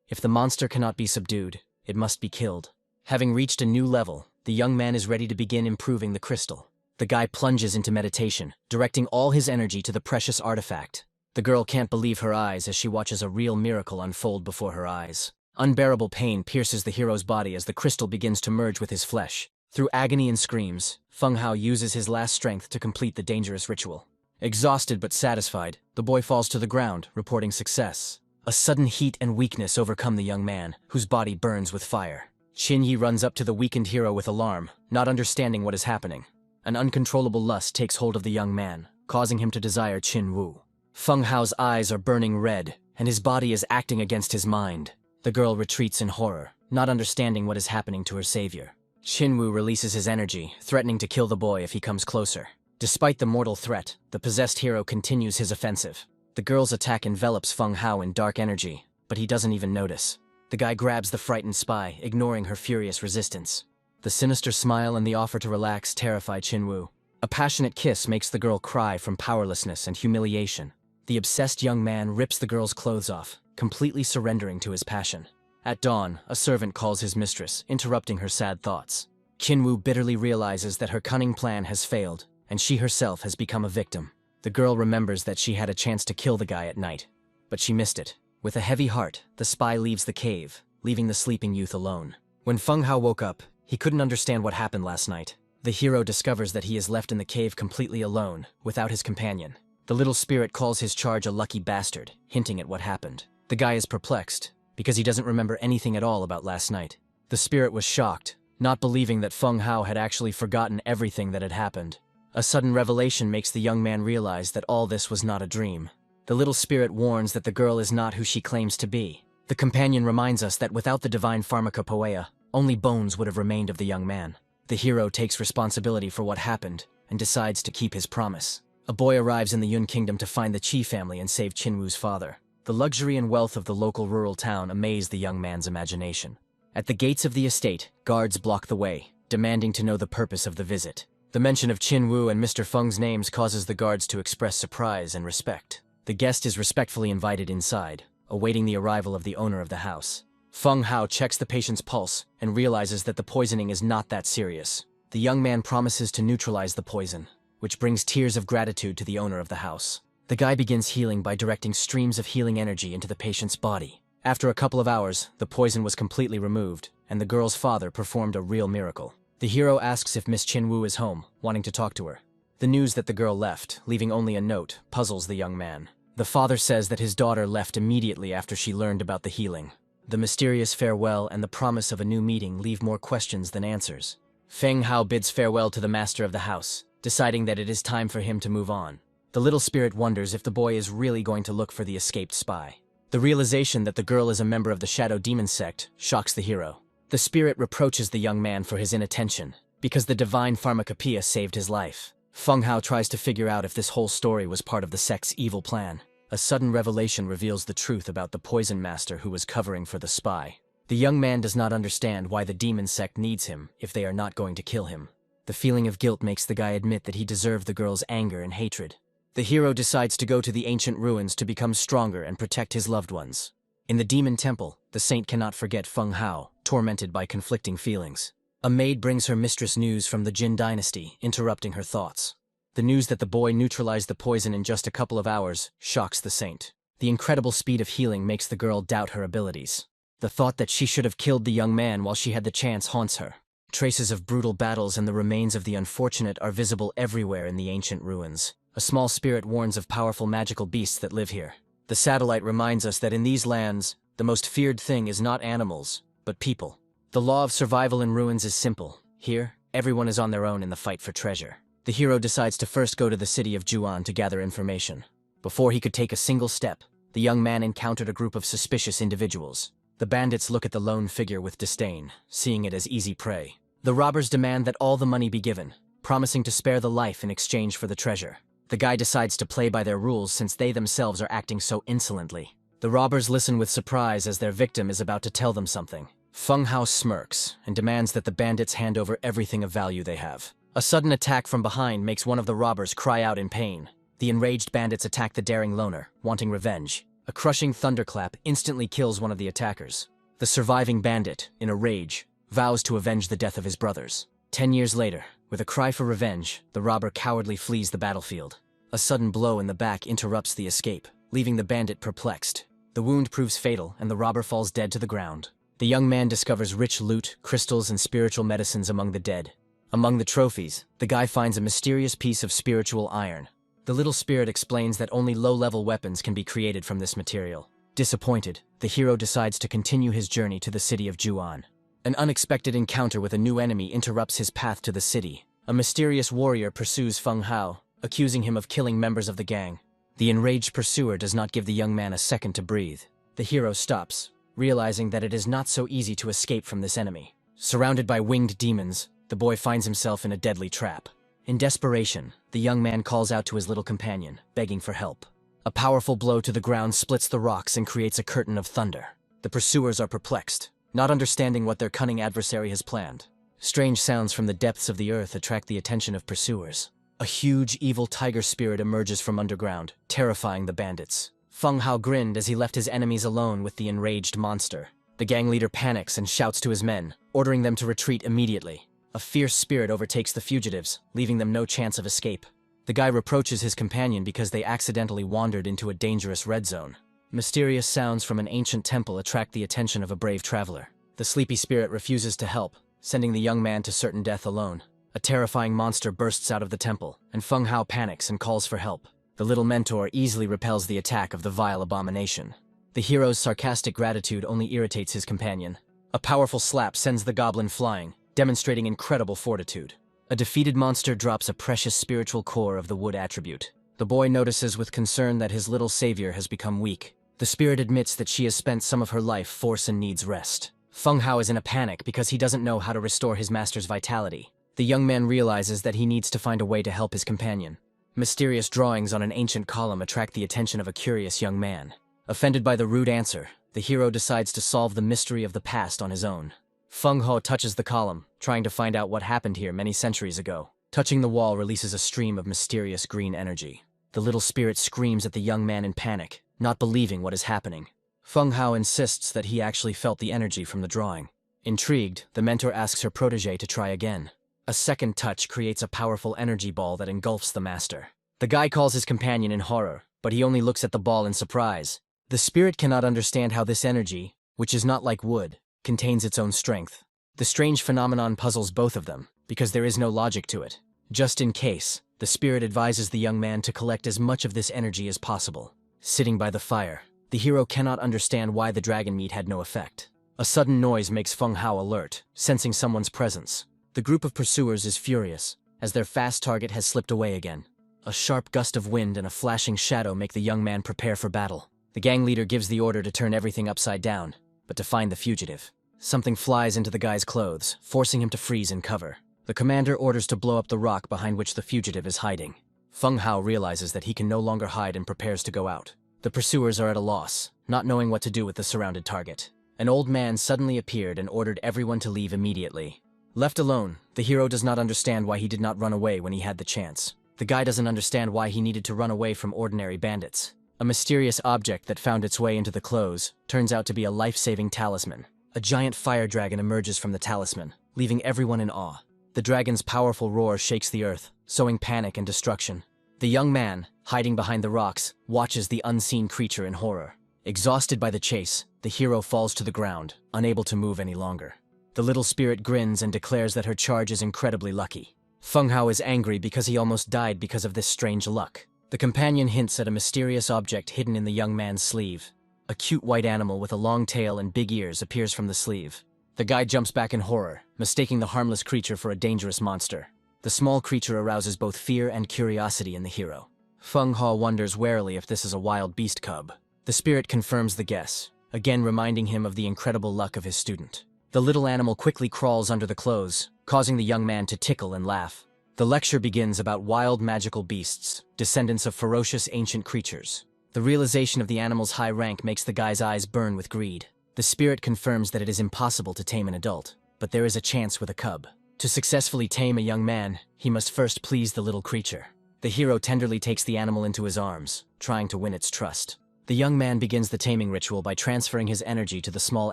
If the monster cannot be subdued, it must be killed. Having reached a new level, the young man is ready to begin improving the crystal. The guy plunges into meditation, directing all his energy to the precious artifact. The girl can't believe her eyes as she watches a real miracle unfold before her eyes. Unbearable pain pierces the hero's body as the crystal begins to merge with his flesh. Through agony and screams, Feng Hao uses his last strength to complete the dangerous ritual. Exhausted but satisfied, the boy falls to the ground, reporting success. A sudden heat and weakness overcome the young man, whose body burns with fire. Qin Yi runs up to the weakened hero with alarm, not understanding what is happening. An uncontrollable lust takes hold of the young man, causing him to desire Qin Wu. Feng Hao's eyes are burning red, and his body is acting against his mind. The girl retreats in horror, not understanding what is happening to her savior. Qin Wu releases his energy, threatening to kill the boy if he comes closer. Despite the mortal threat, the possessed hero continues his offensive. The girl's attack envelops Feng Hao in dark energy, but he doesn't even notice. The guy grabs the frightened spy, ignoring her furious resistance. The sinister smile and the offer to relax terrify Qin Wu. A passionate kiss makes the girl cry from powerlessness and humiliation. The obsessed young man rips the girl's clothes off, completely surrendering to his passion. At dawn, a servant calls his mistress, interrupting her sad thoughts. Qinwu bitterly realizes that her cunning plan has failed, and she herself has become a victim. The girl remembers that she had a chance to kill the guy at night, but she missed it. With a heavy heart, the spy leaves the cave, leaving the sleeping youth alone. When Feng Hao woke up, he couldn't understand what happened last night. The hero discovers that he is left in the cave completely alone, without his companion. The little spirit calls his charge a lucky bastard, hinting at what happened. The guy is perplexed, because he doesn't remember anything at all about last night. The spirit was shocked, not believing that Feng Hao had actually forgotten everything that had happened. A sudden revelation makes the young man realize that all this was not a dream. The little spirit warns that the girl is not who she claims to be. The companion reminds us that without the divine pharmacopoeia, only bones would have remained of the young man. The hero takes responsibility for what happened and decides to keep his promise. A boy arrives in the Yun Kingdom to find the Qi family and save Qinwu's father. The luxury and wealth of the local rural town amaze the young man's imagination. At the gates of the estate, guards block the way, demanding to know the purpose of the visit. The mention of Qinwu and Mr. Feng's names causes the guards to express surprise and respect. The guest is respectfully invited inside, awaiting the arrival of the owner of the house. Feng Hao checks the patient's pulse and realizes that the poisoning is not that serious. The young man promises to neutralize the poison, which brings tears of gratitude to the owner of the house. The guy begins healing by directing streams of healing energy into the patient's body. After a couple of hours, the poison was completely removed, and the girl's father performed a real miracle. The hero asks if Miss Qinwu is home, wanting to talk to her. The news that the girl left, leaving only a note, puzzles the young man. The father says that his daughter left immediately after she learned about the healing. The mysterious farewell and the promise of a new meeting leave more questions than answers. Feng Hao bids farewell to the master of the house, deciding that it is time for him to move on. The little spirit wonders if the boy is really going to look for the escaped spy. The realization that the girl is a member of the Shadow Demon sect shocks the hero. The spirit reproaches the young man for his inattention, because the divine pharmacopoeia saved his life. Feng Hao tries to figure out if this whole story was part of the sect's evil plan. A sudden revelation reveals the truth about the poison master who was covering for the spy. The young man does not understand why the demon sect needs him if they are not going to kill him. The feeling of guilt makes the guy admit that he deserved the girl's anger and hatred. The hero decides to go to the ancient ruins to become stronger and protect his loved ones. In the demon temple, the saint cannot forget Feng Hao, tormented by conflicting feelings. A maid brings her mistress news from the Jin dynasty, interrupting her thoughts. The news that the boy neutralized the poison in just a couple of hours shocks the saint. The incredible speed of healing makes the girl doubt her abilities. The thought that she should have killed the young man while she had the chance haunts her. Traces of brutal battles and the remains of the unfortunate are visible everywhere in the ancient ruins. A small spirit warns of powerful magical beasts that live here. The satellite reminds us that in these lands, the most feared thing is not animals, but people. The law of survival in ruins is simple. Here, everyone is on their own in the fight for treasure. The hero decides to first go to the city of Juan to gather information. Before he could take a single step, the young man encountered a group of suspicious individuals. The bandits look at the lone figure with disdain, seeing it as easy prey. The robbers demand that all the money be given, promising to spare the life in exchange for the treasure. The guy decides to play by their rules since they themselves are acting so insolently. The robbers listen with surprise as their victim is about to tell them something. Feng Hao smirks and demands that the bandits hand over everything of value they have. A sudden attack from behind makes one of the robbers cry out in pain. The enraged bandits attack the daring loner, wanting revenge. A crushing thunderclap instantly kills one of the attackers. The surviving bandit, in a rage, vows to avenge the death of his brothers. 10 years later, with a cry for revenge, the robber cowardly flees the battlefield. A sudden blow in the back interrupts the escape, leaving the bandit perplexed. The wound proves fatal and the robber falls dead to the ground. The young man discovers rich loot, crystals, and spiritual medicines among the dead. Among the trophies, the guy finds a mysterious piece of spiritual iron. The little spirit explains that only low-level weapons can be created from this material. Disappointed, the hero decides to continue his journey to the city of Juan. An unexpected encounter with a new enemy interrupts his path to the city. A mysterious warrior pursues Feng Hao, accusing him of killing members of the gang. The enraged pursuer does not give the young man a second to breathe. The hero stops, realizing that it is not so easy to escape from this enemy. Surrounded by winged demons, the boy finds himself in a deadly trap. In desperation, the young man calls out to his little companion, begging for help. A powerful blow to the ground splits the rocks and creates a curtain of thunder. The pursuers are perplexed, not understanding what their cunning adversary has planned. Strange sounds from the depths of the earth attract the attention of pursuers. A huge, evil tiger spirit emerges from underground, terrifying the bandits. Feng Hao grinned as he left his enemies alone with the enraged monster. The gang leader panics and shouts to his men, ordering them to retreat immediately. A fierce spirit overtakes the fugitives, leaving them no chance of escape. The guy reproaches his companion because they accidentally wandered into a dangerous red zone. Mysterious sounds from an ancient temple attract the attention of a brave traveler. The sleepy spirit refuses to help, sending the young man to certain death alone. A terrifying monster bursts out of the temple, and Feng Hao panics and calls for help. The little mentor easily repels the attack of the vile abomination. The hero's sarcastic gratitude only irritates his companion. A powerful slap sends the goblin flying, demonstrating incredible fortitude. A defeated monster drops a precious spiritual core of the wood attribute. The boy notices with concern that his little savior has become weak. The spirit admits that she has spent some of her life force and needs rest. Feng Hao is in a panic because he doesn't know how to restore his master's vitality. The young man realizes that he needs to find a way to help his companion. Mysterious drawings on an ancient column attract the attention of a curious young man. Offended by the rude answer, the hero decides to solve the mystery of the past on his own. Feng Hao touches the column, trying to find out what happened here many centuries ago. Touching the wall releases a stream of mysterious green energy. The little spirit screams at the young man in panic, not believing what is happening. Feng Hao insists that he actually felt the energy from the drawing. Intrigued, the mentor asks her protege to try again. A second touch creates a powerful energy ball that engulfs the master. The guy calls his companion in horror, but he only looks at the ball in surprise. The spirit cannot understand how this energy, which is not like wood, contains its own strength. The strange phenomenon puzzles both of them, because there is no logic to it. Just in case, the spirit advises the young man to collect as much of this energy as possible. Sitting by the fire, the hero cannot understand why the dragon meat had no effect. A sudden noise makes Feng Hao alert, sensing someone's presence. The group of pursuers is furious, as their fast target has slipped away again. A sharp gust of wind and a flashing shadow make the young man prepare for battle. The gang leader gives the order to turn everything upside down, but to find the fugitive. Something flies into the guy's clothes, forcing him to freeze in cover. The commander orders to blow up the rock behind which the fugitive is hiding. Feng Hao realizes that he can no longer hide and prepares to go out. The pursuers are at a loss, not knowing what to do with the surrounded target. An old man suddenly appeared and ordered everyone to leave immediately. Left alone, the hero does not understand why he did not run away when he had the chance. The guy doesn't understand why he needed to run away from ordinary bandits. A mysterious object that found its way into the clothes turns out to be a life-saving talisman. A giant fire dragon emerges from the talisman, leaving everyone in awe. The dragon's powerful roar shakes the earth, sowing panic and destruction. The young man, hiding behind the rocks, watches the unseen creature in horror. Exhausted by the chase, the hero falls to the ground, unable to move any longer. The little spirit grins and declares that her charge is incredibly lucky. Feng Hao is angry because he almost died because of this strange luck. The companion hints at a mysterious object hidden in the young man's sleeve. A cute white animal with a long tail and big ears appears from the sleeve. The guy jumps back in horror, mistaking the harmless creature for a dangerous monster. The small creature arouses both fear and curiosity in the hero. Feng Hao wonders warily if this is a wild beast cub. The spirit confirms the guess, again reminding him of the incredible luck of his student. The little animal quickly crawls under the clothes, causing the young man to tickle and laugh. The lecture begins about wild magical beasts, descendants of ferocious ancient creatures. The realization of the animal's high rank makes the guy's eyes burn with greed. The spirit confirms that it is impossible to tame an adult, but there is a chance with a cub. To successfully tame a young man, he must first please the little creature. The hero tenderly takes the animal into his arms, trying to win its trust. The young man begins the taming ritual by transferring his energy to the small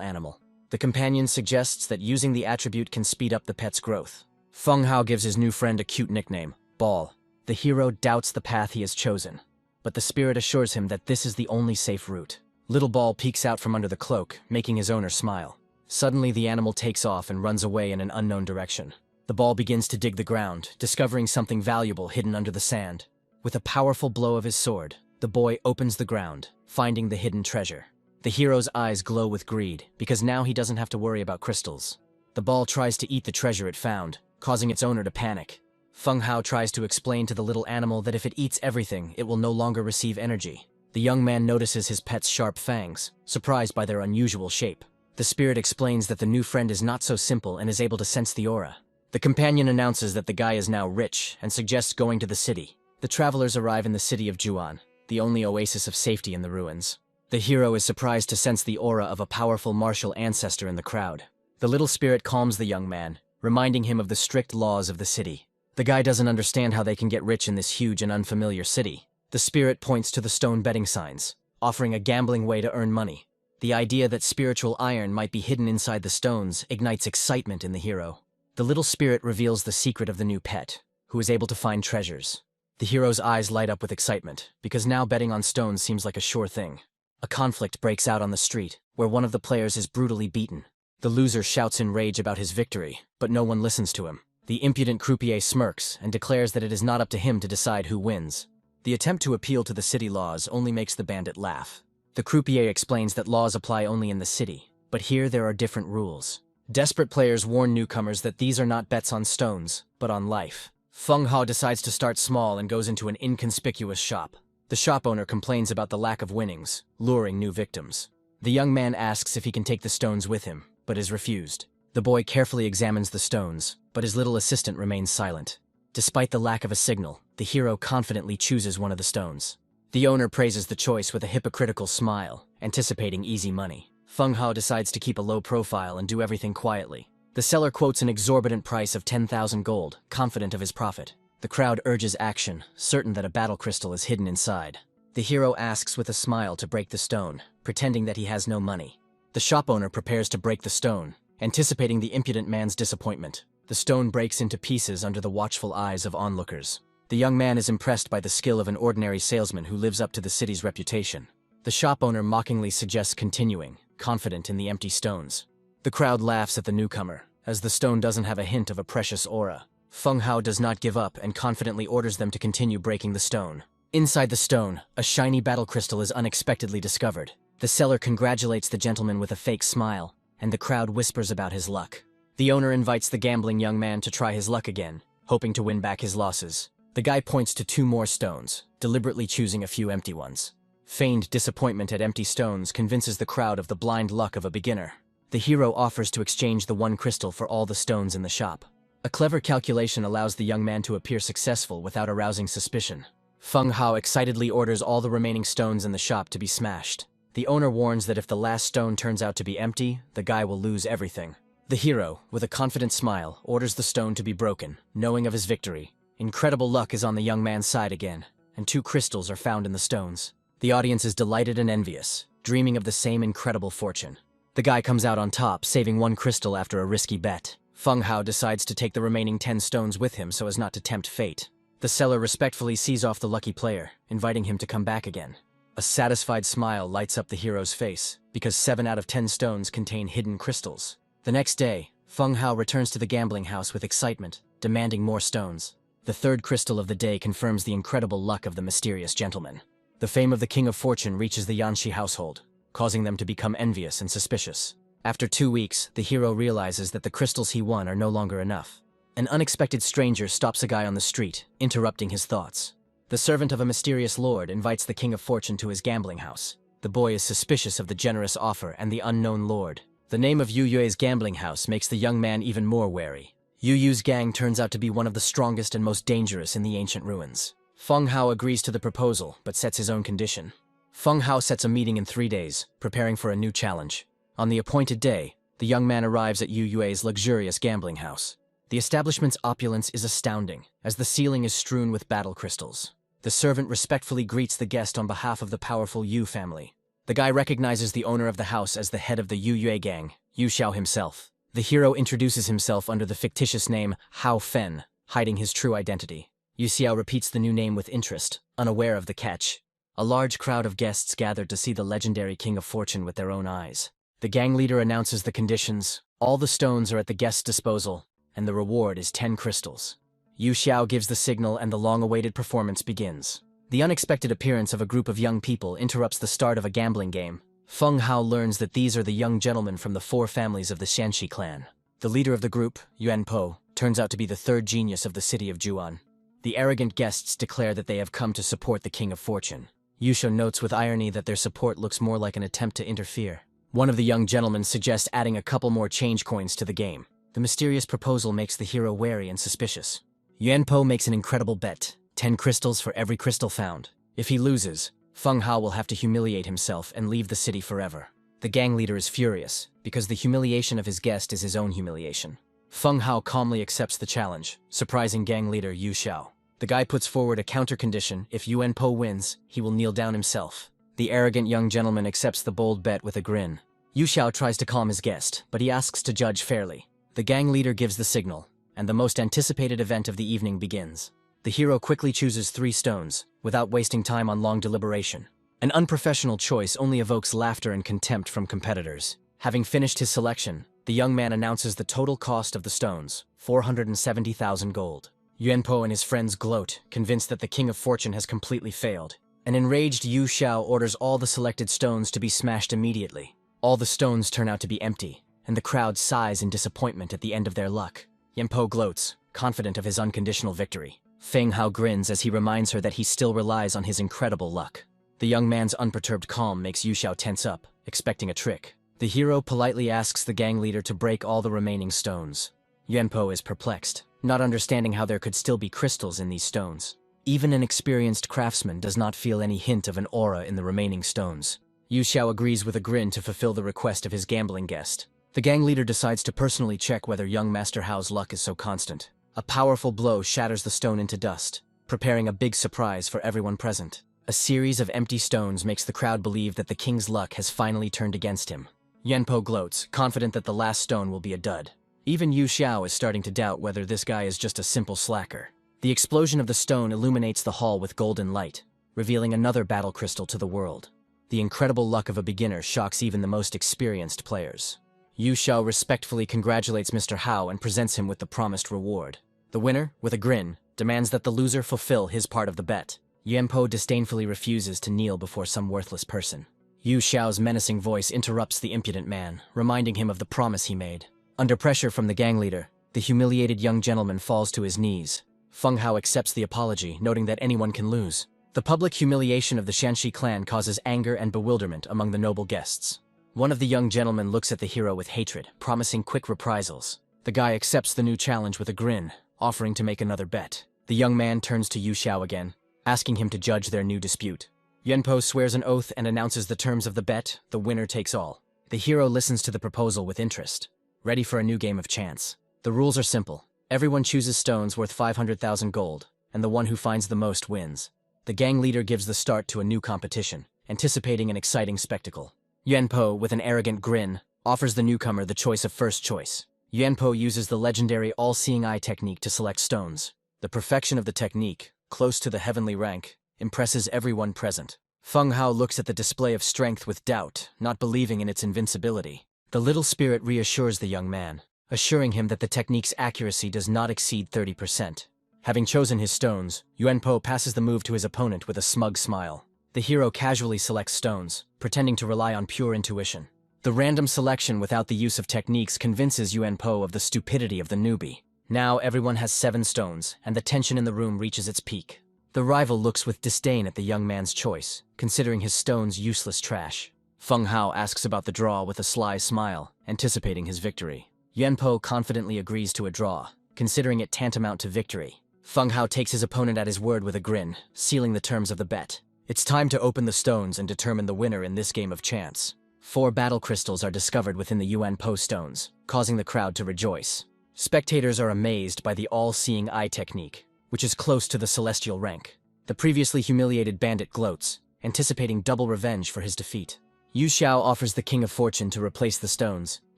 animal. The companion suggests that using the attribute can speed up the pet's growth. Feng Hao gives his new friend a cute nickname, Ball. The hero doubts the path he has chosen, but the spirit assures him that this is the only safe route. Little Ball peeks out from under the cloak, making his owner smile. Suddenly, the animal takes off and runs away in an unknown direction. The ball begins to dig the ground, discovering something valuable hidden under the sand. With a powerful blow of his sword, the boy opens the ground, finding the hidden treasure. The hero's eyes glow with greed, because now he doesn't have to worry about crystals. The ball tries to eat the treasure it found, causing its owner to panic. Feng Hao tries to explain to the little animal that if it eats everything, it will no longer receive energy. The young man notices his pet's sharp fangs, surprised by their unusual shape. The spirit explains that the new friend is not so simple and is able to sense the aura. The companion announces that the guy is now rich and suggests going to the city. The travelers arrive in the city of Juan, the only oasis of safety in the ruins. The hero is surprised to sense the aura of a powerful martial ancestor in the crowd. The little spirit calms the young man, reminding him of the strict laws of the city. The guy doesn't understand how they can get rich in this huge and unfamiliar city. The spirit points to the stone betting signs, offering a gambling way to earn money. The idea that spiritual iron might be hidden inside the stones ignites excitement in the hero. The little spirit reveals the secret of the new pet, who is able to find treasures. The hero's eyes light up with excitement, because now betting on stones seems like a sure thing. A conflict breaks out on the street, where one of the players is brutally beaten. The loser shouts in rage about his victory, but no one listens to him. The impudent croupier smirks and declares that it is not up to him to decide who wins. The attempt to appeal to the city laws only makes the bandit laugh. The croupier explains that laws apply only in the city, but here there are different rules. Desperate players warn newcomers that these are not bets on stones, but on life. Feng Hao decides to start small and goes into an inconspicuous shop. The shop owner complains about the lack of winnings, luring new victims. The young man asks if he can take the stones with him, but is refused. The boy carefully examines the stones, but his little assistant remains silent. Despite the lack of a signal, the hero confidently chooses one of the stones. The owner praises the choice with a hypocritical smile, anticipating easy money. Feng Hao decides to keep a low profile and do everything quietly. The seller quotes an exorbitant price of 10,000 gold, confident of his profit. The crowd urges action, certain that a battle crystal is hidden inside. The hero asks with a smile to break the stone, pretending that he has no money. The shop owner prepares to break the stone, anticipating the impudent man's disappointment. The stone breaks into pieces under the watchful eyes of onlookers. The young man is impressed by the skill of an ordinary salesman who lives up to the city's reputation. The shop owner mockingly suggests continuing, confident in the empty stones. The crowd laughs at the newcomer, as the stone doesn't have a hint of a precious aura. Feng Hao does not give up and confidently orders them to continue breaking the stone. Inside the stone, a shiny battle crystal is unexpectedly discovered. The seller congratulates the gentleman with a fake smile, and the crowd whispers about his luck. The owner invites the gambling young man to try his luck again, hoping to win back his losses. The guy points to 2 more stones, deliberately choosing a few empty ones. Feigned disappointment at empty stones convinces the crowd of the blind luck of a beginner. The hero offers to exchange the 1 crystal for all the stones in the shop. A clever calculation allows the young man to appear successful without arousing suspicion. Feng Hao excitedly orders all the remaining stones in the shop to be smashed. The owner warns that if the last stone turns out to be empty, the guy will lose everything. The hero, with a confident smile, orders the stone to be broken, knowing of his victory. Incredible luck is on the young man's side again, and 2 crystals are found in the stones. The audience is delighted and envious, dreaming of the same incredible fortune. The guy comes out on top, saving 1 crystal after a risky bet. Feng Hao decides to take the remaining 10 stones with him so as not to tempt fate. The seller respectfully sees off the lucky player, inviting him to come back again. A satisfied smile lights up the hero's face, because 7 out of 10 stones contain hidden crystals. The next day, Feng Hao returns to the gambling house with excitement, demanding more stones. The 3rd crystal of the day confirms the incredible luck of the mysterious gentleman. The fame of the King of Fortune reaches the Yanxi household, causing them to become envious and suspicious. After 2 weeks, the hero realizes that the crystals he won are no longer enough. An unexpected stranger stops a guy on the street, interrupting his thoughts. The servant of a mysterious lord invites the King of Fortune to his gambling house. The boy is suspicious of the generous offer and the unknown lord. The name of Yu Yue's gambling house makes the young man even more wary. Yu Yu's gang turns out to be one of the strongest and most dangerous in the ancient ruins. Feng Hao agrees to the proposal, but sets his own condition. Feng Hao sets a meeting in 3 days, preparing for a new challenge. On the appointed day, the young man arrives at Yu Yue's luxurious gambling house. The establishment's opulence is astounding, as the ceiling is strewn with battle crystals. The servant respectfully greets the guest on behalf of the powerful Yu family. The guy recognizes the owner of the house as the head of the Yu Yue gang, Yu Xiao himself. The hero introduces himself under the fictitious name Hao Fen, hiding his true identity. Yu Xiao repeats the new name with interest, unaware of the catch. A large crowd of guests gathered to see the legendary King of Fortune with their own eyes. The gang leader announces the conditions. All the stones are at the guest's disposal, and the reward is 10 crystals. Yu Xiao gives the signal and the long-awaited performance begins. The unexpected appearance of a group of young people interrupts the start of a gambling game. Feng Hao learns that these are the young gentlemen from the 4 families of the Xianxi clan. The leader of the group, Yuan Po, turns out to be the 3rd genius of the city of Juan. The arrogant guests declare that they have come to support the King of Fortune. Yu Xiao notes with irony that their support looks more like an attempt to interfere. One of the young gentlemen suggests adding a couple more change coins to the game. The mysterious proposal makes the hero wary and suspicious. Yuan Po makes an incredible bet, 10 crystals for every crystal found. If he loses, Feng Hao will have to humiliate himself and leave the city forever. The gang leader is furious, because the humiliation of his guest is his own humiliation. Feng Hao calmly accepts the challenge, surprising gang leader Yu Xiao. The guy puts forward a counter condition: if Yuan Po wins, he will kneel down himself. The arrogant young gentleman accepts the bold bet with a grin. Yu Xiao tries to calm his guest, but he asks to judge fairly. The gang leader gives the signal, and the most anticipated event of the evening begins. The hero quickly chooses 3 stones, without wasting time on long deliberation. An unprofessional choice only evokes laughter and contempt from competitors. Having finished his selection, the young man announces the total cost of the stones, 470,000 gold. Yuan Po and his friends gloat, convinced that the King of Fortune has completely failed. An enraged Yu Xiao orders all the selected stones to be smashed immediately. All the stones turn out to be empty, and the crowd sighs in disappointment at the end of their luck. Yuan Po gloats, confident of his unconditional victory. Feng Hao grins as he reminds her that he still relies on his incredible luck. The young man's unperturbed calm makes Yu Xiao tense up, expecting a trick. The hero politely asks the gang leader to break all the remaining stones. Yuan Po is perplexed, not understanding how there could still be crystals in these stones. Even an experienced craftsman does not feel any hint of an aura in the remaining stones. Yu Xiao agrees with a grin to fulfill the request of his gambling guest. The gang leader decides to personally check whether young Master Hao's luck is so constant. A powerful blow shatters the stone into dust, preparing a big surprise for everyone present. A series of empty stones makes the crowd believe that the king's luck has finally turned against him. Yuan Po gloats, confident that the last stone will be a dud. Even Yu Xiao is starting to doubt whether this guy is just a simple slacker. The explosion of the stone illuminates the hall with golden light, revealing another battle crystal to the world. The incredible luck of a beginner shocks even the most experienced players. Yu Xiao respectfully congratulates Mr. Hao and presents him with the promised reward. The winner, with a grin, demands that the loser fulfill his part of the bet. Yuan Po disdainfully refuses to kneel before some worthless person. Yu Xiao's menacing voice interrupts the impudent man, reminding him of the promise he made. Under pressure from the gang leader, the humiliated young gentleman falls to his knees. Feng Hao accepts the apology, noting that anyone can lose. The public humiliation of the Shanxi clan causes anger and bewilderment among the noble guests. One of the young gentlemen looks at the hero with hatred, promising quick reprisals. The guy accepts the new challenge with a grin, offering to make another bet. The young man turns to Yu Xiao again, asking him to judge their new dispute. Yuan Po swears an oath and announces the terms of the bet: the winner takes all. The hero listens to the proposal with interest, ready for a new game of chance. The rules are simple. Everyone chooses stones worth 500,000 gold, and the one who finds the most wins. The gang leader gives the start to a new competition, anticipating an exciting spectacle. Yuan Po, with an arrogant grin, offers the newcomer the choice of first choice. Yuan Po uses the legendary all-seeing eye technique to select stones. The perfection of the technique, close to the heavenly rank, impresses everyone present. Feng Hao looks at the display of strength with doubt, not believing in its invincibility. The little spirit reassures the young man, assuring him that the technique's accuracy does not exceed 30%. Having chosen his stones, Yuan Po passes the move to his opponent with a smug smile. The hero casually selects stones, pretending to rely on pure intuition. The random selection without the use of techniques convinces Yuan Po of the stupidity of the newbie. Now everyone has 7 stones, and the tension in the room reaches its peak. The rival looks with disdain at the young man's choice, considering his stones useless trash. Feng Hao asks about the draw with a sly smile, anticipating his victory. Yuan Po confidently agrees to a draw, considering it tantamount to victory. Feng Hao takes his opponent at his word with a grin, sealing the terms of the bet. It's time to open the stones and determine the winner in this game of chance. 4 battle crystals are discovered within the Yuan Po stones, causing the crowd to rejoice. Spectators are amazed by the all-seeing eye technique, which is close to the celestial rank. The previously humiliated bandit gloats, anticipating double revenge for his defeat. Yu Xiao offers the King of Fortune to replace the stones,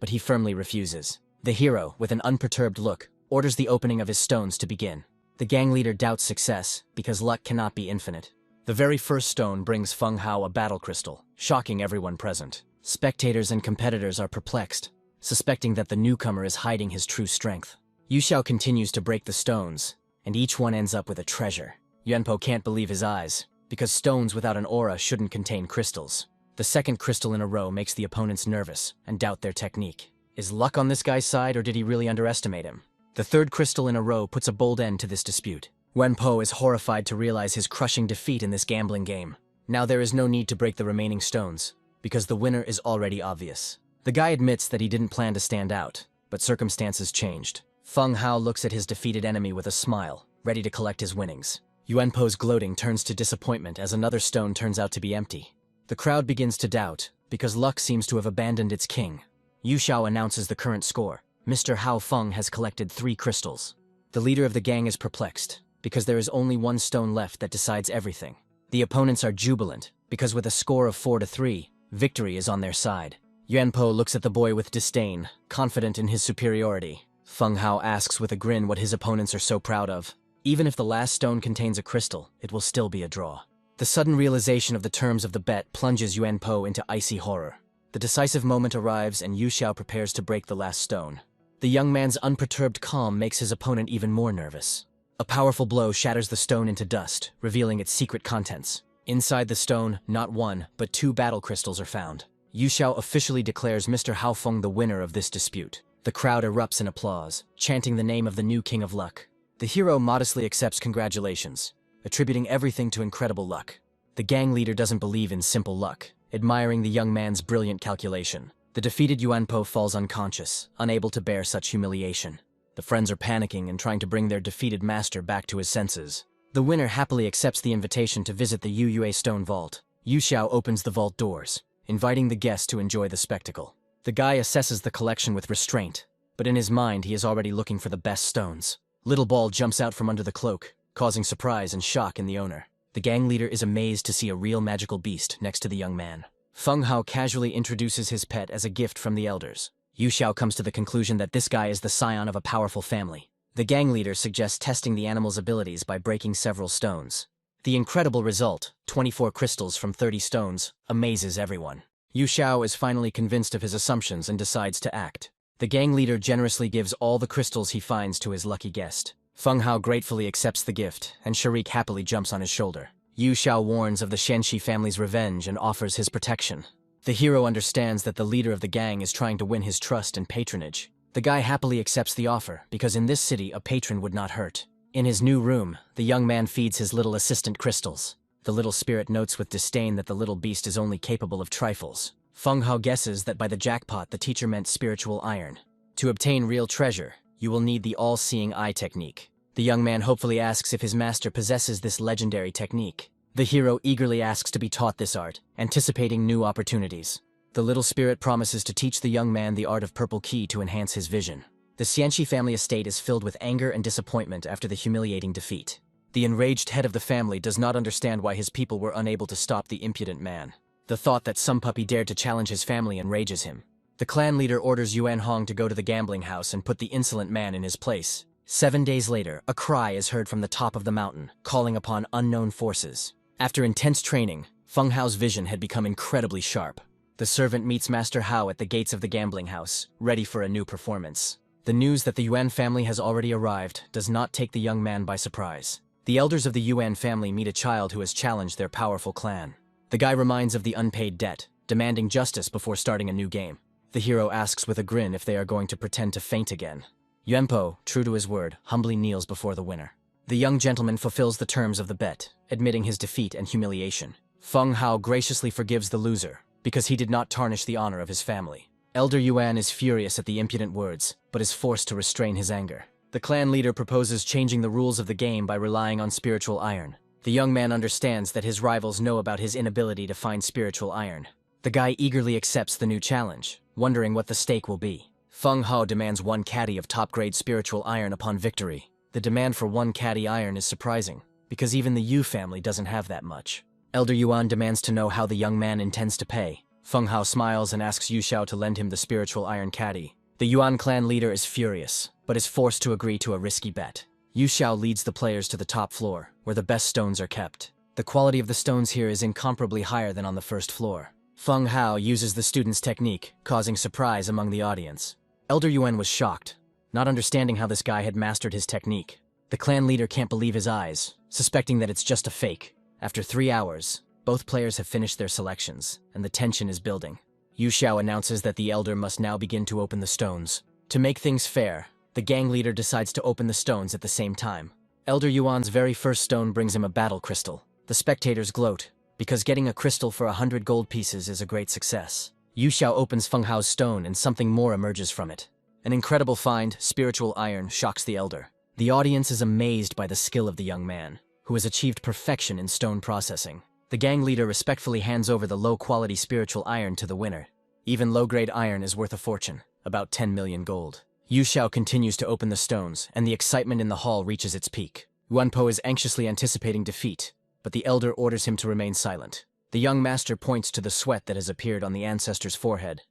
but he firmly refuses. The hero, with an unperturbed look, orders the opening of his stones to begin. The gang leader doubts success, because luck cannot be infinite. The very first stone brings Feng Hao a battle crystal, shocking everyone present. Spectators and competitors are perplexed, suspecting that the newcomer is hiding his true strength. Yu Xiao continues to break the stones, and each one ends up with a treasure. Yuan Po can't believe his eyes, because stones without an aura shouldn't contain crystals. The second crystal in a row makes the opponents nervous and doubt their technique. Is luck on this guy's side, or did he really underestimate him? The third crystal in a row puts a bold end to this dispute. Yuan Po is horrified to realize his crushing defeat in this gambling game. Now there is no need to break the remaining stones, because the winner is already obvious. The guy admits that he didn't plan to stand out, but circumstances changed. Feng Hao looks at his defeated enemy with a smile, ready to collect his winnings. Yuan Po's gloating turns to disappointment as another stone turns out to be empty. The crowd begins to doubt, because luck seems to have abandoned its king. Yu Xiao announces the current score, Mr. Hao Feng has collected 3 crystals. The leader of the gang is perplexed, because there is only one stone left that decides everything. The opponents are jubilant, because with a score of 4-3, victory is on their side. Yuan Po looks at the boy with disdain, confident in his superiority. Feng Hao asks with a grin what his opponents are so proud of. Even if the last stone contains a crystal, it will still be a draw. The sudden realization of the terms of the bet plunges Yuan Po into icy horror. The decisive moment arrives and Yu Xiao prepares to break the last stone. The young man's unperturbed calm makes his opponent even more nervous. A powerful blow shatters the stone into dust, revealing its secret contents. Inside the stone, not 1, but 2 battle crystals are found. Yu Xiao officially declares Mr. Hao Feng the winner of this dispute. The crowd erupts in applause, chanting the name of the new king of luck. The hero modestly accepts congratulations, attributing everything to incredible luck. The gang leader doesn't believe in simple luck, admiring the young man's brilliant calculation. The defeated Yuan Po falls unconscious, unable to bear such humiliation. The friends are panicking and trying to bring their defeated master back to his senses. The winner happily accepts the invitation to visit the Yu Yue Stone Vault. Yu Xiao opens the vault doors, inviting the guests to enjoy the spectacle. The guy assesses the collection with restraint, but in his mind he is already looking for the best stones. Little Ball jumps out from under the cloak, causing surprise and shock in the owner. The gang leader is amazed to see a real magical beast next to the young man. Feng Hao casually introduces his pet as a gift from the elders. Yu Xiao comes to the conclusion that this guy is the scion of a powerful family. The gang leader suggests testing the animal's abilities by breaking several stones. The incredible result, 24 crystals from 30 stones, amazes everyone. Yu Xiao is finally convinced of his assumptions and decides to act. The gang leader generously gives all the crystals he finds to his lucky guest. Feng Hao gratefully accepts the gift, and Sharik happily jumps on his shoulder. Yu Xiao warns of the Shenxi family's revenge and offers his protection. The hero understands that the leader of the gang is trying to win his trust and patronage. The guy happily accepts the offer, because in this city a patron would not hurt. In his new room, the young man feeds his little assistant crystals. The little spirit notes with disdain that the little beast is only capable of trifles. Feng Hao guesses that by the jackpot the teacher meant spiritual iron. To obtain real treasure, you will need the all-seeing eye technique. The young man hopefully asks if his master possesses this legendary technique. The hero eagerly asks to be taught this art, anticipating new opportunities. The little spirit promises to teach the young man the art of purple key to enhance his vision. The Xianxi family estate is filled with anger and disappointment after the humiliating defeat. The enraged head of the family does not understand why his people were unable to stop the impudent man. The thought that some puppy dared to challenge his family enrages him. The clan leader orders Yuan Hong to go to the gambling house and put the insolent man in his place. 7 days later, a cry is heard from the top of the mountain, calling upon unknown forces. After intense training, Feng Hao's vision had become incredibly sharp. The servant meets Master Hao at the gates of the gambling house, ready for a new performance. The news that the Yuan family has already arrived does not take the young man by surprise. The elders of the Yuan family meet a child who has challenged their powerful clan. The guy reminds of the unpaid debt, demanding justice before starting a new game. The hero asks with a grin if they are going to pretend to faint again. Yuan Po, true to his word, humbly kneels before the winner. The young gentleman fulfills the terms of the bet, admitting his defeat and humiliation. Feng Hao graciously forgives the loser, because he did not tarnish the honor of his family. Elder Yuan is furious at the impudent words, but is forced to restrain his anger. The clan leader proposes changing the rules of the game by relying on spiritual iron. The young man understands that his rivals know about his inability to find spiritual iron. The guy eagerly accepts the new challenge, wondering what the stake will be. Feng Hao demands 1 caddy of top-grade spiritual iron upon victory. The demand for 1 caddy iron is surprising, because even the Yu family doesn't have that much. Elder Yuan demands to know how the young man intends to pay. Feng Hao smiles and asks Yu Xiao to lend him the spiritual iron caddy. The Yuan clan leader is furious, but is forced to agree to a risky bet. Yu Xiao leads the players to the top floor, where the best stones are kept. The quality of the stones here is incomparably higher than on the first floor. Feng Hao uses the student's technique, causing surprise among the audience. Elder Yuan was shocked, not understanding how this guy had mastered his technique. The clan leader can't believe his eyes, suspecting that it's just a fake. After 3 hours, both players have finished their selections, and the tension is building. Yu Xiao announces that the elder must now begin to open the stones. To make things fair, the gang leader decides to open the stones at the same time. Elder Yuan's very first stone brings him a battle crystal. The spectators gloat, because getting a crystal for 100 gold pieces is a great success. Yu Xiao opens Feng Hao's stone and something more emerges from it. An incredible find, spiritual iron, shocks the elder. The audience is amazed by the skill of the young man, who has achieved perfection in stone processing. The gang leader respectfully hands over the low-quality spiritual iron to the winner. Even low-grade iron is worth a fortune, about 10 million gold. Yu Xiao continues to open the stones, and the excitement in the hall reaches its peak. Yuan Po is anxiously anticipating defeat, but the elder orders him to remain silent. The young master points to the sweat that has appeared on the ancestor's forehead,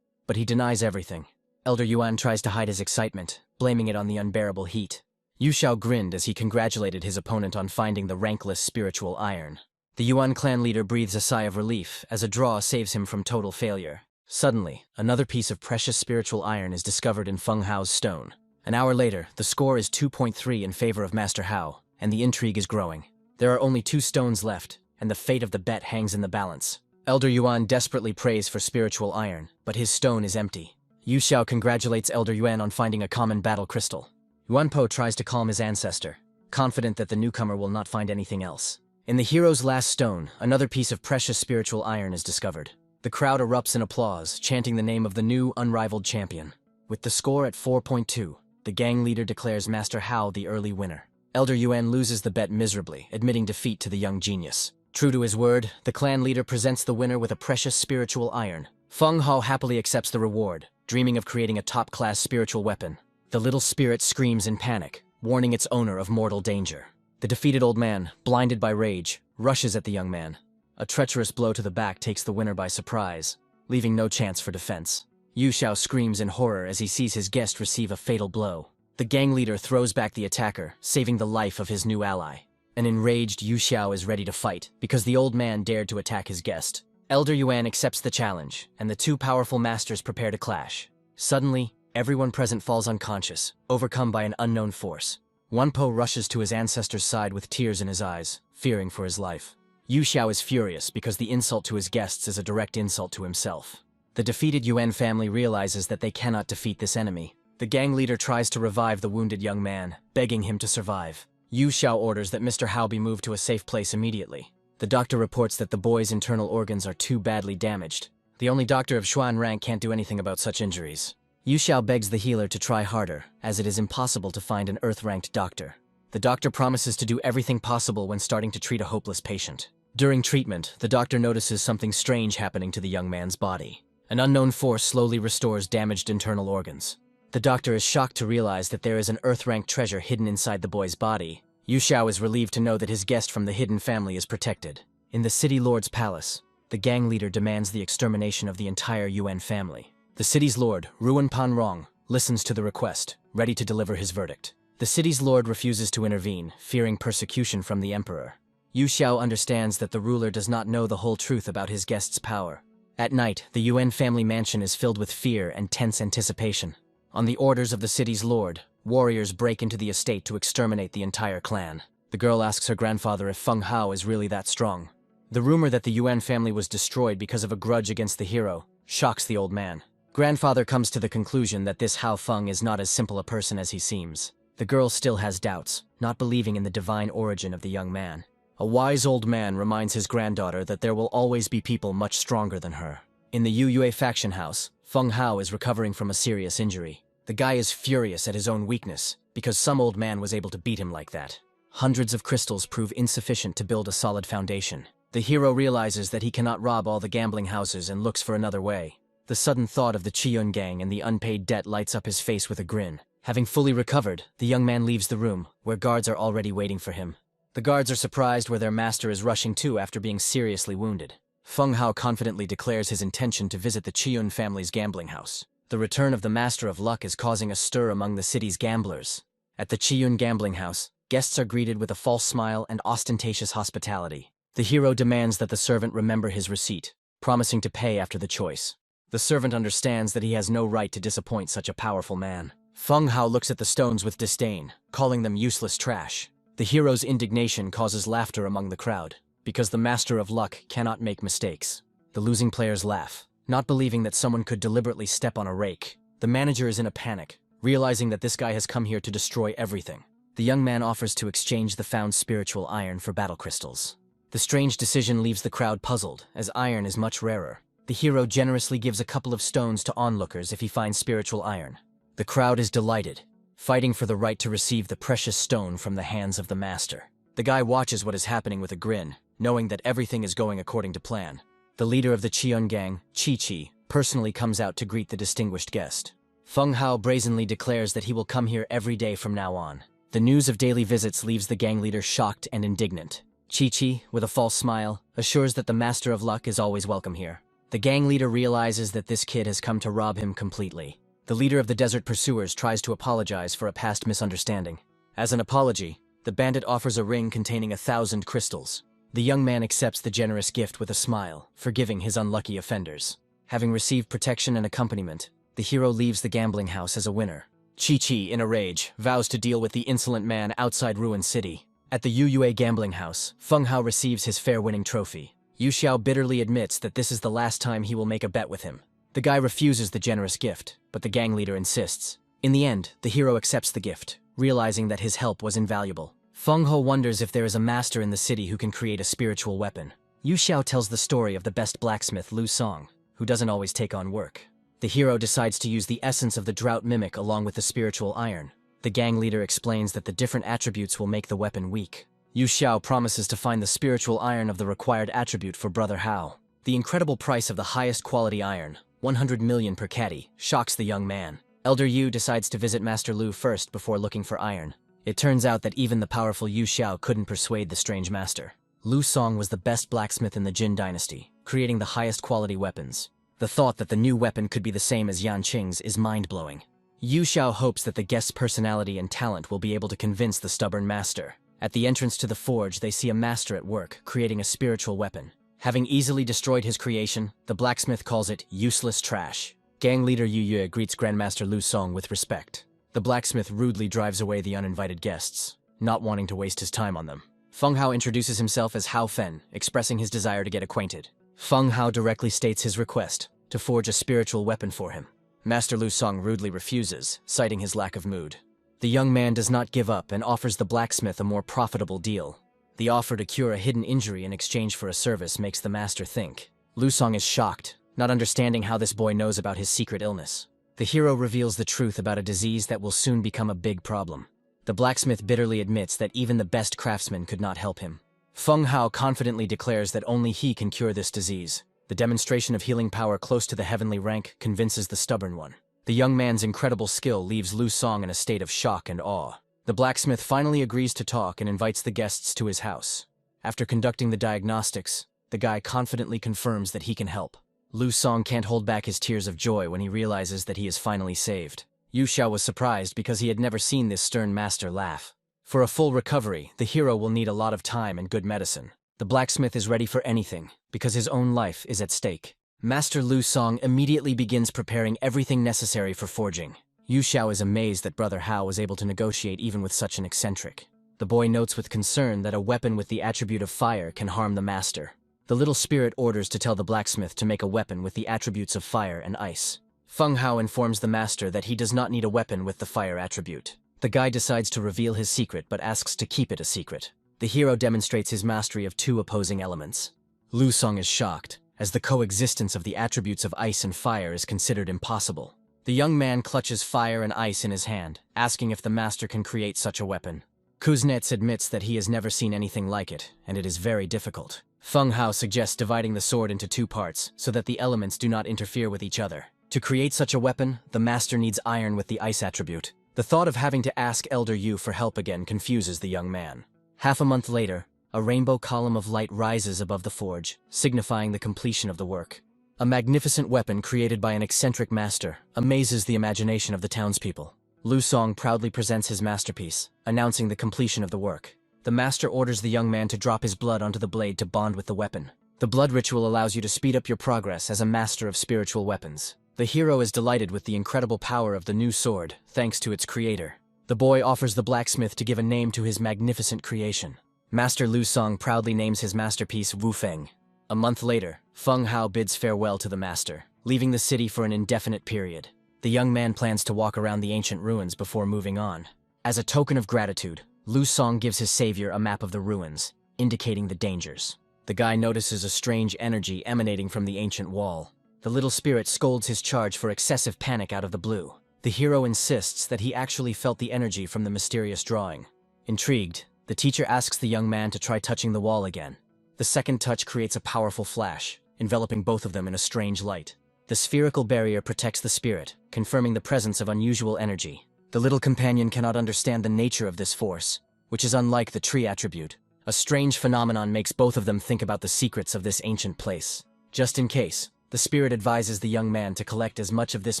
but he denies everything. Elder Yuan tries to hide his excitement, blaming it on the unbearable heat. Yu Xiao grinned as he congratulated his opponent on finding the rankless spiritual iron. The Yuan clan leader breathes a sigh of relief as a draw saves him from total failure. Suddenly, another piece of precious spiritual iron is discovered in Feng Hao's stone. An hour later, the score is 2.3 in favor of Master Hao, and the intrigue is growing. There are only 2 stones left, and the fate of the bet hangs in the balance. Elder Yuan desperately prays for spiritual iron, but his stone is empty. Yu Xiao congratulates Elder Yuan on finding a common battle crystal. Yuan Po tries to calm his ancestor, confident that the newcomer will not find anything else. In the hero's last stone, another piece of precious spiritual iron is discovered. The crowd erupts in applause, chanting the name of the new, unrivaled champion. With the score at 4.2, the gang leader declares Master Hao the early winner. Elder Yuan loses the bet miserably, admitting defeat to the young genius. True to his word, the clan leader presents the winner with a precious spiritual iron. Feng Hao happily accepts the reward, dreaming of creating a top-class spiritual weapon. The little spirit screams in panic, warning its owner of mortal danger. The defeated old man, blinded by rage, rushes at the young man. A treacherous blow to the back takes the winner by surprise, leaving no chance for defense. Yu Xiao screams in horror as he sees his guest receive a fatal blow. The gang leader throws back the attacker, saving the life of his new ally. An enraged Yu Xiao is ready to fight, because the old man dared to attack his guest. Elder Yuan accepts the challenge, and the 2 powerful masters prepare to clash. Suddenly, everyone present falls unconscious, overcome by an unknown force. Yuan Po rushes to his ancestor's side with tears in his eyes, fearing for his life. Yu Xiao is furious because the insult to his guests is a direct insult to himself. The defeated Yuan family realizes that they cannot defeat this enemy. The gang leader tries to revive the wounded young man, begging him to survive. Yu Xiao orders that Mr. Hao be moved to a safe place immediately. The doctor reports that the boy's internal organs are too badly damaged. The only doctor of Xuan rank can't do anything about such injuries. Yu Xiao begs the healer to try harder, as it is impossible to find an Earth-ranked doctor. The doctor promises to do everything possible when starting to treat a hopeless patient. During treatment, the doctor notices something strange happening to the young man's body. An unknown force slowly restores damaged internal organs. The doctor is shocked to realize that there is an Earth-ranked treasure hidden inside the boy's body. Yu Xiao is relieved to know that his guest from the hidden family is protected. In the city lord's palace, the gang leader demands the extermination of the entire Yuan family. The city's lord, Ruan Panrong, listens to the request, ready to deliver his verdict. The city's lord refuses to intervene, fearing persecution from the emperor. Yu Xiao understands that the ruler does not know the whole truth about his guest's power. At night, the Yuan family mansion is filled with fear and tense anticipation. On the orders of the city's lord, warriors break into the estate to exterminate the entire clan. The girl asks her grandfather if Feng Hao is really that strong. The rumor that the Yuan family was destroyed because of a grudge against the hero shocks the old man. Grandfather comes to the conclusion that this Hao Feng is not as simple a person as he seems. The girl still has doubts, not believing in the divine origin of the young man. A wise old man reminds his granddaughter that there will always be people much stronger than her. In the Yu Yue faction house, Feng Hao is recovering from a serious injury. The guy is furious at his own weakness, because some old man was able to beat him like that. Hundreds of crystals prove insufficient to build a solid foundation. The hero realizes that he cannot rob all the gambling houses and looks for another way. The sudden thought of the Chiyun gang and the unpaid debt lights up his face with a grin. Having fully recovered, the young man leaves the room, where guards are already waiting for him. The guards are surprised where their master is rushing to after being seriously wounded. Feng Hao confidently declares his intention to visit the Chiyun family's gambling house. The return of the Master of Luck is causing a stir among the city's gamblers. At the Chiyun gambling house, guests are greeted with a false smile and ostentatious hospitality. The hero demands that the servant remember his receipt, promising to pay after the choice. The servant understands that he has no right to disappoint such a powerful man. Feng Hao looks at the stones with disdain, calling them useless trash. The hero's indignation causes laughter among the crowd, because the Master of Luck cannot make mistakes. The losing players laugh, not believing that someone could deliberately step on a rake. The manager is in a panic, realizing that this guy has come here to destroy everything. The young man offers to exchange the found spiritual iron for battle crystals. The strange decision leaves the crowd puzzled, as iron is much rarer. The hero generously gives a couple of stones to onlookers if he finds spiritual iron. The crowd is delighted, fighting for the right to receive the precious stone from the hands of the master. The guy watches what is happening with a grin, knowing that everything is going according to plan. The leader of the Chiyun gang, Chi-Chi, personally comes out to greet the distinguished guest. Feng Hao brazenly declares that he will come here every day from now on. The news of daily visits leaves the gang leader shocked and indignant. Chi-Chi, with a false smile, assures that the Master of Luck is always welcome here. The gang leader realizes that this kid has come to rob him completely. The leader of the Desert Pursuers tries to apologize for a past misunderstanding. As an apology, the bandit offers a ring containing 1,000 crystals. The young man accepts the generous gift with a smile, forgiving his unlucky offenders. Having received protection and accompaniment, the hero leaves the gambling house as a winner. Chi-Chi, in a rage, vows to deal with the insolent man outside Ruin City. At the Yue gambling house, Feng Hao receives his fair winning trophy. Yu Xiao bitterly admits that this is the last time he will make a bet with him. The guy refuses the generous gift, but the gang leader insists. In the end, the hero accepts the gift, realizing that his help was invaluable. Feng Hao wonders if there is a master in the city who can create a spiritual weapon. Yu Xiao tells the story of the best blacksmith Lu Song, who doesn't always take on work. The hero decides to use the essence of the drought mimic along with the spiritual iron. The gang leader explains that the different attributes will make the weapon weak. Yu Xiao promises to find the spiritual iron of the required attribute for Brother Hao. The incredible price of the highest quality iron, 100 million per caddy, shocks the young man. Elder Yu decides to visit Master Lu first before looking for iron. It turns out that even the powerful Yu Xiao couldn't persuade the strange master. Lu Song was the best blacksmith in the Jin dynasty, creating the highest quality weapons. The thought that the new weapon could be the same as Yan Qing's is mind-blowing. Yu Xiao hopes that the guest's personality and talent will be able to convince the stubborn master. At the entrance to the forge, they see a master at work, creating a spiritual weapon. Having easily destroyed his creation, the blacksmith calls it useless trash. Gang leader Yu Yue greets Grandmaster Lu Song with respect. The blacksmith rudely drives away the uninvited guests, not wanting to waste his time on them. Feng Hao introduces himself as Hao Fen, expressing his desire to get acquainted. Feng Hao directly states his request, to forge a spiritual weapon for him. Master Lu Song rudely refuses, citing his lack of mood. The young man does not give up and offers the blacksmith a more profitable deal. The offer to cure a hidden injury in exchange for a service makes the master think. Lu Song is shocked, not understanding how this boy knows about his secret illness. The hero reveals the truth about a disease that will soon become a big problem. The blacksmith bitterly admits that even the best craftsman could not help him. Feng Hao confidently declares that only he can cure this disease. The demonstration of healing power close to the heavenly rank convinces the stubborn one. The young man's incredible skill leaves Lu Song in a state of shock and awe. The blacksmith finally agrees to talk and invites the guests to his house. After conducting the diagnostics, the guy confidently confirms that he can help. Lu Song can't hold back his tears of joy when he realizes that he is finally saved. Yu Xiao was surprised because he had never seen this stern master laugh. For a full recovery, the hero will need a lot of time and good medicine. The blacksmith is ready for anything, because his own life is at stake. Master Lu Song immediately begins preparing everything necessary for forging. Yu Xiao is amazed that Brother Hao was able to negotiate even with such an eccentric. The boy notes with concern that a weapon with the attribute of fire can harm the master. The little spirit orders to tell the blacksmith to make a weapon with the attributes of fire and ice. Feng Hao informs the master that he does not need a weapon with the fire attribute. The guy decides to reveal his secret but asks to keep it a secret. The hero demonstrates his mastery of two opposing elements. Lu Song is shocked, as the coexistence of the attributes of ice and fire is considered impossible. The young man clutches fire and ice in his hand, asking if the master can create such a weapon. Kuznets admits that he has never seen anything like it, and it is very difficult. Feng Hao suggests dividing the sword into two parts, so that the elements do not interfere with each other. To create such a weapon, the master needs iron with the ice attribute. The thought of having to ask Elder Yu for help again confuses the young man. Half a month later, a rainbow column of light rises above the forge, signifying the completion of the work. A magnificent weapon created by an eccentric master amazes the imagination of the townspeople. Lu Song proudly presents his masterpiece, announcing the completion of the work. The master orders the young man to drop his blood onto the blade to bond with the weapon. The blood ritual allows you to speed up your progress as a master of spiritual weapons. The hero is delighted with the incredible power of the new sword, thanks to its creator. The boy offers the blacksmith to give a name to his magnificent creation. Master Lu Song proudly names his masterpiece Wu Feng. A month later, Feng Hao bids farewell to the master, leaving the city for an indefinite period. The young man plans to walk around the ancient ruins before moving on. As a token of gratitude, Lu Song gives his savior a map of the ruins, indicating the dangers. The guy notices a strange energy emanating from the ancient wall. The little spirit scolds his charge for excessive panic out of the blue. The hero insists that he actually felt the energy from the mysterious drawing. Intrigued, the teacher asks the young man to try touching the wall again. The second touch creates a powerful flash, enveloping both of them in a strange light. The spherical barrier protects the spirit, confirming the presence of unusual energy. The little companion cannot understand the nature of this force, which is unlike the tree attribute. A strange phenomenon makes both of them think about the secrets of this ancient place. Just in case, the spirit advises the young man to collect as much of this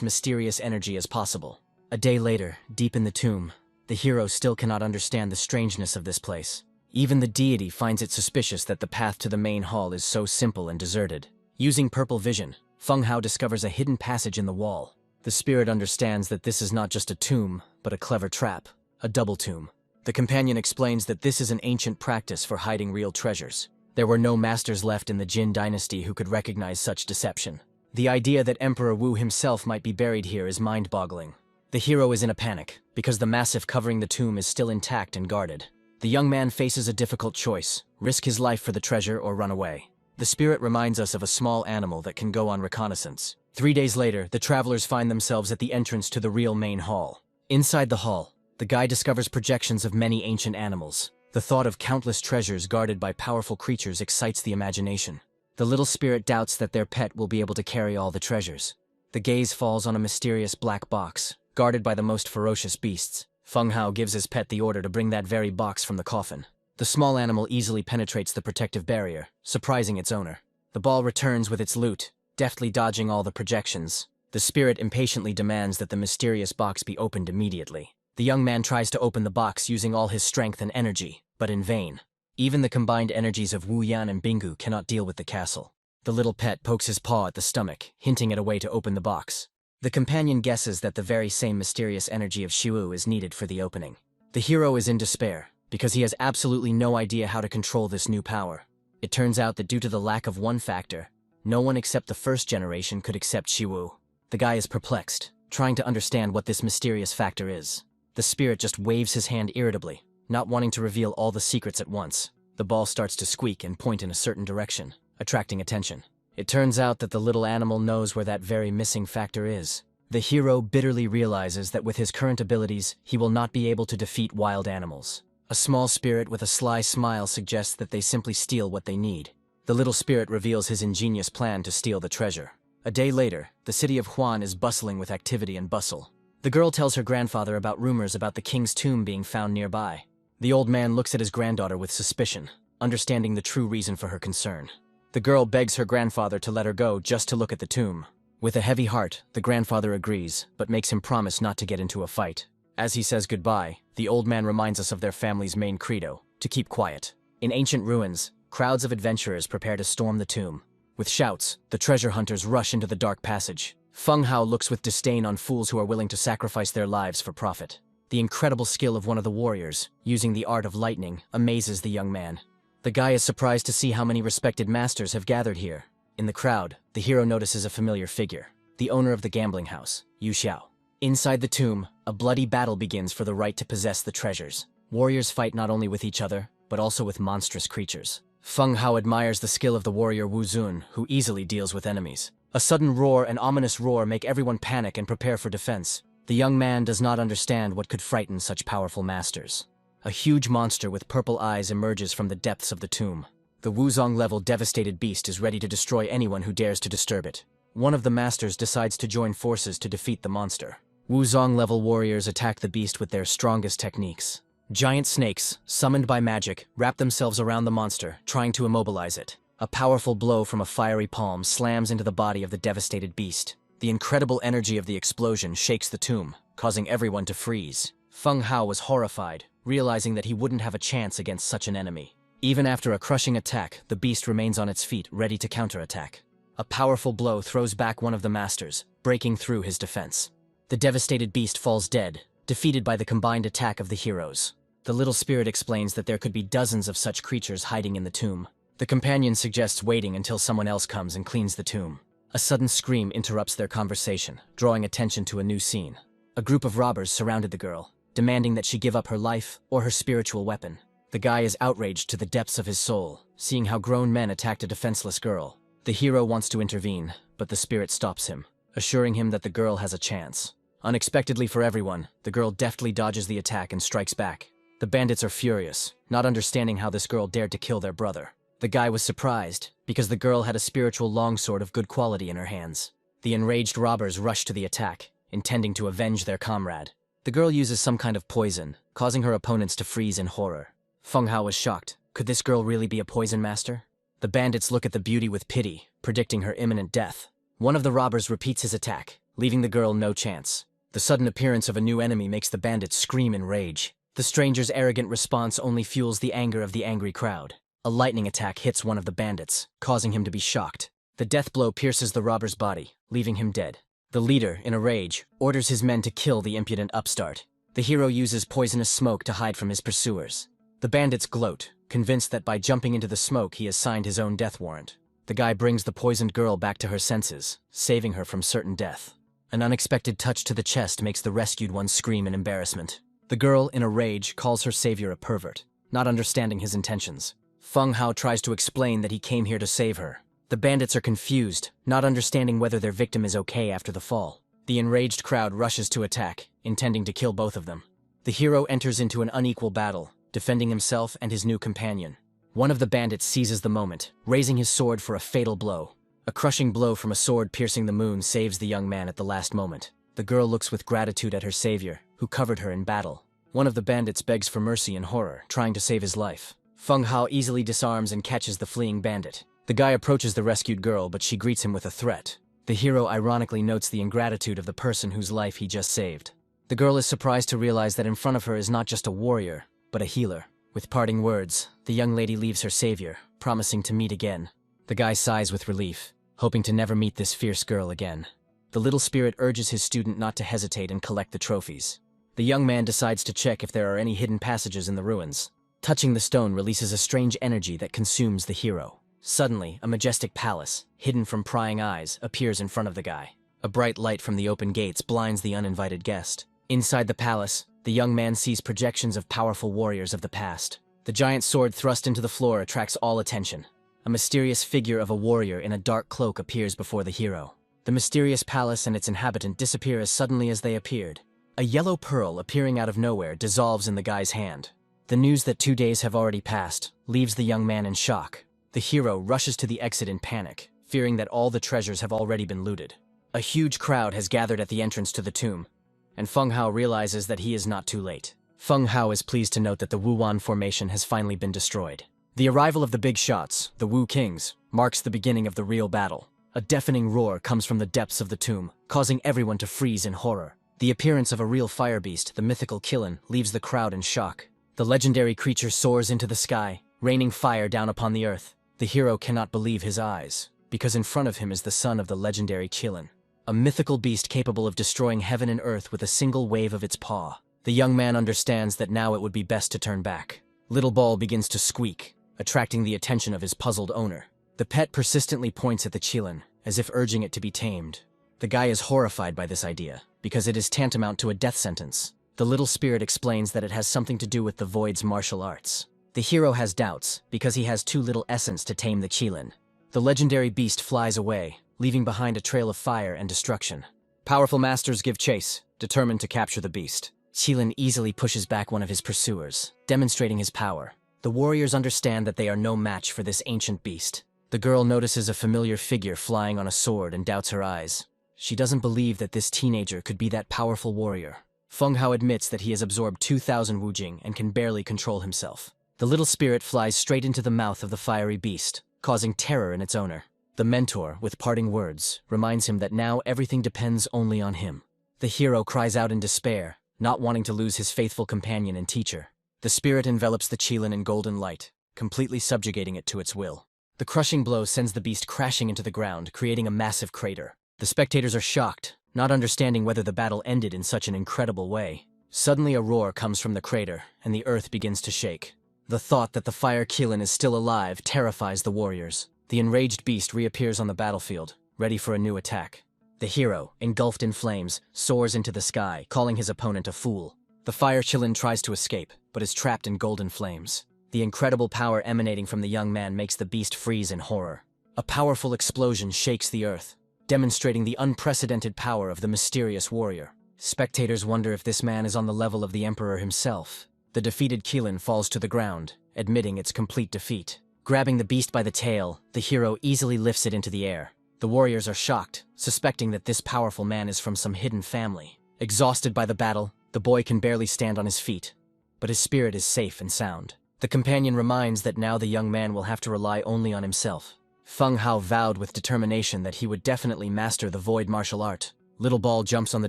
mysterious energy as possible. A day later, deep in the tomb, the hero still cannot understand the strangeness of this place. Even the deity finds it suspicious that the path to the main hall is so simple and deserted. Using purple vision, Feng Hao discovers a hidden passage in the wall. The spirit understands that this is not just a tomb, but a clever trap, a double tomb. The companion explains that this is an ancient practice for hiding real treasures. There were no masters left in the Jin dynasty who could recognize such deception. The idea that Emperor Wu himself might be buried here is mind-boggling. The hero is in a panic, because the massif covering the tomb is still intact and guarded. The young man faces a difficult choice: risk his life for the treasure or run away. The spirit reminds us of a small animal that can go on reconnaissance. 3 days later, the travelers find themselves at the entrance to the real main hall. Inside the hall, the guide discovers projections of many ancient animals. The thought of countless treasures guarded by powerful creatures excites the imagination. The little spirit doubts that their pet will be able to carry all the treasures. The gaze falls on a mysterious black box, guarded by the most ferocious beasts. Feng Hao gives his pet the order to bring that very box from the coffin. The small animal easily penetrates the protective barrier, surprising its owner. The ball returns with its loot, deftly dodging all the projections. The spirit impatiently demands that the mysterious box be opened immediately. The young man tries to open the box using all his strength and energy, but in vain. Even the combined energies of Wu Yan and Bingu cannot deal with the castle. The little pet pokes his paw at the stomach, hinting at a way to open the box. The companion guesses that the very same mysterious energy of Shiwu is needed for the opening. The hero is in despair, because he has absolutely no idea how to control this new power. It turns out that due to the lack of one factor, no one except the first generation could accept Shiwu. The guy is perplexed, trying to understand what this mysterious factor is. The spirit just waves his hand irritably, not wanting to reveal all the secrets at once. The ball starts to squeak and point in a certain direction, attracting attention. It turns out that the little animal knows where that very missing factor is. The hero bitterly realizes that with his current abilities, he will not be able to defeat wild animals. A small spirit with a sly smile suggests that they simply steal what they need. The little spirit reveals his ingenious plan to steal the treasure. A day later, the city of Huan is bustling with activity and bustle. The girl tells her grandfather about rumors about the king's tomb being found nearby. The old man looks at his granddaughter with suspicion, understanding the true reason for her concern. The girl begs her grandfather to let her go just to look at the tomb. With a heavy heart, the grandfather agrees, but makes him promise not to get into a fight. As he says goodbye, the old man reminds us of their family's main credo: to keep quiet. In ancient ruins, crowds of adventurers prepare to storm the tomb. With shouts, the treasure hunters rush into the dark passage. Feng Hao looks with disdain on fools who are willing to sacrifice their lives for profit. The incredible skill of one of the warriors, using the art of lightning, amazes the young man. The guy is surprised to see how many respected masters have gathered here. In the crowd, the hero notices a familiar figure, the owner of the gambling house, Yu Xiao. Inside the tomb, a bloody battle begins for the right to possess the treasures. Warriors fight not only with each other, but also with monstrous creatures. Feng Hao admires the skill of the warrior Wu Zun, who easily deals with enemies. A sudden roar and ominous roar make everyone panic and prepare for defense. The young man does not understand what could frighten such powerful masters. A huge monster with purple eyes emerges from the depths of the tomb. The Wuzong-level devastated beast is ready to destroy anyone who dares to disturb it. One of the masters decides to join forces to defeat the monster. Wuzong-level warriors attack the beast with their strongest techniques. Giant snakes, summoned by magic, wrap themselves around the monster, trying to immobilize it. A powerful blow from a fiery palm slams into the body of the devastated beast. The incredible energy of the explosion shakes the tomb, causing everyone to freeze. Feng Hao was horrified, realizing that he wouldn't have a chance against such an enemy. Even after a crushing attack, the beast remains on its feet, ready to counterattack. A powerful blow throws back one of the masters, breaking through his defense. The devastated beast falls dead, defeated by the combined attack of the heroes. The little spirit explains that there could be dozens of such creatures hiding in the tomb. The companion suggests waiting until someone else comes and cleans the tomb. A sudden scream interrupts their conversation, drawing attention to a new scene. A group of robbers surrounded the girl, demanding that she give up her life or her spiritual weapon. The guy is outraged to the depths of his soul, seeing how grown men attacked a defenseless girl. The hero wants to intervene, but the spirit stops him, assuring him that the girl has a chance. Unexpectedly for everyone, the girl deftly dodges the attack and strikes back. The bandits are furious, not understanding how this girl dared to kill their brother. The guy was surprised, because the girl had a spiritual longsword of good quality in her hands. The enraged robbers rush to the attack, intending to avenge their comrade. The girl uses some kind of poison, causing her opponents to freeze in horror. Feng Hao was shocked. Could this girl really be a poison master? The bandits look at the beauty with pity, predicting her imminent death. One of the robbers repeats his attack, leaving the girl no chance. The sudden appearance of a new enemy makes the bandits scream in rage. The stranger's arrogant response only fuels the anger of the angry crowd. A lightning attack hits one of the bandits, causing him to be shocked. The death blow pierces the robber's body, leaving him dead. The leader, in a rage, orders his men to kill the impudent upstart. The hero uses poisonous smoke to hide from his pursuers. The bandits gloat, convinced that by jumping into the smoke he has signed his own death warrant. The guy brings the poisoned girl back to her senses, saving her from certain death. An unexpected touch to the chest makes the rescued one scream in embarrassment. The girl, in a rage, calls her savior a pervert, not understanding his intentions. Feng Hao tries to explain that he came here to save her. The bandits are confused, not understanding whether their victim is okay after the fall. The enraged crowd rushes to attack, intending to kill both of them. The hero enters into an unequal battle, defending himself and his new companion. One of the bandits seizes the moment, raising his sword for a fatal blow. A crushing blow from a sword piercing the moon saves the young man at the last moment. The girl looks with gratitude at her savior, who covered her in battle. One of the bandits begs for mercy in horror, trying to save his life. Feng Hao easily disarms and catches the fleeing bandit. The guy approaches the rescued girl, but she greets him with a threat. The hero ironically notes the ingratitude of the person whose life he just saved. The girl is surprised to realize that in front of her is not just a warrior, but a healer. With parting words, the young lady leaves her savior, promising to meet again. The guy sighs with relief, hoping to never meet this fierce girl again. The little spirit urges his student not to hesitate and collect the trophies. The young man decides to check if there are any hidden passages in the ruins. Touching the stone releases a strange energy that consumes the hero. Suddenly, a majestic palace, hidden from prying eyes, appears in front of the guy. A bright light from the open gates blinds the uninvited guest. Inside the palace, the young man sees projections of powerful warriors of the past. The giant sword thrust into the floor attracts all attention. A mysterious figure of a warrior in a dark cloak appears before the hero. The mysterious palace and its inhabitant disappear as suddenly as they appeared. A yellow pearl appearing out of nowhere dissolves in the guy's hand. The news that 2 days have already passed leaves the young man in shock. The hero rushes to the exit in panic, fearing that all the treasures have already been looted. A huge crowd has gathered at the entrance to the tomb, and Feng Hao realizes that he is not too late. Feng Hao is pleased to note that the Wuwan formation has finally been destroyed. The arrival of the big shots, the Wu Kings, marks the beginning of the real battle. A deafening roar comes from the depths of the tomb, causing everyone to freeze in horror. The appearance of a real fire beast, the mythical Qilin, leaves the crowd in shock. The legendary creature soars into the sky, raining fire down upon the earth. The hero cannot believe his eyes, because in front of him is the son of the legendary Qilin, a mythical beast capable of destroying heaven and earth with a single wave of its paw. The young man understands that now it would be best to turn back. Little Ball begins to squeak, attracting the attention of his puzzled owner. The pet persistently points at the Qilin, as if urging it to be tamed. The guy is horrified by this idea, because it is tantamount to a death sentence. The little spirit explains that it has something to do with the Void's martial arts. The hero has doubts, because he has too little essence to tame the Qilin. The legendary beast flies away, leaving behind a trail of fire and destruction. Powerful masters give chase, determined to capture the beast. Qilin easily pushes back one of his pursuers, demonstrating his power. The warriors understand that they are no match for this ancient beast. The girl notices a familiar figure flying on a sword and doubts her eyes. She doesn't believe that this teenager could be that powerful warrior. Feng Hao admits that he has absorbed 2,000 Wujing and can barely control himself. The little spirit flies straight into the mouth of the fiery beast, causing terror in its owner. The mentor, with parting words, reminds him that now everything depends only on him. The hero cries out in despair, not wanting to lose his faithful companion and teacher. The spirit envelops the Qilin in golden light, completely subjugating it to its will. The crushing blow sends the beast crashing into the ground, creating a massive crater. The spectators are shocked, not understanding whether the battle ended in such an incredible way. Suddenly a roar comes from the crater, and the earth begins to shake. The thought that the fire Qilin is still alive terrifies the warriors. The enraged beast reappears on the battlefield, ready for a new attack. The hero, engulfed in flames, soars into the sky, calling his opponent a fool. The fire Qilin tries to escape, but is trapped in golden flames. The incredible power emanating from the young man makes the beast freeze in horror. A powerful explosion shakes the earth, demonstrating the unprecedented power of the mysterious warrior. Spectators wonder if this man is on the level of the emperor himself. The defeated Qilin falls to the ground, admitting its complete defeat. Grabbing the beast by the tail, the hero easily lifts it into the air. The warriors are shocked, suspecting that this powerful man is from some hidden family. Exhausted by the battle, the boy can barely stand on his feet, but his spirit is safe and sound. The companion reminds that now the young man will have to rely only on himself. Feng Hao vowed with determination that he would definitely master the void martial art. Little Ball jumps on the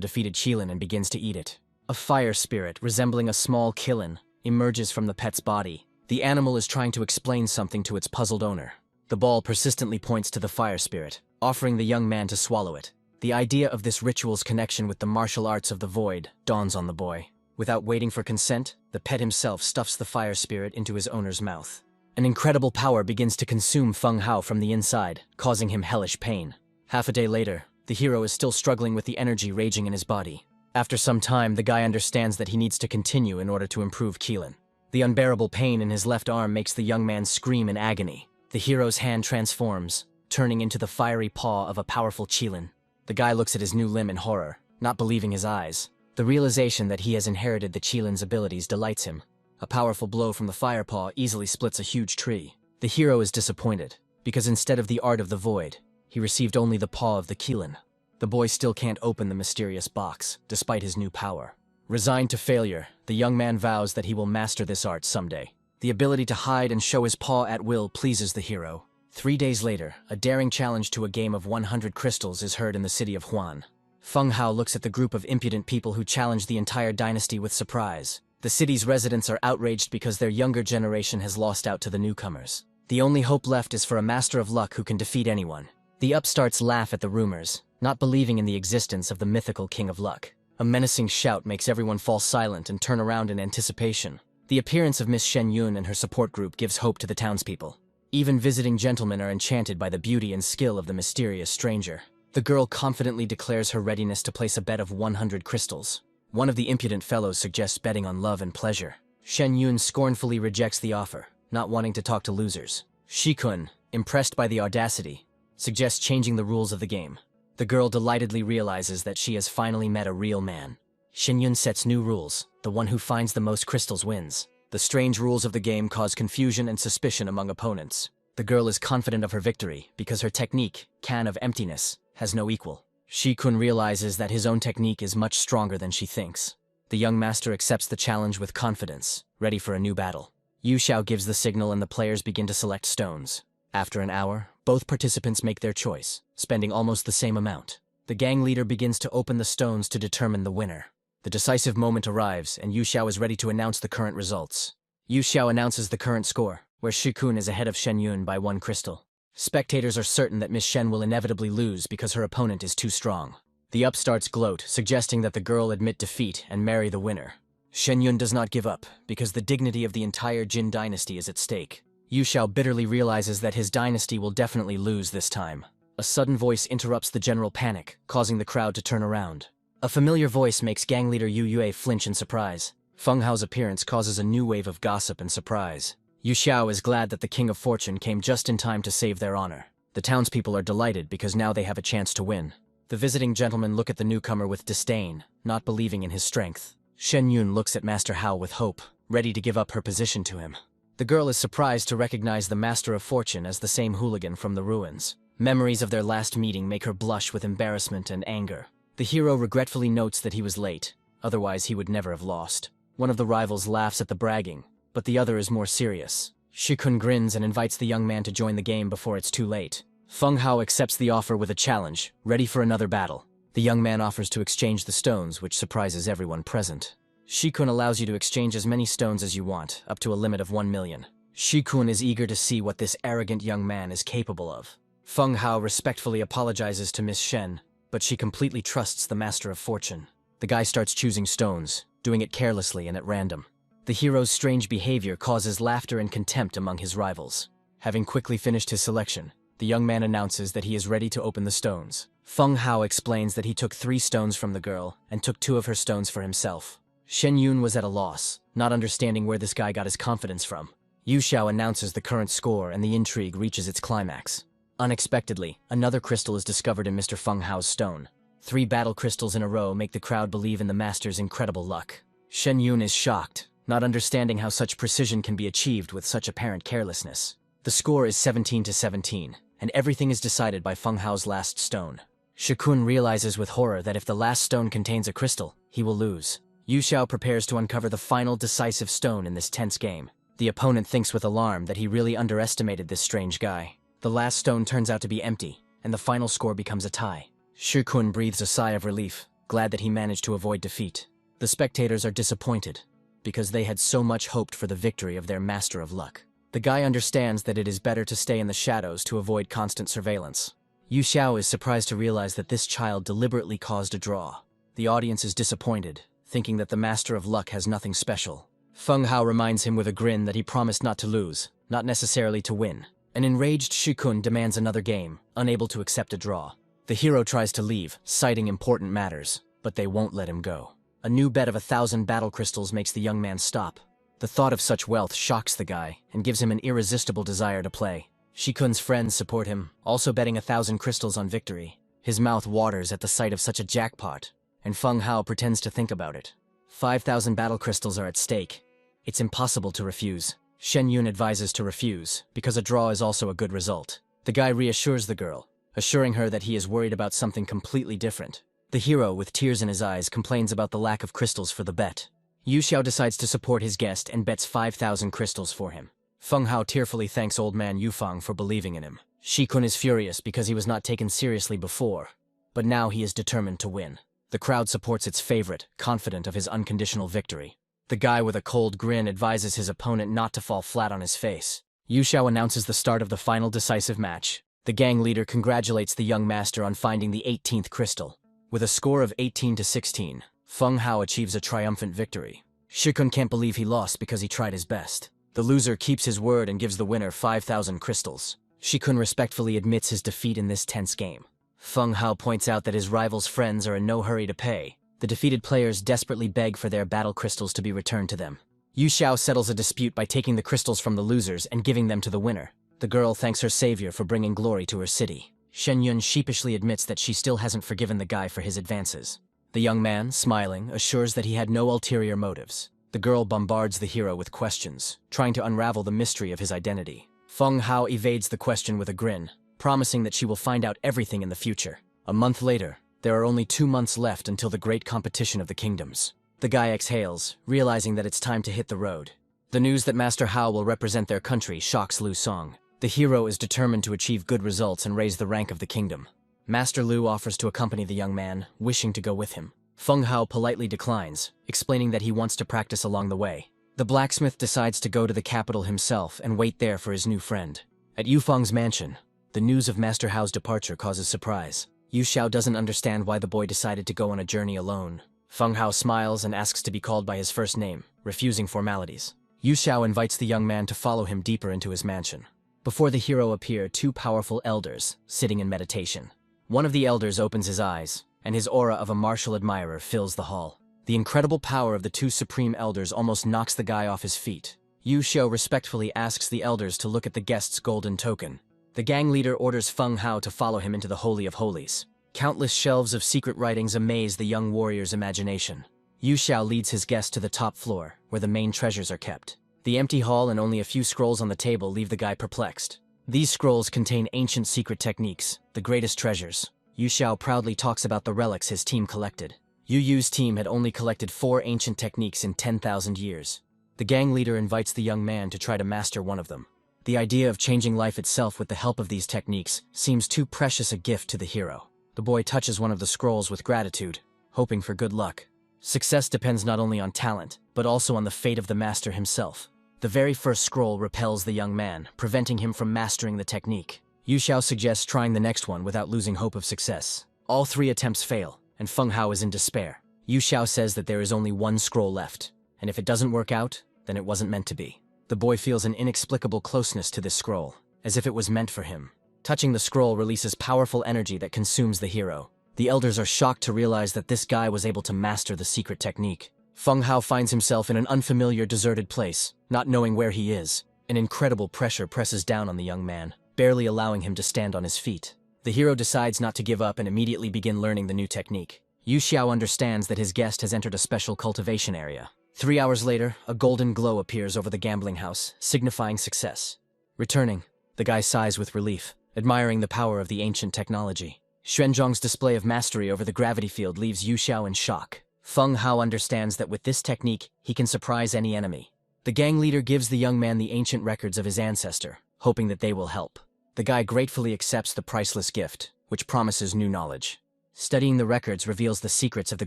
defeated Qilin and begins to eat it. A fire spirit, resembling a small Qilin, emerges from the pet's body. The animal is trying to explain something to its puzzled owner. The ball persistently points to the fire spirit, offering the young man to swallow it. The idea of this ritual's connection with the martial arts of the void dawns on the boy. Without waiting for consent, the pet himself stuffs the fire spirit into his owner's mouth. An incredible power begins to consume Feng Hao from the inside, causing him hellish pain. Half a day later, the hero is still struggling with the energy raging in his body. After some time, the guy understands that he needs to continue in order to improve Qilin. The unbearable pain in his left arm makes the young man scream in agony. The hero's hand transforms, turning into the fiery paw of a powerful Qilin. The guy looks at his new limb in horror, not believing his eyes. The realization that he has inherited the Qilin's abilities delights him. A powerful blow from the fire paw easily splits a huge tree. The hero is disappointed, because instead of the art of the void, he received only the paw of the Qilin. The boy still can't open the mysterious box, despite his new power. Resigned to failure, the young man vows that he will master this art someday. The ability to hide and show his paw at will pleases the hero. 3 days later, a daring challenge to a game of 100 crystals is heard in the city of Huan. Feng Hao looks at the group of impudent people who challenge the entire dynasty with surprise. The city's residents are outraged because their younger generation has lost out to the newcomers. The only hope left is for a master of luck who can defeat anyone. The upstarts laugh at the rumors, not believing in the existence of the mythical King of Luck. A menacing shout makes everyone fall silent and turn around in anticipation. The appearance of Miss Shen Yun and her support group gives hope to the townspeople. Even visiting gentlemen are enchanted by the beauty and skill of the mysterious stranger. The girl confidently declares her readiness to place a bet of 100 crystals. One of the impudent fellows suggests betting on love and pleasure. Shen Yun scornfully rejects the offer, not wanting to talk to losers. Shikun, impressed by the audacity, suggests changing the rules of the game. The girl delightedly realizes that she has finally met a real man. Shen Yun sets new rules. The one who finds the most crystals wins. The strange rules of the game cause confusion and suspicion among opponents. The girl is confident of her victory because her technique, Can of Emptiness, has no equal. Shikun realizes that his own technique is much stronger than she thinks. The young master accepts the challenge with confidence, ready for a new battle. Yu Xiao gives the signal and the players begin to select stones. After an hour, both participants make their choice, spending almost the same amount. The gang leader begins to open the stones to determine the winner. The decisive moment arrives, and Yu Xiao is ready to announce the current results. Yu Xiao announces the current score, where Shikun is ahead of Shen Yun by 1 crystal. Spectators are certain that Miss Shen will inevitably lose because her opponent is too strong. The upstarts gloat, suggesting that the girl admit defeat and marry the winner. Shen Yun does not give up, because the dignity of the entire Jin dynasty is at stake. Yu Xiao bitterly realizes that his dynasty will definitely lose this time. A sudden voice interrupts the general panic, causing the crowd to turn around. A familiar voice makes gang leader Yu Yue flinch in surprise. Feng Hao's appearance causes a new wave of gossip and surprise. Yu Xiao is glad that the King of Fortune came just in time to save their honor. The townspeople are delighted because now they have a chance to win. The visiting gentlemen look at the newcomer with disdain, not believing in his strength. Shen Yun looks at Master Hao with hope, ready to give up her position to him. The girl is surprised to recognize the Master of Fortune as the same hooligan from the ruins. Memories of their last meeting make her blush with embarrassment and anger. The hero regretfully notes that he was late, otherwise he would never have lost. One of the rivals laughs at the bragging, but the other is more serious. Shikun grins and invites the young man to join the game before it's too late. Feng Hao accepts the offer with a challenge, ready for another battle. The young man offers to exchange the stones, which surprises everyone present. Shikun allows you to exchange as many stones as you want, up to a limit of 1 million. Shikun is eager to see what this arrogant young man is capable of. Feng Hao respectfully apologizes to Miss Shen, but she completely trusts the Master of Fortune. The guy starts choosing stones, doing it carelessly and at random. The hero's strange behavior causes laughter and contempt among his rivals. Having quickly finished his selection, the young man announces that he is ready to open the stones. Feng Hao explains that he took 3 stones from the girl and took 2 of her stones for himself. Shen Yun was at a loss, not understanding where this guy got his confidence from. Yu Xiao announces the current score and the intrigue reaches its climax. Unexpectedly, another crystal is discovered in Mr. Feng Hao's stone. 3 battle crystals in a row make the crowd believe in the master's incredible luck. Shen Yun is shocked, not understanding how such precision can be achieved with such apparent carelessness. The score is 17-17. and everything is decided by Feng Hao's last stone. Shikun realizes with horror that if the last stone contains a crystal, he will lose. Yu Xiao prepares to uncover the final decisive stone in this tense game. The opponent thinks with alarm that he really underestimated this strange guy. The last stone turns out to be empty, and the final score becomes a tie. Shikun breathes a sigh of relief, glad that he managed to avoid defeat. The spectators are disappointed, because they had so much hoped for the victory of their master of luck. The guy understands that it is better to stay in the shadows to avoid constant surveillance. Yu Xiao is surprised to realize that this child deliberately caused a draw. The audience is disappointed, thinking that the master of luck has nothing special. Feng Hao reminds him with a grin that he promised not to lose, not necessarily to win. An enraged Shikun demands another game, unable to accept a draw. The hero tries to leave, citing important matters, but they won't let him go. A new bet of 1,000 battle crystals makes the young man stop. The thought of such wealth shocks the guy and gives him an irresistible desire to play. Shikun's friends support him, also betting 1,000 crystals on victory. His mouth waters at the sight of such a jackpot, and Feng Hao pretends to think about it. 5,000 battle crystals are at stake. It's impossible to refuse. Shen Yun advises to refuse, because a draw is also a good result. The guy reassures the girl, assuring her that he is worried about something completely different. The hero, with tears in his eyes, complains about the lack of crystals for the bet. Yu Xiao decides to support his guest and bets 5,000 crystals for him. Feng Hao tearfully thanks old man Yufang for believing in him. Shikun is furious because he was not taken seriously before, but now he is determined to win. The crowd supports its favorite, confident of his unconditional victory. The guy with a cold grin advises his opponent not to fall flat on his face. Yu Xiao announces the start of the final decisive match. The gang leader congratulates the young master on finding the 18th crystal. With a score of 18-16, Feng Hao achieves a triumphant victory. Shikun can't believe he lost because he tried his best. The loser keeps his word and gives the winner 5,000 crystals. Shikun respectfully admits his defeat in this tense game. Feng Hao points out that his rival's friends are in no hurry to pay. The defeated players desperately beg for their battle crystals to be returned to them. Yu Xiao settles a dispute by taking the crystals from the losers and giving them to the winner. The girl thanks her savior for bringing glory to her city. Shen Yun sheepishly admits that she still hasn't forgiven the guy for his advances. The young man, smiling, assures that he had no ulterior motives. The girl bombards the hero with questions, trying to unravel the mystery of his identity. Feng Hao evades the question with a grin, promising that she will find out everything in the future. A month later, there are only 2 months left until the great competition of the kingdoms. The guy exhales, realizing that it's time to hit the road. The news that Master Hao will represent their country shocks Lu Song. The hero is determined to achieve good results and raise the rank of the kingdom. Master Lu offers to accompany the young man, wishing to go with him. Feng Hao politely declines, explaining that he wants to practice along the way. The blacksmith decides to go to the capital himself and wait there for his new friend. At Yufeng's mansion, the news of Master Hao's departure causes surprise. Yu Xiao doesn't understand why the boy decided to go on a journey alone. Feng Hao smiles and asks to be called by his first name, refusing formalities. Yu Xiao invites the young man to follow him deeper into his mansion. Before the hero appear 2 powerful elders, sitting in meditation. One of the elders opens his eyes, and his aura of a martial admirer fills the hall. The incredible power of the 2 supreme elders almost knocks the guy off his feet. Yu Xiao respectfully asks the elders to look at the guest's golden token. The gang leader orders Feng Hao to follow him into the Holy of Holies. Countless shelves of secret writings amaze the young warrior's imagination. Yu Xiao leads his guest to the top floor, where the main treasures are kept. The empty hall and only a few scrolls on the table leave the guy perplexed. These scrolls contain ancient secret techniques, the greatest treasures. Yu Xiao proudly talks about the relics his team collected. Yu Yu's team had only collected 4 ancient techniques in 10,000 years. The gang leader invites the young man to try to master one of them. The idea of changing life itself with the help of these techniques seems too precious a gift to the hero. The boy touches one of the scrolls with gratitude, hoping for good luck. Success depends not only on talent, but also on the fate of the master himself. The very first scroll repels the young man, preventing him from mastering the technique. Yu Xiao suggests trying the next one without losing hope of success. All 3 attempts fail, and Feng Hao is in despair. Yu Xiao says that there is only 1 scroll left, and if it doesn't work out, then it wasn't meant to be. The boy feels an inexplicable closeness to this scroll, as if it was meant for him. Touching the scroll releases powerful energy that consumes the hero. The elders are shocked to realize that this guy was able to master the secret technique. Feng Hao finds himself in an unfamiliar, deserted place, not knowing where he is. An incredible pressure presses down on the young man, barely allowing him to stand on his feet. The hero decides not to give up and immediately begin learning the new technique. Yu Xiao understands that his guest has entered a special cultivation area. 3 hours later, a golden glow appears over the gambling house, signifying success. Returning, the guy sighs with relief, admiring the power of the ancient technology. Xuanzhang's display of mastery over the gravity field leaves Yu Xiao in shock. Feng Hao understands that with this technique, he can surprise any enemy. The gang leader gives the young man the ancient records of his ancestor, hoping that they will help. The guy gratefully accepts the priceless gift, which promises new knowledge. Studying the records reveals the secrets of the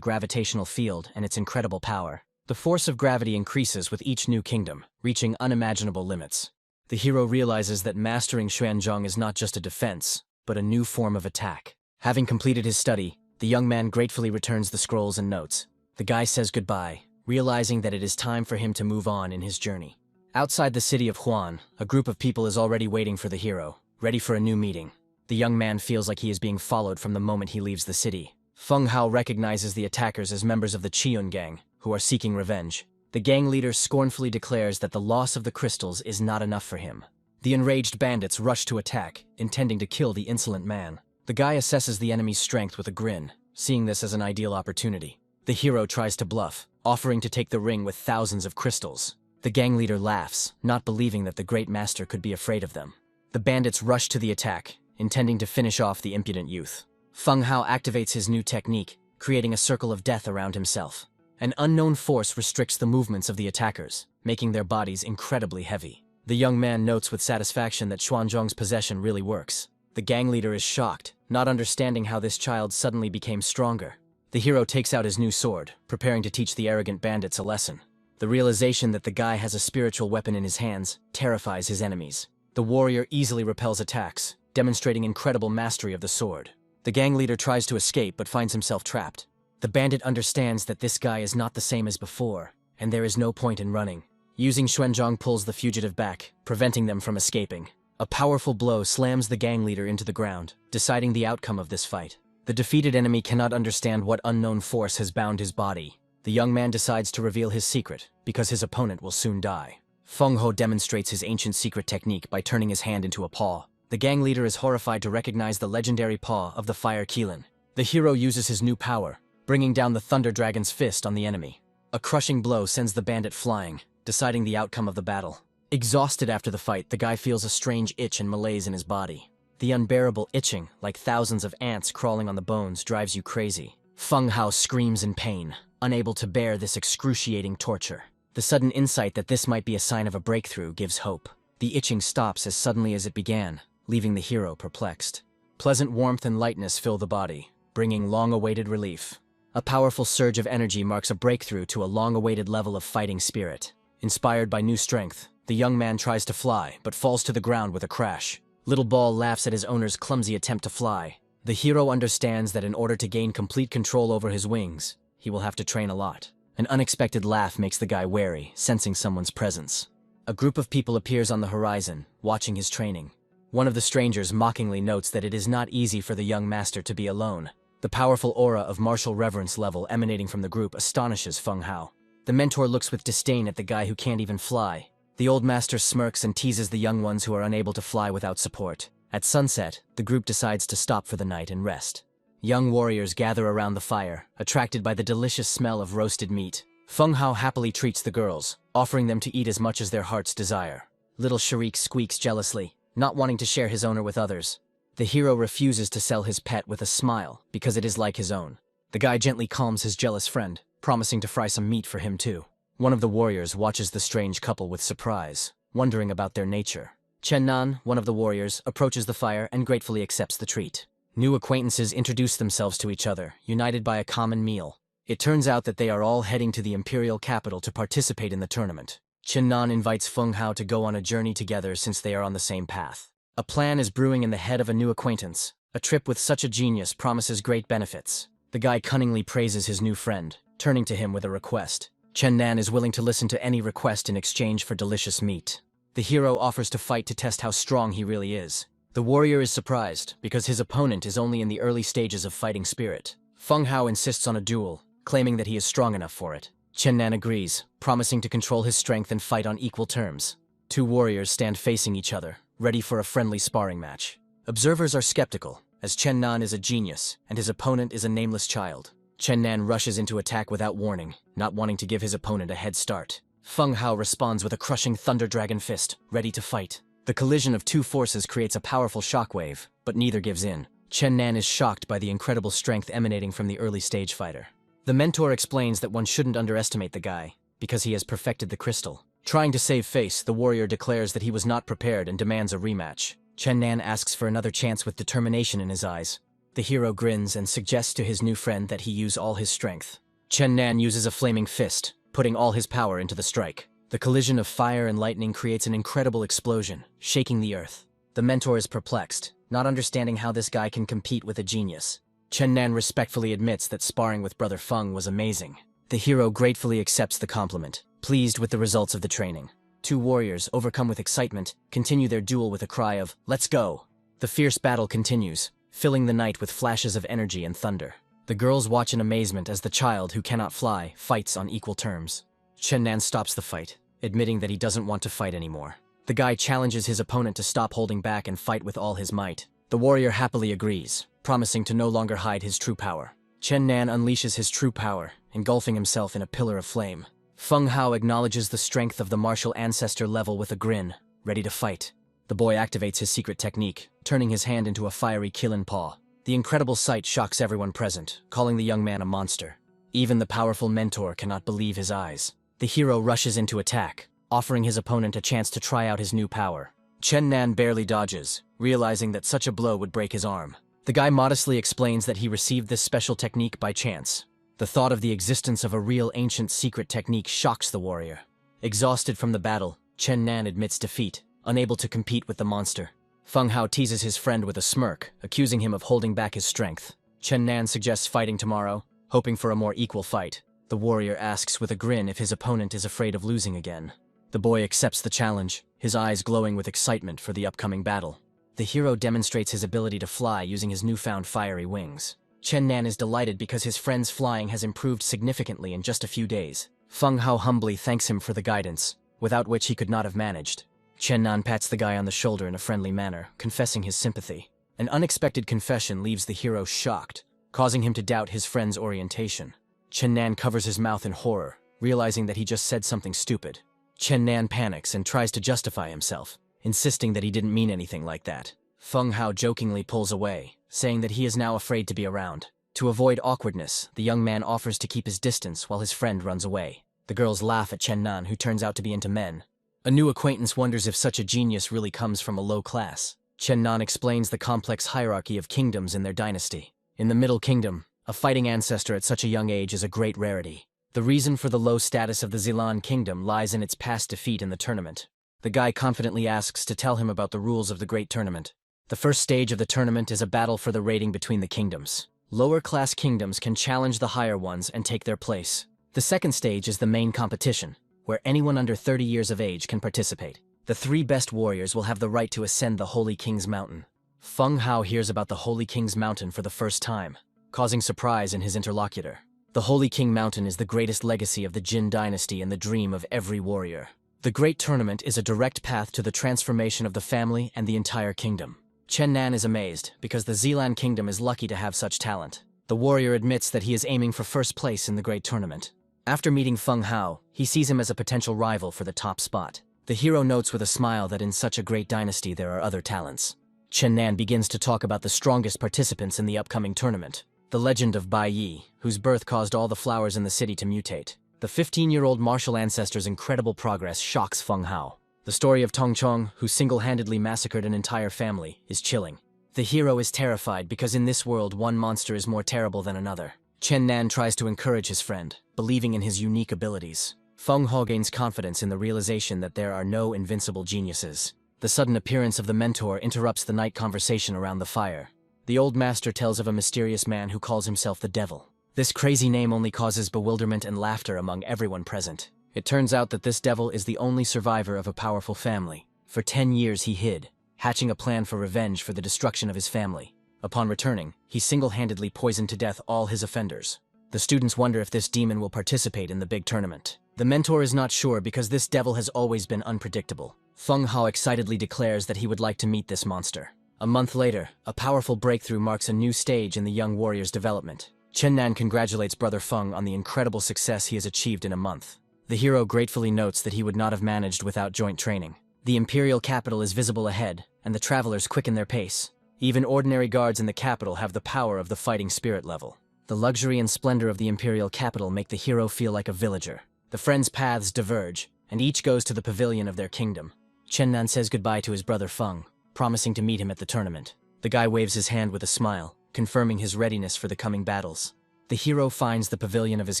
gravitational field and its incredible power. The force of gravity increases with each new kingdom, reaching unimaginable limits. The hero realizes that mastering Xuanzhang is not just a defense, but a new form of attack. Having completed his study, the young man gratefully returns the scrolls and notes. The guy says goodbye, realizing that it is time for him to move on in his journey. Outside the city of Huan, a group of people is already waiting for the hero, ready for a new meeting. The young man feels like he is being followed from the moment he leaves the city. Feng Hao recognizes the attackers as members of the Qiyun gang, who are seeking revenge. The gang leader scornfully declares that the loss of the crystals is not enough for him. The enraged bandits rush to attack, intending to kill the insolent man. The guy assesses the enemy's strength with a grin, seeing this as an ideal opportunity. The hero tries to bluff, offering to take the ring with thousands of crystals. The gang leader laughs, not believing that the great master could be afraid of them. The bandits rush to the attack, intending to finish off the impudent youth. Feng Hao activates his new technique, creating a circle of death around himself. An unknown force restricts the movements of the attackers, making their bodies incredibly heavy. The young man notes with satisfaction that Xuanzhang's possession really works. The gang leader is shocked, not understanding how this child suddenly became stronger. The hero takes out his new sword, preparing to teach the arrogant bandits a lesson. The realization that the guy has a spiritual weapon in his hands terrifies his enemies. The warrior easily repels attacks, demonstrating incredible mastery of the sword. The gang leader tries to escape but finds himself trapped. The bandit understands that this guy is not the same as before, and there is no point in running. Using Xuanzhang pulls the fugitive back, preventing them from escaping. A powerful blow slams the gang leader into the ground, deciding the outcome of this fight. The defeated enemy cannot understand what unknown force has bound his body. The young man decides to reveal his secret, because his opponent will soon die. Feng Hao demonstrates his ancient secret technique by turning his hand into a paw. The gang leader is horrified to recognize the legendary paw of the Fire Qilin. The hero uses his new power, bringing down the Thunder Dragon's fist on the enemy. A crushing blow sends the bandit flying, deciding the outcome of the battle. Exhausted after the fight, the guy feels a strange itch and malaise in his body. The unbearable itching, like thousands of ants crawling on the bones, drives you crazy. Feng Hao screams in pain, unable to bear this excruciating torture. The sudden insight that this might be a sign of a breakthrough gives hope. The itching stops as suddenly as it began, leaving the hero perplexed. Pleasant warmth and lightness fill the body, bringing long-awaited relief. A powerful surge of energy marks a breakthrough to a long-awaited level of fighting spirit. Inspired by new strength, the young man tries to fly, but falls to the ground with a crash. Little Ball laughs at his owner's clumsy attempt to fly. The hero understands that in order to gain complete control over his wings, he will have to train a lot. An unexpected laugh makes the guy wary, sensing someone's presence. A group of people appears on the horizon, watching his training. One of the strangers mockingly notes that it is not easy for the young master to be alone. The powerful aura of martial reverence level emanating from the group astonishes Feng Hao. The mentor looks with disdain at the guy who can't even fly. The old master smirks and teases the young ones who are unable to fly without support. At sunset, the group decides to stop for the night and rest. Young warriors gather around the fire, attracted by the delicious smell of roasted meat. Feng Hao happily treats the girls, offering them to eat as much as their hearts desire. Little Sharik squeaks jealously, not wanting to share his owner with others. The hero refuses to sell his pet with a smile because it is like his own. The guy gently calms his jealous friend, promising to fry some meat for him too. One of the warriors watches the strange couple with surprise, wondering about their nature. Chen Nan, one of the warriors, approaches the fire and gratefully accepts the treat. New acquaintances introduce themselves to each other, united by a common meal. It turns out that they are all heading to the imperial capital to participate in the tournament. Chen Nan invites Feng Hao to go on a journey together since they are on the same path. A plan is brewing in the head of a new acquaintance. A trip with such a genius promises great benefits. The guy cunningly praises his new friend, turning to him with a request. Chen Nan is willing to listen to any request in exchange for delicious meat. The hero offers to fight to test how strong he really is. The warrior is surprised, because his opponent is only in the early stages of fighting spirit. Feng Hao insists on a duel, claiming that he is strong enough for it. Chen Nan agrees, promising to control his strength and fight on equal terms. Two warriors stand facing each other, ready for a friendly sparring match. Observers are skeptical, as Chen Nan is a genius, and his opponent is a nameless child. Chen Nan rushes into attack without warning, not wanting to give his opponent a head start. Feng Hao responds with a crushing Thunder Dragon fist, ready to fight. The The collision of two forces creates a powerful shockwave, but neither gives in. Chen Nan is shocked by the incredible strength emanating from the early stage fighter. The mentor explains that one shouldn't underestimate the guy, because he has perfected the crystal. Trying to save face, the warrior declares that he was not prepared and demands a rematch. Chen Nan asks for another chance with determination in his eyes. The hero grins and suggests to his new friend that he use all his strength. Chen Nan uses a flaming fist, putting all his power into the strike. The collision of fire and lightning creates an incredible explosion, shaking the earth. The mentor is perplexed, not understanding how this guy can compete with a genius. Chen Nan respectfully admits that sparring with Brother Feng was amazing. The hero gratefully accepts the compliment, pleased with the results of the training. Two warriors, overcome with excitement, continue their duel with a cry of, "Let's go!" The fierce battle continues, filling the night with flashes of energy and thunder. The girls watch in amazement as the child who cannot fly fights on equal terms. Chen Nan stops the fight, admitting that he doesn't want to fight anymore. The guy challenges his opponent to stop holding back and fight with all his might. The warrior happily agrees, promising to no longer hide his true power. Chen Nan unleashes his true power, engulfing himself in a pillar of flame. Feng Hao acknowledges the strength of the martial ancestor level with a grin, ready to fight. The boy activates his secret technique, turning his hand into a fiery killing paw. The incredible sight shocks everyone present, calling the young man a monster. Even the powerful mentor cannot believe his eyes. The hero rushes into attack, offering his opponent a chance to try out his new power. Chen Nan barely dodges, realizing that such a blow would break his arm. The guy modestly explains that he received this special technique by chance. The thought of the existence of a real ancient secret technique shocks the warrior. Exhausted from the battle, Chen Nan admits defeat, unable to compete with the monster. Feng Hao teases his friend with a smirk, accusing him of holding back his strength. Chen Nan suggests fighting tomorrow, hoping for a more equal fight. The warrior asks with a grin if his opponent is afraid of losing again. The boy accepts the challenge, his eyes glowing with excitement for the upcoming battle. The hero demonstrates his ability to fly using his newfound fiery wings. Chen Nan is delighted because his friend's flying has improved significantly in just a few days. Feng Hao humbly thanks him for the guidance, without which he could not have managed. Chen Nan pats the guy on the shoulder in a friendly manner, confessing his sympathy. An unexpected confession leaves the hero shocked, causing him to doubt his friend's orientation. Chen Nan covers his mouth in horror, realizing that he just said something stupid. Chen Nan panics and tries to justify himself, insisting that he didn't mean anything like that. Feng Hao jokingly pulls away, saying that he is now afraid to be around. To avoid awkwardness, the young man offers to keep his distance while his friend runs away. The girls laugh at Chen Nan, who turns out to be into men. A new acquaintance wonders if such a genius really comes from a low class. Chen Nan explains the complex hierarchy of kingdoms in their dynasty. In the Middle Kingdom, a fighting ancestor at such a young age is a great rarity. The reason for the low status of the Zilan Kingdom lies in its past defeat in the tournament. The guy confidently asks to tell him about the rules of the great tournament. The first stage of the tournament is a battle for the rating between the kingdoms. Lower-class kingdoms can challenge the higher ones and take their place. The second stage is the main competition, where anyone under 30 years of age can participate. The 3 best warriors will have the right to ascend the Holy King's Mountain. Feng Hao hears about the Holy King's Mountain for the first time, causing surprise in his interlocutor. The Holy King Mountain is the greatest legacy of the Jin dynasty and the dream of every warrior. The Great Tournament is a direct path to the transformation of the family and the entire kingdom. Chen Nan is amazed, because the Zilan Kingdom is lucky to have such talent. The warrior admits that he is aiming for first place in the Great Tournament. After meeting Feng Hao, he sees him as a potential rival for the top spot. The hero notes with a smile that in such a great dynasty there are other talents. Chen Nan begins to talk about the strongest participants in the upcoming tournament. The legend of Bai Yi, whose birth caused all the flowers in the city to mutate. The 15-year-old martial ancestor's incredible progress shocks Feng Hao. The story of Tongchong, who single-handedly massacred an entire family, is chilling. The hero is terrified because in this world one monster is more terrible than another. Chen Nan tries to encourage his friend, believing in his unique abilities. Feng Hao gains confidence in the realization that there are no invincible geniuses. The sudden appearance of the mentor interrupts the night conversation around the fire. The old master tells of a mysterious man who calls himself the Devil. This crazy name only causes bewilderment and laughter among everyone present. It turns out that this devil is the only survivor of a powerful family. For 10 years he hid, hatching a plan for revenge for the destruction of his family. Upon returning, he single-handedly poisoned to death all his offenders. The students wonder if this demon will participate in the big tournament. The mentor is not sure because this devil has always been unpredictable. Feng Hao excitedly declares that he would like to meet this monster. A month later, a powerful breakthrough marks a new stage in the young warrior's development. Chen Nan congratulates Brother Feng on the incredible success he has achieved in a month. The hero gratefully notes that he would not have managed without joint training. The imperial capital is visible ahead, and the travelers quicken their pace. Even ordinary guards in the capital have the power of the fighting spirit level. The luxury and splendor of the imperial capital make the hero feel like a villager. The friends' paths diverge, and each goes to the pavilion of their kingdom. Chennan says goodbye to his brother Feng, promising to meet him at the tournament. The guy waves his hand with a smile, confirming his readiness for the coming battles. The hero finds the pavilion of his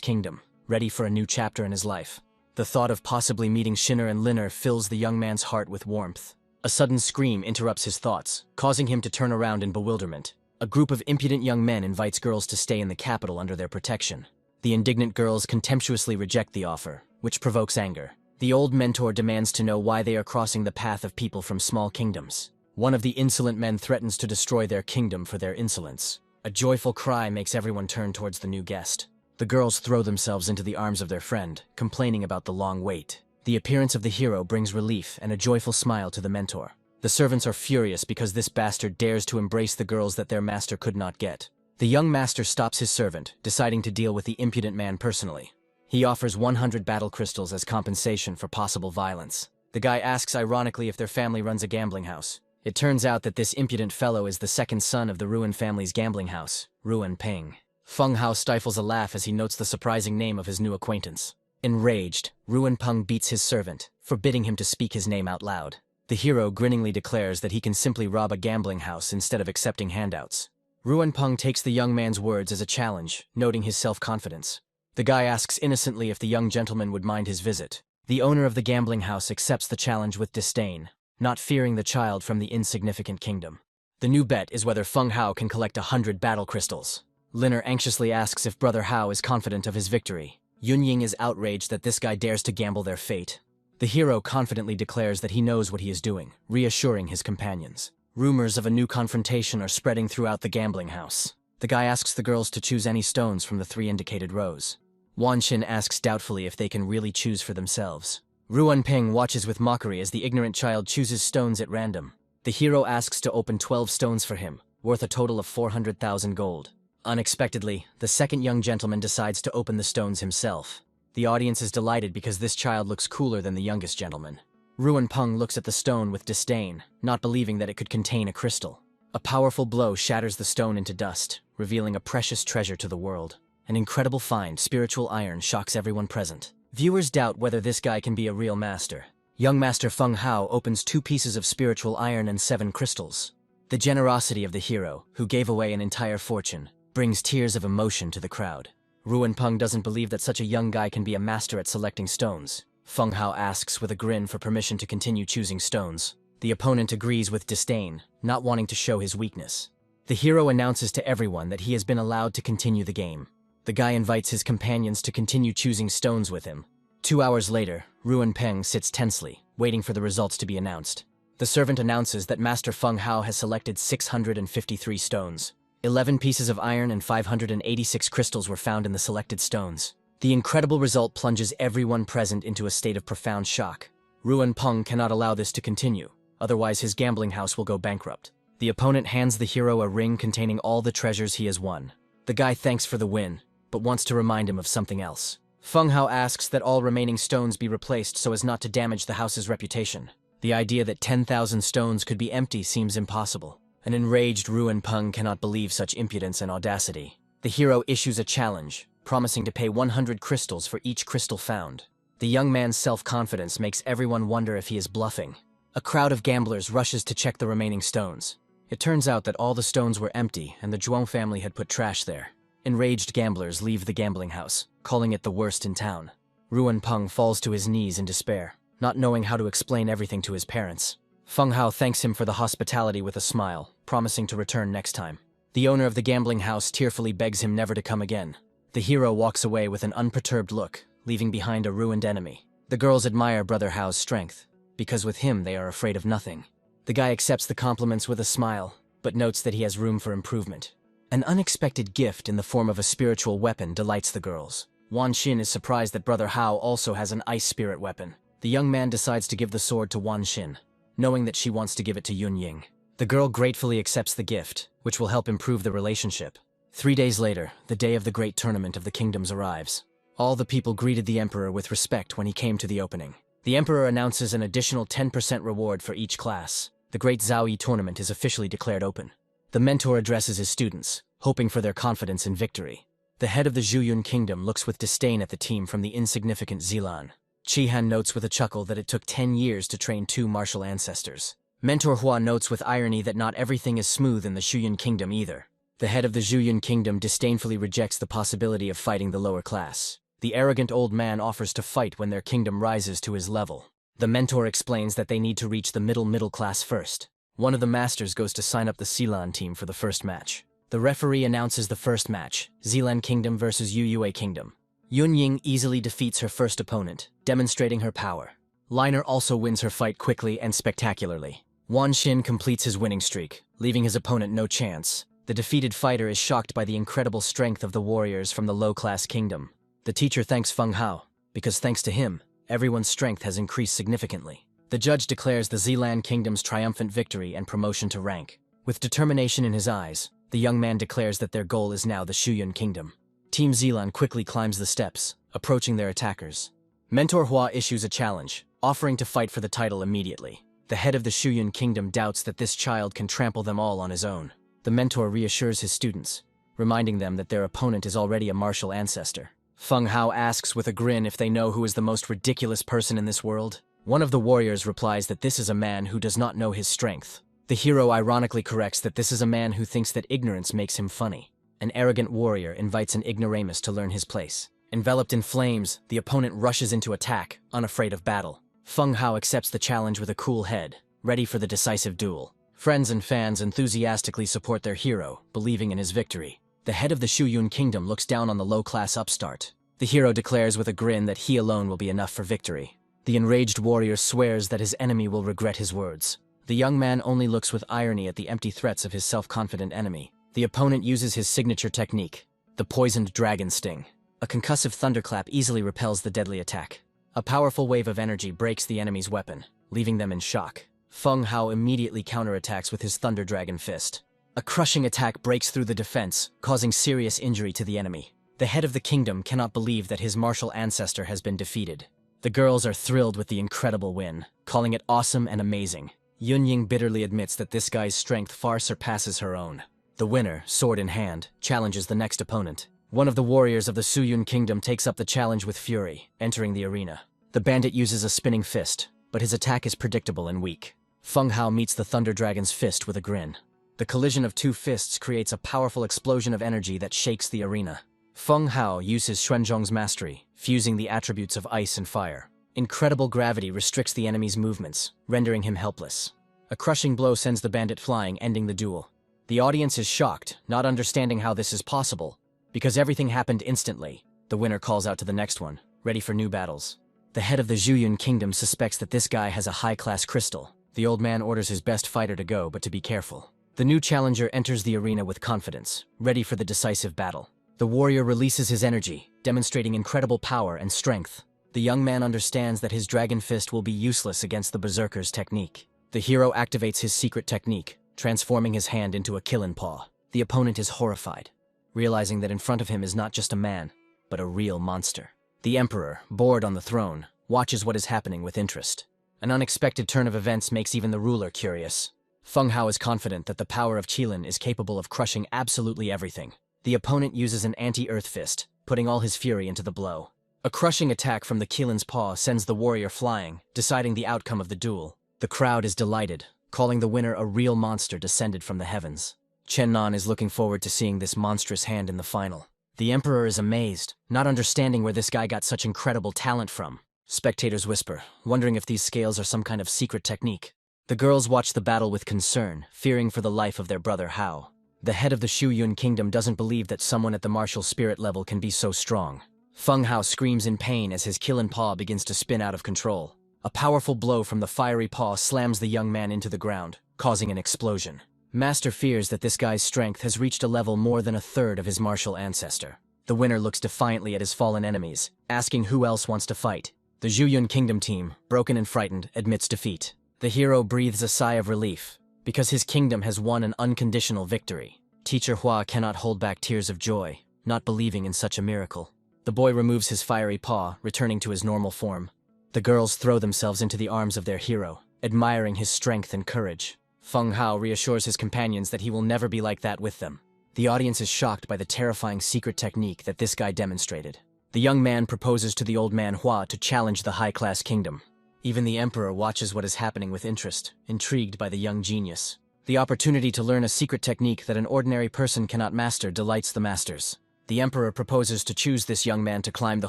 kingdom, ready for a new chapter in his life. The thought of possibly meeting Shinner and Linner fills the young man's heart with warmth. A sudden scream interrupts his thoughts, causing him to turn around in bewilderment. A group of impudent young men invites girls to stay in the capital under their protection. The indignant girls contemptuously reject the offer, which provokes anger. The old mentor demands to know why they are crossing the path of people from small kingdoms. One of the insolent men threatens to destroy their kingdom for their insolence. A joyful cry makes everyone turn towards the new guest. The girls throw themselves into the arms of their friend, complaining about the long wait. The appearance of the hero brings relief and a joyful smile to the mentor. The servants are furious because this bastard dares to embrace the girls that their master could not get. The young master stops his servant, deciding to deal with the impudent man personally. He offers 100 battle crystals as compensation for possible violence. The guy asks ironically if their family runs a gambling house. It turns out that this impudent fellow is the second son of the Ruin family's gambling house, Ruin Peng. Feng Hao stifles a laugh as he notes the surprising name of his new acquaintance. Enraged, Ruin Peng beats his servant, forbidding him to speak his name out loud. The hero grinningly declares that he can simply rob a gambling house instead of accepting handouts. Ruin Peng takes the young man's words as a challenge, noting his self-confidence. The guy asks innocently if the young gentleman would mind his visit. The owner of the gambling house accepts the challenge with disdain, not fearing the child from the insignificant kingdom. The new bet is whether Feng Hao can collect 100 battle crystals. Linner anxiously asks if Brother Hao is confident of his victory. Yunying is outraged that this guy dares to gamble their fate. The hero confidently declares that he knows what he is doing, reassuring his companions. Rumors of a new confrontation are spreading throughout the gambling house. The guy asks the girls to choose any stones from the 3 indicated rows. Wanxin asks doubtfully if they can really choose for themselves. Ruan Peng watches with mockery as the ignorant child chooses stones at random. The hero asks to open 12 stones for him, worth a total of 400,000 gold. Unexpectedly, the second young gentleman decides to open the stones himself. The audience is delighted because this child looks cooler than the youngest gentleman. Ruan Peng looks at the stone with disdain, not believing that it could contain a crystal. A powerful blow shatters the stone into dust, revealing a precious treasure to the world. An incredible find, spiritual iron, shocks everyone present. Viewers doubt whether this guy can be a real master. Young Master Feng Hao opens 2 pieces of spiritual iron and 7 crystals. The generosity of the hero, who gave away an entire fortune, brings tears of emotion to the crowd. Ruan Peng doesn't believe that such a young guy can be a master at selecting stones. Feng Hao asks with a grin for permission to continue choosing stones. The opponent agrees with disdain, not wanting to show his weakness. The hero announces to everyone that he has been allowed to continue the game. The guy invites his companions to continue choosing stones with him. 2 hours later, Ruan Peng sits tensely, waiting for the results to be announced. The servant announces that Master Feng Hao has selected 653 stones. 11 pieces of iron and 586 crystals were found in the selected stones. The incredible result plunges everyone present into a state of profound shock. Ruan Peng cannot allow this to continue, otherwise his gambling house will go bankrupt. The opponent hands the hero a ring containing all the treasures he has won. The guy thanks for the win, but wants to remind him of something else. Feng Hao asks that all remaining stones be replaced so as not to damage the house's reputation. The idea that 10,000 stones could be empty seems impossible. An enraged Ruan Peng cannot believe such impudence and audacity. The hero issues a challenge, promising to pay 100 crystals for each crystal found. The young man's self-confidence makes everyone wonder if he is bluffing. A crowd of gamblers rushes to check the remaining stones. It turns out that all the stones were empty and the Zhuang family had put trash there. Enraged gamblers leave the gambling house, calling it the worst in town. Ruan Peng falls to his knees in despair, not knowing how to explain everything to his parents. Feng Hao thanks him for the hospitality with a smile, promising to return next time. The owner of the gambling house tearfully begs him never to come again. The hero walks away with an unperturbed look, leaving behind a ruined enemy. The girls admire Brother Hao's strength, because with him they are afraid of nothing. The guy accepts the compliments with a smile, but notes that he has room for improvement. An unexpected gift in the form of a spiritual weapon delights the girls. Wan Xin is surprised that Brother Hao also has an ice spirit weapon. The young man decides to give the sword to Wan Xin, knowing that she wants to give it to Yun Ying. The girl gratefully accepts the gift, which will help improve the relationship. 3 days later, the day of the great tournament of the kingdoms arrives. All the people greeted the emperor with respect when he came to the opening. The Emperor announces an additional 10% reward for each class. The Great Zhao Yi tournament is officially declared open. The mentor addresses his students, hoping for their confidence in victory. The head of the Zhuyun Kingdom looks with disdain at the team from the insignificant Zilan. Chihan notes with a chuckle that it took 10 years to train 2 martial ancestors. Mentor Hua notes with irony that not everything is smooth in the Zhuyun Kingdom either. The head of the Zhuyun Kingdom disdainfully rejects the possibility of fighting the lower class. The arrogant old man offers to fight when their kingdom rises to his level. The mentor explains that they need to reach the middle class first. One of the masters goes to sign up the Zilan team for the first match. The referee announces the first match, Zilan Kingdom versus Yuyue Kingdom. Yun Ying easily defeats her first opponent, demonstrating her power. Liner also wins her fight quickly and spectacularly. Wan Xin completes his winning streak, leaving his opponent no chance. The defeated fighter is shocked by the incredible strength of the warriors from the low-class kingdom. The teacher thanks Feng Hao, because thanks to him, everyone's strength has increased significantly. The judge declares the Zilan Kingdom's triumphant victory and promotion to rank. With determination in his eyes, the young man declares that their goal is now the Zhuyun Kingdom. Team Zilan quickly climbs the steps, approaching their attackers. Mentor Hua issues a challenge, offering to fight for the title immediately. The head of the Zhuyun Kingdom doubts that this child can trample them all on his own. The mentor reassures his students, reminding them that their opponent is already a martial ancestor. Feng Hao asks with a grin if they know who is the most ridiculous person in this world. One of the warriors replies that this is a man who does not know his strength. The hero ironically corrects that this is a man who thinks that ignorance makes him funny. An arrogant warrior invites an ignoramus to learn his place. Enveloped in flames, the opponent rushes into attack, unafraid of battle. Feng Hao accepts the challenge with a cool head, ready for the decisive duel. Friends and fans enthusiastically support their hero, believing in his victory. The head of the Zhuyun Kingdom looks down on the low-class upstart. The hero declares with a grin that he alone will be enough for victory. The enraged warrior swears that his enemy will regret his words. The young man only looks with irony at the empty threats of his self-confident enemy. The opponent uses his signature technique, the poisoned dragon sting. A concussive thunderclap easily repels the deadly attack. A powerful wave of energy breaks the enemy's weapon, leaving them in shock. Feng Hao immediately counterattacks with his Thunder Dragon Fist. A crushing attack breaks through the defense, causing serious injury to the enemy. The head of the kingdom cannot believe that his martial ancestor has been defeated. The girls are thrilled with the incredible win, calling it awesome and amazing. Yun Ying bitterly admits that this guy's strength far surpasses her own. The winner, sword in hand, challenges the next opponent. One of the warriors of the Zhuyun Kingdom takes up the challenge with fury, entering the arena. The bandit uses a spinning fist, but his attack is predictable and weak. Feng Hao meets the Thunder Dragon's fist with a grin. The collision of 2 fists creates a powerful explosion of energy that shakes the arena. Feng Hao uses Xuanzhong's mastery, fusing the attributes of ice and fire. Incredible gravity restricts the enemy's movements, rendering him helpless. A crushing blow sends the bandit flying, ending the duel. The audience is shocked, not understanding how this is possible. Because everything happened instantly, the winner calls out to the next one, ready for new battles. The head of the Zhuyun Kingdom suspects that this guy has a high-class crystal. The old man orders his best fighter to go, but to be careful. The new challenger enters the arena with confidence, ready for the decisive battle. The warrior releases his energy, demonstrating incredible power and strength. The young man understands that his dragon fist will be useless against the berserker's technique. The hero activates his secret technique, transforming his hand into a killing paw. The opponent is horrified, realizing that in front of him is not just a man, but a real monster. The emperor, bored on the throne, watches what is happening with interest. An unexpected turn of events makes even the ruler curious. Feng Hao is confident that the power of Qilin is capable of crushing absolutely everything. The opponent uses an anti-earth fist, putting all his fury into the blow. A crushing attack from the Qilin's paw sends the warrior flying, deciding the outcome of the duel. The crowd is delighted, calling the winner a real monster descended from the heavens. Chen Nan is looking forward to seeing this monstrous hand in the final. The emperor is amazed, not understanding where this guy got such incredible talent from. Spectators whisper, wondering if these scales are some kind of secret technique. The girls watch the battle with concern, fearing for the life of their brother Hao. The head of the Zhuyun Kingdom doesn't believe that someone at the martial spirit level can be so strong. Feng Hao screams in pain as his killing paw begins to spin out of control. A powerful blow from the fiery paw slams the young man into the ground, causing an explosion. Master fears that this guy's strength has reached a level more than a third of his martial ancestor. The winner looks defiantly at his fallen enemies, asking who else wants to fight. The Zhuyun Kingdom team, broken and frightened, admits defeat. The hero breathes a sigh of relief, because his kingdom has won an unconditional victory. Teacher Hua cannot hold back tears of joy, not believing in such a miracle. The boy removes his fiery paw, returning to his normal form. The girls throw themselves into the arms of their hero, admiring his strength and courage. Feng Hao reassures his companions that he will never be like that with them. The audience is shocked by the terrifying secret technique that this guy demonstrated. The young man proposes to the old Manhwa to challenge the high-class kingdom. Even the emperor watches what is happening with interest, intrigued by the young genius. The opportunity to learn a secret technique that an ordinary person cannot master delights the masters. The emperor proposes to choose this young man to climb the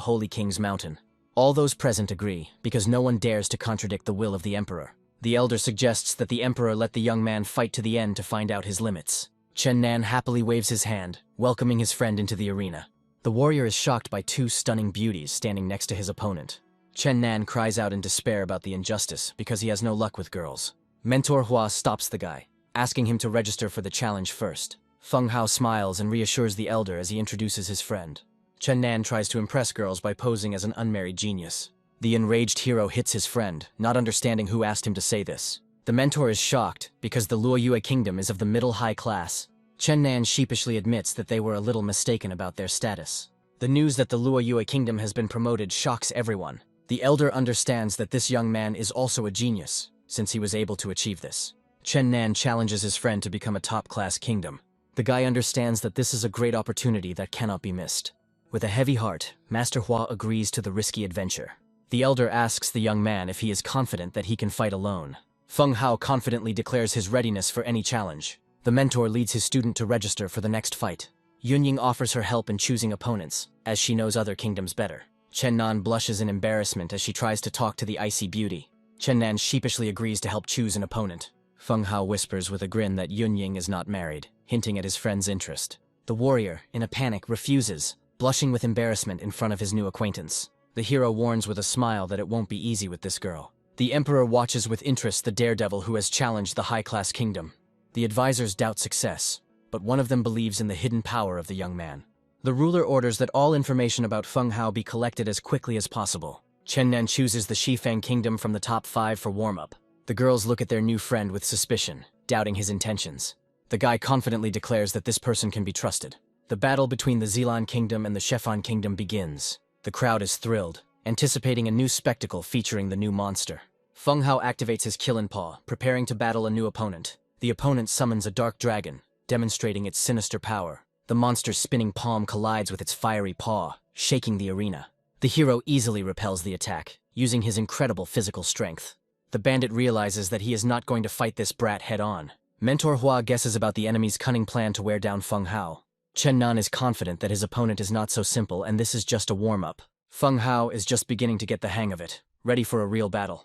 Holy King's mountain. All those present agree, because no one dares to contradict the will of the emperor. The elder suggests that the emperor let the young man fight to the end to find out his limits. Chen Nan happily waves his hand, welcoming his friend into the arena. The warrior is shocked by two stunning beauties standing next to his opponent. Chen Nan cries out in despair about the injustice because he has no luck with girls. Mentor Hua stops the guy, asking him to register for the challenge first. Feng Hao smiles and reassures the elder as he introduces his friend. Chen Nan tries to impress girls by posing as an unmarried genius. The enraged hero hits his friend, not understanding who asked him to say this. The mentor is shocked because the Luoyue kingdom is of the middle-high class. Chen Nan sheepishly admits that they were a little mistaken about their status. The news that the Luoyue kingdom has been promoted shocks everyone. The elder understands that this young man is also a genius, since he was able to achieve this. Chen Nan challenges his friend to become a top-class kingdom. The guy understands that this is a great opportunity that cannot be missed. With a heavy heart, Master Hua agrees to the risky adventure. The elder asks the young man if he is confident that he can fight alone. Feng Hao confidently declares his readiness for any challenge. The mentor leads his student to register for the next fight. Yunying offers her help in choosing opponents, as she knows other kingdoms better. Chen Nan blushes in embarrassment as she tries to talk to the icy beauty. Chen Nan sheepishly agrees to help choose an opponent. Feng Hao whispers with a grin that Yunying is not married, hinting at his friend's interest. The warrior, in a panic, refuses, blushing with embarrassment in front of his new acquaintance. The hero warns with a smile that it won't be easy with this girl. The emperor watches with interest the daredevil who has challenged the high-class kingdom. The advisors doubt success, but one of them believes in the hidden power of the young man. The ruler orders that all information about Feng Hao be collected as quickly as possible. Chen Nan chooses the Shifang kingdom from the top 5 for warm-up. The girls look at their new friend with suspicion, doubting his intentions. The guy confidently declares that this person can be trusted. The battle between the Zilan kingdom and the Shefan kingdom begins. The crowd is thrilled, anticipating a new spectacle featuring the new monster. Feng Hao activates his Killing Paw, preparing to battle a new opponent. The opponent summons a dark dragon, demonstrating its sinister power. The monster's spinning palm collides with its fiery paw, shaking the arena. The hero easily repels the attack, using his incredible physical strength. The bandit realizes that he is not going to fight this brat head-on. Mentor Hua guesses about the enemy's cunning plan to wear down Feng Hao. Chen Nan is confident that his opponent is not so simple and this is just a warm-up. Feng Hao is just beginning to get the hang of it, ready for a real battle.